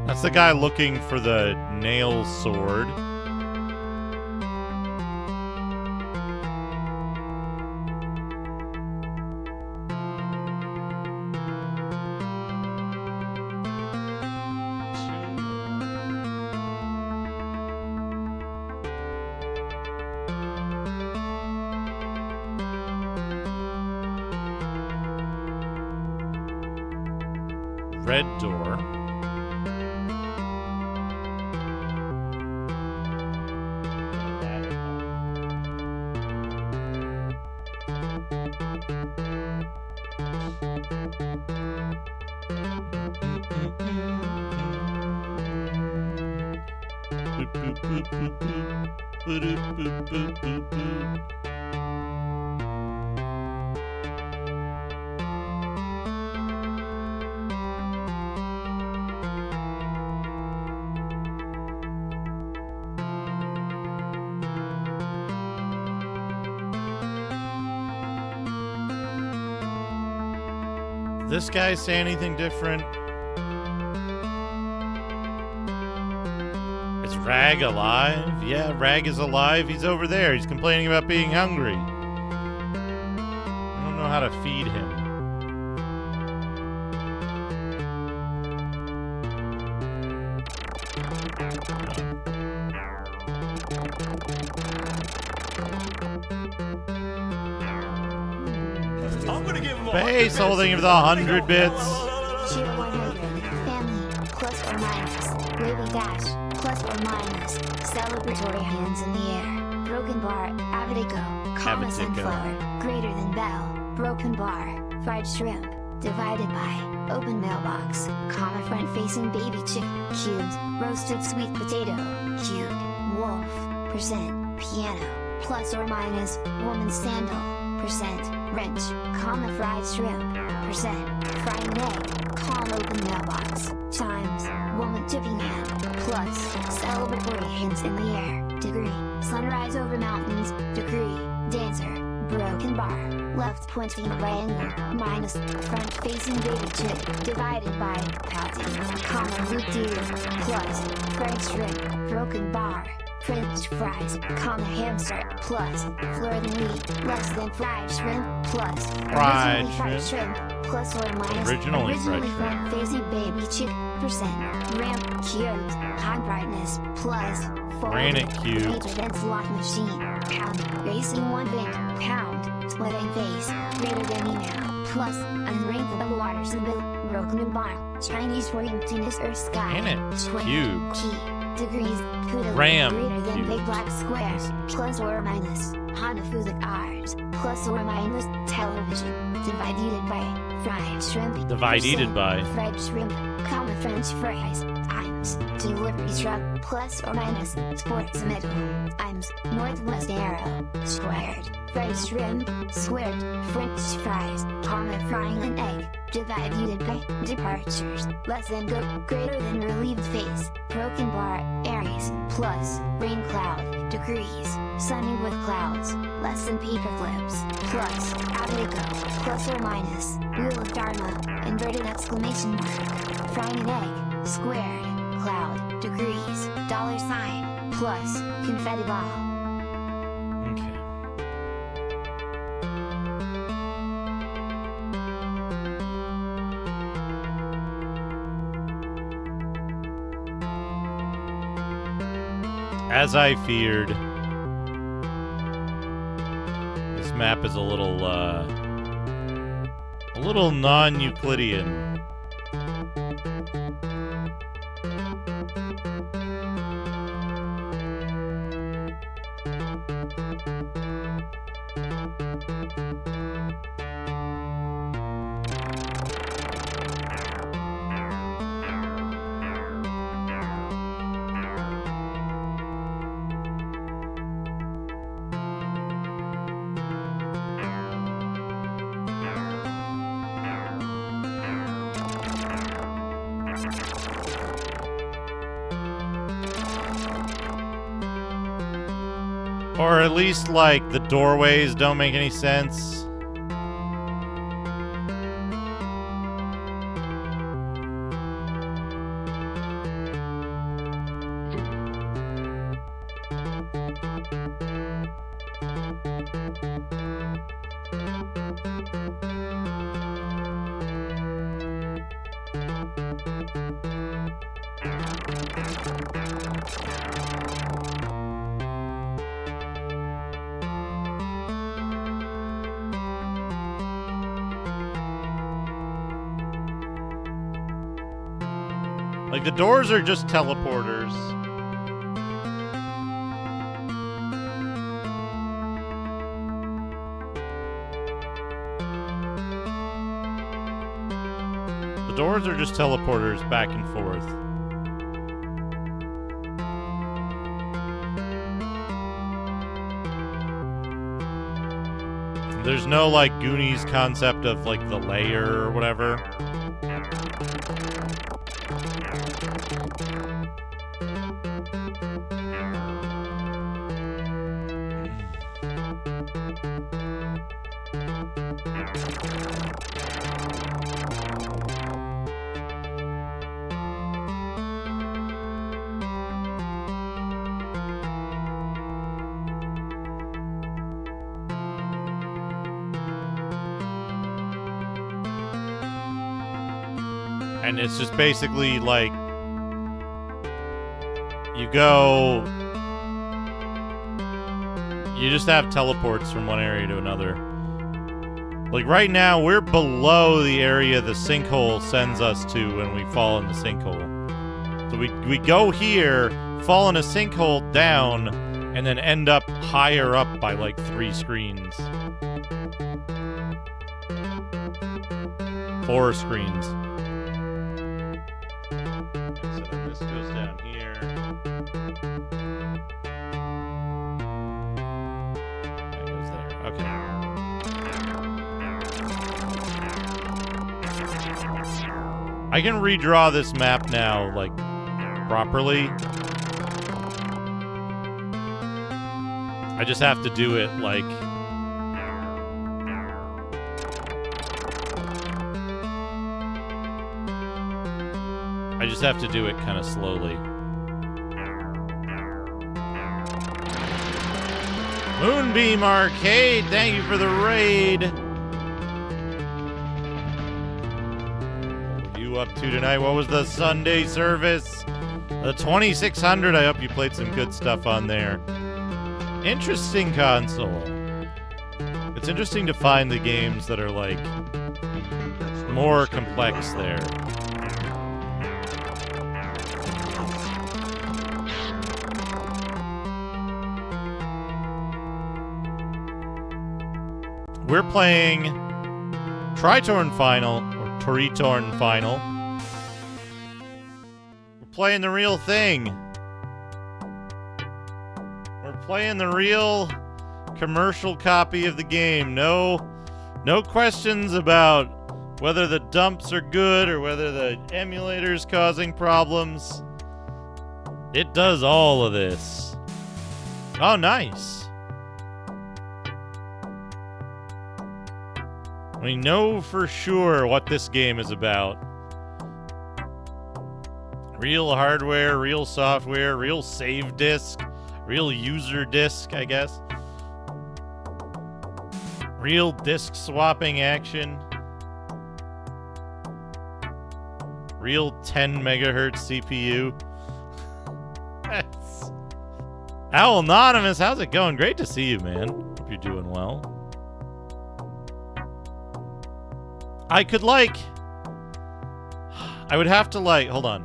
That's the guy looking for the nail sword. Red door. Boop, boop, boop, boop, boop. Boop, boop, boop, boop, boop. This guy say anything different? Is Rag alive? Yeah, Rag is alive. He's over there. He's complaining about being hungry. I don't know how to feed him. I'm gonna give him a Base holding for the 100 bits. Cheer 100. Family, plus or minus. Wavy dash, plus or minus. Celebratory hands in the air. Broken bar, Avitico. Comma Avitico. sunflower. Greater than bell. Broken bar. Fried shrimp. Divided by. Open mailbox. Comma front facing baby chick. Cubed. Roasted sweet potato. Cubed. Wolf. Percent. Piano. Plus or minus. Woman's sandal. Percent. Wrench. Comma fried shrimp. Percent. Frying egg. Comma open mailbox. Times. Woman tipping hand. Plus. Celebratory hands in the air. Degree. Sunrise over mountains. Degree. Dancer. Broken bar. Left pointing triangle. Minus. Front facing baby chick. Divided by. Pouty. Comma root deer. Plus. Fried shrimp. Broken bar. French fries, comma hamster, plus fleur-de-lis, less than fried shrimp, plus Fried originally shrimp. plus or minus Originally fried shrimp. front-facing baby chick, percent, ramp cubes, high brightness, plus Granite cube. major than slot machine, pound, racing one bit, pound, splitting face, greater than email, plus unwrinkable water symbol, broken bar, Chinese for emptiness or sky, Granite twin, cube. key, degrees, Kuda, Ram greater than cube. big black squares, plus or minus, Hanafuzik R's, plus or minus, television, divided by, fried shrimp, Divided percent, by. fried shrimp, comma French fries, times, delivery truck, plus or minus, sports medal, times, northwest arrow, squared, fried shrimp, squared, French fries, comma frying an egg, divided by, departures, less than good, greater than relieved face, broken bar, Aries, plus, rain cloud, degrees, sunny with clouds, less than paper clips, plus, Avitico, plus or minus, wheel of Dharma, inverted exclamation mark, frying an egg, squared, cloud, degrees, dollar sign, plus, confetti ball. Okay. As I feared, this map is a little non-Euclidean. Or at least, like, the doorways don't make any sense. Like, the doors are just teleporters. The doors are just teleporters back and forth. There's no, like, Goonies concept of, like, the layer or whatever. And it's just basically like you just have teleports from one area to another. Like right now, we're below the area the sinkhole sends us to when we fall in the sinkhole. So we go here, fall in a sinkhole down, and then end up higher up by like 3 screens. 4 screens. So then this goes down here. That goes there. Okay. I can redraw this map now, like, properly. I just have to do it, like... I just have to do it kind of slowly. Moonbeam Arcade, thank you for the raid. What were you up to tonight? What was the Sunday service? The 2600, I hope you played some good stuff on there. Interesting console. It's interesting to find the games that are, like, more complex there. We're playing Tritorn Final, or Tritorn Final. We're playing the real thing. We're playing the real commercial copy of the game. No questions about whether the dumps are good or whether the emulator's causing problems. It does all of this. Oh, nice. We know for sure what this game is about. Real hardware, real software, real save disk, real user disk, I guess. Real disk swapping action. Real 10 megahertz CPU. Owl Anonymous, how's it going? Great to see you, man. Hope you're doing well. I could, like... I would have to, like... Hold on.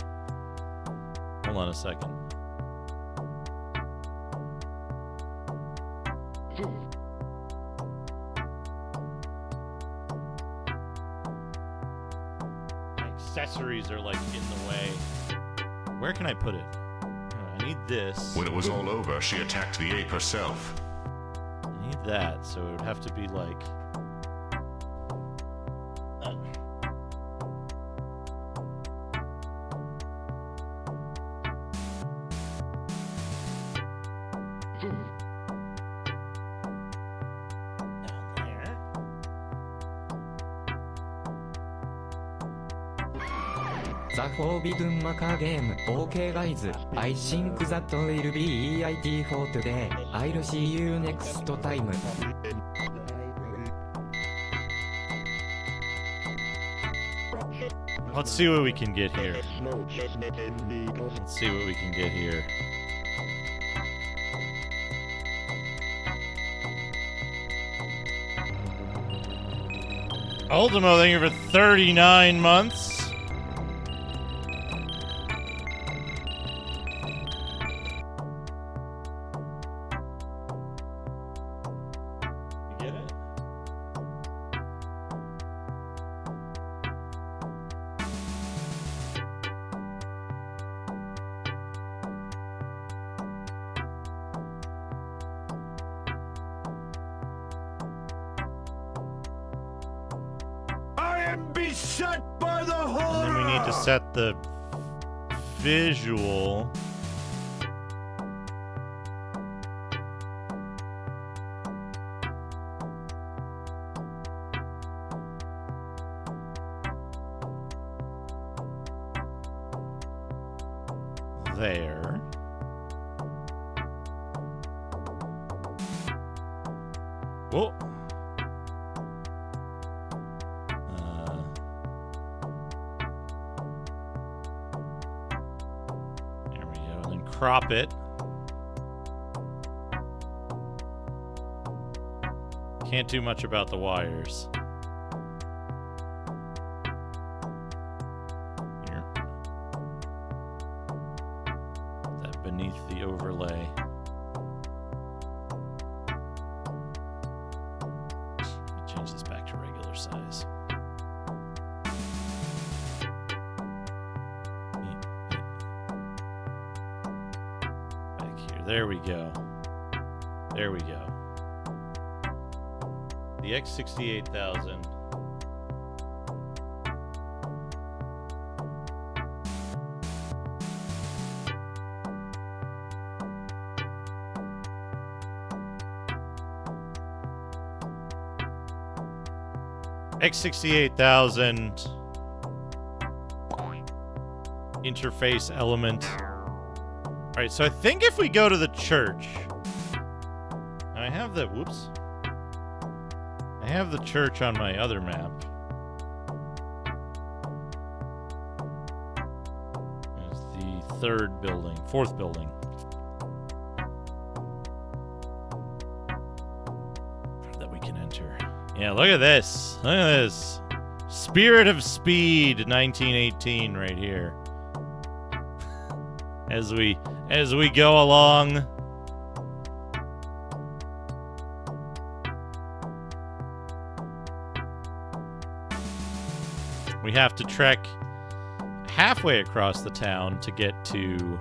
Hold on a second. My accessories are, like, in the way. Where can I put it? I need this. When it was all over, she attacked the ape herself. I need that, so it would have to be, like... The Forbidden Maca Game. Okay guys, I think that will be it for today. I'll see you next time. Let's see what we can get here. Let's see what we can get here. Ultimo, thank you for 39 months. You get it? I am beset by the horror! And then we need to set the visual. There. Whoa. There we go. Then crop it. Can't do much about the wires. Here. That beneath the overlay. Change this back to regular size. Back here. There we go. There we go. The X68000. X68000 interface element. All right, so I think if we go to the church, I have the whoops. I have the church on my other map. There's the third building, fourth building. That we can enter. Yeah, look at this. Look at this. Spirit of Speed 1918 right here. As we go along. We have to trek halfway across the town to get to...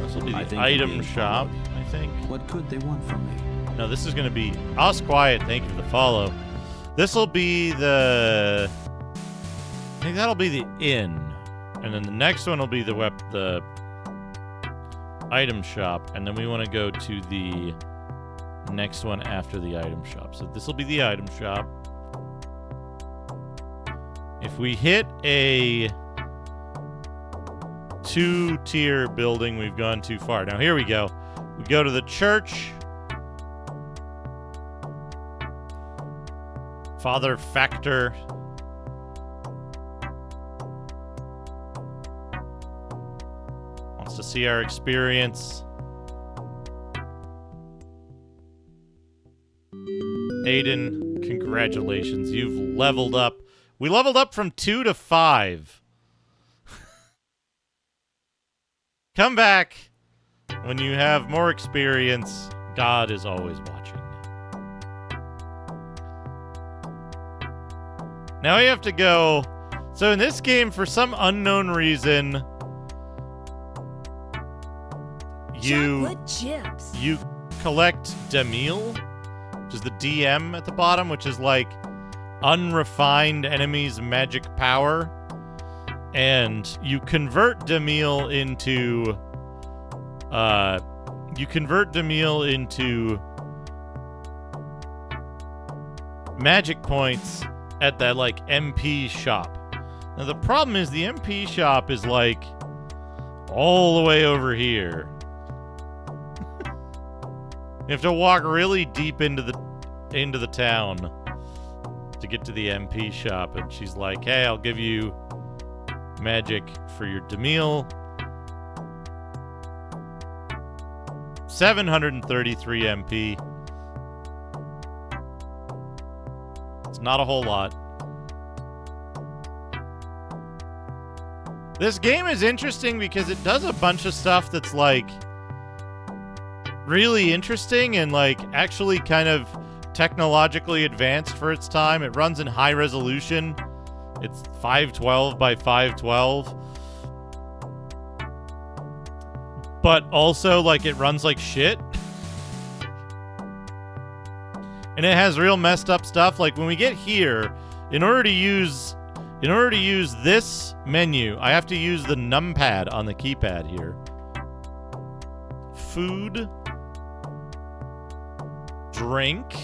this will be the item shop, I think. What could they want from me? No, this is going to be... Us Quiet, thank you for the follow. This will be the... I think that'll be the inn. And then the next one will be the item shop. And then we want to go to the next one after the item shop. So this will be the item shop. If we hit a 2-tier building, we've gone too far. Now here we go. We go to the church. Father Factor. Wants to see our experience. Aiden, congratulations. You've leveled up. We leveled up from 2 to 5. Come back when you have more experience. God is always watching. Now we have to go. So in this game, for some unknown reason, you collect Demille, which is the DM at the bottom, which is like unrefined enemies' magic power, and you convert Demille into magic points, at that, like, MP shop. Now, the problem is the MP shop is, like, all the way over here. You have to walk really deep into the town to get to the MP shop, and she's like, hey, I'll give you magic for your Demille. 733 MP. It's not a whole lot. This game is interesting because it does a bunch of stuff that's, like, really interesting and, like, actually kind of technologically advanced for its time. It runs in high resolution. It's 512 by 512. But also, like, it runs like shit. And it has real messed up stuff. Like, when we get here, in order to use this menu, I have to use the numpad on the keypad here. Food. Drink.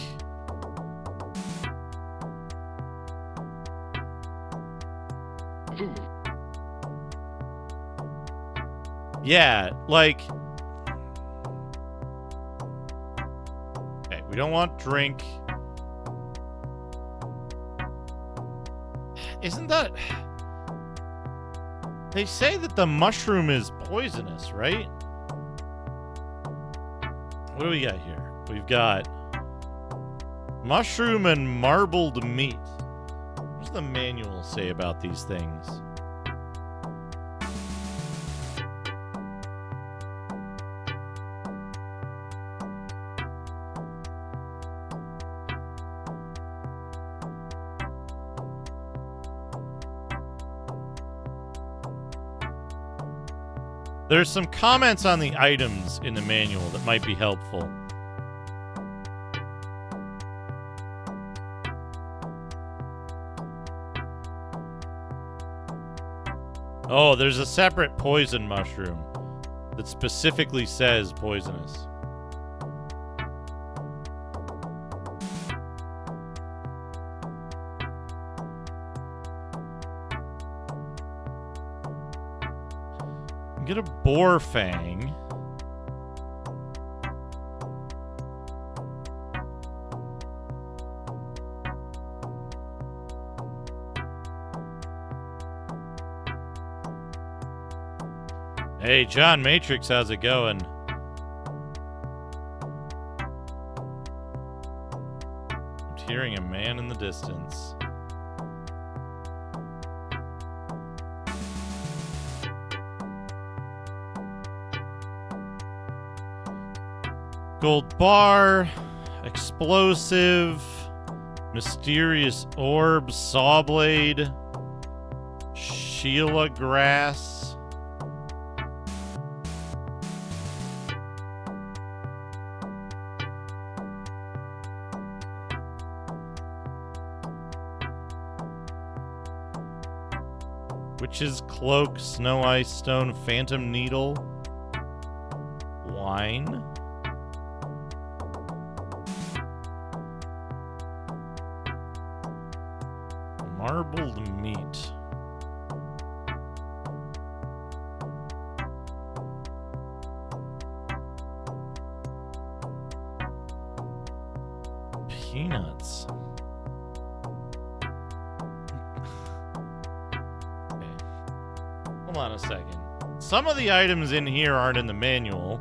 Yeah, like... Okay, we don't want drink. Isn't that... They say that the mushroom is poisonous, right? What do we got here? We've got mushroom and marbled meat. What does the manual say about these things? There's some comments on the items in the manual that might be helpful. Oh, there's a separate poison mushroom that specifically says poisonous. Get a boar fang. Hey, John Matrix, how's it going? I'm hearing a man in the distance. Gold bar, explosive, mysterious orb, saw blade, Sheila grass. Witch's cloak, snow ice stone, phantom needle, wine. Marbled meat. Peanuts. Okay. Hold on a second. Some of the items in here aren't in the manual.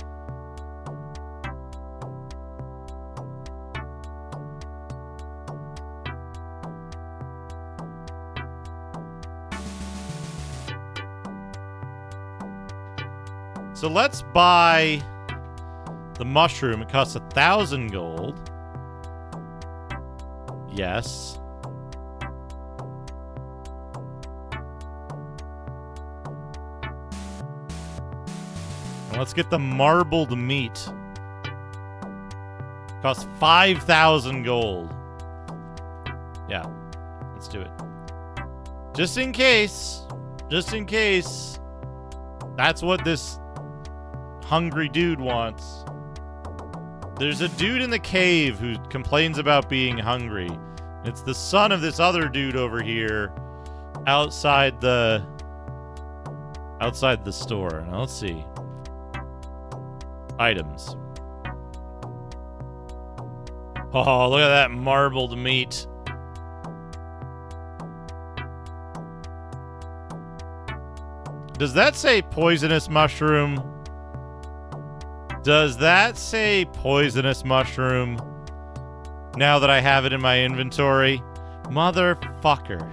So let's buy the mushroom. It costs 1,000 gold. Yes. And let's get the marbled meat. Costs 5,000 gold. Yeah, let's do it. Just in case. Just in case. That's what this hungry dude wants. There's a dude in the cave who complains about being hungry, It's the son of this other dude over here outside the store. Now let's see. Items. Oh, look at that marbled meat. Does that say poisonous mushroom? Does that say poisonous mushroom? Now that I have it in my inventory? Motherfucker.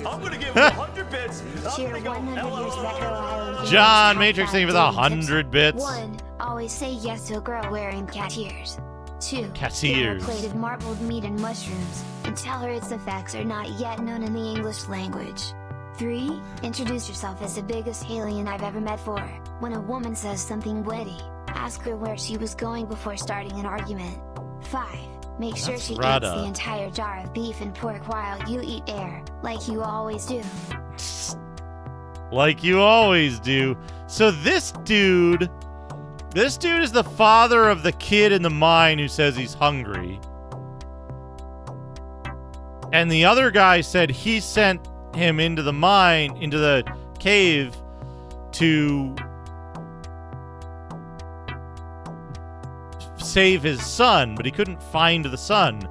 I'm gonna give him 100 bits. Cheer 100 years retro island. John Matrix, thank you for the 100 bits. 1. Always say yes to a girl wearing cat ears. 2. Cat Give her a ears. plate of marbled meat and mushrooms, and tell her its effects are not yet known in the English language. 3. Introduce yourself as the biggest alien I've ever met. 4. When a woman says something witty, ask her where she was going before starting an argument. 5. Make sure That's she rada. eats the entire jar of beef and pork while you eat air, like you always do. Like you always do. So this dude is the father of the kid in the mine who says he's hungry. And the other guy said he sent him into the mine, into the cave to save his son, but he couldn't find the son.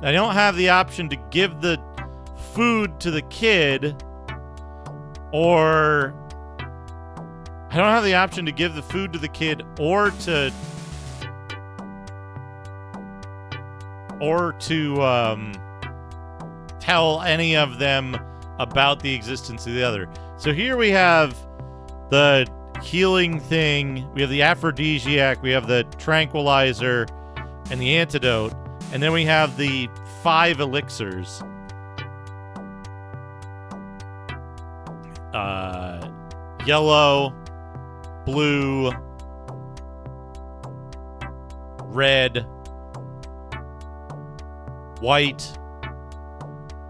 I don't have the option to give the food to the kid, or I don't have the option to give the food to the kid or to tell any of them about the existence of the other. So here we have the healing thing, we have the aphrodisiac, we have the tranquilizer, and the antidote, and then we have the 5 elixirs. Yellow, blue, red, white,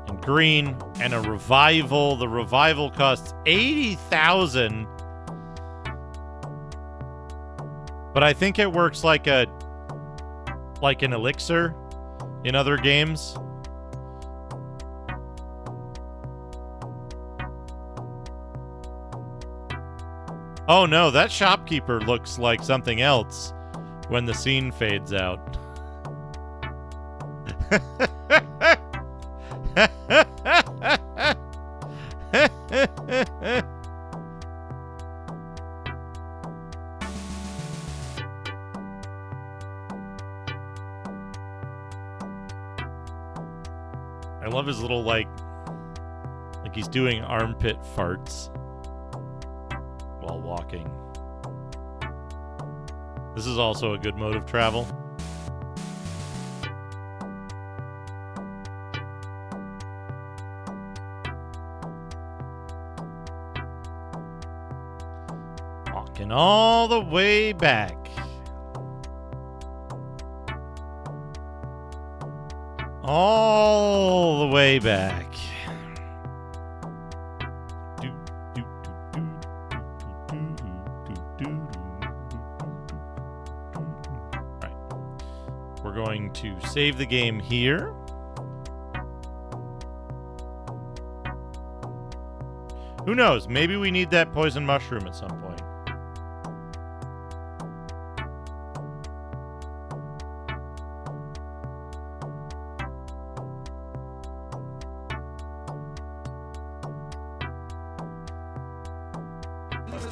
and green, and a revival. The revival costs 80,000. But I think it works like an elixir in other games. Oh no, that shopkeeper looks like something else when the scene fades out. I love his little like he's doing armpit farts while walking. This is also a good mode of travel. Walking all the way back. All the way back. Right. We're going to save the game here. Who knows? Maybe we need that poison mushroom at some point.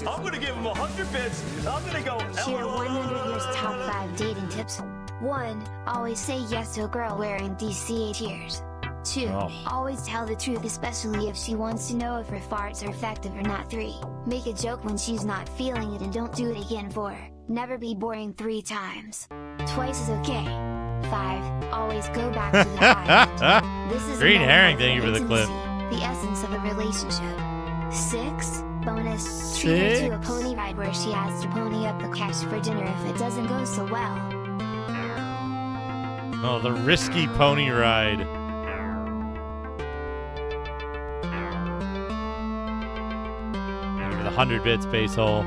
I'm gonna give him 100 bits. I'm gonna go. Here, 100 years top 5 dating tips. 1. Always say yes to a girl wearing DC8 ears. 2. Always tell the truth, especially if she wants to know if her farts are effective or not. 3. Make a joke when she's not feeling it and don't do it again. 4. Never be boring 3 times. Twice is okay. 5. Always go back to the island. This is Green a herring, metaphor thank you for the clip. intimacy, the essence of a relationship. 6. Bonus. Treat her to a pony ride where she has to pony up the cash for dinner if it doesn't go so well. Oh, the risky pony ride. Give me the 100 bits base hole.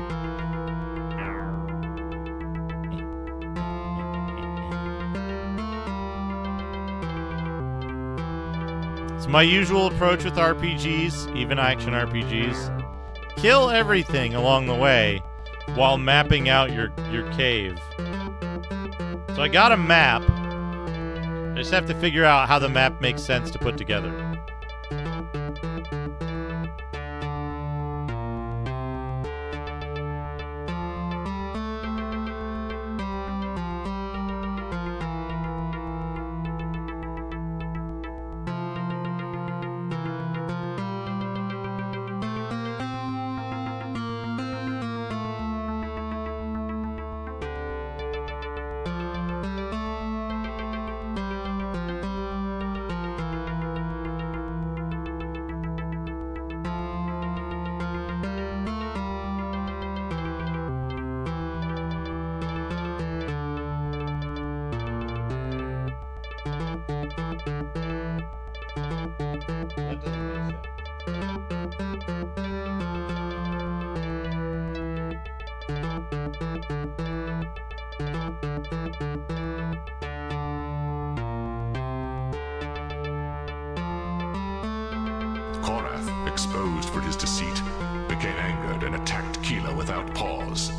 It's my usual approach with RPGs, even action RPGs. Kill everything along the way while mapping out your cave. So I got a map. I just have to figure out how the map makes sense to put together. Korath, exposed for his deceit, became angered and attacked Keela without pause.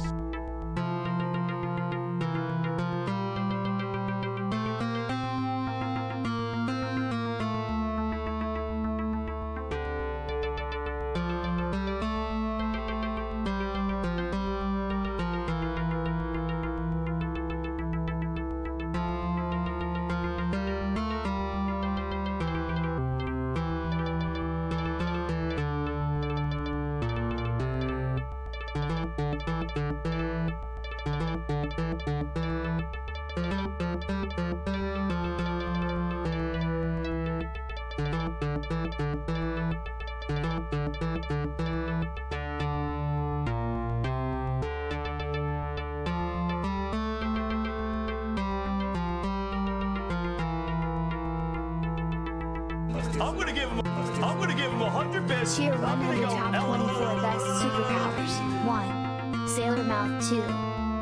I'm gonna give him 100 bits. Cheer 100 top 24 best superpowers. 1. Sailor Mouth 2.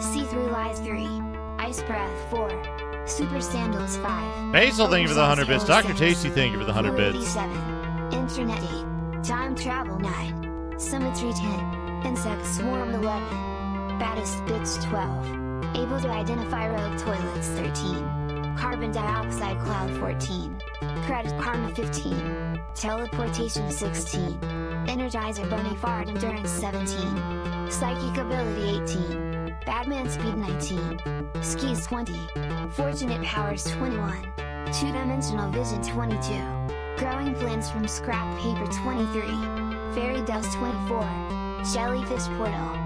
See-Through Lies 3. Ice Breath 4. Super Sandals 5. Basil, thank you for the 100 bits. Dr. Tasty, thank you for the 100 bits. 7. Internet 8. Time Travel 9. Symmetry 10. Insect Swarm 11. Baddest Bits 12. Able to Identify Rogue Toilets 13. Carbon Dioxide Cloud 14. Credit Karma 15. Teleportation 16. Energizer Bunny Fart Endurance 17. Psychic Ability 18. Batman Speed 19. Skis 20. Fortunate Powers 21. Two-Dimensional Vision 22. Growing Plants from Scrap Paper 23. Fairy Dust 24. Jellyfish Portal.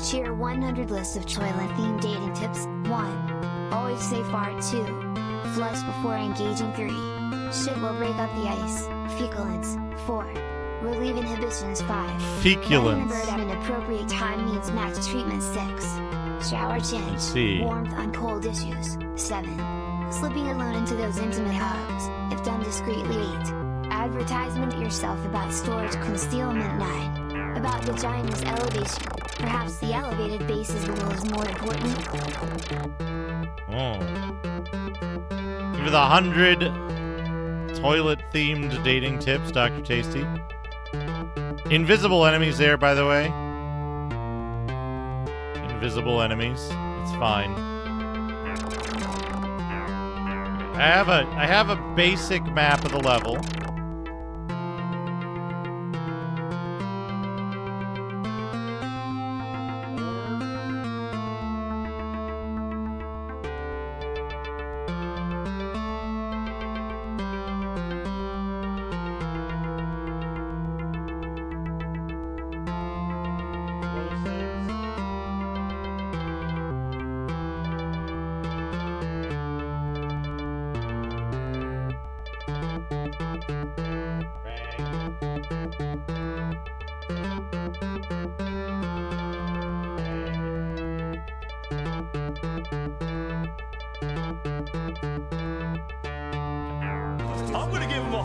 Cheer 100 List of toilet-themed dating tips. 1. Always say fart 2. Flush before engaging 3. Shit will break up the ice. Feculence 4. Relieve inhibitions 5. Feculence. Petting the bird at an appropriate time needs match treatment 6. Shower change. Let's see. Warmth on cold issues 7. Slipping alone into those intimate hugs, if done discreetly 8. Advertisement yourself about storage concealment 9. About vagina's elevation. Perhaps the elevated bases rule is more important. Oh. Give it the 100 toilet-themed dating tips, Dr. Tasty. Invisible enemies there, by the way. Invisible enemies. It's fine. I have a basic map of the level.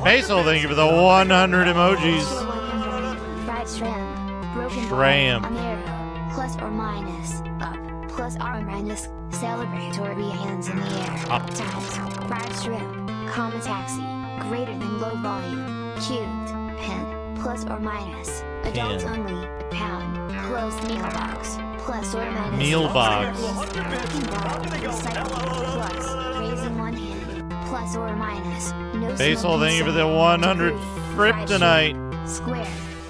Basil, thank you for the 100 emojis. Fried shrimp. Broken Shrimp. ball, an arrow. Plus or minus. Up. Plus or minus. Celebrate or be hands in the air. Up. Times. Fried shrimp. Comma taxi. greater than low volume, cubed, pen, plus or minus, adults only, pound, closed meal box, plus or minus, meal box, plus, raising one hand, plus or minus, no Basil, thank you for the 100 kryptonite. Square,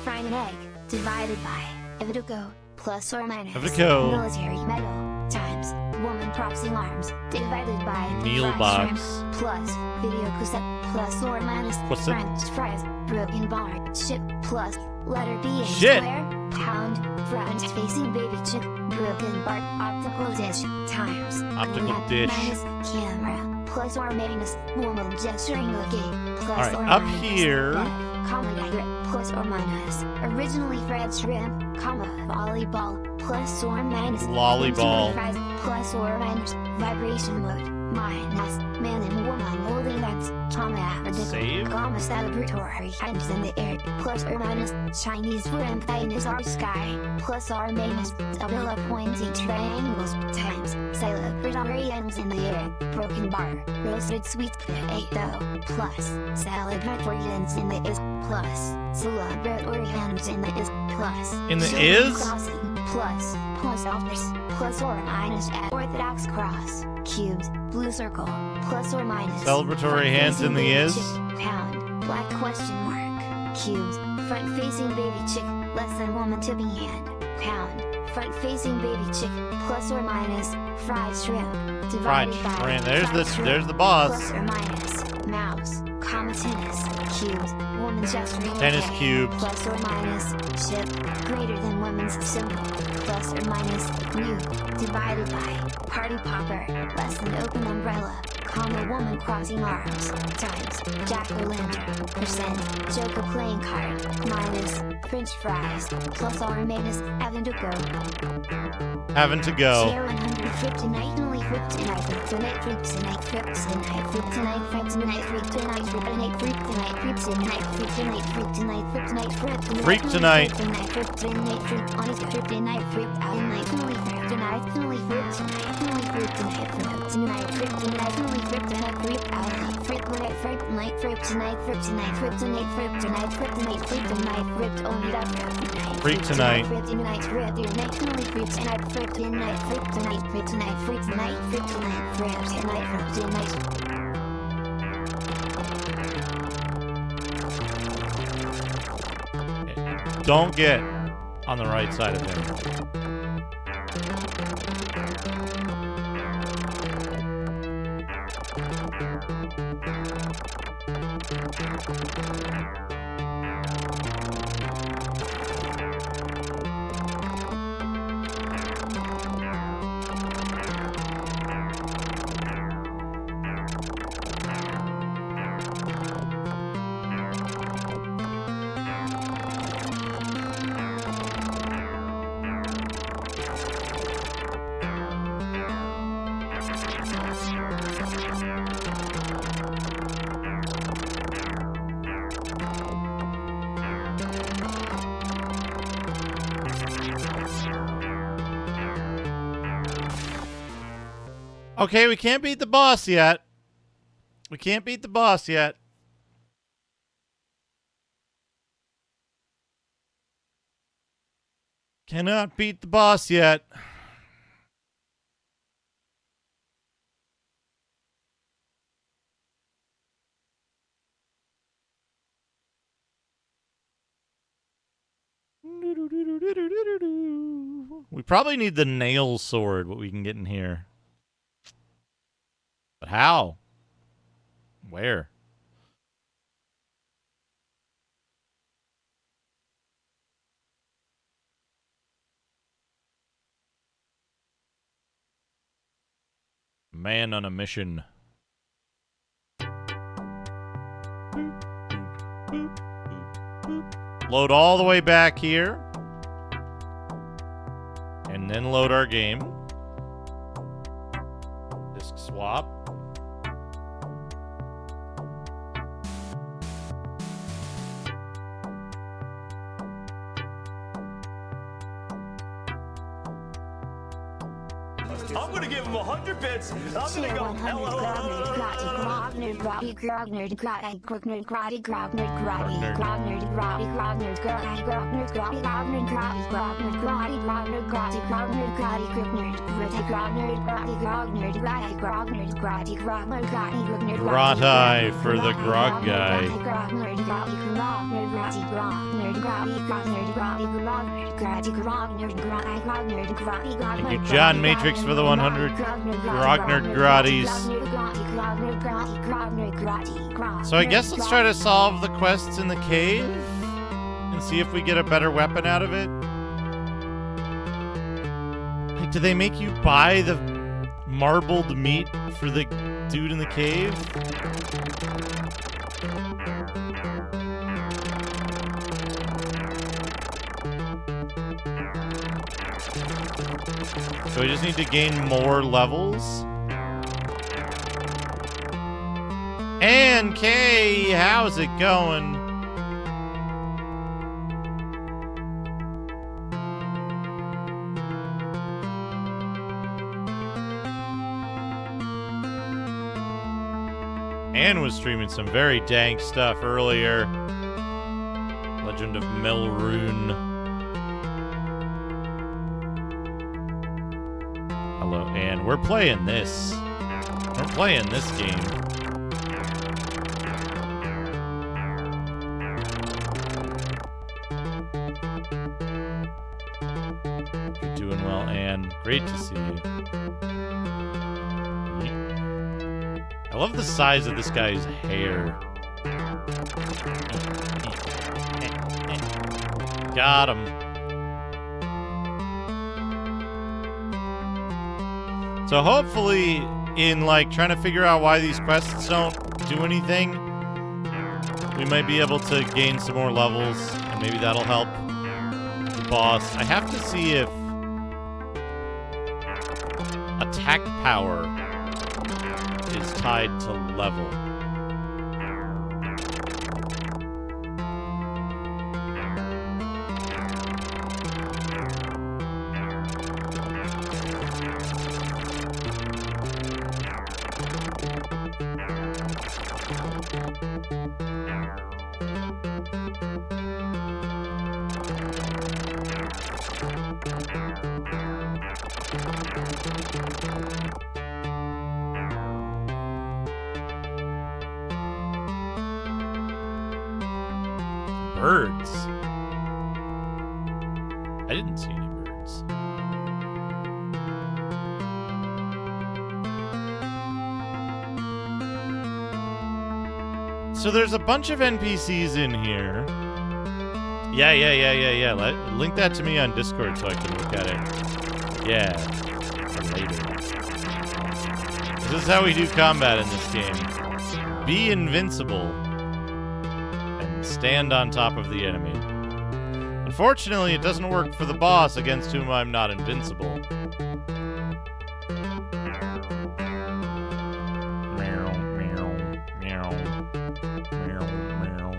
fried an egg, divided by, Evitico, plus or minus, Evitico. military medal, times, woman proxing arms, divided by, meal box, shrimp, plus, video cassette, plus or minus, French fries, broken bar, ship, plus, letter B in square, pound, front facing baby chick, broken bar, optical dish, times, optical map, dish, minus, camera, plus or minus, woman gesturing okay, plus or up minus, here, plus or minus, originally fried shrimp, comma, volleyball, plus or minus, lollyball, fries, plus or minus, vibration mode, minus, man and woman holding hands, comma, save, comma, celebratory hands in the air, plus or minus, Chinese shrimp, minus our sky, plus or minus, double up pointy triangles, times, celebratory hands in the air, broken bar, roasted sweet potato, plus, celebratory hands in the is, plus, celebratory hands in the is, plus, in the is, plus offers, plus or minus at Orthodox cross, cubes, blue circle, plus or minus, celebratory hands in the is, pound, black question mark, cubes, front facing baby chick, less than woman tipping hand, pound, front facing baby chick, plus or minus, fried shrimp, fried shrimp, there's the boss, plus or minus, mouse, comma tennis, cubes, woman gesturing tennis okay, cubes, plus or minus, ship, greater than woman's symbol, plus or minus, new, divided by, party popper, less than open umbrella, comma woman crossing arms, times, jack-o'-lantern, percent, joker playing card, minus, french fries, plus or minus, having to go. Having to go. Share 159, only kryptonite, kryptonite, kryptonite, kryptonite, kryptonite, kryptonite, kryptonite, kryptonite, kryptonite, kryptonite, kryptonite, kryptonite, kryptonite, kryptonite, kryptonite, honest kryptonite, kryptonite, only kryptonite, only kryptonite, only kryptonite, kryptonite, kryptonite, only kryptonite, kryptonite, kryptonite, kryptonite, kryptonite, kryptonite, kryptonite, kryptonite, kryptonite, kryptonite, krypt, only that kryptonite, kryptonite, kryptonite, kryptonite, only kryptonite, kryptonite, kryptonite, kryptonite, kryptonite, kryptonite, kryptonite, kryptonite. Don't get on the right side of him. Okay, we can't beat the boss yet. We can't beat the boss yet. Cannot beat the boss yet. We probably need the nail sword, what we can get in here. But how? Where? Man on a mission. Load all the way back here. And then load our game. Disk swap. I'm gonna give him 100 bits. I'm gonna go. Grotty for the grog guy. Thank you, John Matrix, for the 100 Grognerd Grotties. So I guess let's try to solve the quests in the cave and see if we get a better weapon out of it. Like, do they make you buy the marbled meat for the dude in the cave? So we just need to gain more levels. And Kay, how's it going? Anne was streaming some very dank stuff earlier. Legend of Melrune. Hello, Anne. We're playing this. We're playing this game. You're doing well, Anne. Great to see you. I love the size of this guy's hair. Got him. So hopefully, in like trying to figure out why these quests don't do anything, we might be able to gain some more levels, and maybe that'll help the boss. I have to see if attack power is tied to level. Birds. I didn't see any birds. So there's a bunch of NPCs in here. Yeah. Link that to me on Discord so I can look at it. Yeah. For later. This is how we do combat in this game. Be invincible. Stand on top of the enemy. Unfortunately, it doesn't work for the boss against whom I'm not invincible. Meow, meow, meow, meow, meow.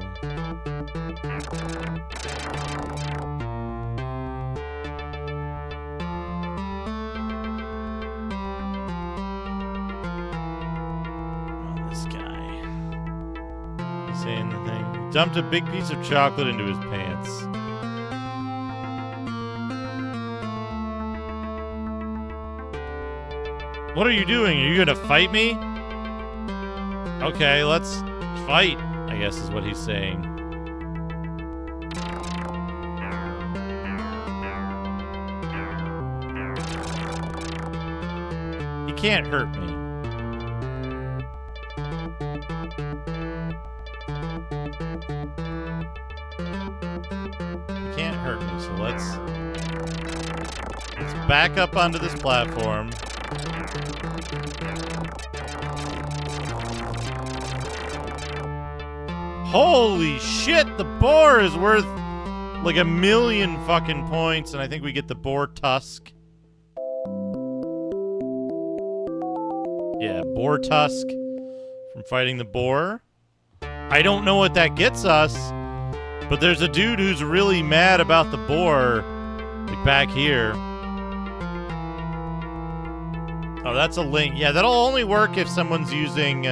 Oh, this guy. He's saying the thing. Dumped a big piece of chocolate into his pants. What are you doing? Are you gonna fight me? Okay, let's fight, I guess is what he's saying. He can't hurt me. So let's back up onto this platform. Holy shit, the boar is worth like 1,000,000 fucking points, and I think we get the boar tusk. Yeah, boar tusk from fighting the boar. I don't know what that gets us. But there's a dude who's really mad about the boar, like back here. Oh, that's a link. Yeah, that'll only work if someone's using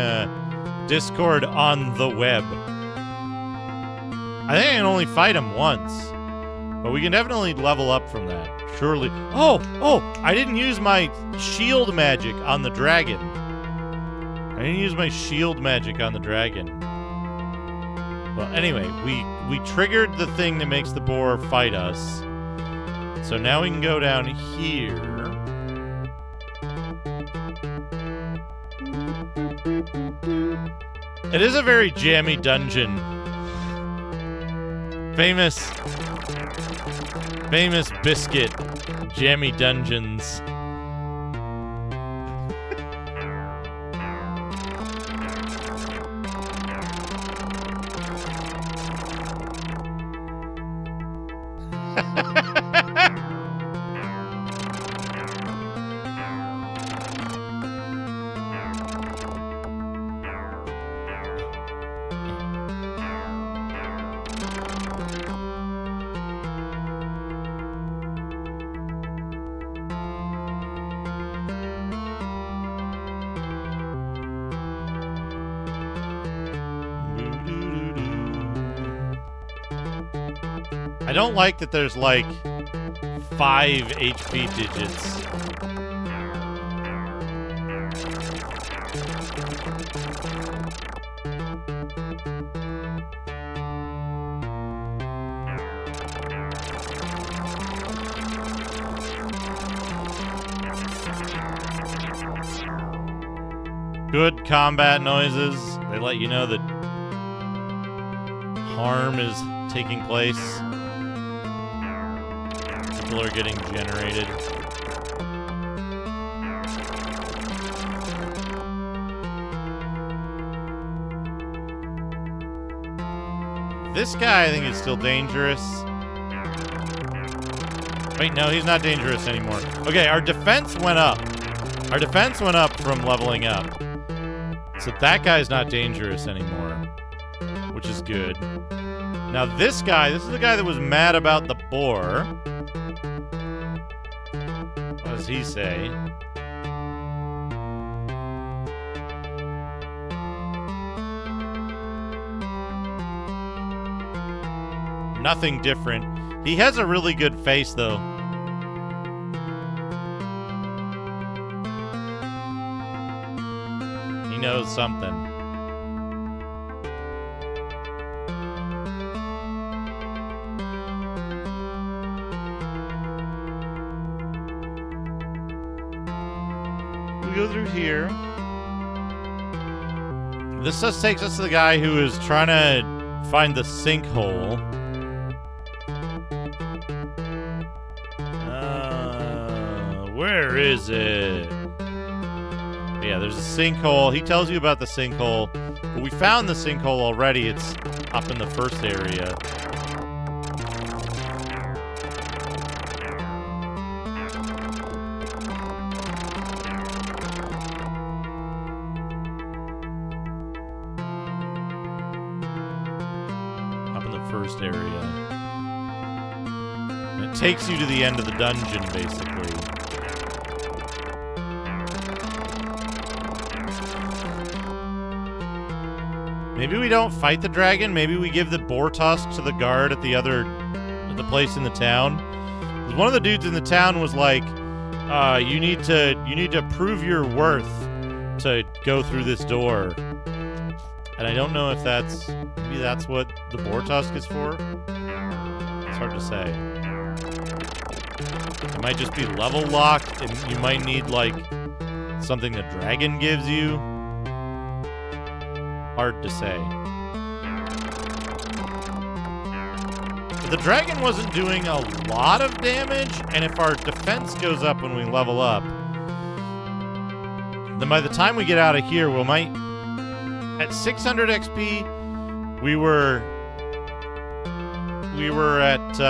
Discord on the web. I think I can only fight him once. But we can definitely level up from that. Surely. Oh! I didn't use my shield magic on the dragon. I didn't use my shield magic on the dragon. Well, anyway, we triggered the thing that makes the boar fight us. So now we can go down here. It is a very jammy dungeon. Famous biscuit jammy dungeons. I don't like that there's like 5 HP digits. Good combat noises. They let you know that harm is taking place. People are getting generated. This guy, I think, is still dangerous. Wait, no, he's not dangerous anymore. Okay, our defense went up. Our defense went up from leveling up. So that guy's not dangerous anymore, which is good. Now this guy, this is the guy that was mad about the boar. What does he say? Nothing different. He has a really good face, though. He knows something. We go through here. This just takes us to the guy who is trying to find the sinkhole. Where is it? Yeah, there's a sinkhole. He tells you about the sinkhole, but we found the sinkhole already. It's up in the first area. Up in the first area. And it takes you to the end of the dungeon, basically. Maybe we don't fight the dragon. Maybe we give the boar tusk to the guard at the place in the town. 'Cause one of the dudes in the town was like, "You need to prove your worth to go through this door." And I don't know if maybe that's what the boar tusk is for. It's hard to say. It might just be level locked, and you might need like something the dragon gives you. Hard to say. But the dragon wasn't doing a lot of damage, and if our defense goes up when we level up, then by the time we get out of here, we might... At 600 XP, we were at...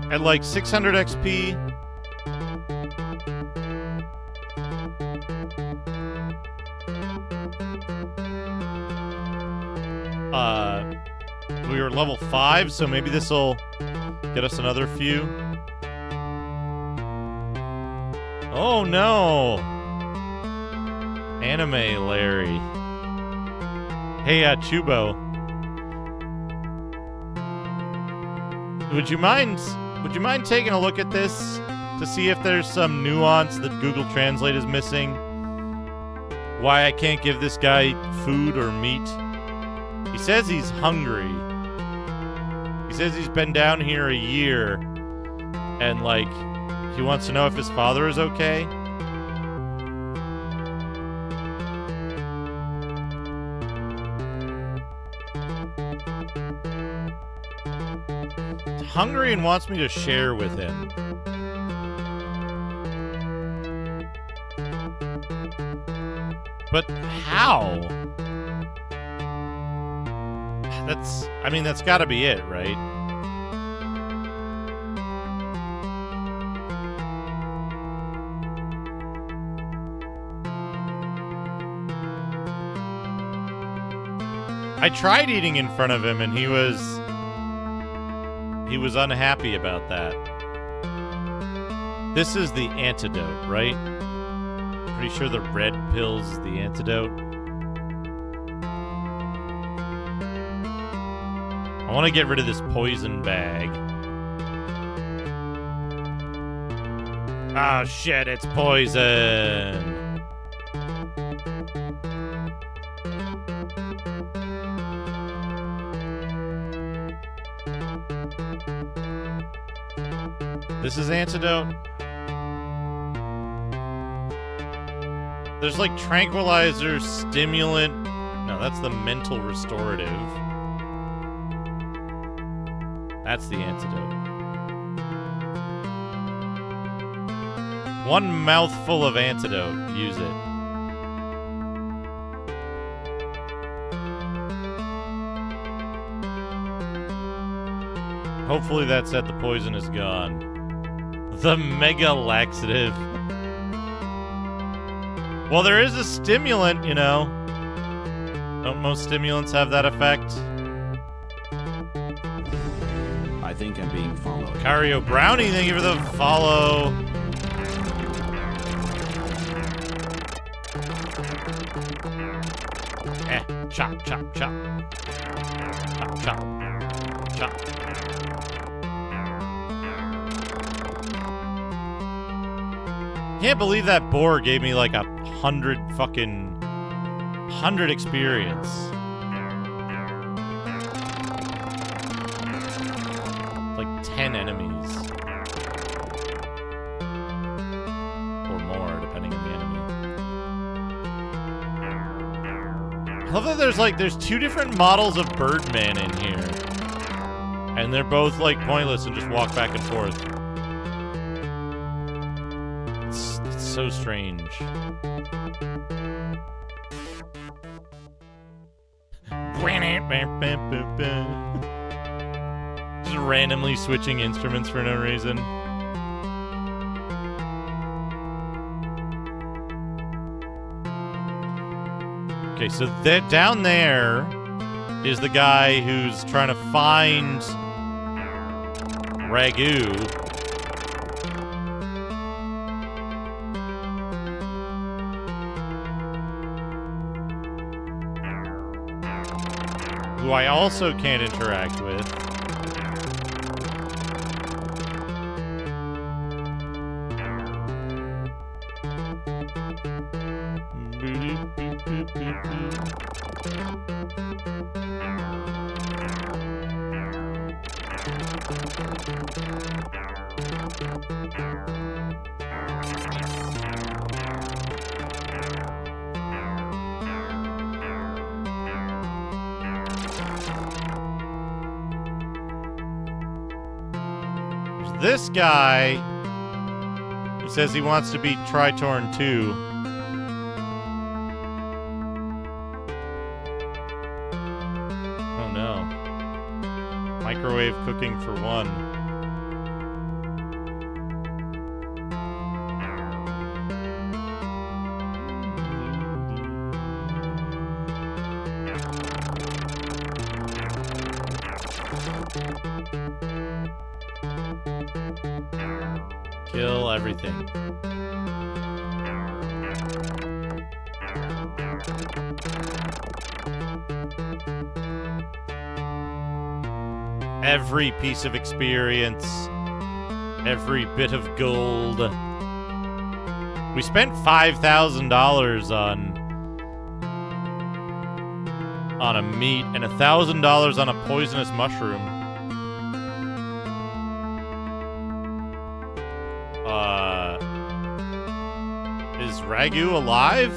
At like 600 XP. level 5, so maybe this will get us another few. Oh no! Anime Larry. Hey, Chubo. Would you mind taking a look at this to see if there's some nuance that Google Translate is missing? Why I can't give this guy food or meat? He says he's hungry. He says he's been down here a year and, like, he wants to know if his father is okay. He's hungry and wants me to share with him. But how? That's gotta be it, right? I tried eating in front of him and he was unhappy about that. This is the antidote, right? Pretty sure the red pill's the antidote. I want to get rid of this poison bag. Ah, shit, it's poison. This is antidote. There's like tranquilizer, stimulant. No, that's the mental restorative. That's the antidote. One mouthful of antidote. Use it. Hopefully that said the poison is gone. The mega laxative. Well, there is a stimulant, you know. Don't most stimulants have that effect? I think I'm being followed. Cario Brownie, thank you for the follow. Chop, chop, chop. Chop, chop. Chop. Can't believe that boar gave me like 100 experience. Like 10 enemies. Or more, depending on the enemy. I love that there's two different models of Birdman in here. And they're both like pointless and just walk back and forth. So strange. Just randomly switching instruments for no reason. Okay, so that down there is the guy who's trying to find Ragu. Who I also can't interact with. This guy who says he wants to beat Tritorn 2. Oh no. Microwave cooking for 1. Kill everything. Every piece of experience, every bit of gold. We spent $5,000 on a meat and $1,000 on a poisonous mushroom. Is Ragu alive?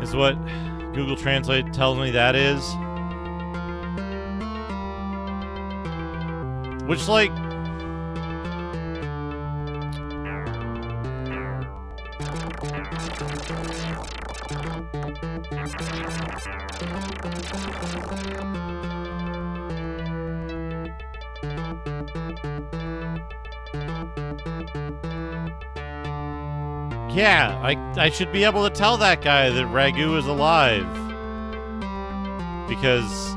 Is what Google Translate tells me that is. Which, like... Yeah, I should be able to tell that guy that Ragu is alive. Because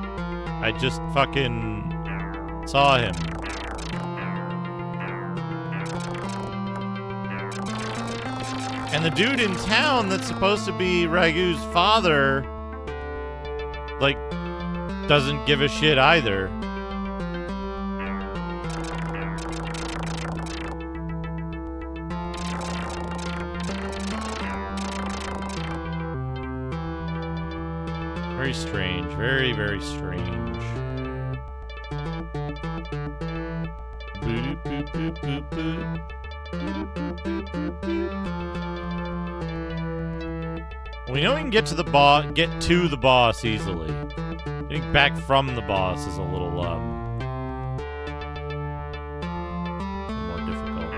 I just fucking saw him. And the dude in town that's supposed to be Ragu's father, like, doesn't give a shit either. Very strange. Very, very strange. Boop, boop, boop, boop, boop. We know we can get to the boss easily. Getting back from the boss is a little more difficult.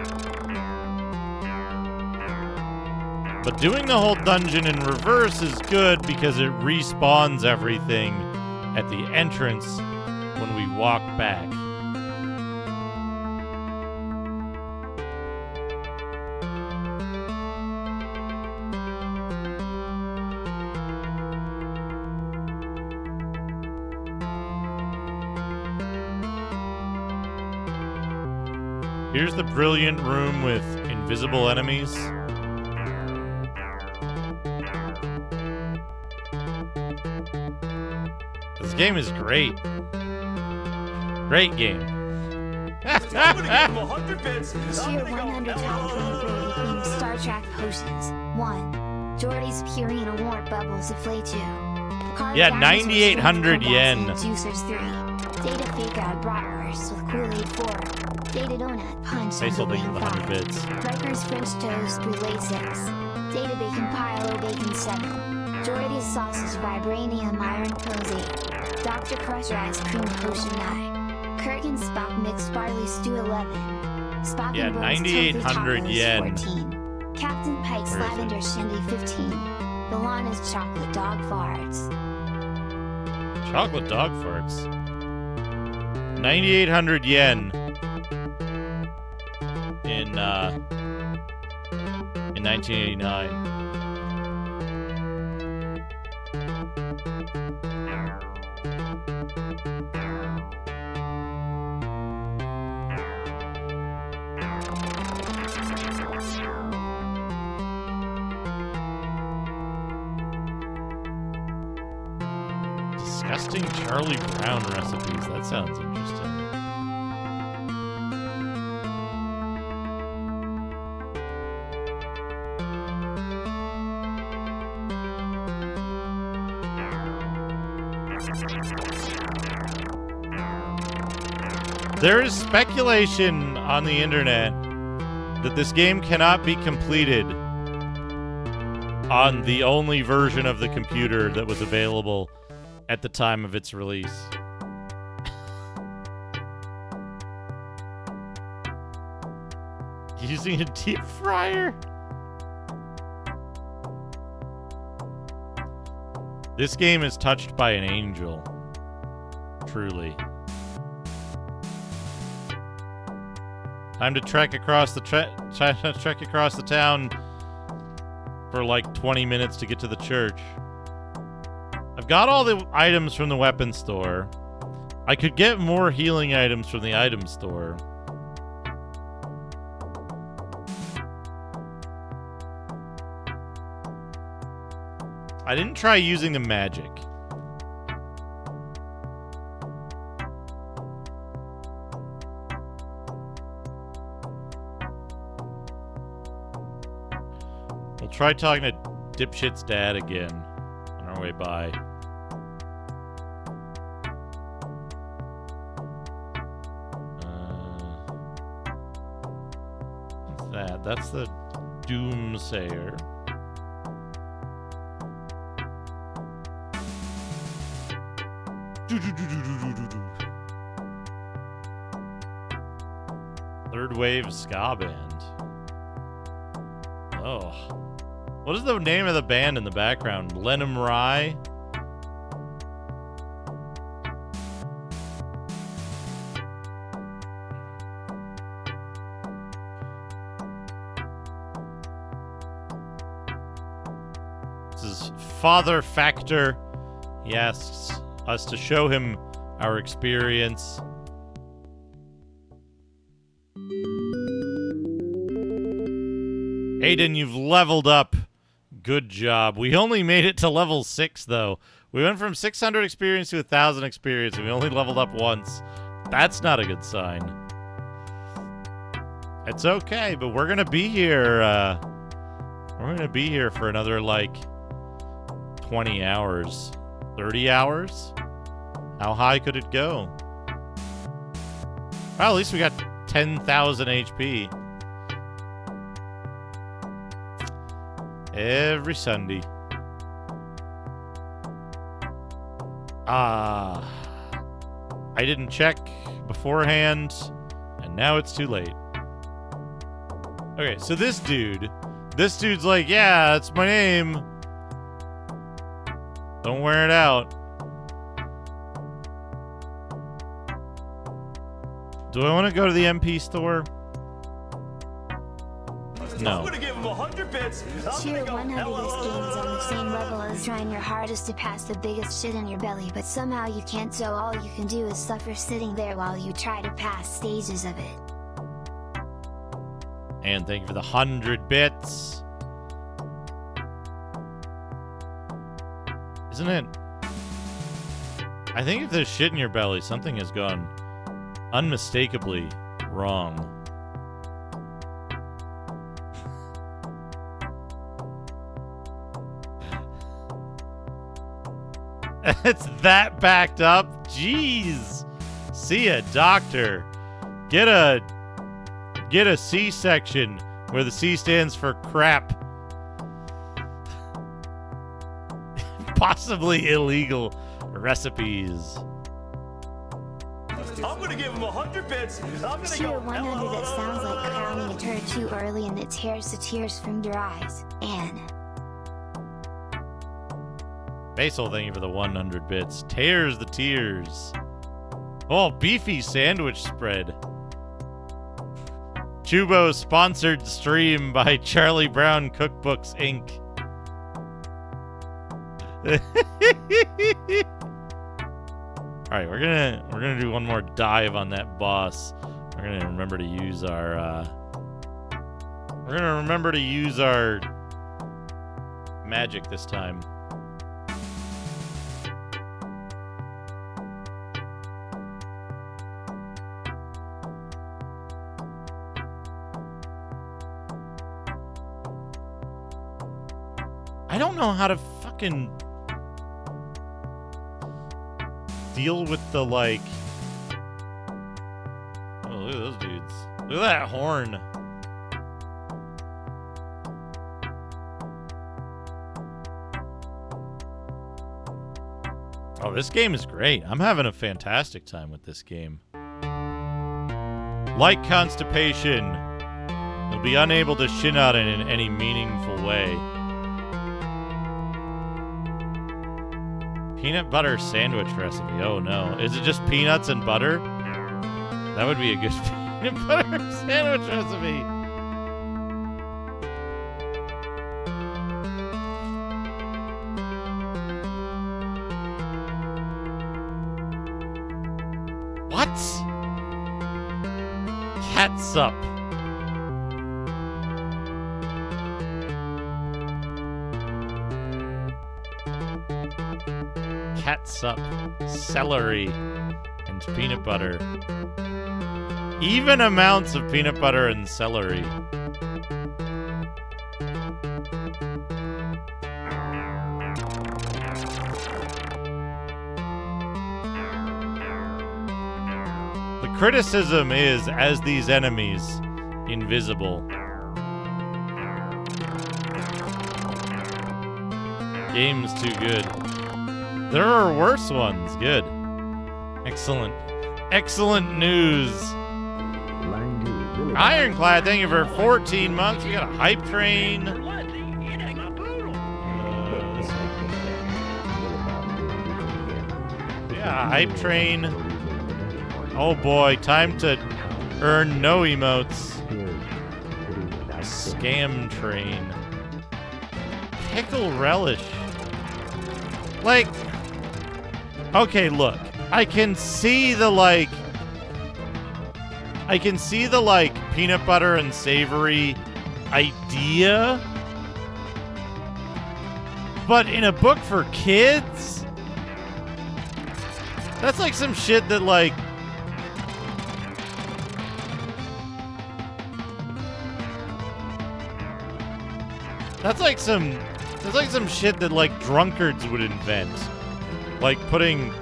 But doing the whole dungeon in reverse is good because it respawns everything at the entrance when we walk back. Here's the brilliant room with invisible enemies. This game is great. Great game. I'm gonna give him 100 bits. Tier 100 top 23 Star Trek potions. 1. Jordy's Purina Warp Bubbles Afflay 2. Yeah, 9,800 yen. Juicers 3. Data Fake Out Bratwurst with Kool-Aid 4. Data Donut Punch They still think of the 100 5. bits. Riker's French Toast Relay 6. Data Bacon Pilo Bacon 7. Jordy's Sausage Vibranium Iron Pose 8. Dr. Crusher Ice Cream Potion 9. Kurgan Spock Mixed Barley Stew 11. Spock Yeah, and Bones 9,800 Tofu yen. Tacos 14. Captain Pike's Where is Lavender Shindy 15. Delana's Chocolate Dog Farts. Chocolate dog farts. 9,800 yen. In 1989. Disgusting Charlie Brown recipes. That sounds interesting. There is speculation on the internet that this game cannot be completed on the only version of the computer that was available at the time of its release. Using a deep fryer? This game is touched by an angel. Truly. Time to trek across the trek across the town for like 20 minutes to get to the church. I've got all the items from the weapon store. I could get more healing items from the item store. I didn't try using the magic. We'll try talking to Dipshit's dad again on our way by. What's that? That's the Doomsayer. Third wave ska band. Oh. What is the name of the band in the background? Lenham Rye? This is Father Factor. He asks us to show him our experience. Aiden, you've leveled up. Good job. We only made it to level 6, though. We went from 600 experience to 1,000 experience, and we only leveled up once. That's not a good sign. It's okay, but we're gonna be here, we're gonna be here for another, like, 20 hours. 30 hours? How high could it go? Well, at least we got 10,000 HP. Every Sunday. I didn't check beforehand, and now it's too late. Okay, so this dude's like, yeah, that's my name. Don't wear it out. Do I want to go to the MP store? No. I'm gonna give him 100 bits. Tier 100 this game is on the same level as trying your hardest to pass the biggest shit in your belly, but somehow you can't, so all you can do is suffer sitting there while you try to pass stages of it. And thank you for the 100 bits. Isn't it? I think if there's shit in your belly, something has gone unmistakably wrong. It's that backed up? Jeez. See a doctor. Get a C-section where the C stands for crap. Possibly illegal recipes. I'm gonna give him 100 bits. I'm gonna Tier go 100 that sounds like crowning a turd too early and it tears the tears from your eyes. Anne. Basil, thank you for the 100 bits. Tears the tears. Oh, beefy sandwich spread. Chubo sponsored stream by Charlie Brown Cookbooks Inc. All right, we're gonna do one more dive on that boss. We're gonna remember to use our magic this time. I don't know how to fucking deal with the, like... Oh, look at those dudes. Look at that horn. Oh, this game is great. I'm having a fantastic time with this game. Like constipation, you'll be unable to shin out it in any meaningful way. Peanut butter sandwich recipe. Oh no. Is it just peanuts and butter? That would be a good peanut butter sandwich recipe. What? Catsup. catsup, celery, and peanut butter. Even amounts of peanut butter and celery. The criticism is, as these enemies, invisible. Game's too good. There are worse ones. Good. Excellent. Excellent news. Ironclad, thank you for 14 months. We got a hype train. Yeah, hype train. Oh boy, time to earn no emotes. Scam train. Pickle relish. Like, okay, look. I can see the peanut butter and savory idea. But in a book for kids, that's like some shit that like That's like some shit that like drunkards would invent. Like putting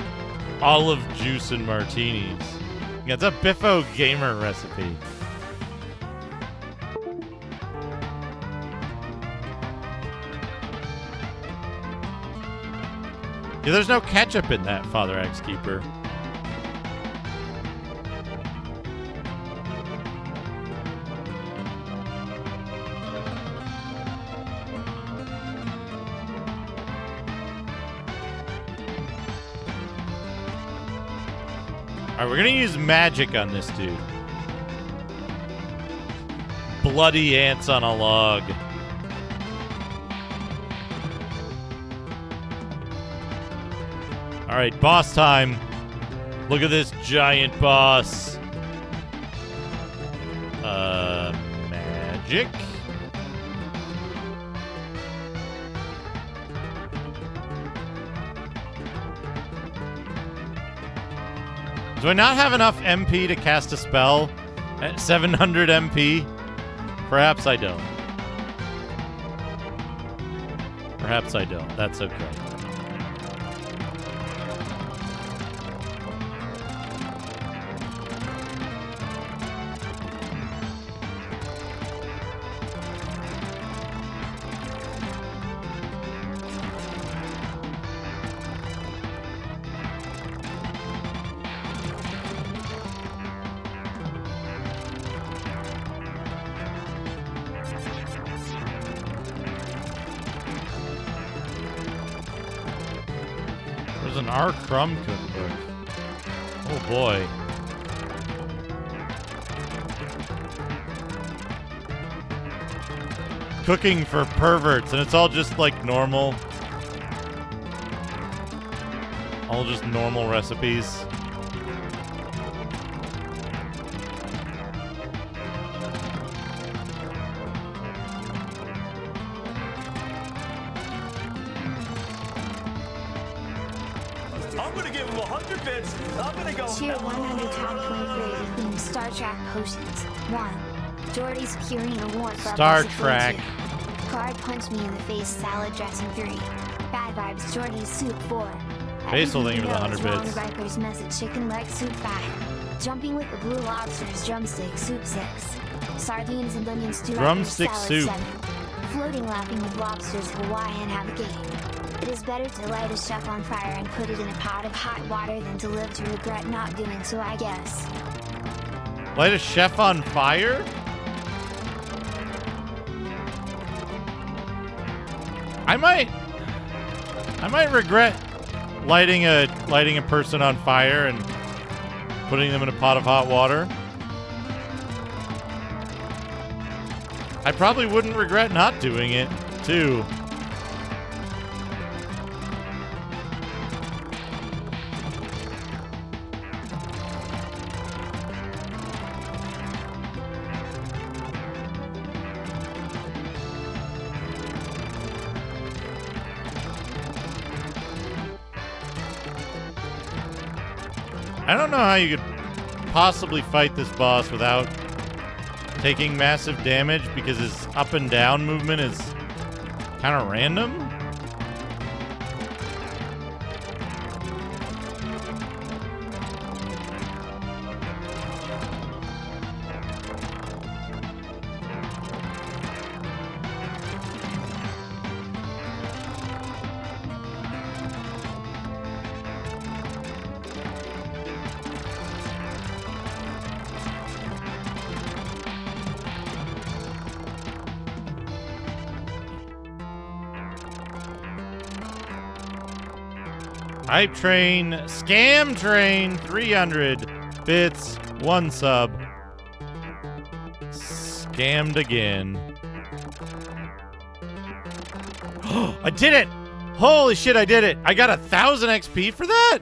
olive juice in martinis. Yeah, it's a Biffo gamer recipe. Yeah, there's no ketchup in that, Father Axe Keeper. Alright, we're gonna use magic on this dude. Bloody ants on a log. Alright, boss time. Look at this giant boss. Magic. Do I not have enough MP to cast a spell at 700 MP? Perhaps I don't. Perhaps I don't. That's okay. Our crumb cookbook. Oh boy. Cooking for perverts, and it's all just like normal. All just normal recipes. Tier 100 top 23 themed Star Trek potions. 1. Jordy's securing an award for Star a Trek. Card punch me in the face salad dressing 3. Bad vibes Jordy's soup 4. Basil, thank you for the 100 bits. Rikers message chicken leg soup 5. Jumping with the blue lobsters drumstick soup 6. Sardines and onion stew Drumstick salad soup. 7. Floating laughing with lobsters Hawaiian have a game. It is better to light a chef on fire and put it in a pot of hot water than to live to regret not doing so, I guess. Light a chef on fire? I might regret lighting a person on fire and putting them in a pot of hot water. I probably wouldn't regret not doing it, too. I don't know how you could possibly fight this boss without taking massive damage because his up and down movement is kind of random. Hype Train, Scam Train, 300 bits, 1 sub. Scammed again. I did it! Holy shit, I did it! I got 1,000 XP for that?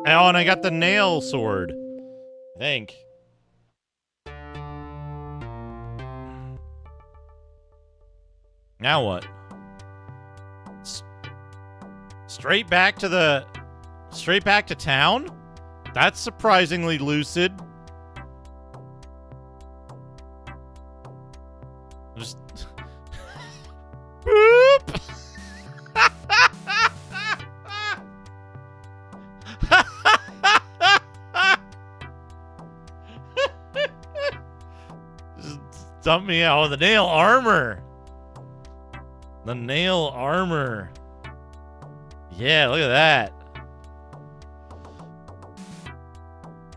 Oh, and I got the nail sword. I think. Now what? Straight back to town? That's surprisingly lucid. Just boop. Just dump me out. Oh, the nail armor. The nail armor. Yeah, look at that.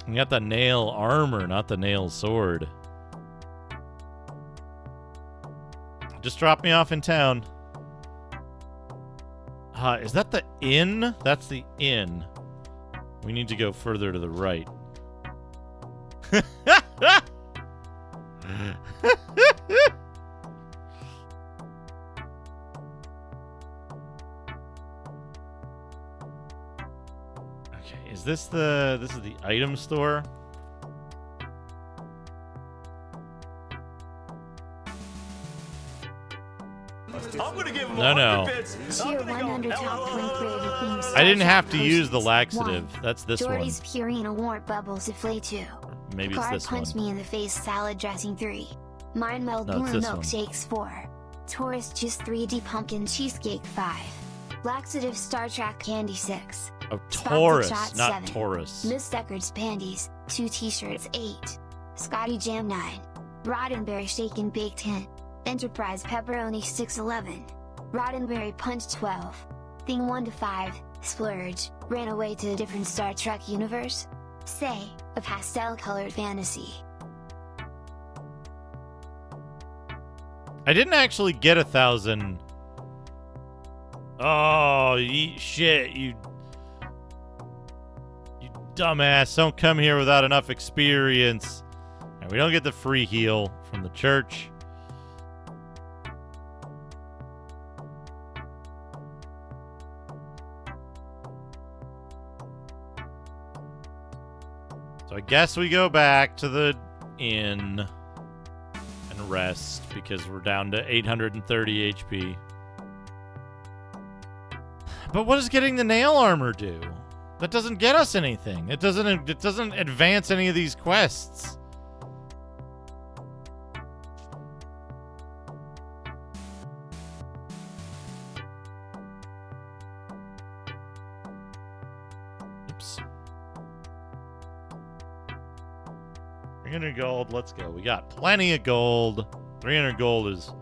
You got the nail armor, not the nail sword. Just drop me off in town. Is that the inn? That's the inn. We need to go further to the right. This is the item store? I'm gonna give him No. Tier 100 top 20 creative themes. I didn't have to use the laxative. That's this Jordy's one. Purina Warp Bubbles Souffle 2. Maybe it's this Punch one. Me in the Face Salad Dressing 3. Mind Meld No, it's Blue this one. Milkshakes 4. Taurus Juice 3D Pumpkin Cheesecake 5. Laxative Star Trek Candy 6. Oh, Spot Taurus, the Shot not 7. Taurus. Miss Deckard's Panties, 2 t-shirts 8. Scotty Jam 9. Roddenberry Shake and Bake 10. Enterprise Pepperoni 611. Roddenberry Punch 12. Thing 1 to 5, Splurge, ran away to a different Star Trek universe? Say, a pastel-colored fantasy. I didn't actually get 1,000. Oh, shit, you dumbass. Don't come here without enough experience. And we don't get the free heal from the church. So I guess we go back to the inn and rest because we're down to 830 HP. But what does getting the nail armor do? That doesn't get us anything. It doesn't advance any of these quests. Oops. 300 gold, let's go. We got plenty of gold. 300 gold is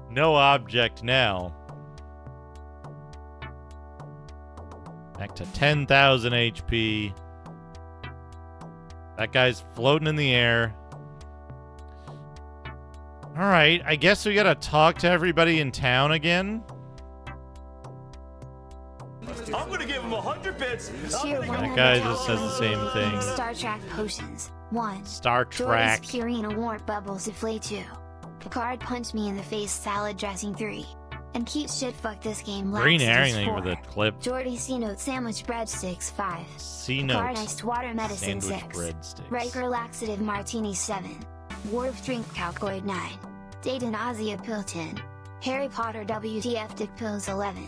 no object now. Back to 10,000 HP. That guy's floating in the air. Alright, I guess we gotta talk to everybody in town again. I'm gonna give him 100 bits. That guy just says the same thing. Star Trek Potions 1. Star Trek. Jordy's Purina Warp Bubbles Souffle 2. Picard Punch Me in the Face Salad Dressing 3. And Keep Shit Fuck This Game Green Laxatives herring 4. with a clip. Jordy C-Note Sandwich Breadsticks 5. C-Note Picard Iced Water Medicine Sandwich 6. Breadsticks. Riker Laxative Martini 7. Worf Drink Calcoid 9. Dayton Ozzy Pill 10. Harry Potter WTF Dick Pills 11.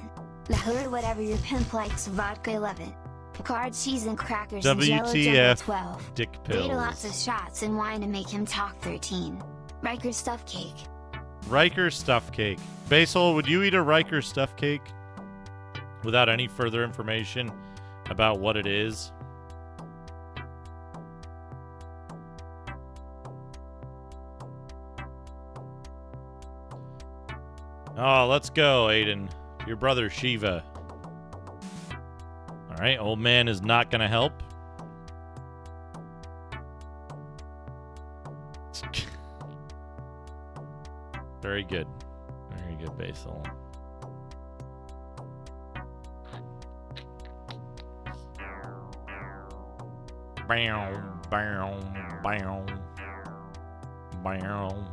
Lahore, whatever your pimp likes, vodka 11. Picard cheese and crackers and Jello Jumbo WTF 12. dick Beta lots pills. of shots and wine to make him talk 13. Riker stuffed cake. Riker stuffed cake. Basil, would you eat a Riker stuffed cake without any further information about what it is? Oh, let's go, Aiden. Your brother Shiva. All right, old man is not going to help. Very good. Very good, Basil. Bam, bam, bam, bam,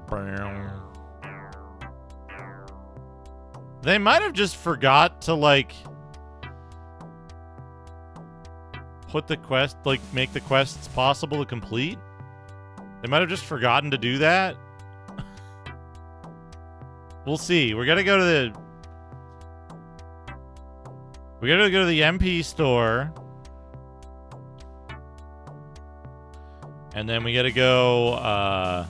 bam. They might have just forgot to, like, put the quest, like, make the quests possible to complete. They might have just forgotten to do that. We'll see. We're gonna go to the... We gotta go to the MP store. And then we gotta go,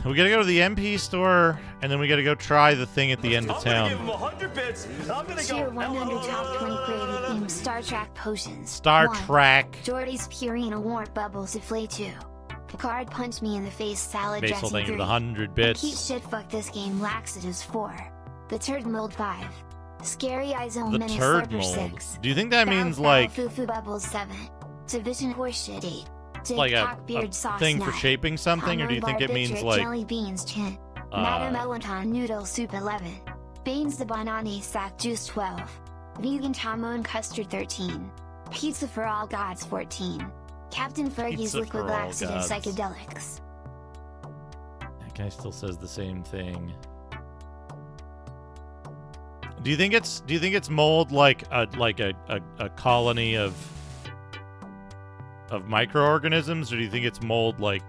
we gotta go to the MP store, and then we gotta go try the thing at the end of town. I'm gonna give him 100 bits. I'm gonna Tier go 100 top 20 creative themed Star Trek potions. Star 1. Trek. Jordy's Purina Warp Bubbles Souffle 2. Picard punched me in the face salad Basil, dressing thank you 3. for the 100 Keep bits. shit fuck this game laxatives 4. The Turd Mold 5. Scary Eye Zone The Menace turd Slurper mold. 6. Do you think that Foul means, Foul like, Foo Bubbles 7. Division Horseshit 8. Dick like a Cockbeard Sauce thing for 9. shaping something, or do you think it means, like, Jelly Beans 10. Madam Elenton Noodle Soup 11. Baines the Banani Sack Juice 12. Vegan Tomo and Custard 13. Pizza for All Gods 14. Captain Fergie's Pizza Liquid for All Laxative Gods. Psychedelics. That guy still says the same thing. Do you think it's mold like a colony of microorganisms, or do you think it's mold like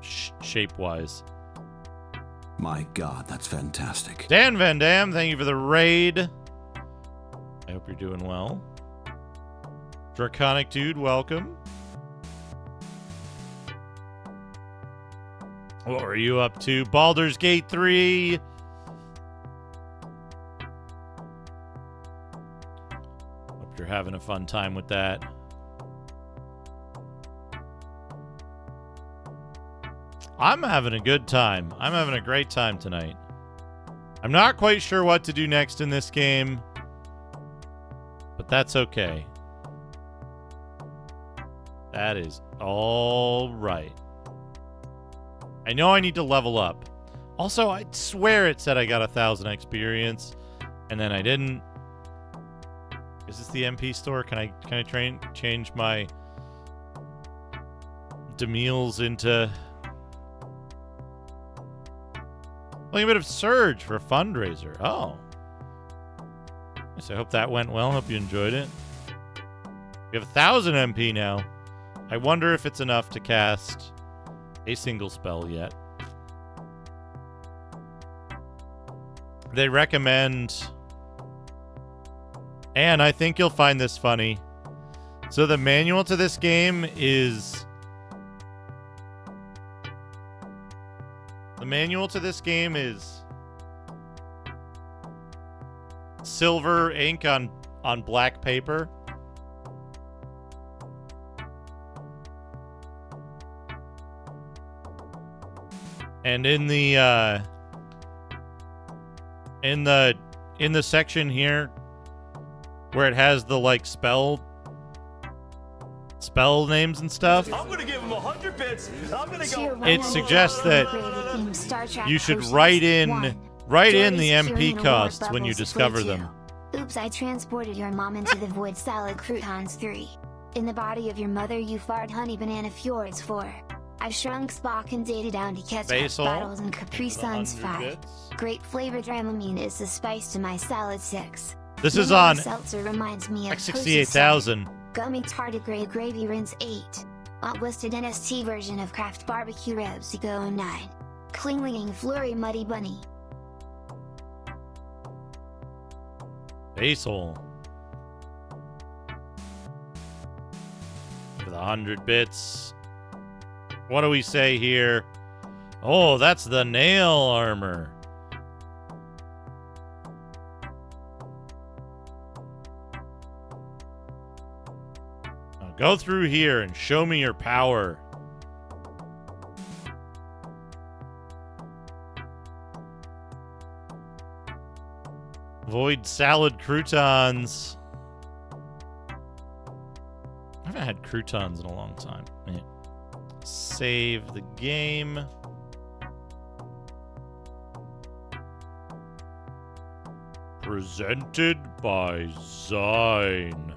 shape wise? My God, that's fantastic. Dan Van Dam, thank you for the raid. I hope you're doing well. Draconic Dude, welcome. What were you up to? Baldur's Gate 3. Hope you're having a fun time with that. I'm having a good time. I'm having a great time tonight. I'm not quite sure what to do next in this game, but that's okay. That is all right. I know I need to level up. Also, I swear it said I got 1,000 experience, and then I didn't. Is this the MP store? Can I change my Demeals into... Playing a bit of Surge for a fundraiser. Oh. So I hope that went well. Hope you enjoyed it. We have 1,000 MP now. I wonder if it's enough to cast a single spell yet. They recommend... And I think you'll find this funny. So the manual to this game is... The manual to this game is silver ink on black paper. And in the section here where it has the like spell names and stuff, I'm gonna give him 100 bits. I'm gonna go. it suggests that you should write in the MP costs when you discover them. Oops, I transported your mom into the void. Salad croutons 3. In the body of your mother you fired honey banana fjords 4. I shrunk Spock and Data down to ketchup Basil, bottles and Capri Suns 5. bits. Great flavor Dramamine is the spice to my salad 6. This is Vanilla on seltzer reminds me of X68000. Gummy tardigrade gravy rinse 8. Listed NST version of Kraft barbecue ribs Go 9. Clinging Flurry Muddy Bunny. Basil. For the 100 bits. What do we say here? Oh, that's the nail armor. Now go through here and show me your power. Avoid salad croutons. I haven't had croutons in a long time. Yeah. Save the game. Presented by Zine.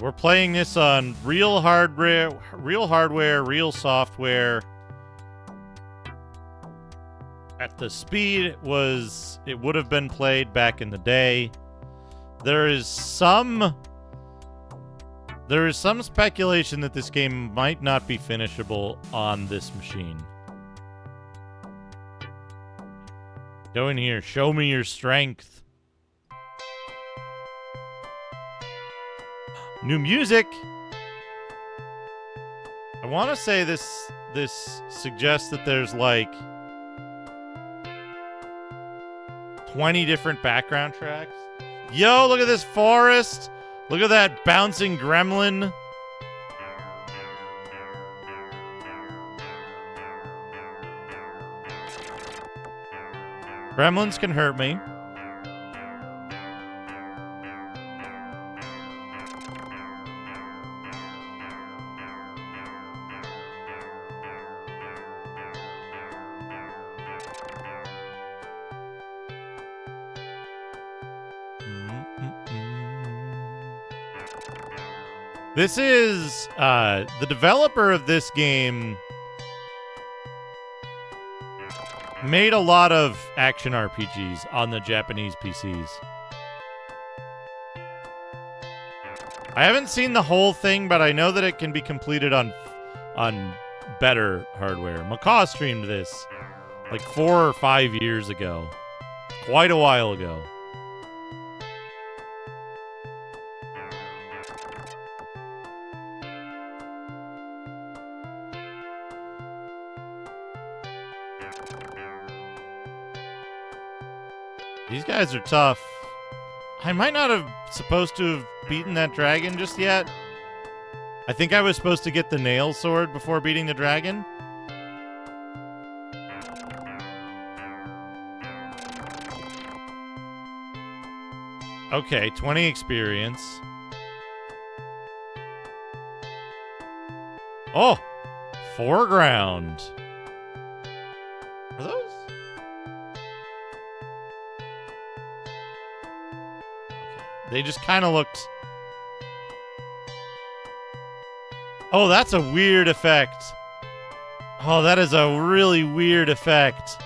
We're playing this on real hardware, real software. At the speed it would have been played back in the day. There is some speculation that this game might not be finishable on this machine. Go in here, show me your strength. New music. I want to say this suggests that there's like 20 different background tracks. Yo, look at this forest. Look at that bouncing gremlin. Gremlins can hurt me. This is, the developer of this game made a lot of action RPGs on the Japanese PCs. I haven't seen the whole thing, but I know that it can be completed on better hardware. Macaw streamed this like 4 or 5 years ago. Quite a while ago. These guys are tough. I might not have supposed to have beaten that dragon just yet. I think I was supposed to get the nail sword before beating the dragon. Okay, 20 experience. Oh! Foreground. Are those? They just kind of looked... Oh, that's a weird effect. Oh, that is a really weird effect.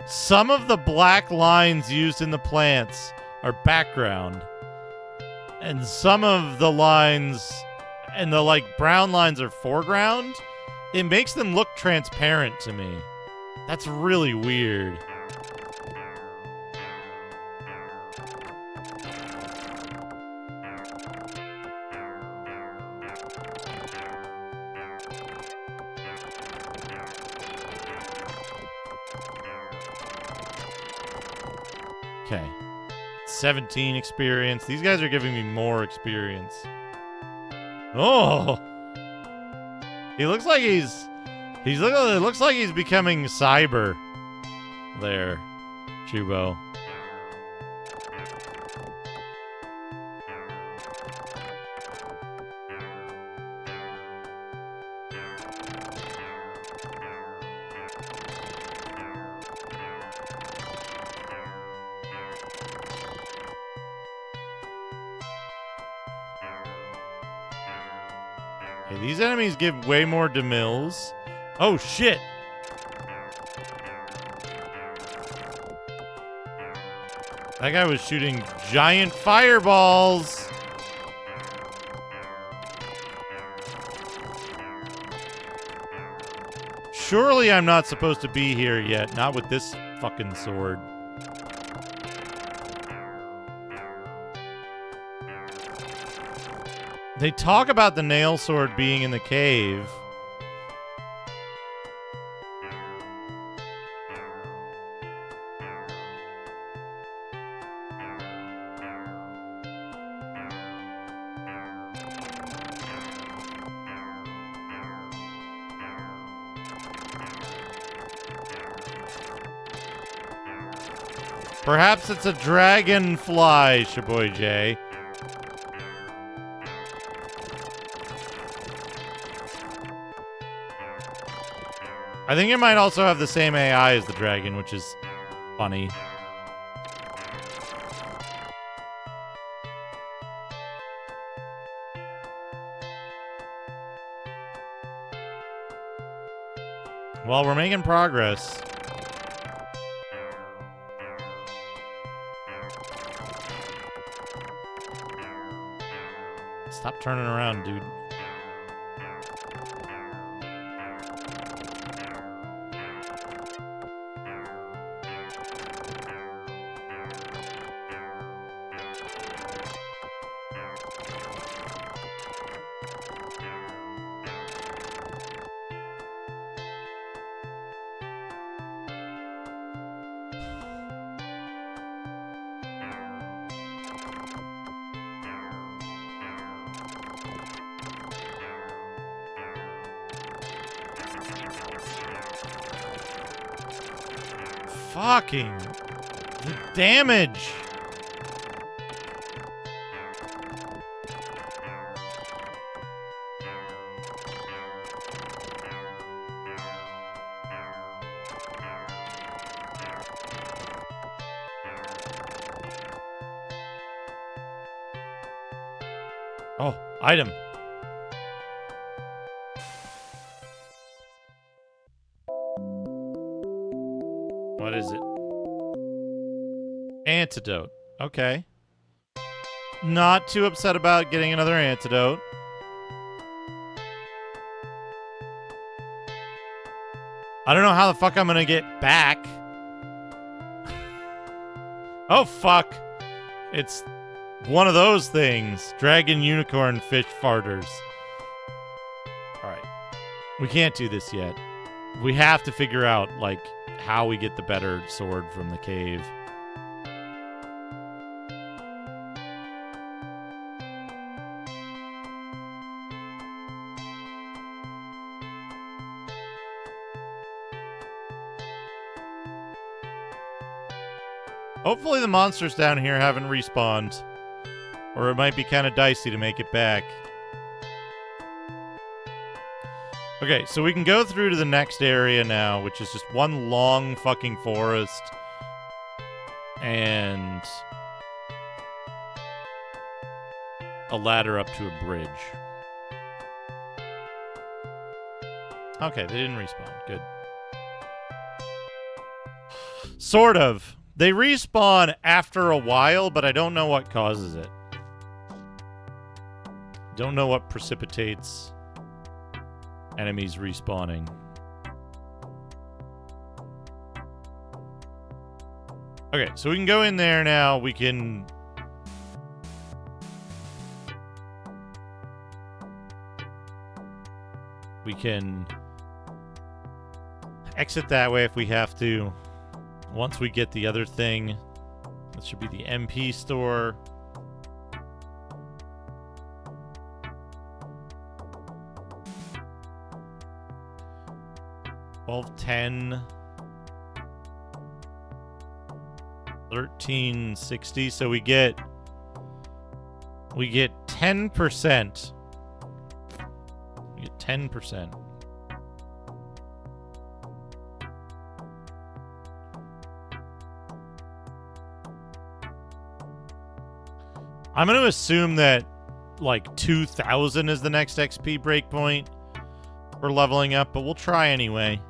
Some of the black lines used in the plants are background. And some of the lines and the, like, brown lines are foreground. It makes them look transparent to me. That's really weird. Okay. 17 experience. These guys are giving me more experience. Oh! He looks like it looks like he's becoming cyber. There, Chubo. Okay, these enemies give way more demills. Oh, shit! That guy was shooting giant fireballs. Surely I'm not supposed to be here yet. Not with this fucking sword. They talk about the nail sword being in the cave. Perhaps it's a dragonfly, Shaboy J. I think it might also have the same AI as the dragon, which is funny. Well, we're making progress. Stop turning around, dude. Fucking the damage. Oh, item. What is it? Antidote. Okay. Not too upset about getting another antidote. I don't know how the fuck I'm gonna get back. Oh, fuck. It's one of those things. Dragon, unicorn, fish, farters. Alright. We can't do this yet. We have to figure out, like, how we get the better sword from the cave. Hopefully the monsters down here haven't respawned. Or it might be kind of dicey to make it back. Okay, so we can go through to the next area now, which is just one long fucking forest. And a ladder up to a bridge. Okay, they didn't respawn. Good. Sort of. They respawn after a while, but I don't know what causes it. Don't know what precipitates enemies respawning. Okay, so we can go in there now. We can... We can exit that way if we have to. Once we get the other thing, that should be the MP store. $12.10 $13.60. So we get 10%. We get 10%. I'm going to assume that like 2,000 is the next XP breakpoint for leveling up, but we'll try anyway.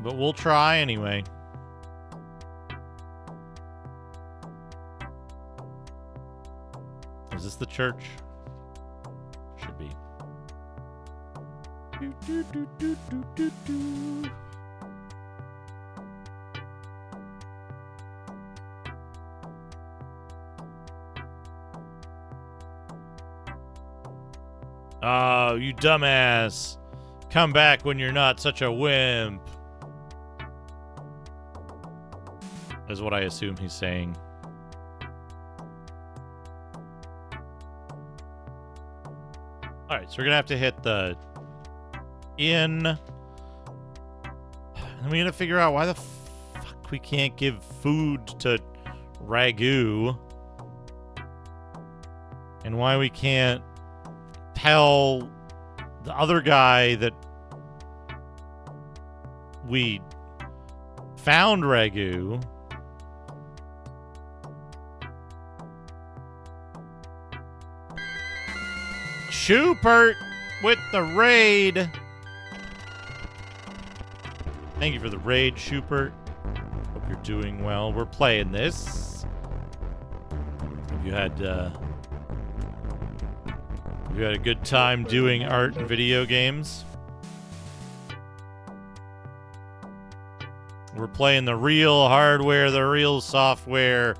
But we'll try anyway. Is this the church? Should be. Oh, you dumbass. Come back when you're not such a wimp. Is what I assume he's saying. Alright, so we're gonna have to hit the inn. And we gotta figure out why the fuck we can't give food to Ragu. And why we can't tell the other guy that we found Ragu. Schubert with the raid. Thank you for the raid, Schubert. Hope you're doing well. We're playing this. Have you had a good time doing art and video games? We're playing the real hardware, the real software,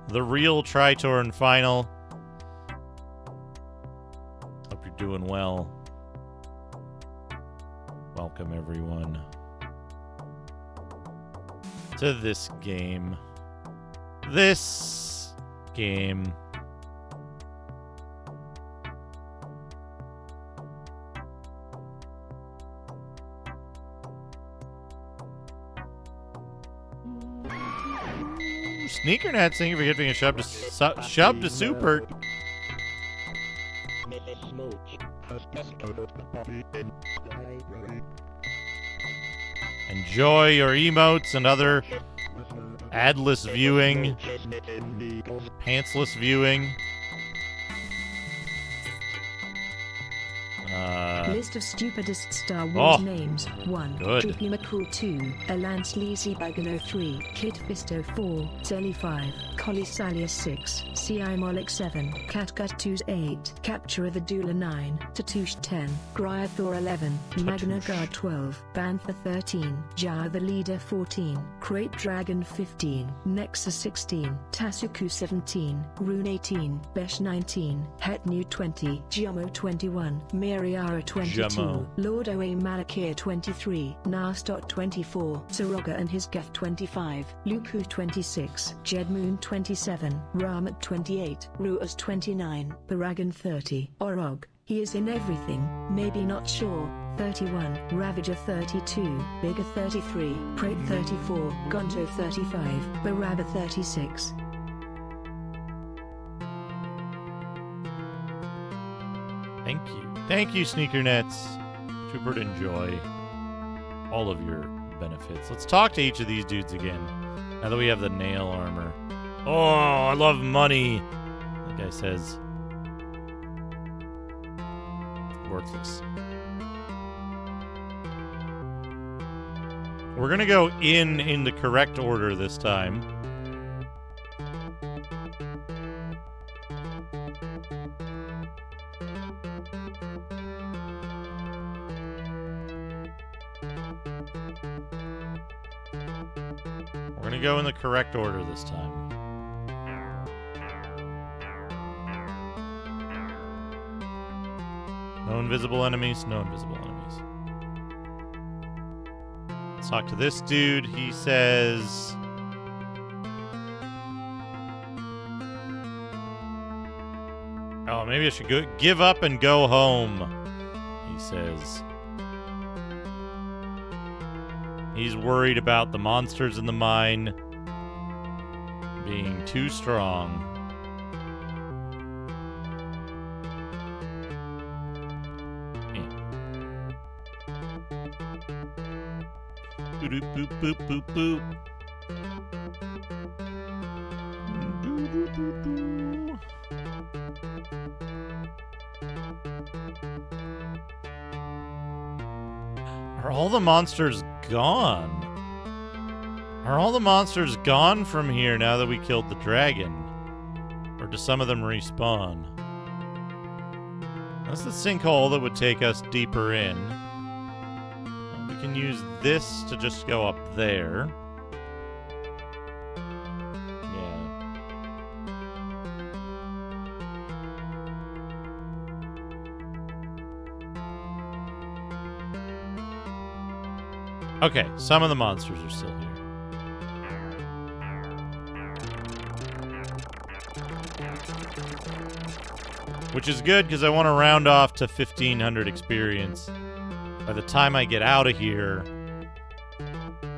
the real Tritorn final. Hope you're doing well. Welcome, everyone, to this game. This game. Sneakernet, thank you for giving a shove to Super. Enjoy your emotes and other adless viewing, pantsless viewing. List of stupidest Star Wars names. 1. Good. Droopy McCool 2. Alance Leezy Bagano 3. Kid Fisto 4. Zelly 5. Collie Salius 6. CI Moloch 7. Catgut 2's 8. Capturer the Doula 9. Tatoosh 10. Gryathor 11. Magna Guard 12. Bantha 13. Jar the Leader 14. Crate Dragon 15. Nexus 16. Tasuku 17. Rune 18. Besh 19. Hetnu 20. Giomo 21. Miriara 22. Lord Oa Malakir 23. Nastot 24. Saroga and his Geth 25. Lupu 26. Jedmoon 27. Ramat 28. Ruas 29. Paragon 30. Orog. He is in everything, maybe not sure. 31. Ravager 32. Bigger 33. Prate 34. Gonto 35. Barabba 36. Thank you. Thank you, Sneakernets. Super enjoy all of your benefits. Let's talk to each of these dudes again. Now that we have the nail armor. Oh, I love money. The guy says. Worthless. We're gonna go in the correct order this time. We're gonna go in the correct order this time. No invisible enemies, no invisible enemies. Let's talk to this dude. He says... Oh, maybe I should go give up and go home, he says. He's worried about the monsters in the mine being too strong. Boop, boop, boop, boop, boop. Doo, doo, doo, doo. Are all the monsters gone? Are all the monsters gone from here now that we killed the dragon? Or do some of them respawn? That's the sinkhole that would take us deeper in. We can use this to just go up there. Yeah. Okay, some of the monsters are still here. Which is good, because I want to round off to 1,500 experience by the time I get out of here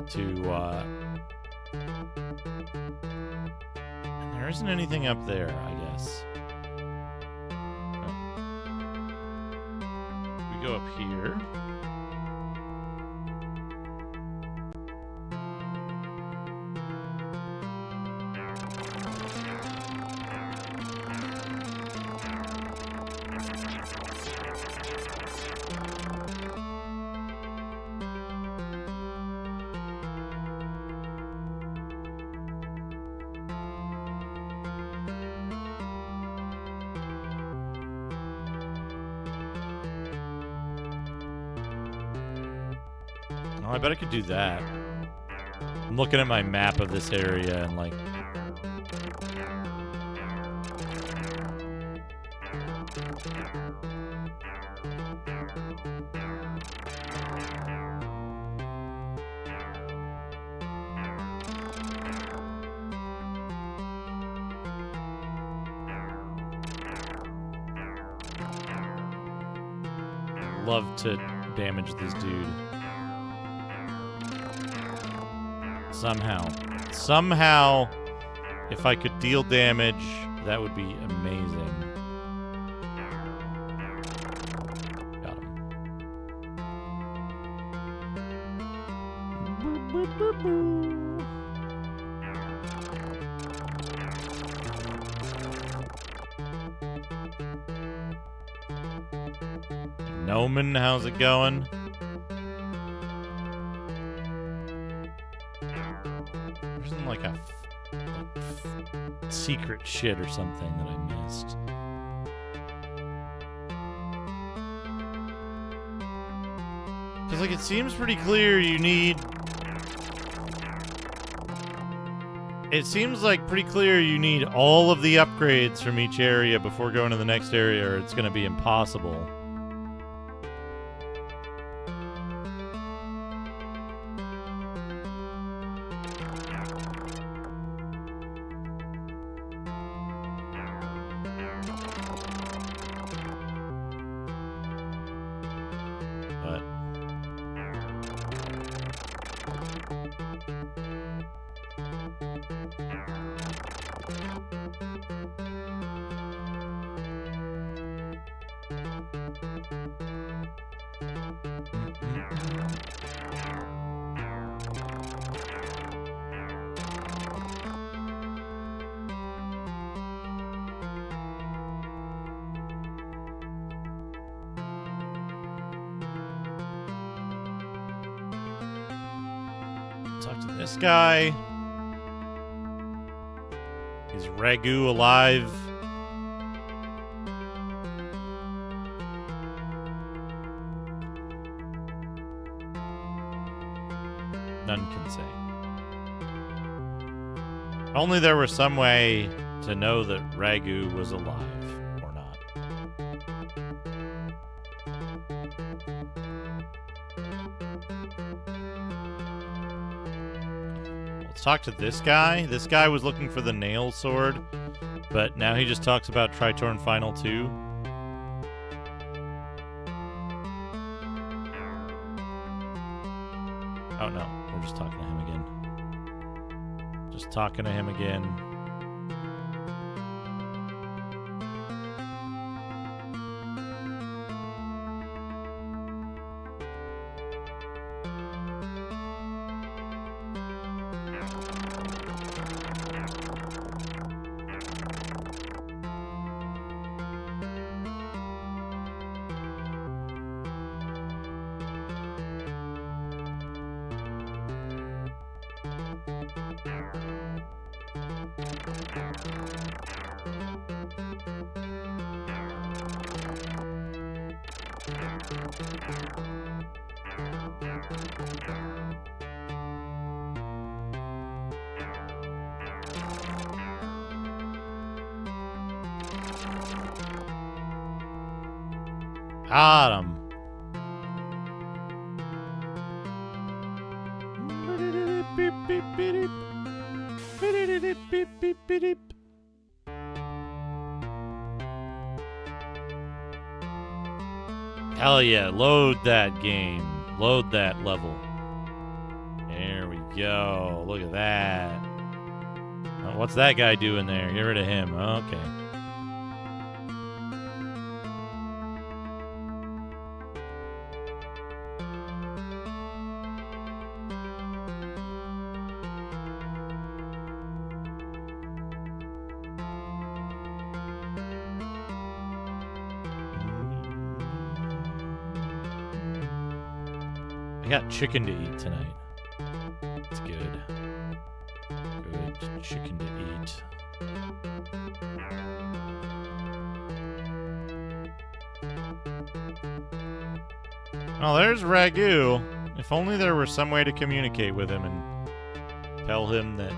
to, And there isn't anything up there, I guess. We go up here. Oh, I bet I could do that. I'm looking at my map of this area and like... Love to damage this dude. Somehow, if I could deal damage, that would be amazing. Got him. Noman, how's it going? Like a secret shit or something that I missed. Because, like, it seems pretty clear you need... It seems like pretty clear you need all of the upgrades from each area before going to the next area, or it's going to be impossible. Talk to this guy. Is Ragu alive? None can say. Only there were some way to know that Ragu was alive or not. Let's talk to this guy. This guy was looking for the nail sword, but now he just talks about Tritorn Final 2. Oh no, we're just talking to him again. Just talking to him again. Got him. Hell yeah, load that game. Load that level. There we go. Look at that. Oh, what's that guy doing there? Get rid of him. Okay. I got chicken to eat tonight. It's good. Good chicken to eat. Oh, there's Ragu. If only there were some way to communicate with him and tell him that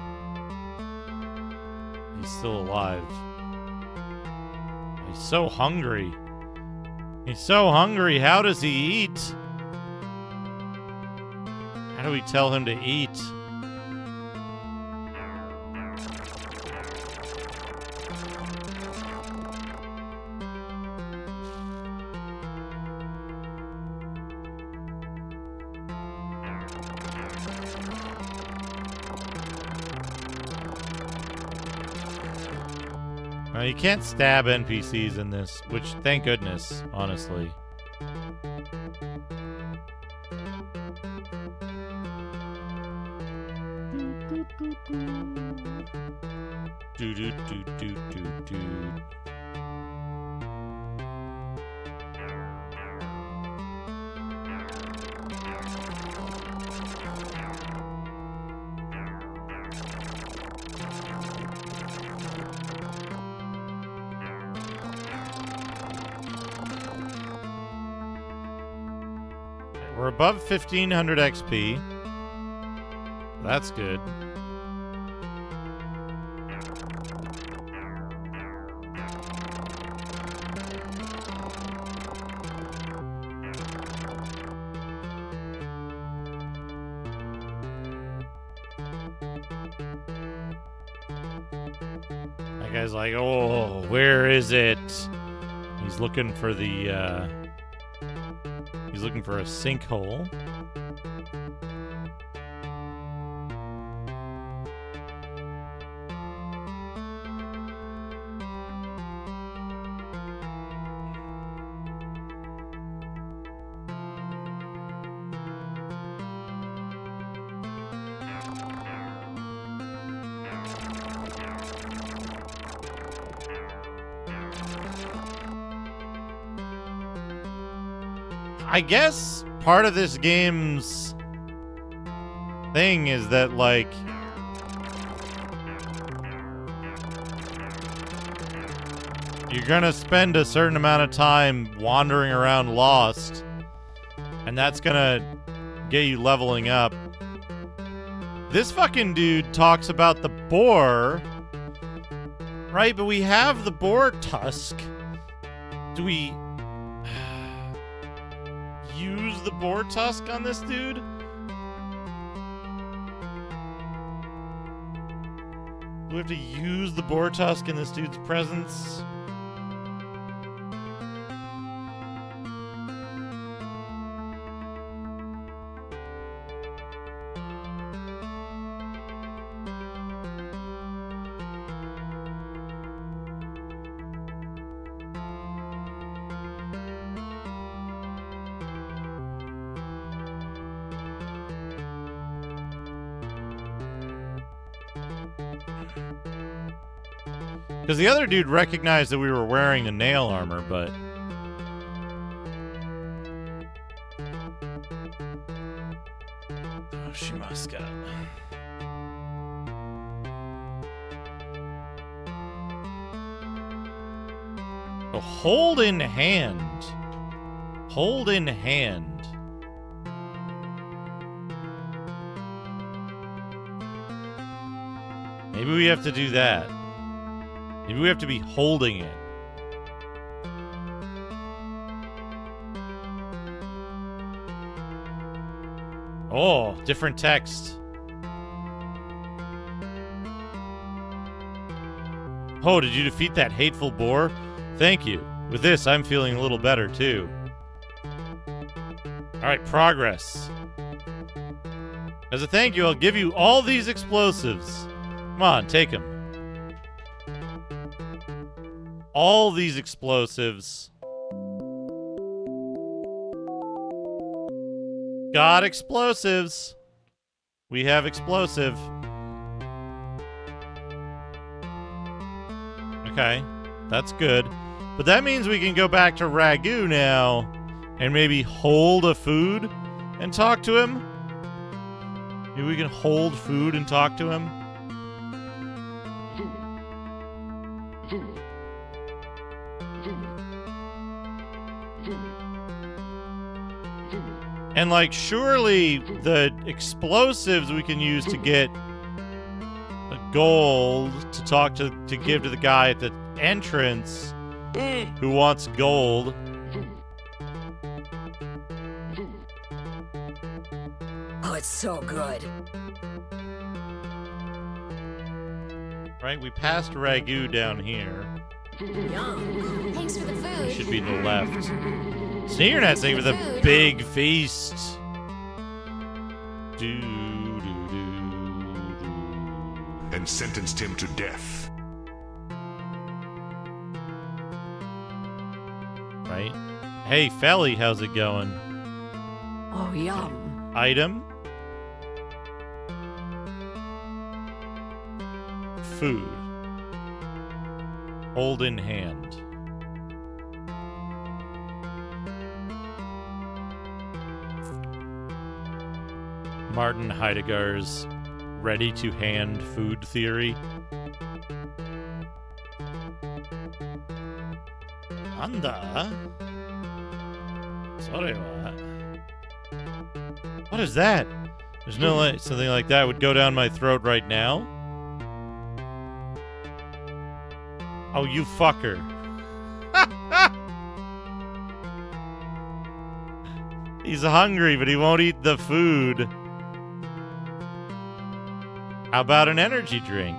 he's still alive. He's so hungry. He's so hungry. How does he eat? How do we tell him to eat? You can't stab NPCs in this, which, thank goodness, honestly. We're above 1500 XP. That's good. That guy's like, oh, where is it? He's looking for the, he's looking for a sinkhole. I guess part of this game's thing is that, like, you're gonna spend a certain amount of time wandering around lost, and that's gonna get you leveling up. This fucking dude talks about the boar, right? But we have the boar tusk. Do we use the boar tusk on this dude? Do we have to use the boar tusk in this dude's presence? Because the other dude recognized that we were wearing the nail armor, but... Oh, she must got... Oh, hold in hand. Hold in hand. Maybe we have to do that. Maybe we have to be holding it. Oh, different text. Oh, did you defeat that hateful boar? Thank you. With this, I'm feeling a little better, too. Alright, progress. As a thank you, I'll give you all these explosives. Come on, take them. All these explosives. Got explosives. We have explosive. Okay, that's good. But that means we can go back to Ragu now and maybe hold a food and talk to him. Maybe we can hold food and talk to him. And, like, surely the explosives we can use to get the gold to talk to give to the guy at the entrance who wants gold. Oh, it's so good. Right, we passed Ragu down here. Yum. Thanks for the food. It should be to the left. Sneakernet's thank you for the big feast. And sentenced him to death. Right? Hey, Felly, how's it going? Oh, yum. Item. Food. Hold in hand. Martin Heidegger's ready-to-hand food theory. Anda. Sorry, what? What is that? There's no way something like that would go down my throat right now. Oh, you fucker. He's hungry, but he won't eat the food. How about an energy drink?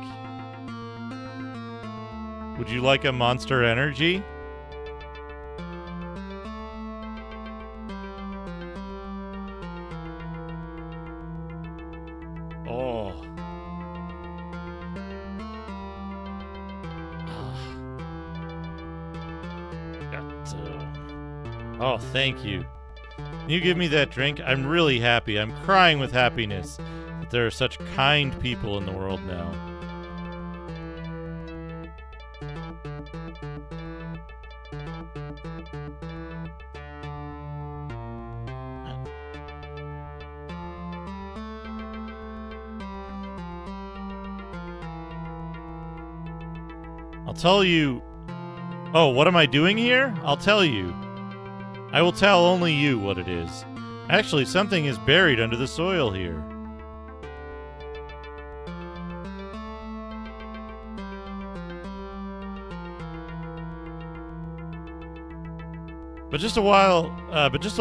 Would you like a Monster Energy? Oh. Oh, thank you. Can you give me that drink? I'm really happy. I'm crying with happiness that there are such kind people in the world now. I'll tell you... Oh, what am I doing here? I'll tell you. I will tell only you what it is. Actually, something is buried under the soil here. But just a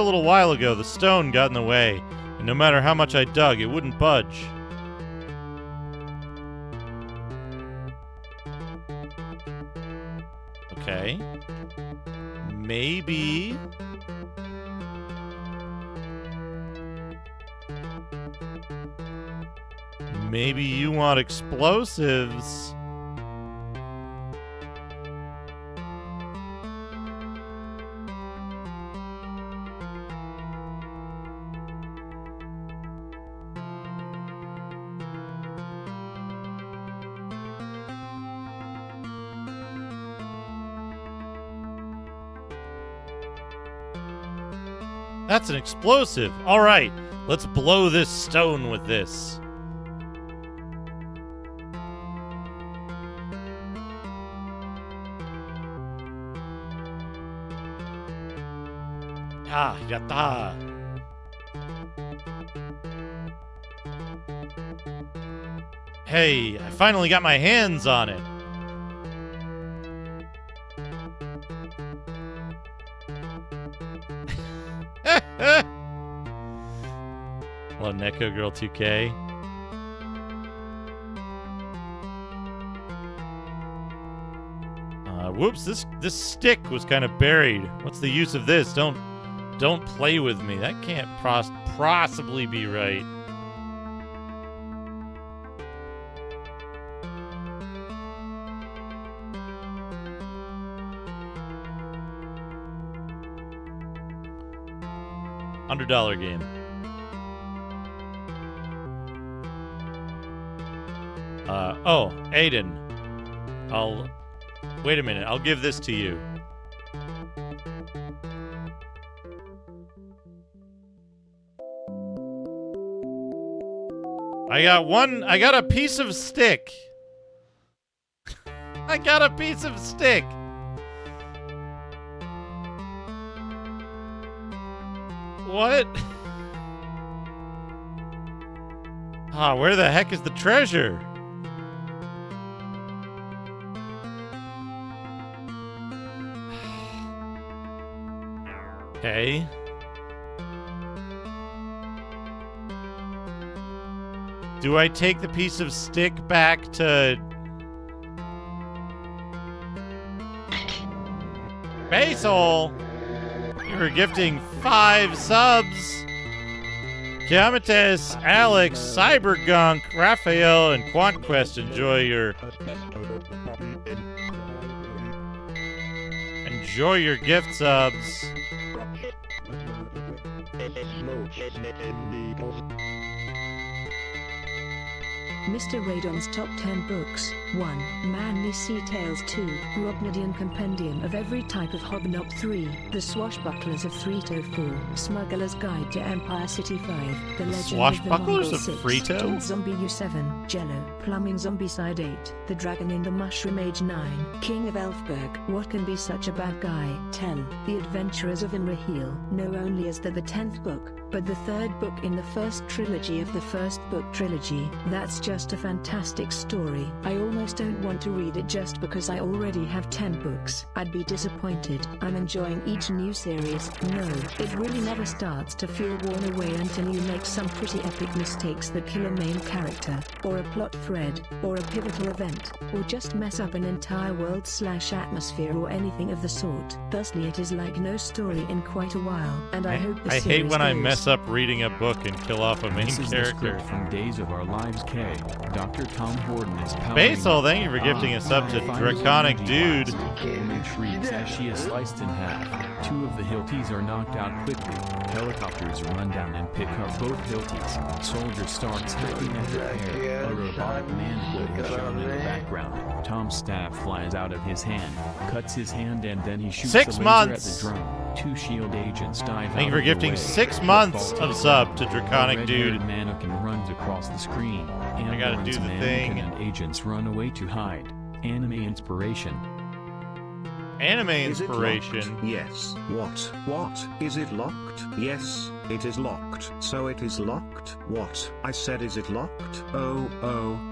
little while ago, the stone got in the way, and no matter how much I dug, it wouldn't budge. Okay. Maybe... Maybe you want explosives. That's an explosive. All right, let's blow this stone with this. Ah, yatta. Hey, I finally got my hands on it. Hello, Neko Girl 2K. Whoops, this stick was kind of buried. What's the use of this? Don't play with me. That can't possibly be right. $100 game. Oh, Aiden. Wait a minute. I'll give this to you. I got a piece of stick. I got a piece of stick. What? Where the heck is the treasure? Okay. Do I take the piece of stick back to... Basil? You're gifting 5 subs. Kiamites, Alex, Cybergunk, Raphael, and QuantQuest. Enjoy your gift subs. Mr. Radon's Top 10 Books. 1. Manly Sea Tales. 2. Rognadian Compendium of Every Type of Hobnob. 3. The Swashbucklers of Frito. 4. Smuggler's Guide to Empire City. 5. The Legend Swashbucklers of the of Mongol 6. Frito? Told Zombie U7. Jello. Plumbing Zombicide. 8. The Dragon in the Mushroom Age. 9. King of Elfberg. What Can Be Such a Bad Guy. 10. The Adventurers of Imrahil. Know only as the 10th book, but the 3rd book in the first trilogy of the first book trilogy. That's just a fantastic story. I almost don't want to read it just because I already have 10 books. I'd be disappointed. I'm enjoying each new series. No, it really never starts to feel worn away until you make some pretty epic mistakes that kill a main character, or a plot thread, or a pivotal event, or just mess up an entire world/atmosphere or anything of the sort. Thusly it is like no story in quite a while, and I hope the I series hate when I goes. mess up reading a book and kill off a main This is the character. script from Days of Our Lives K. Dr. Tom Horton is powering Basil, thank you for gifting us up to Draconic Dude. Woman shrieks as she is sliced in half. 2 of the Hilties are knocked out quickly. Helicopters run down and pick up both Hilties. Soldier starts hacking at the air. A robotic manhood is shown in the background. Tom's staff flies out of his hand, cuts his hand, and then he shoots 6 a laser months. at the drone. 2 shield agents dive Thank you out for of the gifting way, 6 but months fall to of the sub ground. to A Draconic red-haired Dude. mannequin runs across the screen. I gotta do the Mannequin thing. and agents run away to hide. Anime inspiration. Anime Is it inspiration. locked? Yes. What? Is it locked? Yes, it is locked. So it is locked? What? I said is it locked? Oh,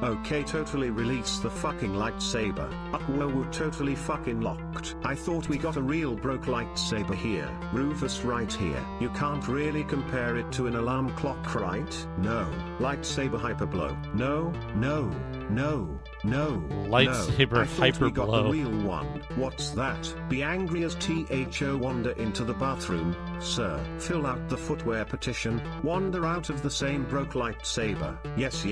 okay, totally release the fucking lightsaber. Whoa, totally fucking locked. I thought we got a real broke lightsaber here. Rufus right here. You can't really compare it to an alarm clock, right? No. Lightsaber hyper blow. No. Lightsaber I thought we got the hyperblow. real one. What's that? Be angry as THO wander into the bathroom, sir. Fill out the footwear petition. Wander out of the same broke lightsaber. Yes.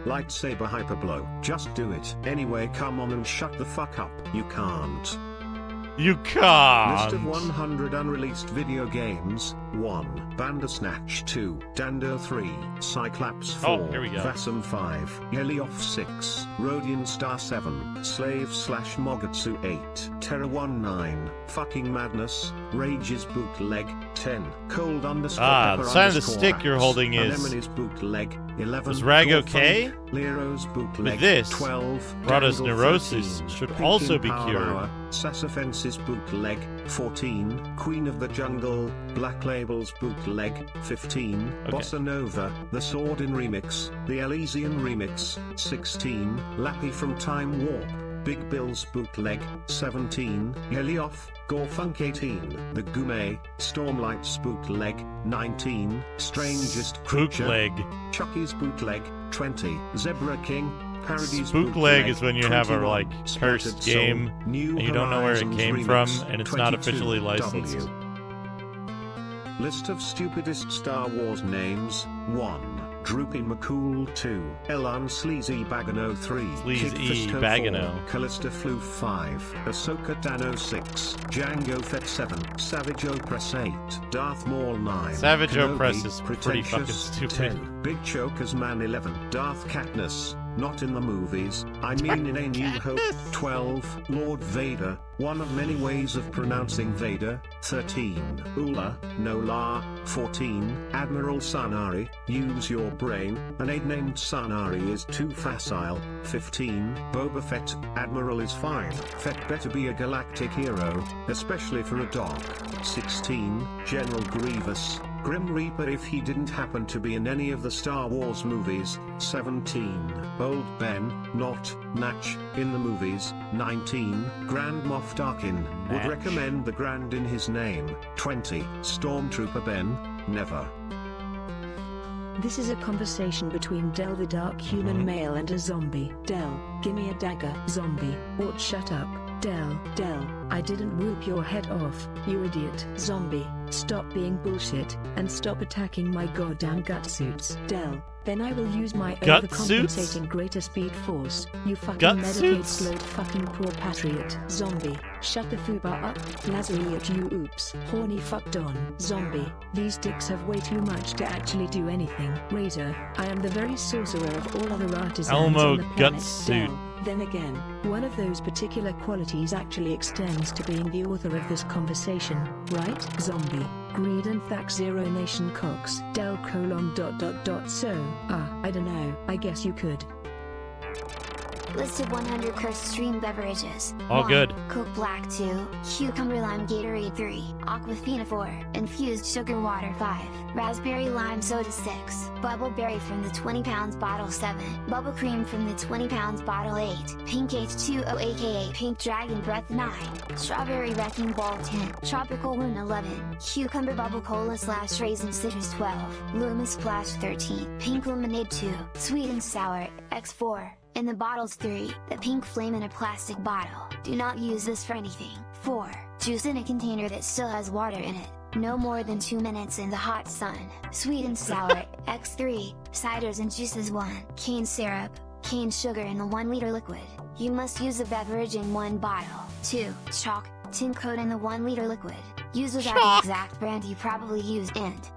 Lightsaber hyperblow. Just do it. Anyway, come on and shut the fuck up. You can't. You can't. List of 100 unreleased video games. 1. Bandersnatch 2. Dando 3. Cyclops 4. Oh, here we go. Vassum 5. Helioth 6. Rodian Star 7. Slave/Mogatsu 8. Terra 19. Fucking Madness. Rage's Bootleg 10. Cold _pepper the sign of the _ stick you're holding is- Anemone's Bootleg 11. Was Rag Gorfunk, okay? Lero's bootleg. With this, 12. Rada's Dangle, neurosis 13. should Pink also in be Power cured. Hour, Sassafence's bootleg. 14. Queen of the Jungle, Black Label's bootleg. 15. Okay. Bossa Nova, The Sword in Remix, The Elysian Remix. 16. Lappy from Time Warp, Big Bill's bootleg. 17. Helioff, Gorfunk 18. The Gume, Stormlight's bootleg. 19. Strangest Creature, Bootleg. Chucky's bootleg. 20. Zebra King, Parody's Bootleg is when you have a 21. cursed Splattered Soul, game New and you don't know where it Horizons came Remix, from and it's not 22. officially licensed. W. List of stupidest Star Wars names. 1. Droopy McCool 2. Elan Sleazy Bagano 3. Sleazy Kid Fisto Bagano. 4. Callista Floof 5. Ahsoka Tano 6. Django Fett 7. Savage Opress 8. Darth Maul 9. Savage Kenobi, Opress is pretty fucking Pretentious stupid. 10. Big Chokers Man 11. Darth Katniss. Not in the movies, I mean in A New Hope. 12. Lord Vader, one of many ways of pronouncing Vader. 13. Ula, Nola. 14. Admiral Sanari, use your brain, an aide named Sanari is too facile. 15. Boba Fett, Admiral is fine, Fett better be a galactic hero, especially for a dog. 16. General Grievous, Grim Reaper if he didn't happen to be in any of the Star Wars movies. 17. Old Ben, not Natch, in the movies. 19. Grand Moff Tarkin, would Natch. recommend the Grand in his name. 20. Stormtrooper Ben, never. This is a conversation between Del the dark human male and a zombie. Del, gimme a dagger. Zombie, what? Shut up. Del, I didn't whoop your head off, you idiot. Zombie, stop being bullshit, and stop attacking my goddamn gut suits. Del, then I will use my Gut overcompensating greater speed force. You fucking Gut Medicaid suits? slowed fucking poor patriot. Zombie, shut the fubar up. Lazariot you oops. Horny fucked on. Zombie, these dicks have way too much to actually do anything. Razor, I am the very sorcerer of all other artisans Elmo on the gut planet. suit. Del, then again, one of those particular qualities actually extends to being the author of this conversation, right? Zombie, greed and thack zero nation cox. Del : ... So, I don't know, I guess you could. Listed 100 cursed stream beverages. All 1. good. Coke Black 2. Cucumber Lime Gatorade 3. Aquafina 4. Infused Sugar Water 5. Raspberry Lime Soda 6. Bubble Berry from the 20 pounds bottle 7. Bubble Cream from the 20 pounds bottle 8. Pink H2O aka Pink Dragon Breath 9. Strawberry Wrecking Ball 10. Tropical Moon 11. Cucumber Bubble Cola / Raisin Citrus 12. Luma Splash 13. Pink Lemonade 2. Sweet and Sour X4. In the bottles 3, the pink flame in a plastic bottle. Do not use this for anything. 4. Juice in a container that still has water in it. No more than 2 minutes in the hot sun. Sweet and sour X3. Ciders and juices 1. Cane syrup. Cane sugar in the 1 liter liquid. You must use a beverage in 1 bottle. 2. Chalk. Tin coat in the 1 liter liquid. Use without the exact brand you probably used and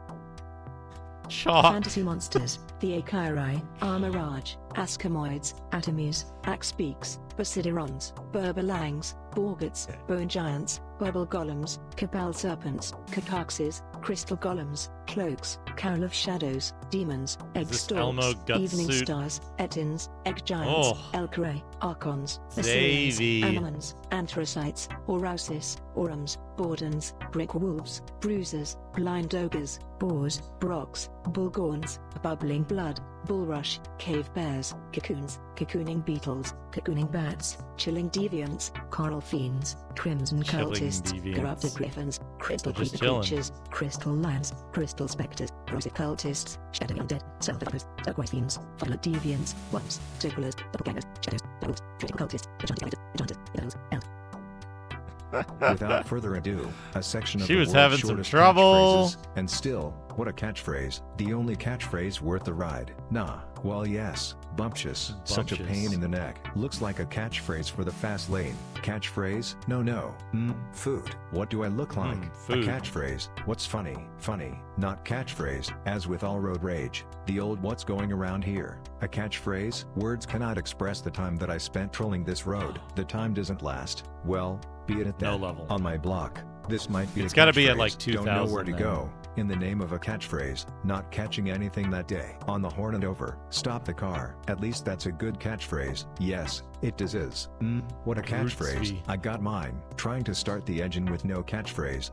Fantasy monsters, the Akarai, Armorage, Askamoids, Atomies, Axpeaks, Basidirons, Burbalangs, Borgats, Bone Giants, Bubble Golems, Capal Serpents, Cacarxes, Crystal Golems, Cloaks, Carol of Shadows, Demons, Egg this Elmo Stalks, gut Evening suit? Stars, Etins, Egg Giants, Oh. Elkray, Archons, Davey. Assyrians, Anomans, Anthracites, Orausis, Orums, Bordens, Brick Wolves, Bruisers, Blind Ogres, Boars, Brogs, Bullgorns, Bubbling Blood, Bulrush, Cave Bears, Cocoons, Cocooning Beetles, Cocooning Bats, Chilling Deviants, Coral Fiends, Crimson Chilling Cultists, Deviants. Corrupted Griffins, Crystal They're just Creeper chilling. Creatures, Crystal Lands, Crystal Spectres, Rosy Cultists, Shadowy Undead, Self-Developers, Turquoise Fiends, Violet Deviants, Worms, Circulars, Doppelgangers, Shadows, Doubles, Treating Cultists, Enchanted Enchanters, Elves, Without further ado, a section of She the was world's having some shortest trouble. catchphrases, and still, what a catchphrase, the only catchphrase worth the ride. Nah, well yes, bumptious, such a Bumptious. pain in the neck, looks like a catchphrase for the fast lane. Catchphrase? No. Food. What do I look like? food. A catchphrase. What's funny? Funny, not catchphrase, as with all road rage. The old what's going around here. A catchphrase? Words cannot express the time that I spent trolling this road. The time doesn't last. Well, be it at that. No level. On my block, This might be It's a got to be at catchphrase. like 2000. Don't know where to then. go. In the name of a catchphrase, not catching anything that day. On the horn and over, stop the car. At least that's a good catchphrase. Yes, it is. What a catchphrase. I got mine. Trying to start the engine with no catchphrase.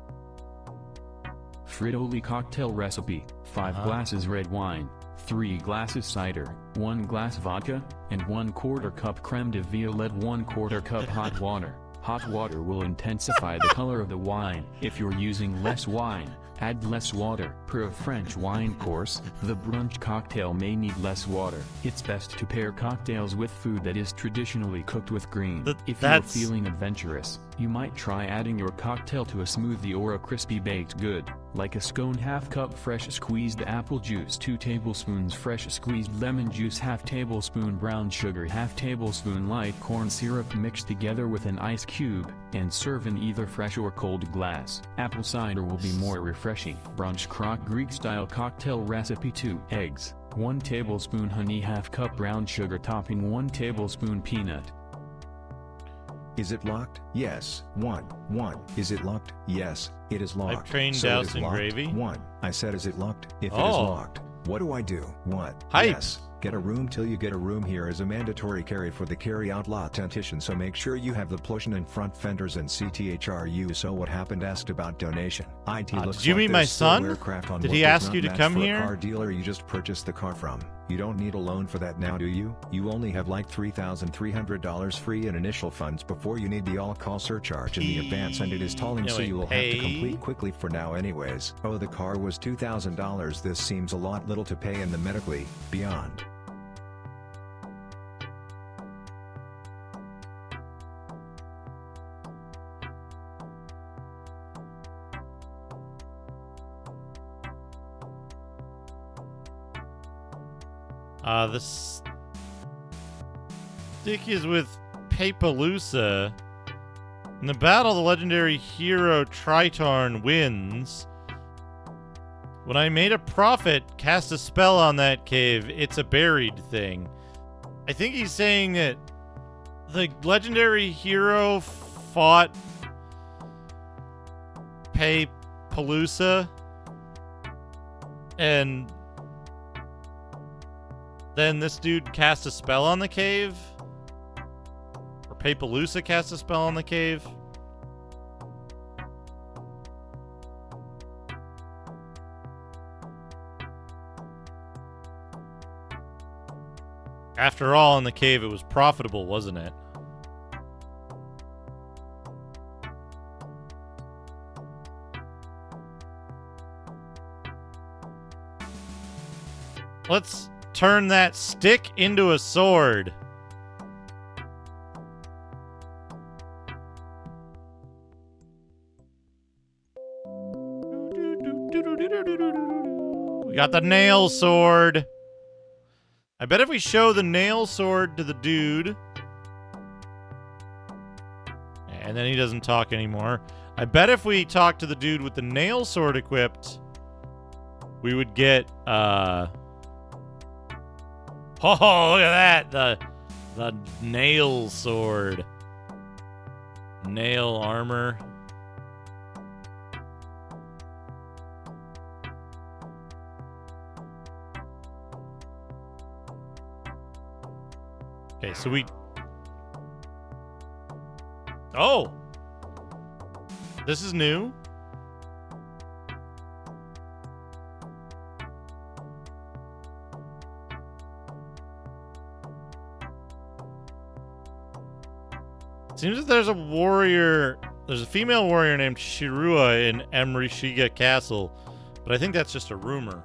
Fridoli cocktail recipe: 5 glasses red wine, 3 glasses cider, 1 glass vodka, and 1/4 cup creme de violette, 1/4 cup hot water. Hot water will intensify the color of the wine. If you're using less wine, add less water. Per a French wine course, the brunch cocktail may need less water. It's best to pair cocktails with food that is traditionally cooked with green. If you're feeling adventurous, you might try adding your cocktail to a smoothie or a crispy baked good, like a scone. 1/2 cup fresh squeezed apple juice, 2 tablespoons fresh squeezed lemon juice, 1/2 tablespoon brown sugar, 1/2 tablespoon light corn syrup mixed together with an ice cube, and serve in either fresh or cold glass. Apple cider will be more refreshing. Brunch crock Greek style cocktail recipe: 2 eggs, 1 tablespoon honey, 1/2 cup brown sugar, topping 1 tablespoon peanut. Is it locked? Yes. 1. Is it locked? Yes, it is locked. I've trained so it doused is in locked. gravy. 1. I said, is it locked? If it is Oh. locked, what do I do? What? Hype. Yes. Get a room till you get a room. Here is a mandatory carry for the carry-out lot tentition, so make sure you have the plushing and front fenders and CTHRU. So what happened? Asked about donation. IT looks did you like meet my there's still son? aircraft on Did what he does ask not you to match come for a here? car dealer you just purchased the car from. You don't need a loan for that now, do you? You only have like $3,300 free in initial funds before you need the all-call surcharge in the advance, and it is tolling, so you will have to complete quickly for now anyways. Oh, the car was $2,000. This seems a lot little to pay in the medically beyond. This stick is with Papaloosa. In the battle, the legendary hero Tritorn wins. When I made a prophet cast a spell on that cave, it's a buried thing. I think he's saying that the legendary hero fought Papaloosa, and then this dude cast a spell on the cave? Or Papaloosa cast a spell on the cave? After all, in the cave it was profitable, wasn't it? Let's turn that stick into a sword. We got the nail sword. I bet if we show the nail sword to the dude, and then he doesn't talk anymore. I bet if we talk to the dude with the nail sword equipped, we would get, oh, look at that! The nail sword. Nail armor. Okay, so we... Oh! This is new. Seems that there's a warrior... There's a female warrior named Shirua in Emrishiga Castle, but I think that's just a rumor.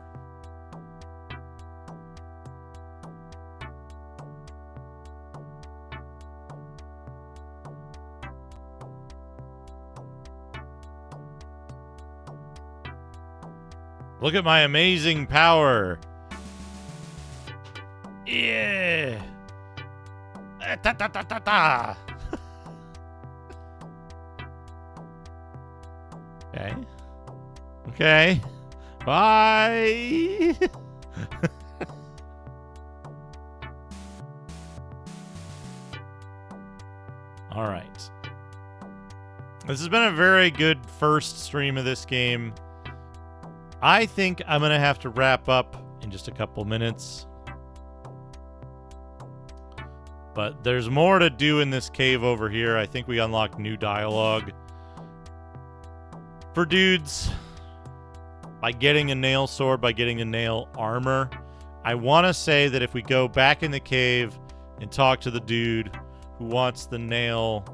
Look at my amazing power. Yeah. Ta ta ta ta ta. Okay. Okay. Bye. All right. This has been a very good first stream of this game. I think I'm going to have to wrap up in just a couple minutes. But there's more to do in this cave over here. I think we unlocked new dialogue for dudes by getting a nail sword, by getting a nail armor. I want to say that if we go back in the cave and talk to the dude who wants the nail...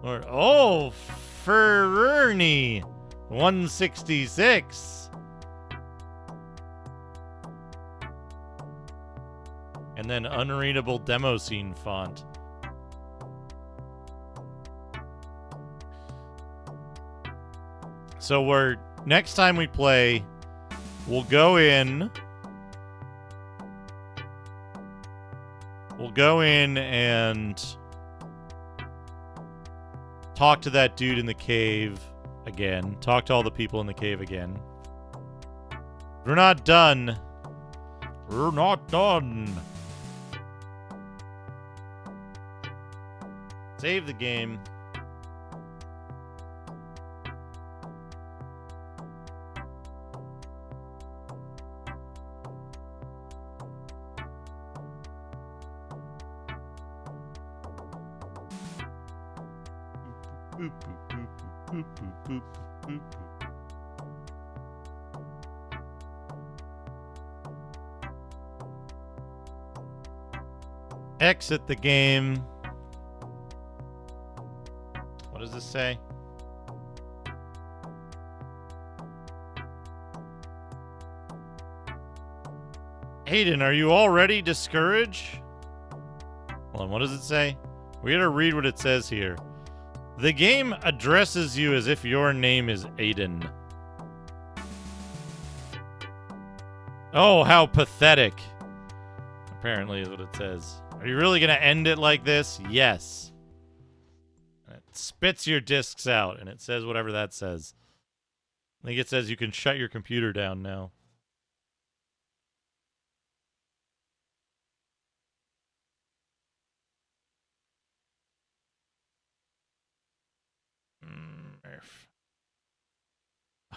Oh, Ferrerni 166. And then unreadable demo scene font. So next time we play, we'll go in and talk to that dude in the cave again. Talk to all the people in the cave again. We're not done. We're not done. Save the game. Boop, boop, boop, boop, boop, boop, boop, boop. Exit the game. What does this say? Hayden, are you already discouraged? Hold on, what does it say? We gotta read what it says here. The game addresses you as if your name is Aiden. Oh, how pathetic. Apparently is what it says. Are you really going to end it like this? Yes. And it spits your discs out, and it says whatever that says. I think it says you can shut your computer down now.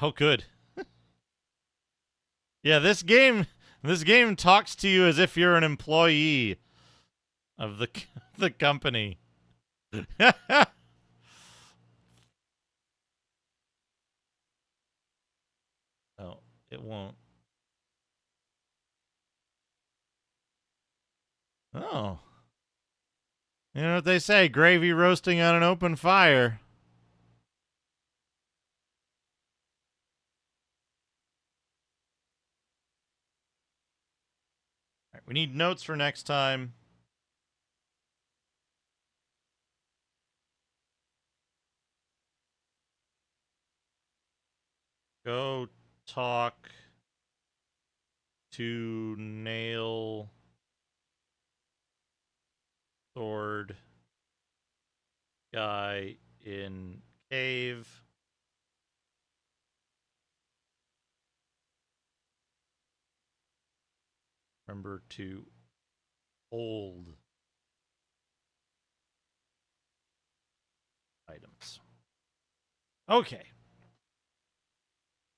Oh, good. Yeah, this game talks to you as if you're an employee of the company. Oh, it won't. Oh. You know what they say, gravy roasting on an open fire. All right, we need notes for next time. Go talk to nail sword guy in cave. Remember to hold items. Okay.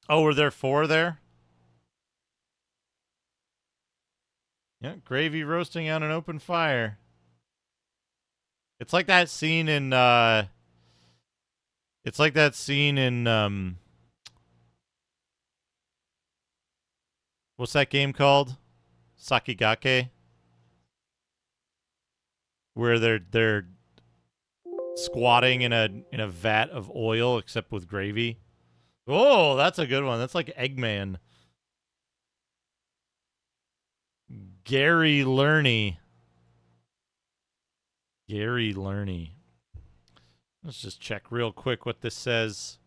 Oh, were there 4 there? Yeah, gravy roasting on an open fire. It's like that scene in what's that game called? Sakigake. Where they're squatting in a vat of oil except with gravy. Oh, that's a good one. That's like Eggman. Gary Lerney. Let's just check real quick what this says.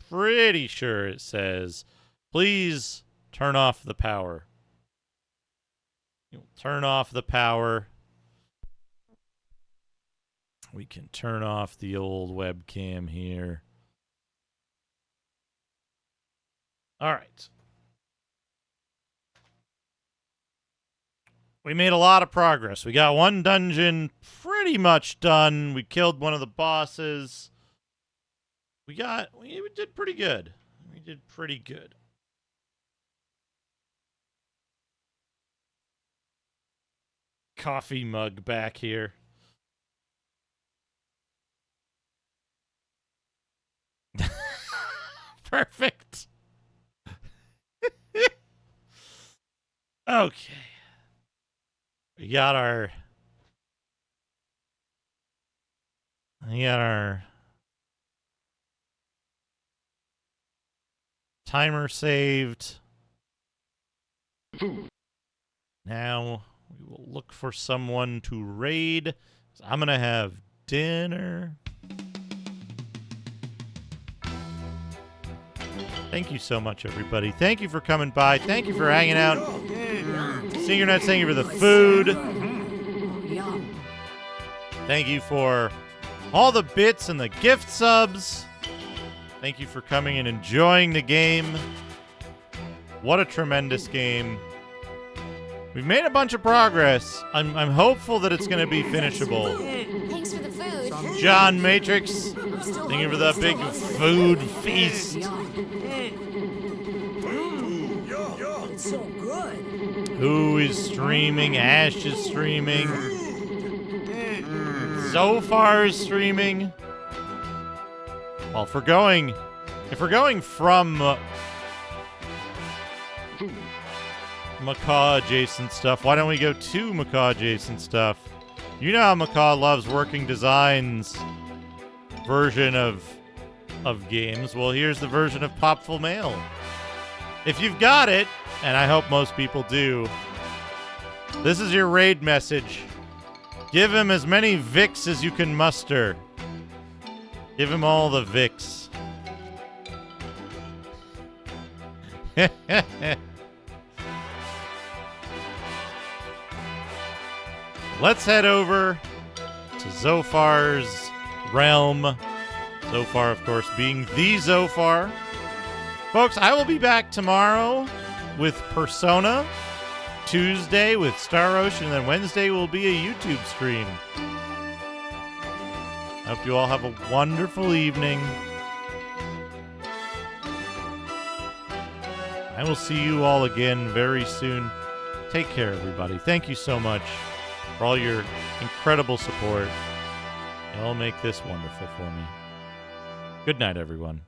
Pretty sure it says, please turn off the power. You'll turn off the power. We can turn off the old webcam here. All right. We made a lot of progress. We got one dungeon pretty pretty much done. We killed one of the bosses. We did pretty good. We did pretty good. Coffee mug back here. Perfect. Okay. We got our timer saved. Now we will look for someone to raid. I'm going to have dinner. Thank you so much, everybody. Thank you for coming by. Thank you for hanging out. Senior thank you for the food. Thank you for all the bits and the gift subs. Thank you for coming and enjoying the game. What a tremendous game. We've made a bunch of progress. I'm hopeful that it's going to be finishable. Thanks for the food. John Matrix, thank you for that big food feast. It's so good. Who is streaming? Ash is streaming. Zofar is streaming. Well, if we're going from Macaw adjacent stuff, why don't we go to Macaw adjacent stuff? You know how Macaw loves working designs version of games. Well, here's the version of Popful Mail. If you've got it, and I hope most people do, this is your raid message. Give him as many Vicks as you can muster. Give him all the Vicks. Let's head over to Zofar's realm. Zofar, of course, being the Zofar. Folks, I will be back tomorrow with Persona. Tuesday with Star Ocean, and then Wednesday will be a YouTube stream. I hope you all have a wonderful evening. I will see you all again very soon. Take care, everybody. Thank you so much for all your incredible support. You all make this wonderful for me. Good night, everyone.